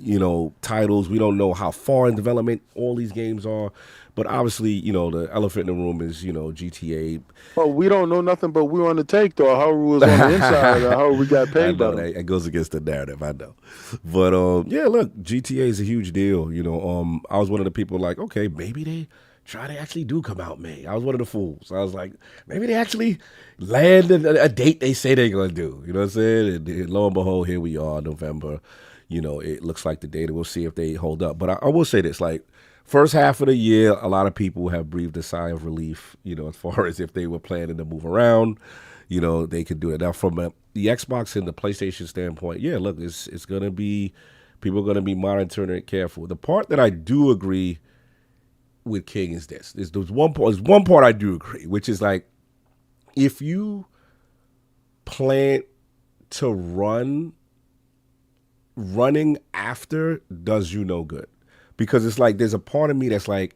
titles. We don't know how far in development all these games are. But obviously, the elephant in the room is, GTA. Well, we don't know nothing, but we on the take, though. How we was on the inside, how we got paid by them. It goes against the narrative, I know. But, yeah, look, GTA is a huge deal. I was one of the people like, okay, maybe they actually do come out May. I was one of the fools. I was like, maybe they actually land a date they say they're going to do. You know what I'm saying? And lo and behold, here we are, November. It looks like the date. We'll see if they hold up. But I will say this, like, first half of the year, a lot of people have breathed a sigh of relief, as far as if they were planning to move around, they could do it. Now, from the Xbox and the PlayStation standpoint, yeah, look, it's going to be, people are going to be monitoring it careful. The part that I do agree with King is this. There's one part I do agree, which is like, if you plan to running after does you no good. Because it's like, there's a part of me that's like,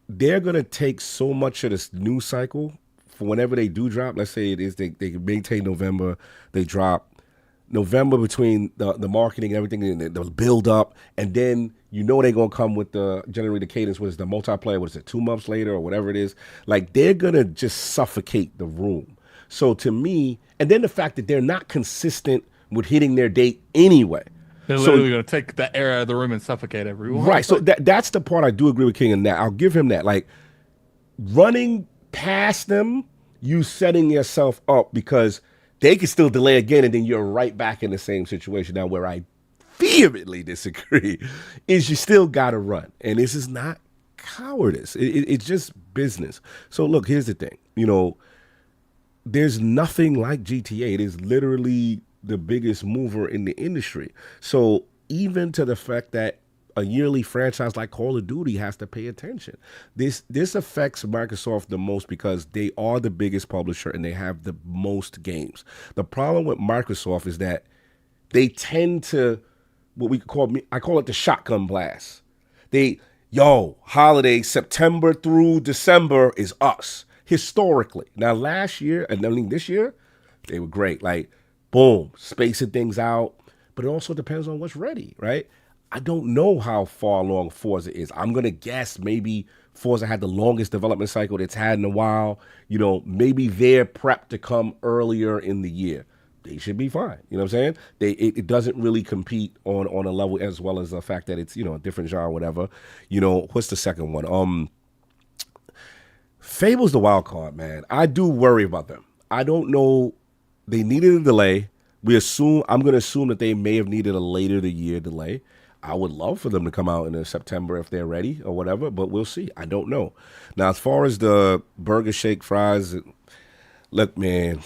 they're going to take so much of this news cycle for whenever they do drop. Let's say it is they can maintain November, they drop November between the marketing and everything, and the build up, and then they're going to come with generally the cadence, what is the multiplayer, what is it, 2 months later or whatever it is. Like, they're going to just suffocate the room. So to me, and then the fact that they're not consistent with hitting their date anyway. They're literally going to take the air out of the room and suffocate everyone. Right. So that's the part I do agree with King in that. I'll give him that. Like, running past them, you setting yourself up because they can still delay again, and then you're right back in the same situation. Now, where I vehemently disagree is you still got to run. And this is not cowardice. It's just business. So, look, here's the thing. There's nothing like GTA. It is literally the biggest mover in the industry. So even to the fact that a yearly franchise like Call of Duty has to pay attention, this affects Microsoft the most because they are the biggest publisher and they have the most games. The problem with Microsoft is that they tend to, I call it the shotgun blast. Holiday, September through December is us, historically. Now, last year, and I mean this year, they were great. Like, boom, spacing things out. But it also depends on what's ready, right? I don't know how far along Forza is. I'm going to guess maybe Forza had the longest development cycle it's had in a while. Maybe they're prepped to come earlier in the year. They should be fine. You know what I'm saying? It doesn't really compete on a level, as well as the fact that it's, a different genre or whatever. What's the second one? Fable's the wild card, man. I do worry about them. I don't know. They needed a delay. I'm going to assume that they may have needed a later the year delay. I would love for them to come out in September if they're ready or whatever, but we'll see. I don't know. Now, as far as the burger, shake, fries, look, man,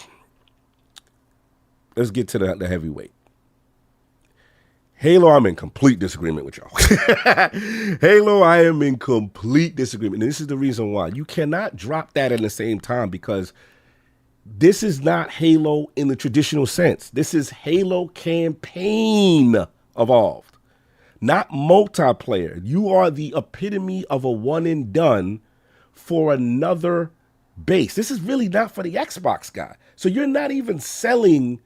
let's get to the heavyweight. Halo, I'm in complete disagreement with y'all. Halo, I am in complete disagreement. And this is the reason why. You cannot drop that in the same time, because this is not Halo in the traditional sense. This is Halo campaign evolved, not multiplayer. You are the epitome of a one and done for another base. This is really not for the Xbox guy. So you're not even selling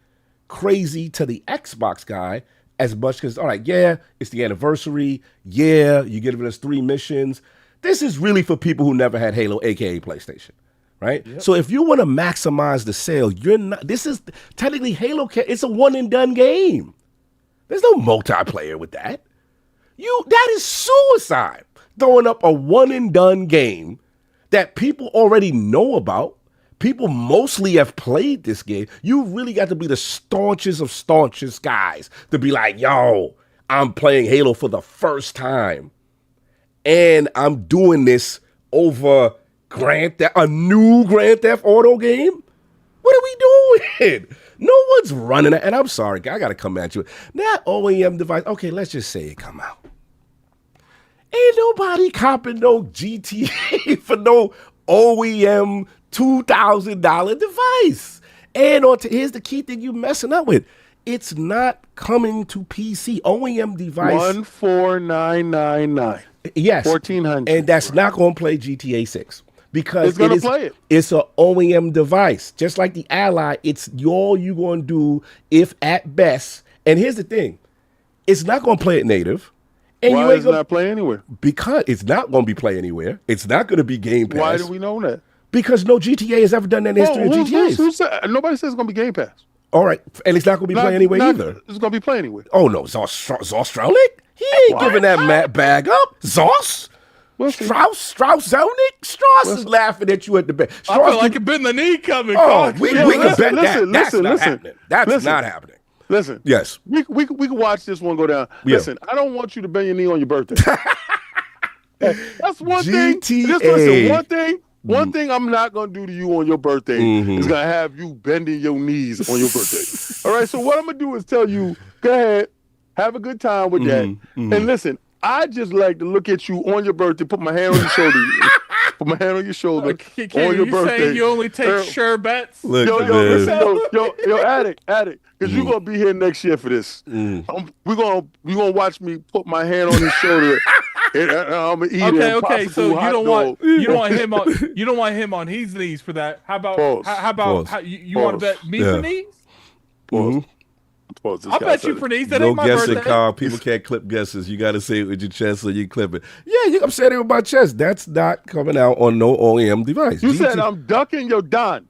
crazy to the Xbox guy as much, because, all right, yeah, it's the anniversary. Yeah, you're giving us 3 missions. This is really for people who never had Halo, aka PlayStation. Right? Yep. So if you want to maximize the sale, this is technically Halo. It's a one and done game. There's no multiplayer with that. That is suicide. Throwing up a one and done game that people already know about. People mostly have played this game. You really got to be the staunchest of staunchest guys to be like, yo, I'm playing Halo for the first time. And I'm doing this over a new Grand Theft Auto game? What are we doing? No one's running it. And I'm sorry, I got to come at you. That OEM device, okay, let's just say it come out. Ain't nobody copping no GTA for no OEM $2,000 device. And here's the key thing you messing up with. It's not coming to PC. OEM device. 14999. Yes. 1400. And that's not going to play GTA 6. Because it's going to play it. It's an OEM device. Just like the Ally, it's all you're going to do if at best. And here's the thing. It's not going to play it native. And Why you ain't is it not play anywhere? Because it's not going to be play anywhere. It's not going to be Game Pass. Why do we know that? Because no GTA has ever done that in the history of GTAs. Who said, nobody says it's going to be Game Pass. All right. And it's not going to be play anywhere either. It's going to be play anywhere. Oh, no. Zostronic? He ain't giving that bag up. Zos? Strauss is laughing at you at the back. I feel like it been the knee coming. Oh, we can bet that. That's not happening. That's not happening. Listen. Yes. We can watch this one go down. Yeah. Listen, I don't want you to bend your knee on your birthday. That's one thing. GTA. Listen, one thing I'm not gonna do to you on your birthday is gonna have you bending your knees on your birthday. All right. So what I'm gonna do is tell you, go ahead, have a good time with that, and listen. I just like to look at you on your birthday, put my hand on your shoulder, put my hand on your shoulder on your birthday. Saying you only take sure bets? Yo, addict, because you're gonna be here next year for this. We're gonna watch me put my hand on his shoulder. And I'm gonna eat it. Okay. So you don't want him on his knees for that. How about you want to bet me for knees? I'll bet you for knees. That ain't my birthday. No guessing, Carl. People can't clip guesses. You got to say it with your chest so you clip it. Yeah, I'm saying it with my chest. That's not coming out on no OEM device. You said I'm ducking your Don.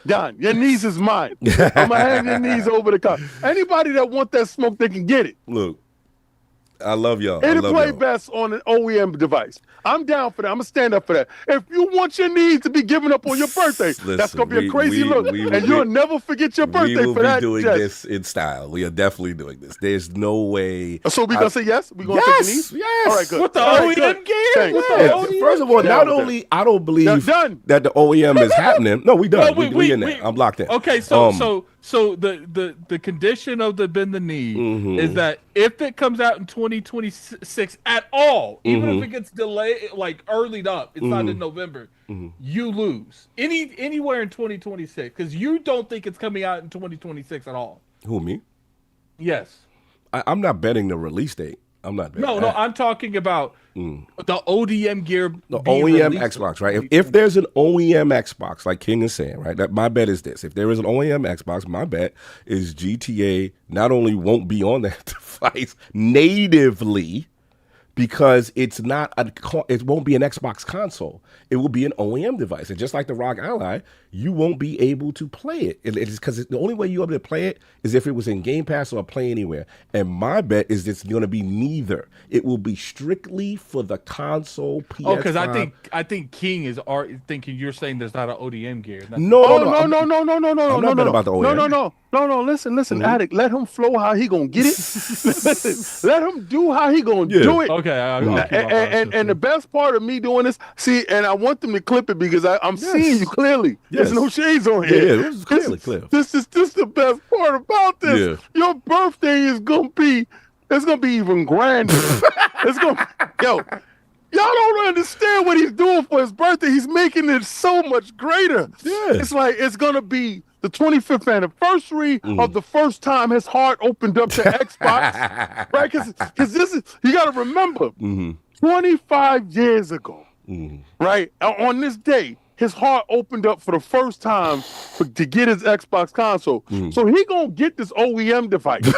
Your knees is mine. I'm gonna have your knees over the car. Anybody that want that smoke, they can get it. Look, I love y'all. It'll play best on an OEM device. I'm down for that. I'm gonna stand up for that. If you want your knees to be given up on your birthday, that's gonna be a crazy look, and you'll never forget your birthday for that. We will be doing this in style. We are definitely doing this. There's no way. So we gonna say yes? We gonna take the knees? Yes. All right, good. With the OEM gear? First of all, not only I don't believe that the OEM is happening. No, we done. We in there. I'm locked in. Okay, so the condition of the bend the knee is that if it comes out in 2026 at all, even if it gets delayed, like earlied up, it's not in November, you lose anywhere in 2026 because you don't think it's coming out in 2026 at all. Who, me? Yes. I'm not betting the release date. I'm not betting. No, I'm talking about the ODM gear. The OEM Xbox, right? If there's an OEM Xbox, like King is saying, right? That my bet is this. If there is an OEM Xbox, my bet is GTA not only won't be on that device natively, because it won't be an Xbox console. It will be an OEM device. And just like the ROG Ally, you won't be able to play it. It's because the only way you're able to play it is if it was in Game Pass or Play Anywhere. And my bet is it's going to be neither. It will be strictly for the console PS5. Oh, because I think King is thinking you're saying there's not an ODM gear. No. I'm not betting about the OEM. No, listen, Addict, let him flow how he gonna get it. Listen, let him do how he gonna do it. Okay. And the best part of me doing this, see, and I want them to clip it because I'm seeing you clearly. Yes. There's no shades on here. Yeah, this is clearly clear. This is the best part about this. Yeah. Your birthday is gonna be even grander. Y'all don't understand what he's doing for his birthday. He's making it so much greater. Yeah. It's like it's gonna be the 25th anniversary of the first time his heart opened up to Xbox, right? Because this is, you got to remember, 25 years ago, right, on this day, his heart opened up for the first time to get his Xbox console. So he gonna get this OEM device.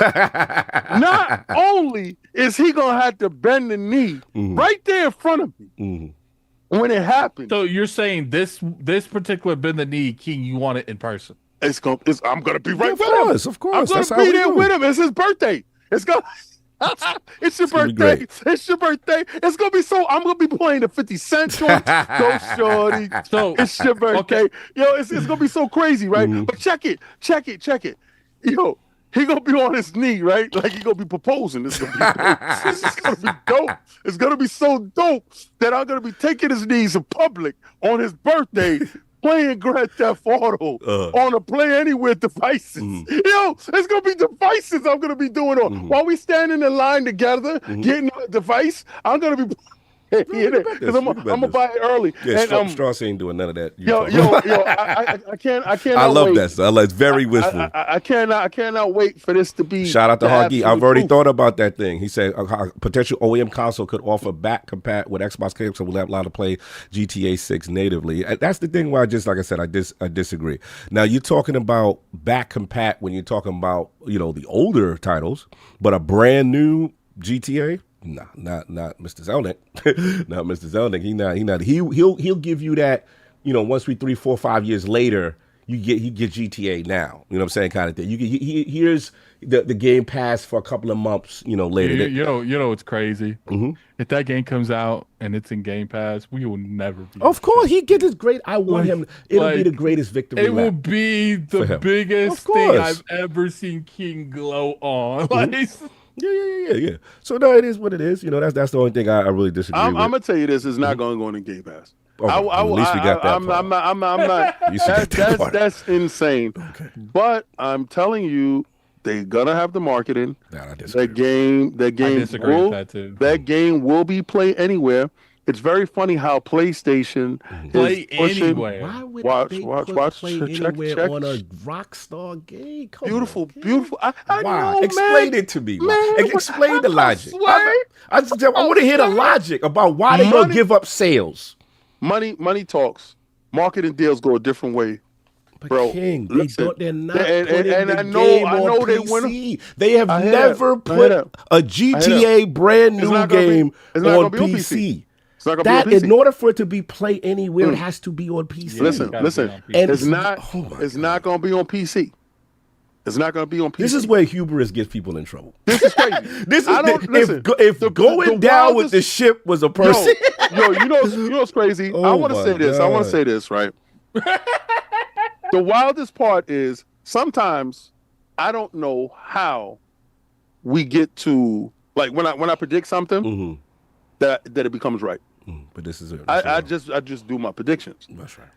Not only is he gonna have to bend the knee right there in front of me when it happens. So you're saying this particular bend the knee, King, you want it in person? I'm gonna be right with him. Of course. I'm gonna be there with him. It's his birthday. It's your birthday. It's your birthday. It's gonna be I'm gonna be playing the 50 Cent joint. Go shorty. So it's your birthday. Okay. Yo, it's gonna be so crazy, right? But check it. Yo, He gonna be on his knee, right? Like he gonna be proposing. It's gonna be dope. It's gonna be dope. It's gonna be so dope that I'm gonna be taking his knees in public on his birthday, playing Grand Theft Auto on a Play Anywhere devices. Yo, it's gonna be devices I'm gonna be doing on while we standing in line together, getting a device. I'm gonna be. Because I'm gonna buy it early. Yeah, and, Strauss ain't doing none of that. I can't. I love that. So it's very wishful. I cannot wait for this to be. Shout out to Hargy. I've already proof. thought about that thing. He said a potential OEM console could offer back compat with Xbox games, so we'll have allowed to play GTA 6 natively. That's the thing where like I said, I disagree. Now you're talking about back compat when you're talking about the older titles, but a brand new GTA. Nah, not Mr. Zelnick. Not Mr. Zelnick. He'll give you that, once we 3, 4, 5 years later, he get GTA now. You know what I'm saying, kind of thing. Here's the Game Pass for a couple of months, later. You know it's crazy. If that game comes out and it's in Game Pass, we will never be. Of course, he get his great. I want him. It'll be the greatest victory. It will be the biggest thing I've ever seen King glow on. Like. Yeah. So no, it is what it is. That's the only thing I really disagree with. I'm gonna tell you this: it's not going to go in Game Pass. Okay. At least we got that. I'm not. That's insane. Okay. But I'm telling you, they're gonna have the marketing. That game will be Play Anywhere. It's very funny how PlayStation Play is pushing. Anywhere. Why would watch, Play check on a Rockstar game? Beautiful. Why? Know, Explain man. it to me. Man, Explain the logic. I want to hear the logic about why they gonna give up sales. Money talks. Marketing deals go a different way. But Bro, King, they're not and I game know on they PC. They have never put a GTA brand new game on PC. In order for it to be Play Anywhere, it has to be on PC. Listen. It's not going to be on PC. It's not going to be on PC. This is where hubris gets people in trouble. This is crazy. If going down with the ship was a person. You know what's crazy? I want to say this. I want to say this, right? The wildest part is sometimes I don't know how we get to, like, when I predict something, that it becomes right. But this is it. I just do my predictions. That's right.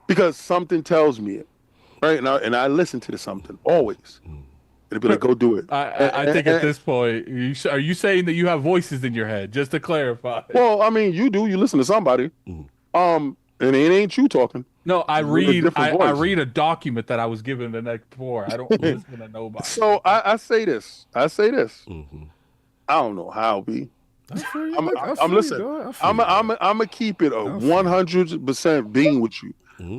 Because something tells me it, right? And I listen to something always. It'll be like, go do it. I think at this point, are you saying that you have voices in your head? Just to clarify. Well, I mean, you do. You listen to somebody, and it ain't you talking. No, I read a document that I was given the night before. I don't listen to nobody. So I say this. I don't know how, B. I'm listening. I'm gonna keep it 100% being with you.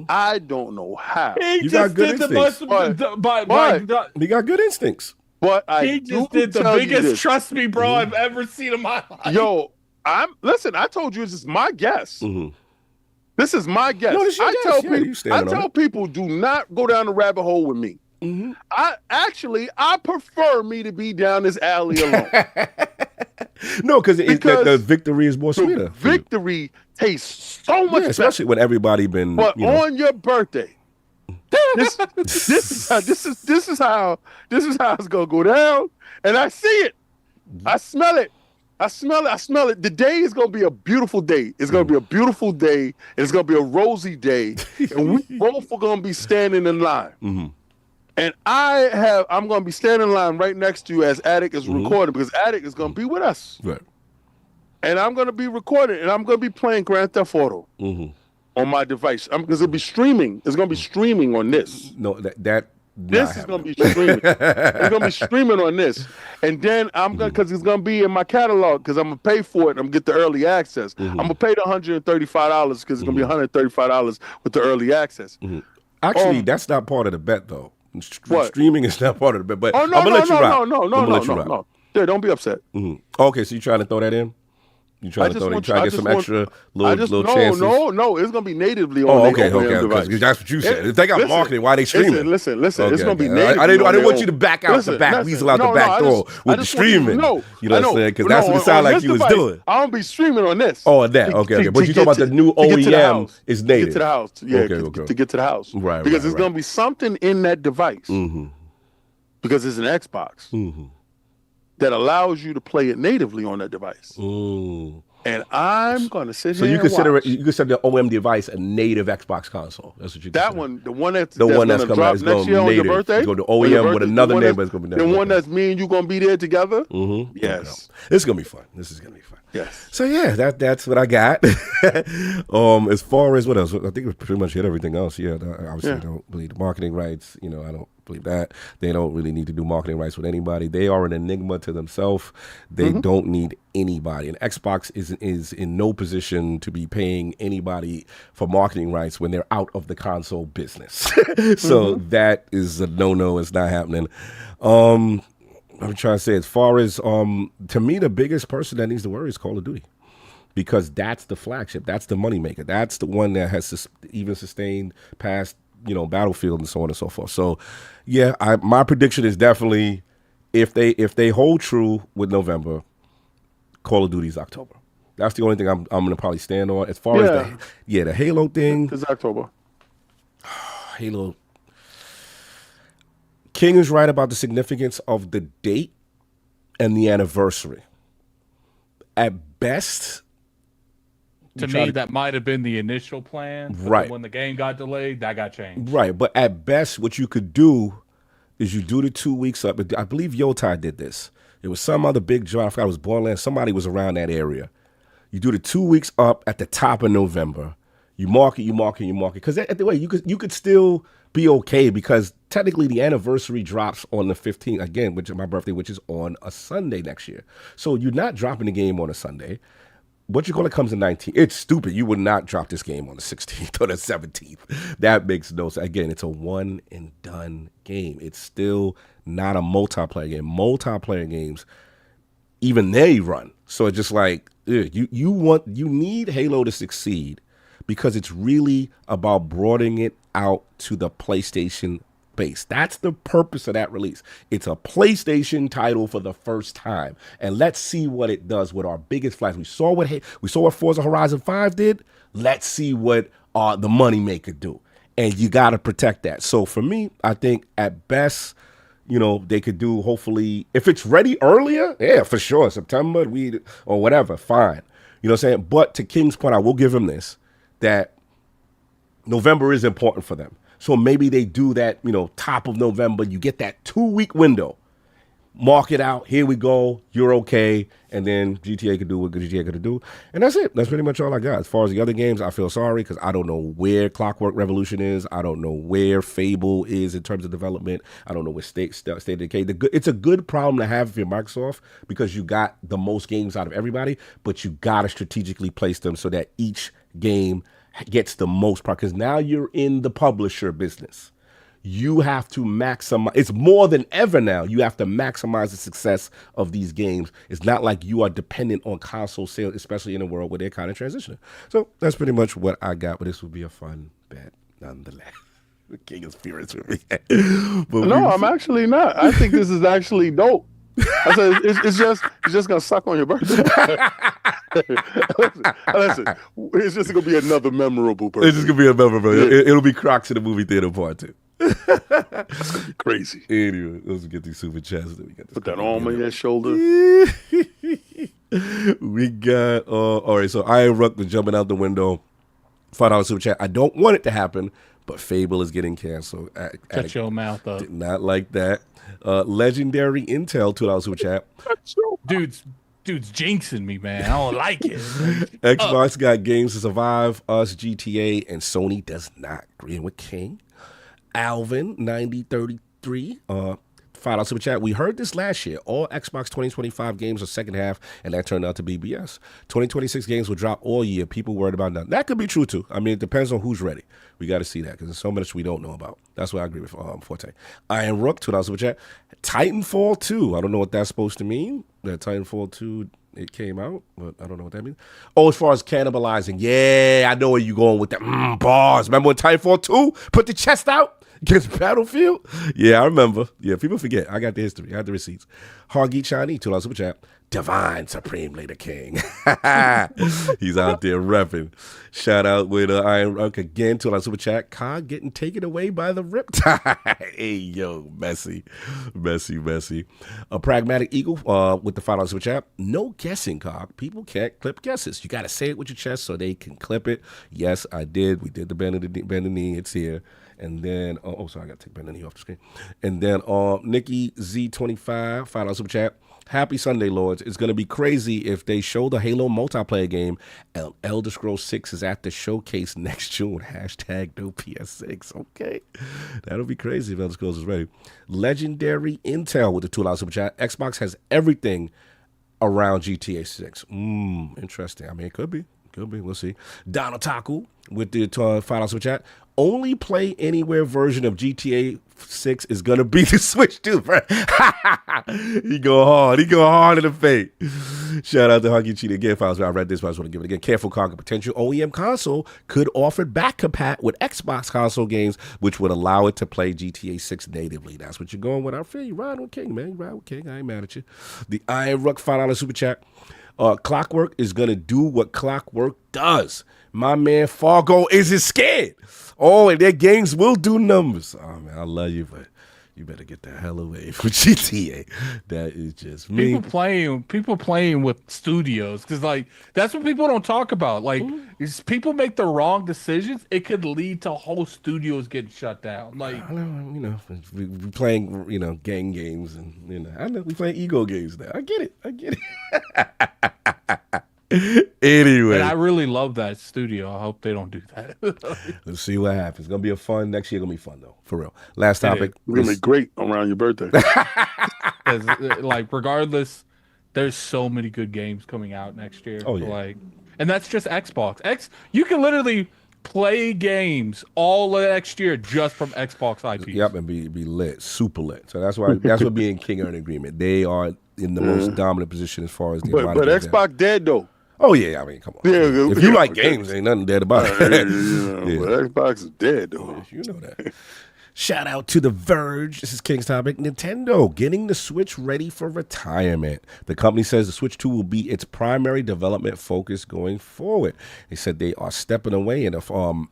I don't know how. You got good instincts. He got good instincts. But he just did the biggest trust me, bro, I've ever seen in my life. Yo, I told you this is my guess. This is my guess. No, I tell people, do not go down the rabbit hole with me. I prefer me to be down this alley alone. No, because the victory is more sweeter. Victory tastes so much better. Especially when everybody been. But on your birthday, this is how it's gonna go down, and I see it. I smell it. The day is going to be a beautiful day. It's going to be a beautiful day. And it's going to be a rosy day. And we both are going to be standing in line. And I'm going to be standing in line right next to you as Attic is recording, because Attic is going to be with us. Right. And I'm going to be recording, and I'm going to be playing Grand Theft Auto on my device. Because it'll be streaming. It's going to be streaming on this. No, this is going to be streaming. It's going to be streaming on this. And then I'm going to, because it's going to be in my catalog, because I'm going to pay for it. I'm going to get the early access. I'm going to pay the $135 because it's going to be $135 with the early access. Actually, that's not part of the bet, though. What? Streaming is not part of the bet. But I'm going to let you rock. No. Yeah, don't be upset. Okay, so you trying to throw that in? You trying to get some extra little chances? No. It's gonna be natively on. Okay. That's what you said. If they got marketing, why they streaming? Listen. Okay, it's gonna be natively. I didn't want you to back out the back, weasel out the back door with the streaming. You know what I'm saying? Because that's what it sounded like you was doing. I don't be streaming on this. Oh, that. Okay. But you talking about the new OEM is native. To get to the house. Yeah. To get to the house. Right. Because there's gonna be something in that device because it's an Xbox that allows you to play it natively on that device. And I'm gonna sit So here. you consider and it? You consider the OM device a native Xbox console? That's what you. that consider. one, the one that's coming drop out is next year going on your native. birthday. It's going to On your OEM with birthday, another the one name, that's- but it's going to be the that. one that's me and you gonna be there together. This Yes. is going to be fun. This is going to be fun. Yes. So yeah, that's what I got. As far as what else, I think we pretty much hit everything else. Yeah, obviously I don't believe the marketing rights. I don't believe that. They don't really need to do marketing rights with anybody. They are an enigma to themselves. They don't need anybody. And Xbox is in no position to be paying anybody for marketing rights when they're out of the console business. So that is a no-no. It's not happening. I'm trying to say, as far as to me, the biggest person that needs to worry is Call of Duty, because that's the flagship, that's the moneymaker, that's the one that has even sustained past Battlefield and so on and so forth. So, yeah, my prediction is definitely if they hold true with November, Call of Duty is October. That's the only thing I'm going to probably stand on. As far as the Halo thing, It's October. Halo. King is right about the significance of the date and the anniversary. At best, To me, that might have been the initial plan. But Right. then when the game got delayed, that got changed. right, but at best, what you could do is you do the 2 weeks up. I believe Yotai did this. It was some other big joint. I forgot it was Borderlands. Somebody was around that area. You do the 2 weeks up at the top of November. You mark it. Because at the way you could still be okay, because technically the anniversary drops on the 15th again, which is my birthday, which is on a Sunday next year. So you're not dropping the game on a Sunday. What you call it comes in 19th. It's stupid. You would not drop this game on the 16th or the 17th. That makes no sense. Again, it's a one and done game. It's still not a multiplayer game. Multiplayer games, even they run. So it's just like you need Halo to succeed, because it's really about broadening it out to the PlayStation base. That's the purpose of that release. It's a PlayStation title for the first time, and let's see what it does with our biggest flags. We saw what Forza Horizon 5 did. Let's see what the moneymaker do, and you got to protect that. So for me, I think at best, they could do, hopefully, if it's ready earlier, yeah, for sure, September or whatever, fine. You know what I'm saying? But to King's point, I will give him this, that November is important for them. So maybe they do that, top of November, you get that 2 week window, mark it out, here we go, you're okay, and then GTA could do what GTA could do. And that's it. That's pretty much all I got. As far as the other games, I feel sorry, because I don't know where Clockwork Revolution is. I don't know where Fable is in terms of development. I don't know where State of Decay. It's a good problem to have if you're Microsoft, because you got the most games out of everybody, but you got to strategically place them so that each game gets the most part, because now you're in the publisher business. You have to maximize. It's more than ever now. You have to maximize the success of these games. It's not like you are dependent on console sales, especially in a world where they're kind of transitioning. So that's pretty much what I got, but this will be a fun bet nonetheless. The King is furious with me. No, I'm actually not. I think this is actually dope. I said it's just gonna suck on your birthday. Listen, it's just gonna be another memorable birthday. It's just gonna be a memorable. Yeah. It'll be Crocs in the movie theater part 2. That's gonna be crazy. Anyway, let's get these super chats. That we got. Put that arm on your shoulder. We got all right. So Iron Ruck was jumping out the window. $5 super chat. I don't want it to happen, but Fable is getting canceled. Shut your mouth up. Did not like that. Legendary Intel $2 super chat. Dude's jinxing me, man. I don't like it. Xbox got games to survive us, GTA, and Sony does not. Agreeing with King. Alvin 9033 $5 super chat. We heard this last year. All Xbox 2025 games are second half, and that turned out to be BS. 2026 games will drop all year. People worried about nothing. That could be true too. I mean, it depends on who's ready. We got to see that, because there's so much we don't know about. That's why I agree with Forte. Iron Rook $2 super chat. Titanfall 2. I don't know what that's supposed to mean. That Titanfall 2, it came out, but I don't know what that means. Oh, as far as cannibalizing, yeah, I know where you're going with that. Bars. Remember when Titanfall 2 put the chest out against Battlefield? Yeah, I remember. Yeah, people forget. I got the history. I got the receipts. Hargeet Chinese $2 super chat. Divine Supreme Leader King. He's out there repping. Shout out with Iron Rock again to our super chat. Cog getting taken away by the Riptide. Hey, yo, messy. A Pragmatic Eagle with the $5 super chat. No guessing, Cog. People can't clip guesses. You got to say it with your chest so they can clip it. Yes, I did. We did the BendTheKnee. It's here. And then, sorry, I got to take BendTheKnee off the screen. And then Nikki Z25, $5 super chat. Happy Sunday, Lords. It's going to be crazy if they show the Halo multiplayer game and Elder Scrolls 6 is at the showcase next June. Hashtag no PS6. Okay. That'll be crazy if Elder Scrolls is ready. Legendary Intel with the $2 super chat. Xbox has everything around GTA 6. Interesting. I mean, it could be. We'll see. Donald Taku with the $5 super chat. Only play anywhere version of GTA 6 is gonna be the Switch 2, bro. He go hard in the face. Shout out to Huggy Cheat again. Files I read this, but I just want to give it again. Careful Conquer potential OEM console could offer back compat with Xbox console games, which would allow it to play GTA 6 natively. That's what you're going with. I feel you. Ride with King, man. You ride with King. I ain't mad at you. The Iron Ruck $5 super chat. Clockwork is gonna do what Clockwork does. My man Fargo isn't scared. Oh, and their games will do numbers. Oh man, I love you, but you better get the hell away from GTA. That is just me. People playing with studios, because like that's what people don't talk about. Like, is people make the wrong decisions, it could lead to whole studios getting shut down. Like, I know, we playing, gang games, and I know we playing ego games now. I get it. Anyway, and I really love that studio. I hope they don't do that. Let's see what happens. It's gonna be next year. Gonna be fun though, for real. Last topic. It's gonna be great around your birthday. Like, regardless, there's so many good games coming out next year. Oh yeah. Like, and that's just Xbox. You can literally play games all next year just from Xbox IPs. Yep, and be lit, super lit. So that's what being King are in agreement. They are in the most dominant position as far as the but Xbox dead though. Oh yeah, I mean, come on. Yeah, if you like games, ain't nothing dead about it. But Xbox is dead though. You know that. Shout out to The Verge. This is King's topic. Nintendo getting the Switch ready for retirement. The company says the Switch 2 will be its primary development focus going forward. They said they are stepping away in a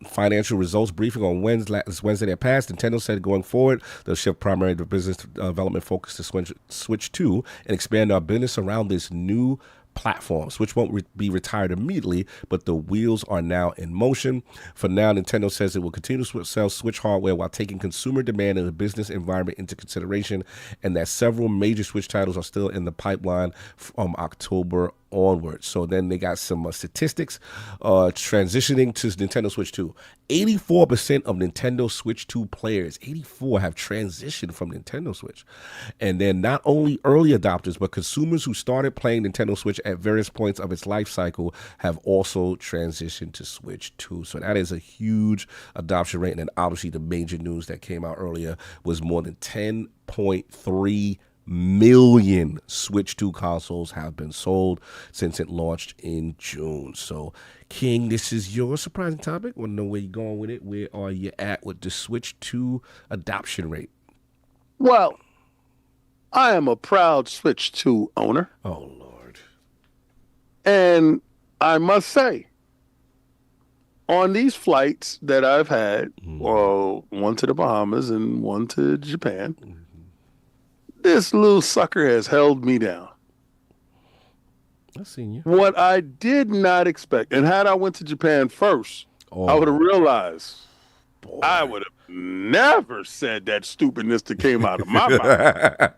financial results briefing on Wednesday that passed. Nintendo said going forward, they'll shift primary business development focus to Switch 2 and expand our business around this new platform. Switch won't be retired immediately, but the wheels are now in motion. For now, Nintendo says it will continue to sell Switch hardware while taking consumer demand and the business environment into consideration, and that several major Switch titles are still in the pipeline from October onward. So then they got some statistics transitioning to Nintendo Switch 2. 84% of Nintendo Switch 2 players, 84 have transitioned from Nintendo Switch. And then not only early adopters, but consumers who started playing Nintendo Switch at various points of its life cycle have also transitioned to Switch 2. So that is a huge adoption rate. And then obviously the major news that came out earlier was more than 10.3 million Switch 2 consoles have been sold since it launched in June. So, King, this is your surprising topic. Want to know where you're going with it? Where are you at with the Switch 2 adoption rate? Well, I am a proud Switch 2 owner. Oh, Lord. And I must say, on these flights that I've had, one to the Bahamas and one to Japan, this little sucker has held me down. I've seen you. What I did not expect, and had I went to Japan first, I would have realized I would have never said that stupidness that came out of my mouth.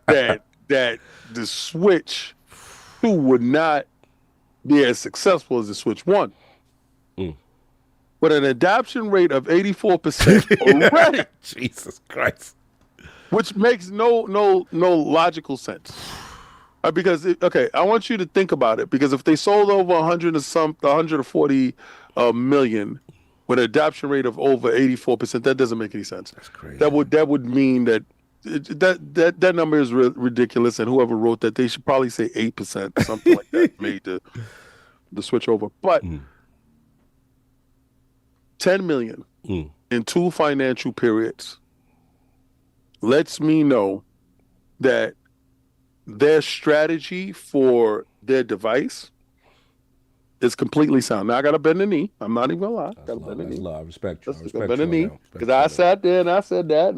That the Switch 2 would not be as successful as the Switch 1. With an adoption rate of 84% already. Jesus Christ. Which makes no logical sense. Because I want you to think about it. Because if they sold over 140 million with an adoption rate of over 84%, that doesn't make any sense. That's crazy. That would mean that number is ridiculous. And whoever wrote that, they should probably say 8%, something like that, made the switch over. But 10 million in 2 financial periods lets me know that their strategy for their device is completely sound. Now I gotta bend the knee. I'm not even gonna lie. Gotta bend the knee. I respect you. I Just respect bend the you knee now. because I sat there and I said that,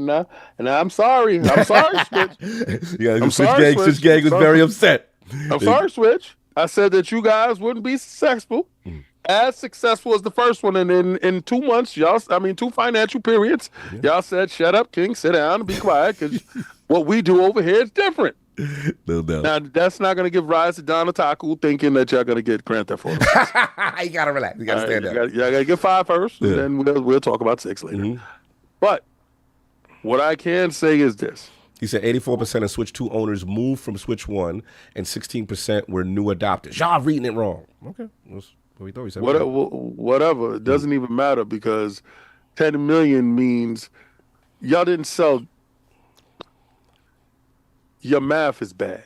and I'm sorry. I'm sorry, Switch. Yeah, I'm Switch sorry, Gang. Switch Switch. Gang was very upset. I'm sorry, Switch. I said that you guys wouldn't be successful, as successful as the first one, and in 2 months, two financial periods, y'all said, "Shut up, King, sit down and be quiet," because what we do over here is different. No doubt. Now that's not gonna give rise to Don Otaku thinking that y'all gonna get Grand Theft Auto. You gotta relax. You gotta stand up. Y'all gotta get 5 first, and then we'll talk about 6 later. But what I can say is this. He said 84% of Switch 2 owners moved from Switch 1 and 16% were new adopters. Y'all reading it wrong. Okay. That's what we thought he said. Whatever. It doesn't even matter because 10 million means y'all didn't sell. Your math is bad.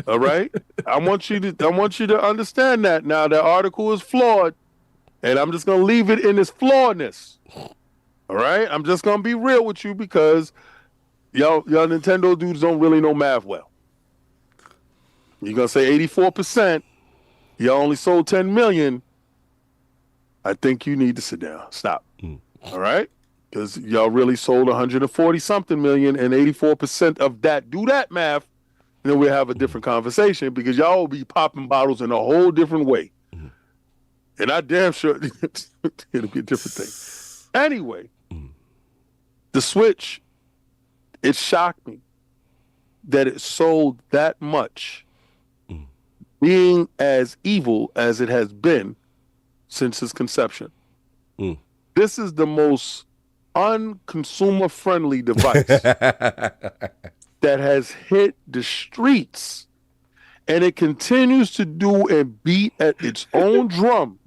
All right? I want you to understand that. Now that article is flawed, and I'm just gonna leave it in its flawedness. All right? I'm just gonna be real with you because y'all Nintendo dudes don't really know math well. You're gonna say 84%, y'all only sold 10 million. I think you need to sit down. Stop. All right? Because y'all really sold 140 something million, and 84% of that, do that math, then we'll have a different conversation because y'all will be popping bottles in a whole different way. And I damn sure it'll be a different thing. Anyway, the Switch, it shocked me that it sold that much, being as evil as it has been since its conception. This is the most unconsumer friendly device that has hit the streets, and it continues to do and beat at its own drum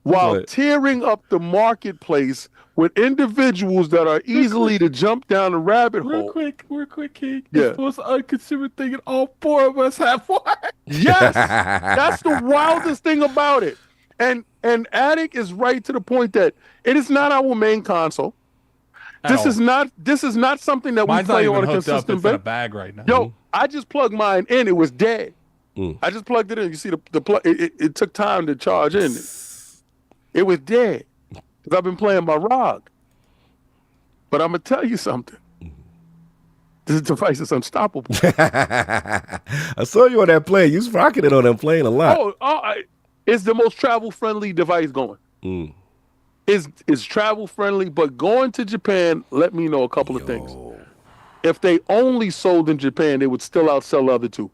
while tearing up the marketplace with individuals that are easily to jump down the rabbit hole. Real quick, King. Yeah. It's the most unconsumer thing, and all 4 of us have one. Yes, that's the wildest thing about it. And Attic is right to the point that it is not our main console. This is not something that Mine's we play not on a even hooked up. consistent It's in a basis. bag right now. Yo, I just plugged mine in. It was dead. I just plugged it in. You see the plug. It took time to charge in. It was dead because I've been playing my ROG. But I'm gonna tell you something. This device is unstoppable. I saw you on that plane. You was rocking it on that plane a lot. It's the most travel-friendly device going. It's travel-friendly, but going to Japan, let me know a couple of things. If they only sold in Japan, they would still outsell the other 2.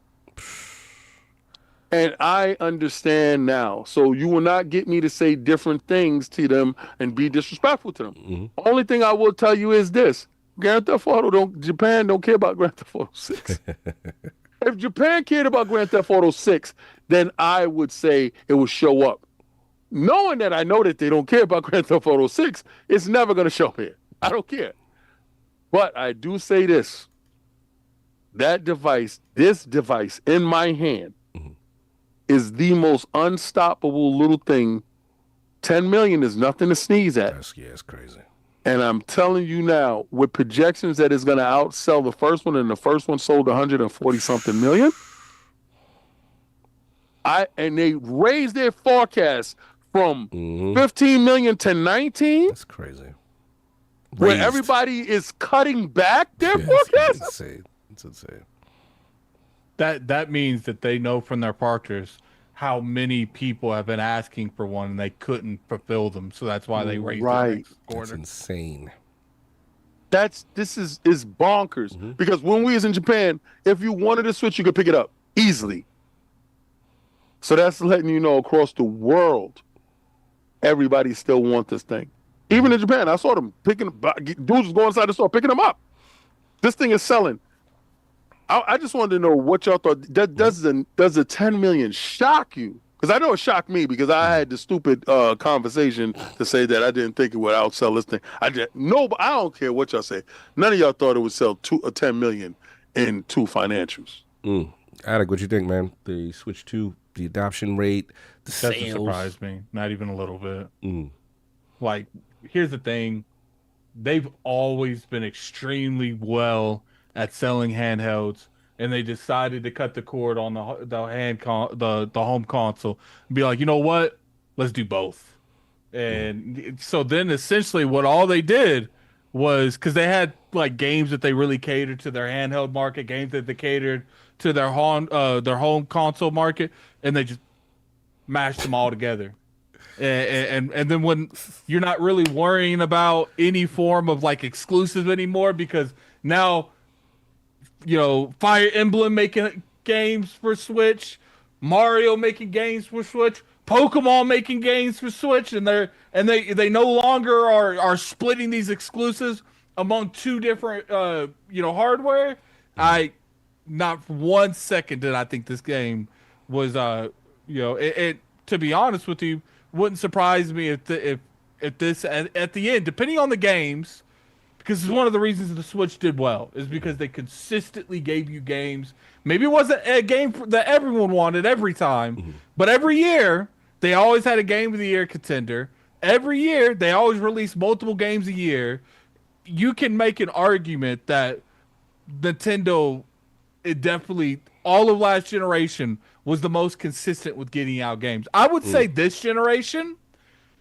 And I understand now. So you will not get me to say different things to them and be disrespectful to them. Only thing I will tell you is this. Grand Theft Auto Japan don't care about Grand Theft Auto 6. If Japan cared about Grand Theft Auto 6, then I would say it would show up. Knowing that I know that they don't care about Grand Theft Auto 6, it's never going to show up here. I don't care. But I do say this. This device in my hand is the most unstoppable little thing. 10 million is nothing to sneeze at. It's crazy. And I'm telling you now, with projections that it's going to outsell the first one, and the first one sold 140 something million. And they raised their forecast from 15 million to 19. That's crazy. Where everybody is cutting back their forecast. It's insane. That means that they know from their partners how many people have been asking for one and they couldn't fulfill them, so that's why they raised it next quarter. That's insane. This is bonkers because when we was in Japan, if you wanted to switch, you could pick it up easily. So that's letting you know across the world, everybody still wants this thing. Even in Japan, I saw them picking dudes was going inside the store picking them up. This thing is selling. I just wanted to know what y'all thought. Does the 10 million shock you? Because I know it shocked me because I had the stupid conversation to say that I didn't think it would outsell this thing. But I don't care what y'all say. None of y'all thought it would sell 10 million in 2 financials. Attic, what you think, man? The Switch 2, the adoption rate, the Doesn't sales. surprise me, not even a little bit. Like, here's the thing. They've always been extremely well at selling handhelds, and they decided to cut the cord on the home console and be like, you know what? Let's do both. And so then essentially what all they did was, because they had like games that they really catered to their handheld market, games that they catered to their home console market, and they just mashed them all together. And then when you're not really worrying about any form of like exclusive anymore, because now, you know, Fire Emblem making games for Switch, Mario making games for Switch, Pokemon making games for Switch, and they no longer are splitting these exclusives among two different hardware. I not for 1 second did I think this game was it to be honest with you, wouldn't surprise me if this at the end, depending on the games, because it's one of the reasons the Switch did well, is because they consistently gave you games. Maybe it wasn't a game that everyone wanted every time, but every year they always had a Game of the Year contender. Every year they always released multiple games a year. You can make an argument that Nintendo, it definitely, all of last generation, was the most consistent with getting out games. I would say this generation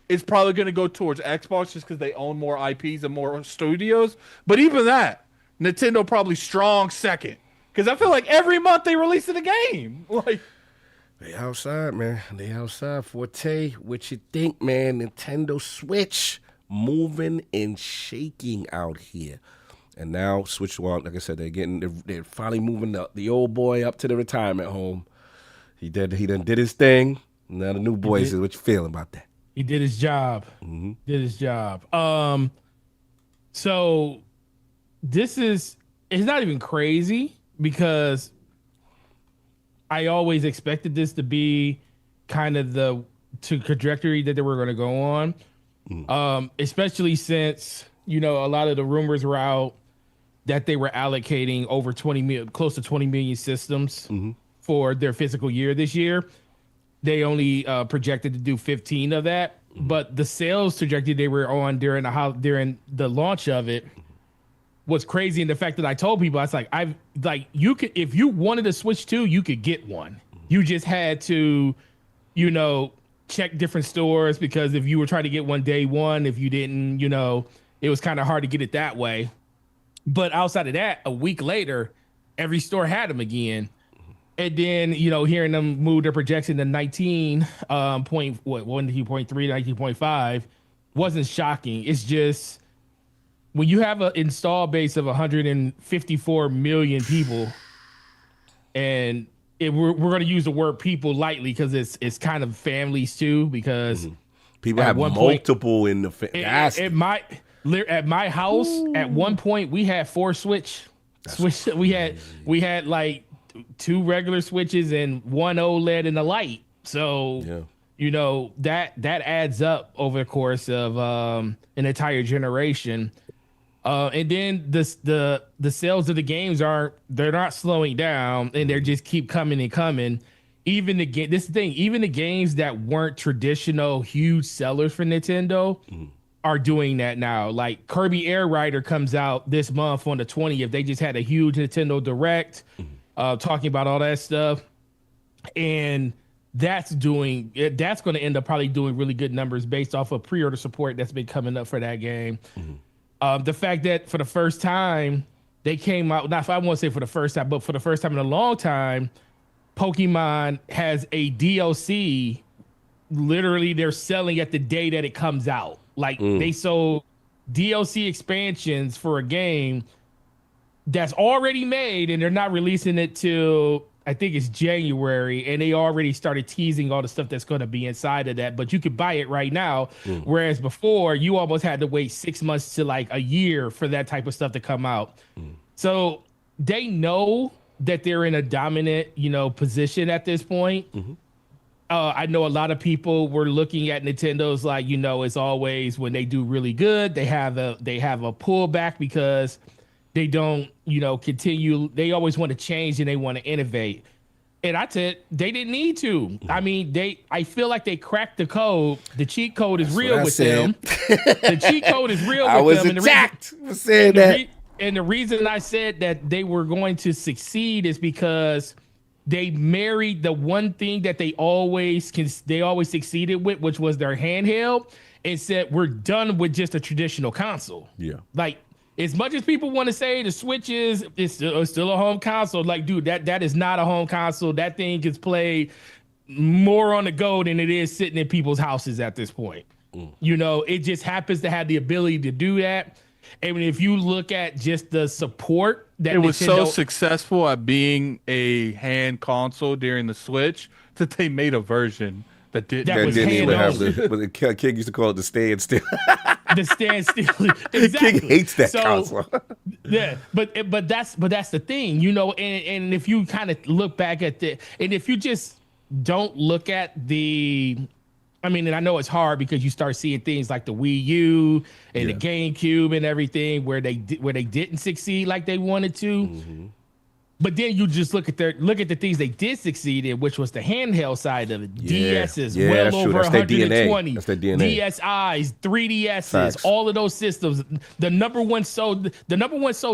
is probably going to go towards Xbox just because they own more IPs and more studios. But even that, Nintendo probably strong second. Because I feel like every month they release a game. Like, they outside, man. They outside. Forte, what you think, man? Nintendo Switch moving and shaking out here. And now Switch One, like I said, they're finally moving the old boy up to the retirement home. He done did his thing. Now the new boy says, what you feeling about that? He did his job. Did his job. So it's not even crazy, because I always expected this to be kind of the trajectory that they were going to go on. Especially since, a lot of the rumors were out that they were allocating over close to 20 million systems for their fiscal year this year. They only projected to do 15 of that, but the sales trajectory they were on during the launch of it was crazy. And the fact that I told people, I was like, you could, if you wanted to Switch 2, you could get one. You just had to, check different stores, because if you were trying to get one day one, if you didn't, it was kind of hard to get it that way. But outside of that, a week later, every store had them again. And then, hearing them move their projection to 19.5 wasn't shocking. It's just, when you have an install base of 154 million people, and we're going to use the word people lightly because it's kind of families too, because people have multiple in the family. At my house, at one point, we had 4 Switch. We had like 2 regular Switches and 1 OLED and a light. So, that adds up over the course of an entire generation. And then the sales of the games they're not slowing down, and they just keep coming and coming. Even the games that weren't traditional huge sellers for Nintendo are doing that now. Like Kirby Air Rider comes out this month on the 20th. They just had a huge Nintendo Direct talking about all that stuff. And that's going to end up probably doing really good numbers based off of pre-order support that's been coming up for that game. The fact that for the first time they came out, not I won't say for the first time, but for the first time in a long time, Pokemon has a DLC. Literally, they're selling at the day that it comes out. Like they sold DLC expansions for a game that's already made, and they're not releasing it till I think it's January, and they already started teasing all the stuff that's going to be inside of that. But you could buy it right now, whereas before you almost had to wait 6 months to like a year for that type of stuff to come out. So they know that they're in a dominant, position at this point. I know a lot of people were looking at Nintendo's like, it's always when they do really good, they have a pullback because they don't, continue. They always want to change and they want to innovate. And I said they didn't need to. I mean, I feel like they cracked the code. The cheat code is real with them. The cheat code is real with them. I was attacked for saying that. And the reason I said that they were going to succeed is because they married the one thing that they always succeeded with, which was their handheld, and said we're done with just a traditional console. Yeah. Like, as much as people want to say the Switch is still a home console, like, dude, that is not a home console. That thing gets played more on the go than it is sitting in people's houses at this point. You know, it just happens to have the ability to do that. And if you look at just the support that it was Nintendo, so successful at being a hand console during the Switch that they made a version that didn't. That was didn't even have hand the. But the King used to call it the stand still. the standstill. Exactly. King hates that console. Yeah, but that's the thing, you know. And if you kind of look back at and if you just don't look at the. I mean, and I know it's hard because you start seeing things like the Wii U and the GameCube and everything where they didn't succeed like they wanted to. Mm-hmm. But then you just look at the things they did succeed in, which was the handheld side of it. DSs, well over 120. That's their DNA. DSIs, 3DSs, Facts. all of those systems. The number one sold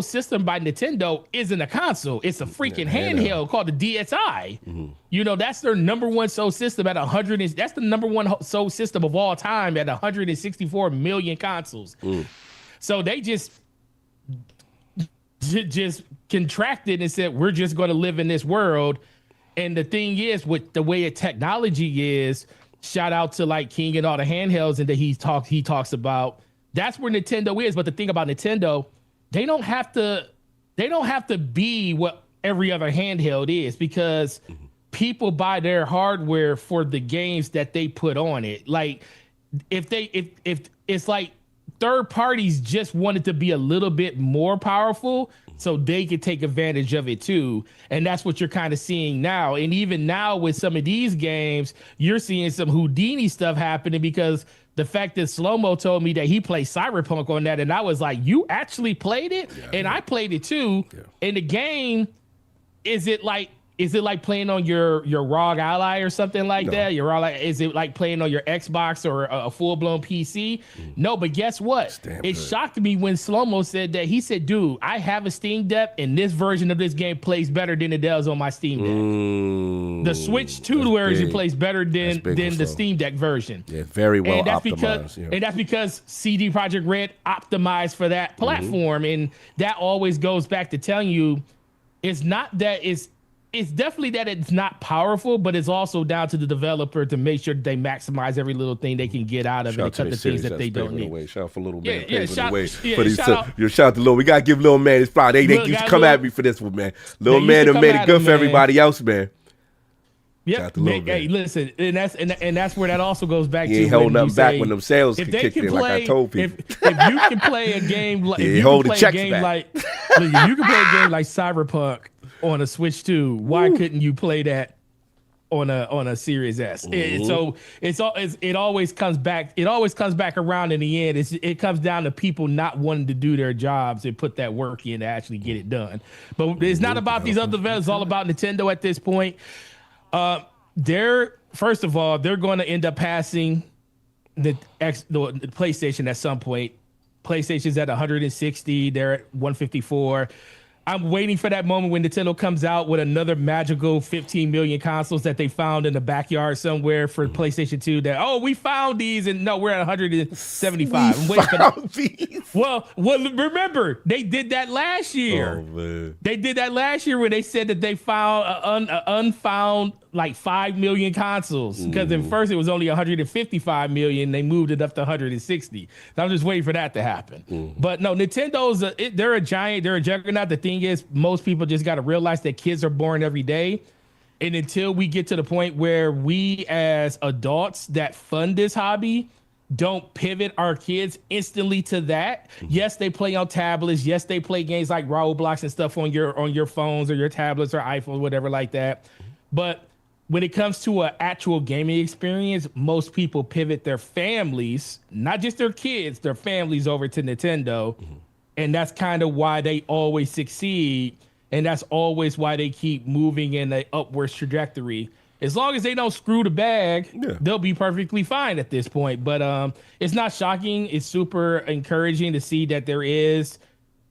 system by Nintendo isn't a console. It's a freaking handheld called the DSi. Mm-hmm. You know, that's their number one sold system at 100. That's the number one sold system of all time at 164 million consoles. So they just contracted and said, we're just going to live in this world. And the thing is, with the way technology is, shout out to like King and all the handhelds and that he talks about, that's where Nintendo is. But the thing about Nintendo, they don't have to be what every other handheld is, because people buy their hardware for the games that they put on it. Like if it's like third parties just wanted to be a little bit more powerful so they could take advantage of it too. And that's what you're kind of seeing now. And even now with some of these games, you're seeing some Houdini stuff happening, because the fact that Slow-Mo told me that he played Cyberpunk on that, and I was like, you actually played it? Yeah, and I played it too. Yeah. And the game, is it like playing on your ROG Ally or something like that? Is it like playing on your Xbox or a full-blown PC? No, but guess what? It shocked me when Slow-Mo said that. He said, dude, I have a Steam Deck, and this version of this game plays better than it does on my Steam Deck. The Switch 2 version plays better than the Steam Deck version. Yeah, very well optimized. And that's because CD Projekt Red optimized for that platform. And that always goes back to telling you, it's not that it's definitely that it's not powerful, but it's also down to the developer to make sure they maximize every little thing they can get out of it and cut the things that they don't need. Shout out for Little Man. Shout out to Lil. We gotta give Lil Man his flowers. They used to come at me for this one, man. Lil Man done made it good for everybody else, man. Yep. Hey, listen, and that's where that also goes back to. He ain't holding up back when them sales kicked in, like I told people. If you can play a game like if you can play a game like Cyberpunk on a Switch 2, why couldn't you play that on a Series S? So it always comes back. It always comes back around in the end. It comes down to people not wanting to do their jobs and put that work in to actually get it done. But it's not about these other developers. It's all about Nintendo at this point. First of all, they're going to end up passing the PlayStation at some point. PlayStation's at 160. They're at 154. I'm waiting for that moment when Nintendo comes out with another magical 15 million consoles that they found in the backyard somewhere for PlayStation 2 that, we found these, and no, we're at 175. I'm waiting for that. These. Well, remember, they did that last year. Oh, man. They did that last year when they said that they found unfound like 5 million consoles, because at first it was only 155 million. They moved it up to 160. So I'm just waiting for that to happen. But no, Nintendo's they're a giant, they're a juggernaut. The thing is, most people just got to realize that kids are born every day. And until we get to the point where we as adults that fund this hobby don't pivot our kids instantly to that. Yes, they play on tablets. Yes, they play games like Roblox and stuff on your phones or your tablets or iPhones, whatever like that. But when it comes to an actual gaming experience, most people pivot their families, not just their kids, their families over to Nintendo. And that's kind of why they always succeed. And that's always why they keep moving in the upwards trajectory. As long as they don't screw the bag, they'll be perfectly fine at this point. But it's not shocking. It's super encouraging to see that there is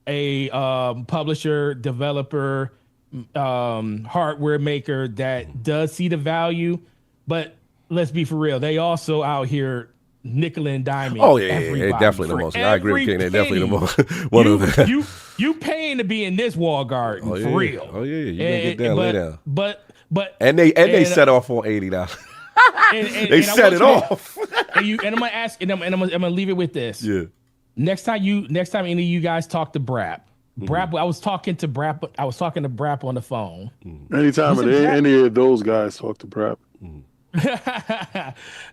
a publisher, developer, hardware maker that does see the value, but let's be for real, they also out here nickel and diming. Oh yeah, definitely the most. I agree with King. They're definitely the most. You paying to be in this wall garden for real. Oh yeah, you can get down, lay down. But they set off on $80. They set it off. And I'm gonna ask, and I'm gonna leave it with this. Yeah. Next time any of you guys talk to Brap, I was talking to Brap on the phone. Anytime any of those guys talk to Brap.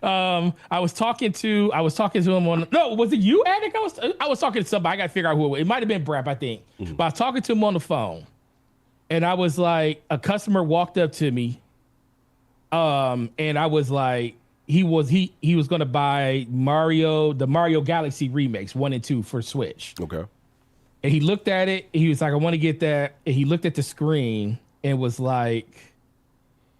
I was talking to him on. No, was it you, Attic? I was talking to somebody. I got to figure out who it was. It might have been Brap, I think. But I was talking to him on the phone, and I was like, a customer walked up to me, and I was like, he was going to buy the Mario Galaxy remakes 1 and 2 for Switch. Okay. And he looked at it. He was like, I want to get that. And he looked at the screen and was like,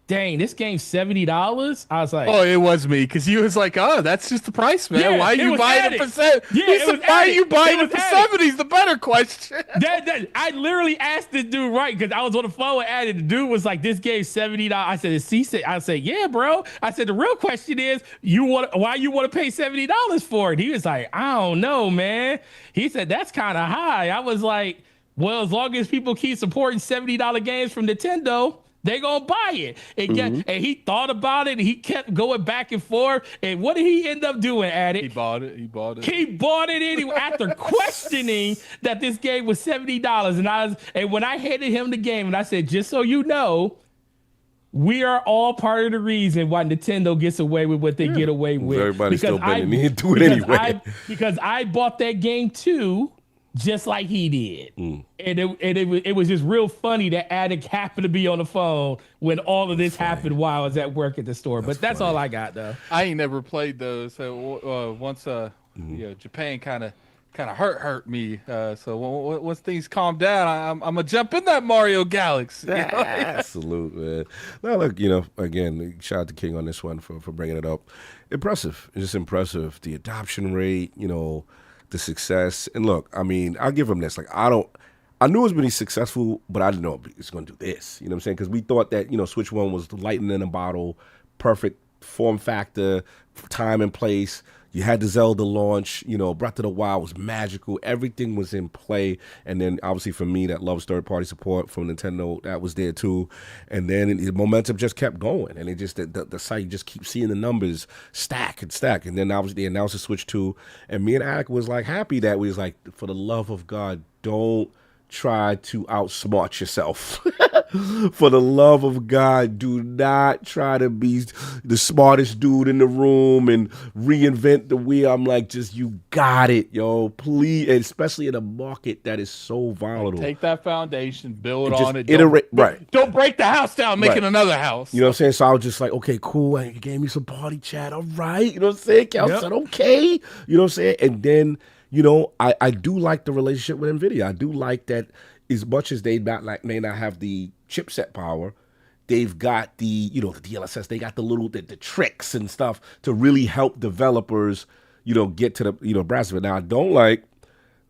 dang, this game's $70. I was like, oh, it was me, because you was like, oh, that's just the price, man. Yeah, why are you buying it for 70? Yeah, He said, why are you buying it for 70? Is the better question. I literally asked this dude, right, because I was on the phone with Addy. The dude was like, this game's $70. I said, I said, yeah, bro. I said, the real question is, why you want to pay $70 for it? He was like, I don't know, man. He said, that's kind of high. I was like, well, as long as people keep supporting $70 games from Nintendo, they gonna buy it. And he thought about it, and he kept going back and forth. And what did he end up doing, Addict? He bought it. He bought it anyway after questioning that this game was $70. And when I handed him the game, and I said, just so you know, we are all part of the reason why Nintendo gets away with what they get away with. Everybody's still bending the knee and do it anyway. Because I bought that game too, just like he did. And it was just real funny that Attic happened to be on the phone when all of this happened while I was at work at the store. But that's all I got, though. I ain't never played those. So once Japan kind of hurt me. So once things calm down, I'm gonna jump in that Mario Galaxy. Absolute, man. Now look, again, shout out to King on this one for bringing it up. Impressive. It's just impressive. The adoption rate, the success. And look, I mean, I'll give him this. Like, I knew it was really successful, but I didn't know it's going to do this. You know what I'm saying? Because we thought that, Switch 1 was lightning in a bottle, perfect form factor, time and place. You had the Zelda launch, Breath of the Wild was magical. Everything was in play. And then obviously for me, that loves third-party support from Nintendo, that was there too. And then the momentum just kept going. And it just, the site just keeps seeing the numbers stack and stack. And then obviously they announced the Switch 2. And me and Alec was like happy that we was like, for the love of God, don't try to outsmart yourself. For the love of God, do not try to be the smartest dude in the room and reinvent the wheel. I'm like, just, you got it, yo. Please, and especially in a market that is so volatile. Take that foundation, build on it. Iterate, right. Don't break the house down, making another house. You know what I'm saying? So I was just like, okay, cool. And you gave me some party chat. All right. You know what I'm saying? Cal said, okay. You know what I'm saying? And then, I do like the relationship with NVIDIA. I do like that as much as they may not have the chipset power, they've got the the DLSS, they got the tricks and stuff to really help developers get to the brass of it. Now I don't like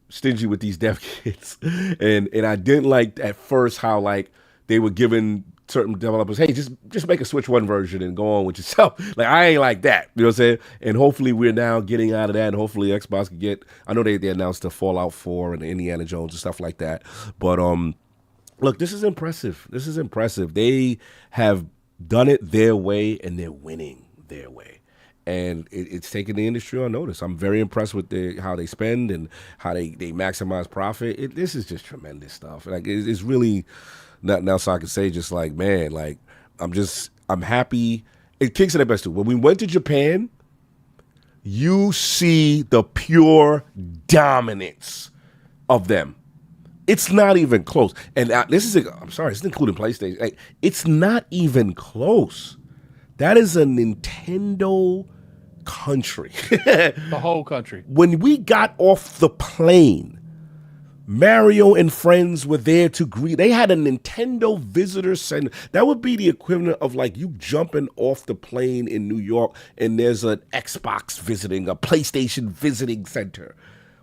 stingy with these dev kits, and I didn't like at first how like they were giving certain developers, hey, just make a Switch 1 version and go on with yourself. Like, I ain't like that. You know what I'm saying? And hopefully we're now getting out of that, and hopefully Xbox can get, I know they announced the Fallout 4 and the Indiana Jones and stuff like that. But look, this is impressive. This is impressive. They have done it their way, and they're winning their way. And it's taking the industry on notice. I'm very impressed with how they spend and how they maximize profit. This is just tremendous stuff. Like, it's really nothing else I can say. Just like, man, like, I'm happy. It kicks in the best too. When we went to Japan, you see the pure dominance of them. It's not even close. And I'm sorry, this is including PlayStation. Like, it's not even close. That is a Nintendo country. The whole country. When we got off the plane, Mario and friends were there to greet. They had a Nintendo visitor center. That would be the equivalent of like you jumping off the plane in New York and there's an Xbox visiting, a PlayStation visiting center.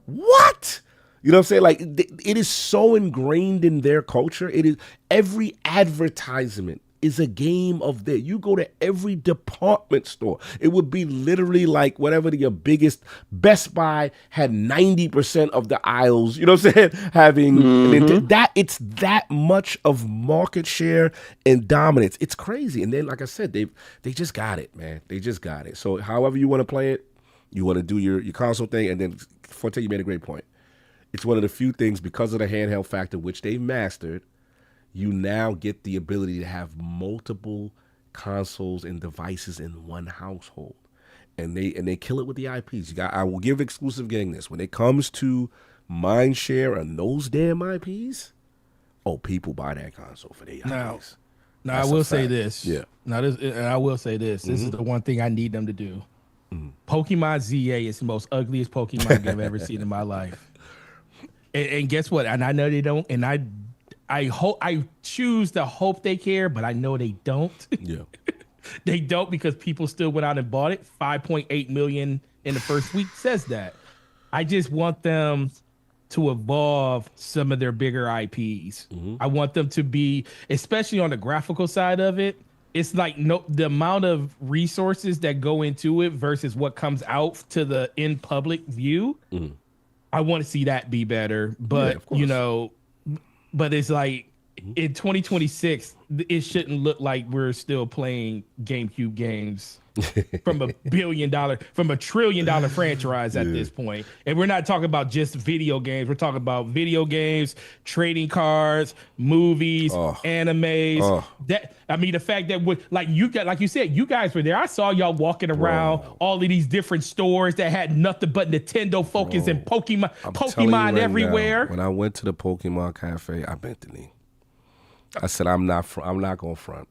What? You know what I'm saying? Like it is so ingrained in their culture. It is every advertisement is a game of their. You go to every department store, it would be literally like whatever your biggest Best Buy had 90% of the aisles. You know what I'm saying? Having that, it's that much of market share and dominance. It's crazy. And then, like I said, they just got it, man. They just got it. So however you want to play it, you want to do your console thing, and then Forte, you made a great point. It's one of the few things, because of the handheld factor, which they mastered, you now get the ability to have multiple consoles and devices in one household. And they kill it with the IPs. I will give exclusive gang this. When it comes to mind share and those damn IPs, people buy that console for their IPs. Now I will say this. Yeah. I will say this. This is the one thing I need them to do. Pokemon ZA is the most ugliest Pokemon game I've ever seen in my life. And guess what? And I know they don't. And I hope, I choose to hope they care, but I know they don't. Yeah. They don't, because people still went out and bought it. 5.8 million in the first week says that. I just want them to evolve some of their bigger IPs. I want them to be, especially on the graphical side of it. It's like the amount of resources that go into it versus what comes out to the in public view. I want to see that be better, but but it's like in 2026, it shouldn't look like we're still playing GameCube games from $1 trillion franchise at this point. And we're not talking about just video games. We're talking about video games, trading cards, movies, animes. The fact that like you said, you guys were there. I saw y'all walking around all of these different stores that had nothing but Nintendo focus and Pokemon everywhere. Now, when I went to the Pokemon Cafe, I BendTheKnee. I said, I'm not going to front.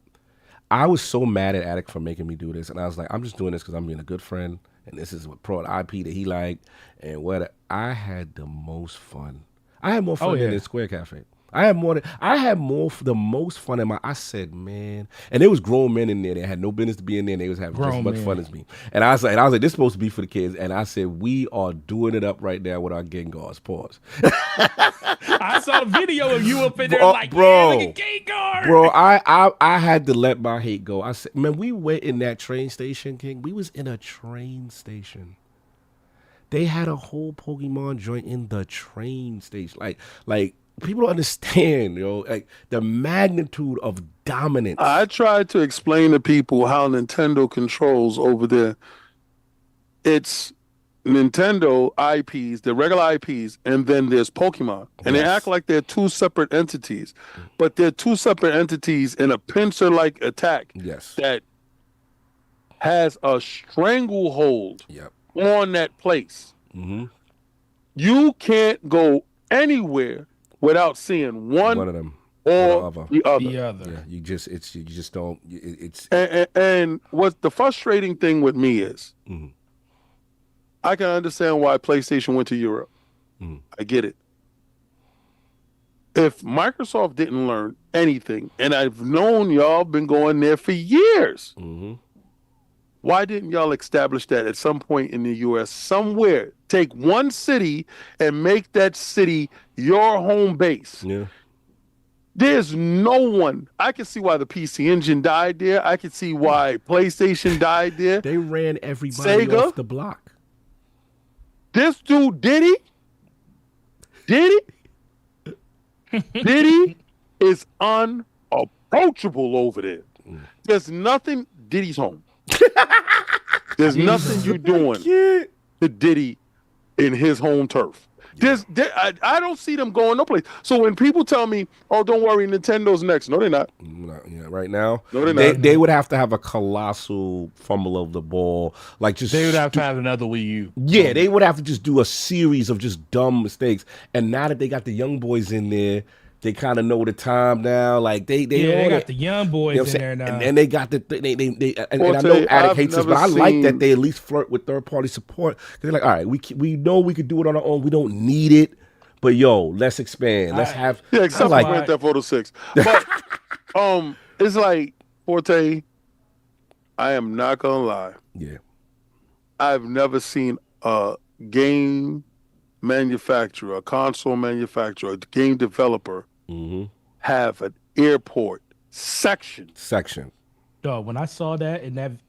I was so mad at Attic for making me do this, and I was like, I'm just doing this because I'm being a good friend, and this is what pro IP that he liked, and what I had the most fun. I had more fun than the Square Cafe. I had the most fun in my. I said, man, and there was grown men in there. They had no business to be in there. And they was having just as much fun as me. And I was like, this is supposed to be for the kids. And I said, we are doing it up right now with our Gengars. Pause. I saw a video of you up in there like, bro, look at Gengar. Bro, I had to let my hate go. I said, man, we went in that train station, King. We was in a train station. They had a whole Pokemon joint in the train station. Like. People don't understand, like the magnitude of dominance. I tried to explain to people how Nintendo controls over there. It's Nintendo IPs, the regular IPs, and then there's Pokemon. And they act like they're two separate entities. But they're two separate entities in a pincer-like attack that has a stranglehold on that place. You can't go anywhere without seeing one of them or the other. Yeah, you just don't. And what the frustrating thing with me is, I can understand why PlayStation went to Europe. I get it. If Microsoft didn't learn anything, and I've known y'all been going there for years, why didn't y'all establish that at some point in the U.S. somewhere? Take one city and make that city your home base. Yeah. There's no one. I can see why the PC Engine died there. I can see why PlayStation died there. They ran everybody off the block. This dude, Diddy is unapproachable over there. There's nothing. Diddy's home. There's nothing you're doing to Diddy in his home turf. I don't see them going no place. So when people tell me, "Oh, don't worry, Nintendo's next," no, they're not. Right now, no, they're not. They would have to have a colossal fumble of the ball, like just. They would have to have another Wii U. Yeah, they would have to just do a series of just dumb mistakes. And now that they got the young boys in there, they kind of know the time now. Like they got the young boys in there now, and they got the and I know Attic hates this, but I like that they at least flirt with third party support. They're like, all right, we know we could do it on our own. We don't need it, but let's expand. Let's have except for Grand Theft Auto 6. But it's like Forte. I am not gonna lie. Yeah, I've never seen a game manufacturer, a console manufacturer, a game developer have an airport section. Dog, when I saw that in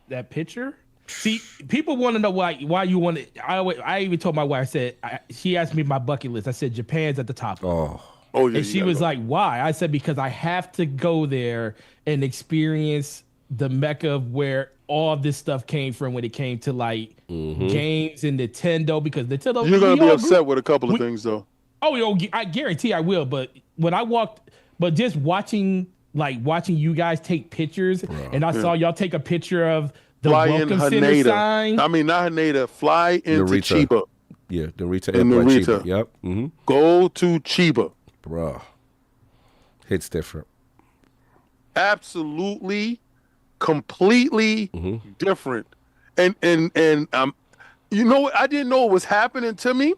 that picture, see, people want to know why you want it. I even told my wife, I said, she asked me my bucket list. I said, Japan's at the top. Oh yeah. And she was like, why? I said, because I have to go there and experience the mecca of where all this stuff came from when it came to like games and Nintendo, because Nintendo. You're gonna be upset with a couple of things though. Oh, I guarantee I will. But when I walked, just watching you guys take pictures, and I saw y'all take a picture of the Fly in Welcome Center Haneda. sign. I mean, not Haneda. Fly into Narita. Chiba. Yeah, Narita In Airport. Narita. Chiba. Yep. Go to Chiba. Bruh. Hits different. Absolutely, completely different. And you know what? I didn't know what was happening to me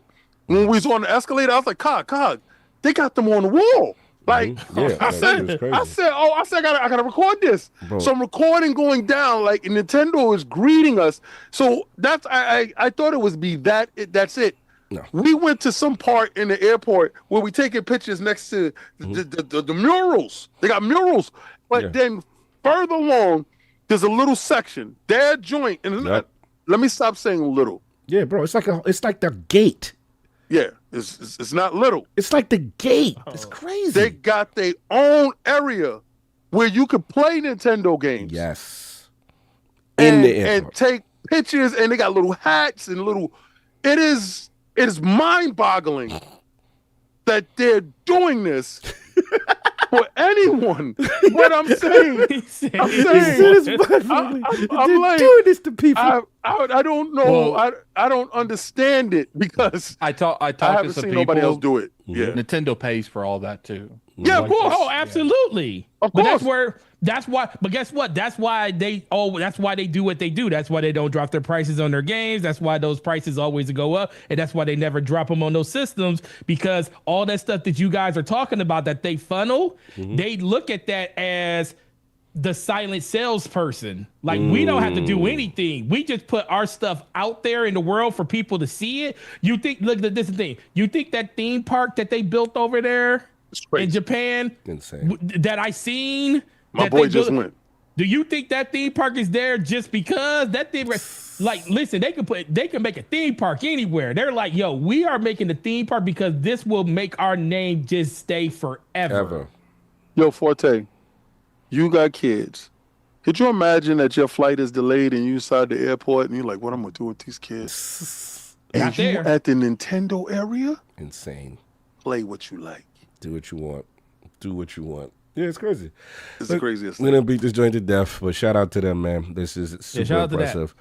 when we was on the escalator. I was like, Cog, they got them on the wall. Like I said, I gotta record this. Bro. So I'm recording going down, like Nintendo is greeting us. So that's I thought it would be that's it. No. We went to some part in the airport where we taking pictures next to the murals. They got murals. But then further along, there's a little section, their joint. And let me stop saying little. Yeah, bro. It's like the gate. Yeah, it's not little. It's like the gate. It's crazy. They got their own area where you could play Nintendo games. Yes. In the airport. And take pictures, and they got little hats and little. It is mind-boggling that they're doing this for anyone. But I'm saying, I'm like, doing this to people. I don't know. Well, I don't understand it because I haven't to some seen people, nobody else do it. Yeah, Nintendo pays for all that too. Yeah, of course. Oh, absolutely. Yeah. Of course. That's why. But guess what? That's why they do what they do. That's why they don't drop their prices on their games. That's why those prices always go up, and that's why they never drop them on those systems, because all that stuff that you guys are talking about that they funnel, they look at that as the silent salesperson. Like, we don't have to do anything. We just put our stuff out there in the world for people to see it. You think, look, this is the thing. You think that theme park that they built over there in Japan, insane, that I seen, my boy just went. Do you think that theme park is there just because that thing? Like, listen, they can make a theme park anywhere. They're like, yo, we are making the theme park because this will make our name just stay forever. Yo, Forte, you got kids. Could you imagine that your flight is delayed and you inside the airport and you're like, what I'm gonna do with these kids? And you at the Nintendo area? Insane. Play what you like. Do what you want. Do what you want. Yeah, it's crazy. It's the craziest thing. We're gonna beat this joint to death, but shout out to them, man. This is super impressive.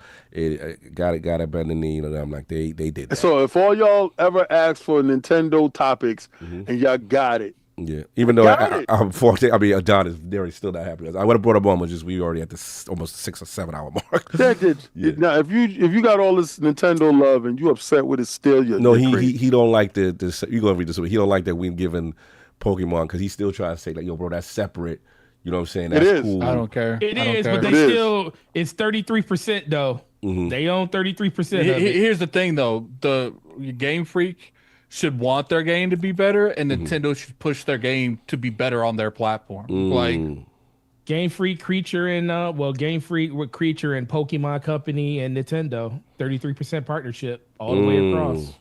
Got it, bend the knee. You know, I'm like they did that. So if all y'all ever ask for Nintendo topics and y'all got it. Yeah, even though I'm 40, I mean, Adonis, they're still not happy. I would have brought up on, but just we already at this almost 6 or 7 hour mark. Now, if you got all this Nintendo love and you upset with it still, he don't like this. You gonna read this? He don't like that we giving Pokemon because he's still trying to say like, yo, bro, that's separate. You know what I'm saying? That's cool. I don't care. It is, but they still, it's 33% though. They own 33%. Here's the thing though, the Game Freak should want their game to be better, and Nintendo should push their game to be better on their platform. Like Game Freak, Creature, and Game Freak with Creature and Pokemon Company and Nintendo, 33% partnership all the way across.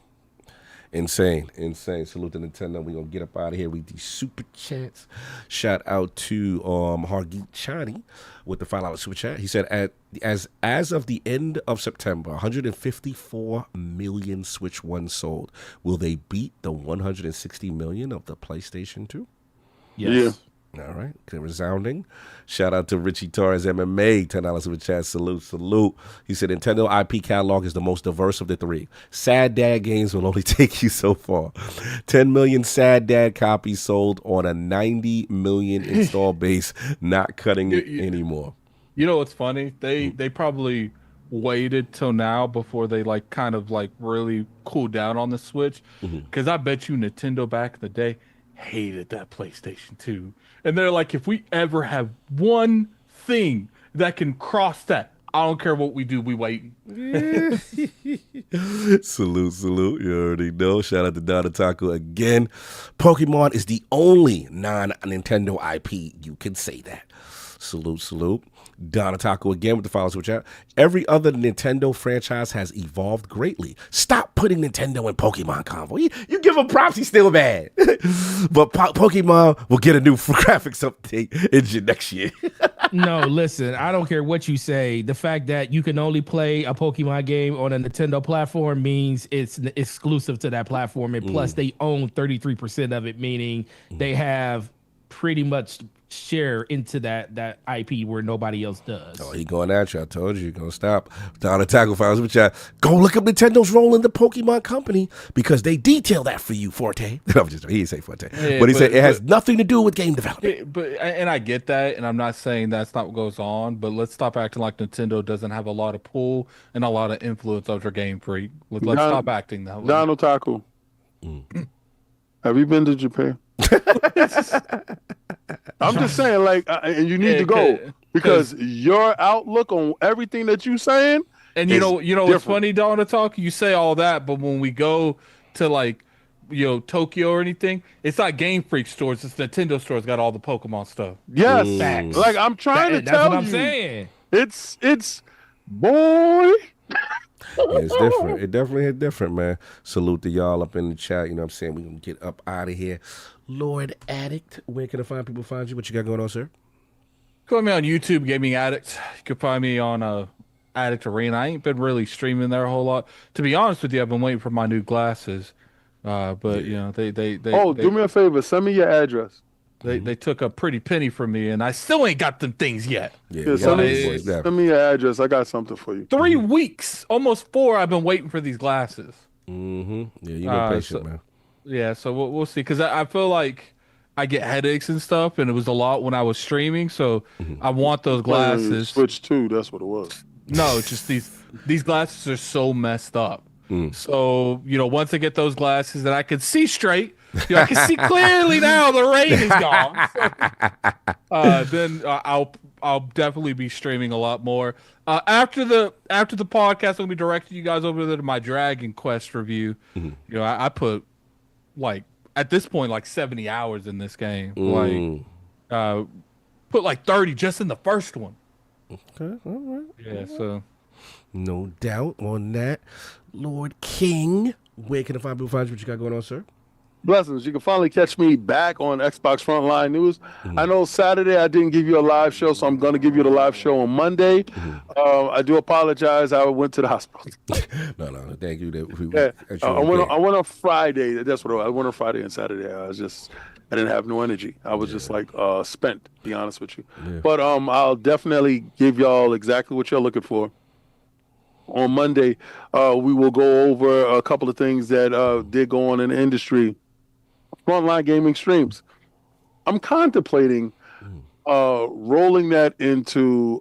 Insane. Salute to Nintendo. We're gonna get up out of here with these super chats. Shout out to Hargeet Chani with the $5 super chat. He said as of the end of September, 154 million Switch 1 sold. Will they beat the 160 million of the PlayStation 2? Yes. Yeah. All right, resounding. Shout out to Richie Torres MMA, $10 super chat. Salute. He said Nintendo IP catalog is the most diverse of the three. Sad Dad games will only take you so far. 10 million Sad Dad copies sold on a 90 million install base, not cutting it anymore. You know what's funny? They probably waited till now before they kind of really cool down on the Switch, because I bet you Nintendo back in the day hated that PlayStation 2. And they're like, if we ever have one thing that can cross that I don't care what we do, we wait. Salute. You already know. Shout out to Donna Taco again. Pokemon is the only non-Nintendo IP. You can say that. Salute. Donna Taco again with the follow super chat. Every other Nintendo franchise has evolved greatly. Stop putting Nintendo and Pokemon combo. You give him props, he's still bad. But Pokemon will get a new graphics update engine next year. No, listen, I don't care what you say. The fact that you can only play a Pokemon game on a Nintendo platform means it's exclusive to that platform. And plus, they own 33% of it, meaning they have pretty much share into that IP where nobody else does. Oh, he going at you. I told you, you're going to stop. Down Tackle Files with you. Go look up Nintendo's role in the Pokemon company because they detail that for you, Forte. No, he didn't say Forte. Yeah, but he said it has nothing to do with game development. And I get that, and I'm not saying that's not what goes on, but let's stop acting like Nintendo doesn't have a lot of pull and a lot of influence over Game Freak. Let's stop acting that way. Don Otaku, have you been to Japan? I'm just saying, like, and you need to go because your outlook on everything that you're saying. And you know what's funny, Don Talk? You say all that, but when we go to like, Tokyo or anything, it's not Game Freak stores. It's Nintendo stores. Got all the Pokemon stuff. Yes, facts. Like I'm trying to tell you. That's what I'm saying. It's boy. It's different. It definitely is different, man. Salute to y'all up in the chat. You know what I'm saying? We're going to get up out of here. Lord Addict, where can people find you? What you got going on, sir? Find me on YouTube, Gaming Addict. You can find me on Addict Arena. I ain't been really streaming there a whole lot. To be honest with you, I've been waiting for my new glasses. But, they do me a favor. Send me your address. They took a pretty penny from me, and I still ain't got them things yet. Send me your address. I got something for you. 3 weeks, almost 4. I've been waiting for these glasses. Mm-hmm. Yeah, you been patient, man. Yeah, so we'll see. Because I feel like I get headaches and stuff, and it was a lot when I was streaming. So I want those glasses. Switch 2, that's what it was. No, just these glasses are so messed up. So once I get those glasses, that I can see straight. I can see clearly now. The rain is gone. So, then I'll definitely be streaming a lot more. After the podcast, I'm gonna be directing you guys over to my Dragon Quest review. I put at this point 70 hours in this game. Put 30 just in the first one. Okay, all right. Yeah, so no doubt on that. Lord King, where can people find you? What you got going on, sir? Blessings. You can finally catch me back on Xbox Frontline News. I know Saturday I didn't give you a live show, so I'm going to give you the live show on Monday. I do apologize. I went to the hospital. No. Thank you. I went on Friday. That's what it was. I went on Friday and Saturday. I didn't have no energy. I was just spent, to be honest with you. Yeah. But I'll definitely give y'all exactly what you're looking for. On Monday, we will go over a couple of things that did go on in the industry. Frontline gaming streams. I'm contemplating rolling that into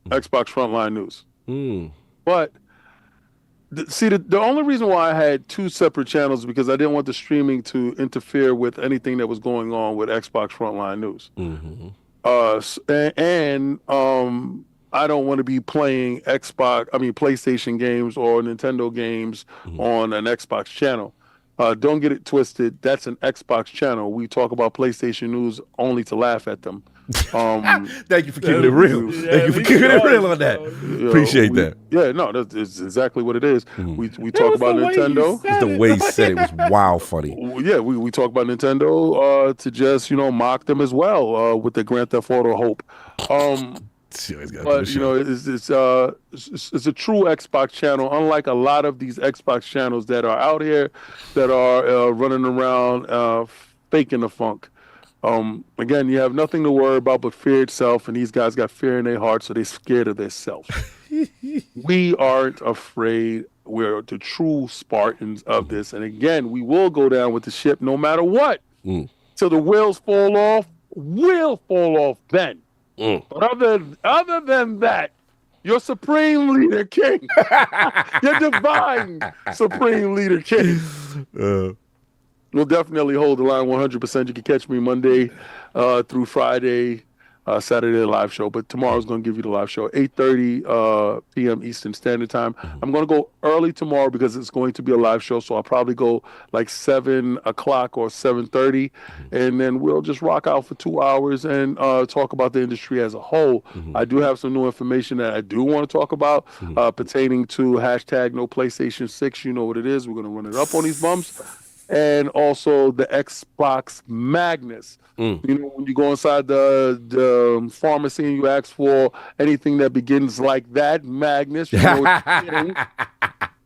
Xbox Frontline News. But the only reason why I had 2 separate channels is because I didn't want the streaming to interfere with anything that was going on with Xbox Frontline News. I don't want to be playing PlayStation games or Nintendo games on an Xbox channel. Don't get it twisted. That's an Xbox channel. We talk about PlayStation news only to laugh at them. Thank you for keeping it real. Thank you for keeping it real on that. Appreciate that. Yeah, no, that's exactly what it is. We talk about Nintendo. It's the way he said it was wild funny. Yeah, we talk about Nintendo to just mock them as well with the Grand Theft Auto hope. But it's a true Xbox channel, unlike a lot of these Xbox channels that are out here that are running around faking the funk. Again, you have nothing to worry about but fear itself, and these guys got fear in their heart, so they're scared of themselves. We aren't afraid. We're the true Spartans of this, and again, we will go down with the ship no matter what. Till the wheels fall off, we'll fall off then. But other than that, your supreme leader king, your divine supreme leader king, will definitely hold the line 100%. You can catch me Monday through Friday Saturday live show, but tomorrow's going to give you the live show, 8:30 p.m. Eastern Standard Time. I'm going to go early tomorrow because it's going to be a live show, so I'll probably go like 7 o'clock or 7:30, and then we'll just rock out for 2 hours and talk about the industry as a whole. I do have some new information that I do want to talk about pertaining to hashtag no PlayStation 6. You know what it is. We're going to run it up on these bumps. And also the Xbox Magnus. You know, when you go inside the pharmacy and you ask for anything that begins like that, Magnus, you know what you're getting.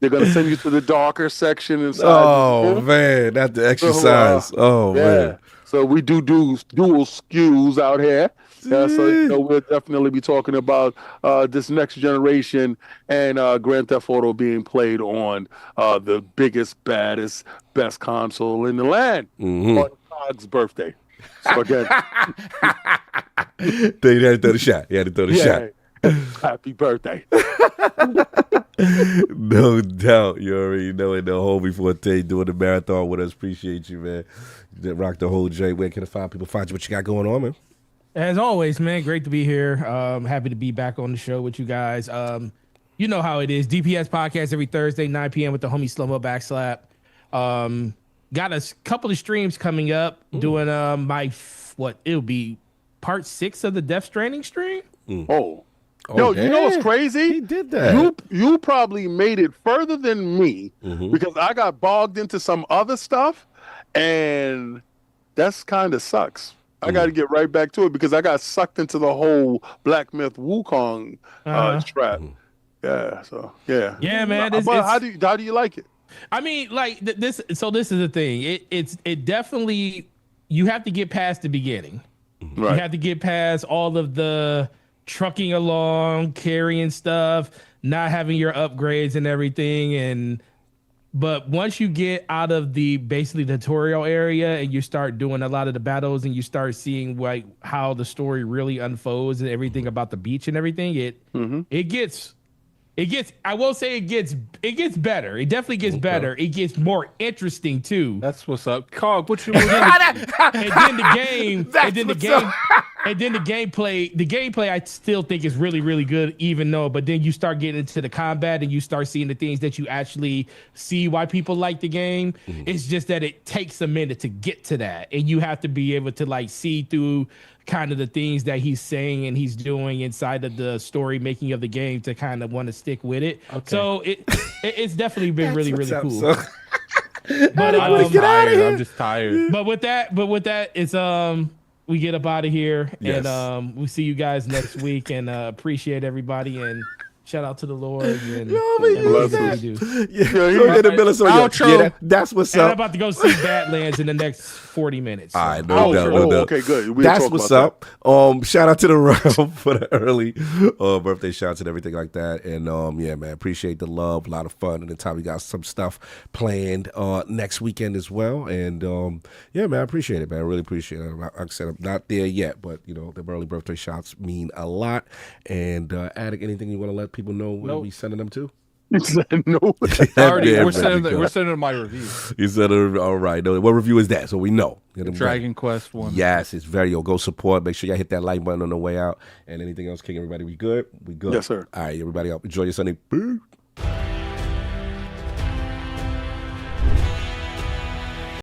They're going to send you to the darker section inside. Oh, man, not the exercise. Man. So we do dual SKUs out here. So you know, we'll definitely be talking about this next generation and Grand Theft Auto being played on the biggest, baddest, best console in the land on Todd's birthday. So again, you had to throw the shot. You had to throw the shot. Happy birthday. No doubt. You already know it. The homie Forte doing the marathon with us. Appreciate you, man. You rock the whole J. Where can the find people find you? What you got going on, man? As always, man, great to be here. Happy to be back on the show with you guys. You know how it is. DPS podcast every Thursday, 9 p.m. with the homie Slow-Mo Backslap. Got a couple of streams coming up doing it'll be part 6 of the Death Stranding stream. Yo, you know what's crazy? He did that. You probably made it further than me because I got bogged into some other stuff, and that's kind of sucks. I got to get right back to it because I got sucked into the whole Black Myth Wukong trap. Yeah, so yeah. Yeah, man. But how do you like it? I mean, like this. So this is the thing. It definitely, you have to get past the beginning. Right. You have to get past all of the trucking along, carrying stuff, not having your upgrades and everything. But once you get out of the basically the tutorial area and you start doing a lot of the battles and you start seeing like how the story really unfolds and everything about the beach and everything, it gets I will say it gets better. It definitely gets better. It gets more interesting too. That's what's up. Cog, what you and then the gameplay I still think is really, really good, but then you start getting into the combat and you start seeing the things that you actually see why people like the game. It's just that it takes a minute to get to that. And you have to be able to like see through kind of the things that he's saying and he's doing inside of the story making of the game to kind of want to stick with it. Okay. So it's definitely been really, really cool. But I'm just tired. But with that, it's we get up out of here and we'll see you guys next week and appreciate everybody and shout out to the Lord and that's what's and up. I'm about to go see Badlands in the next 40 minutes. All right, no doubt. Okay, good. That's what's up. Shout out to the realm for the early birthday shouts and everything like that. And yeah, man, appreciate the love. A lot of fun. And the time we got some stuff planned next weekend as well. And yeah, man, I appreciate it, man. I really appreciate it. Like I said, I'm not there yet, but you know, the early birthday shouts mean a lot. And Attic, anything you want to let people know where we sending them to? No. We're sending my review. You said, all right. No, what review is that? So we know. Dragon Quest 1. Yes, it's very go support. Make sure y'all hit that like button on the way out. And anything else, King, everybody, we good? We good. Yes, sir. All right, everybody, enjoy your Sunday. Peace.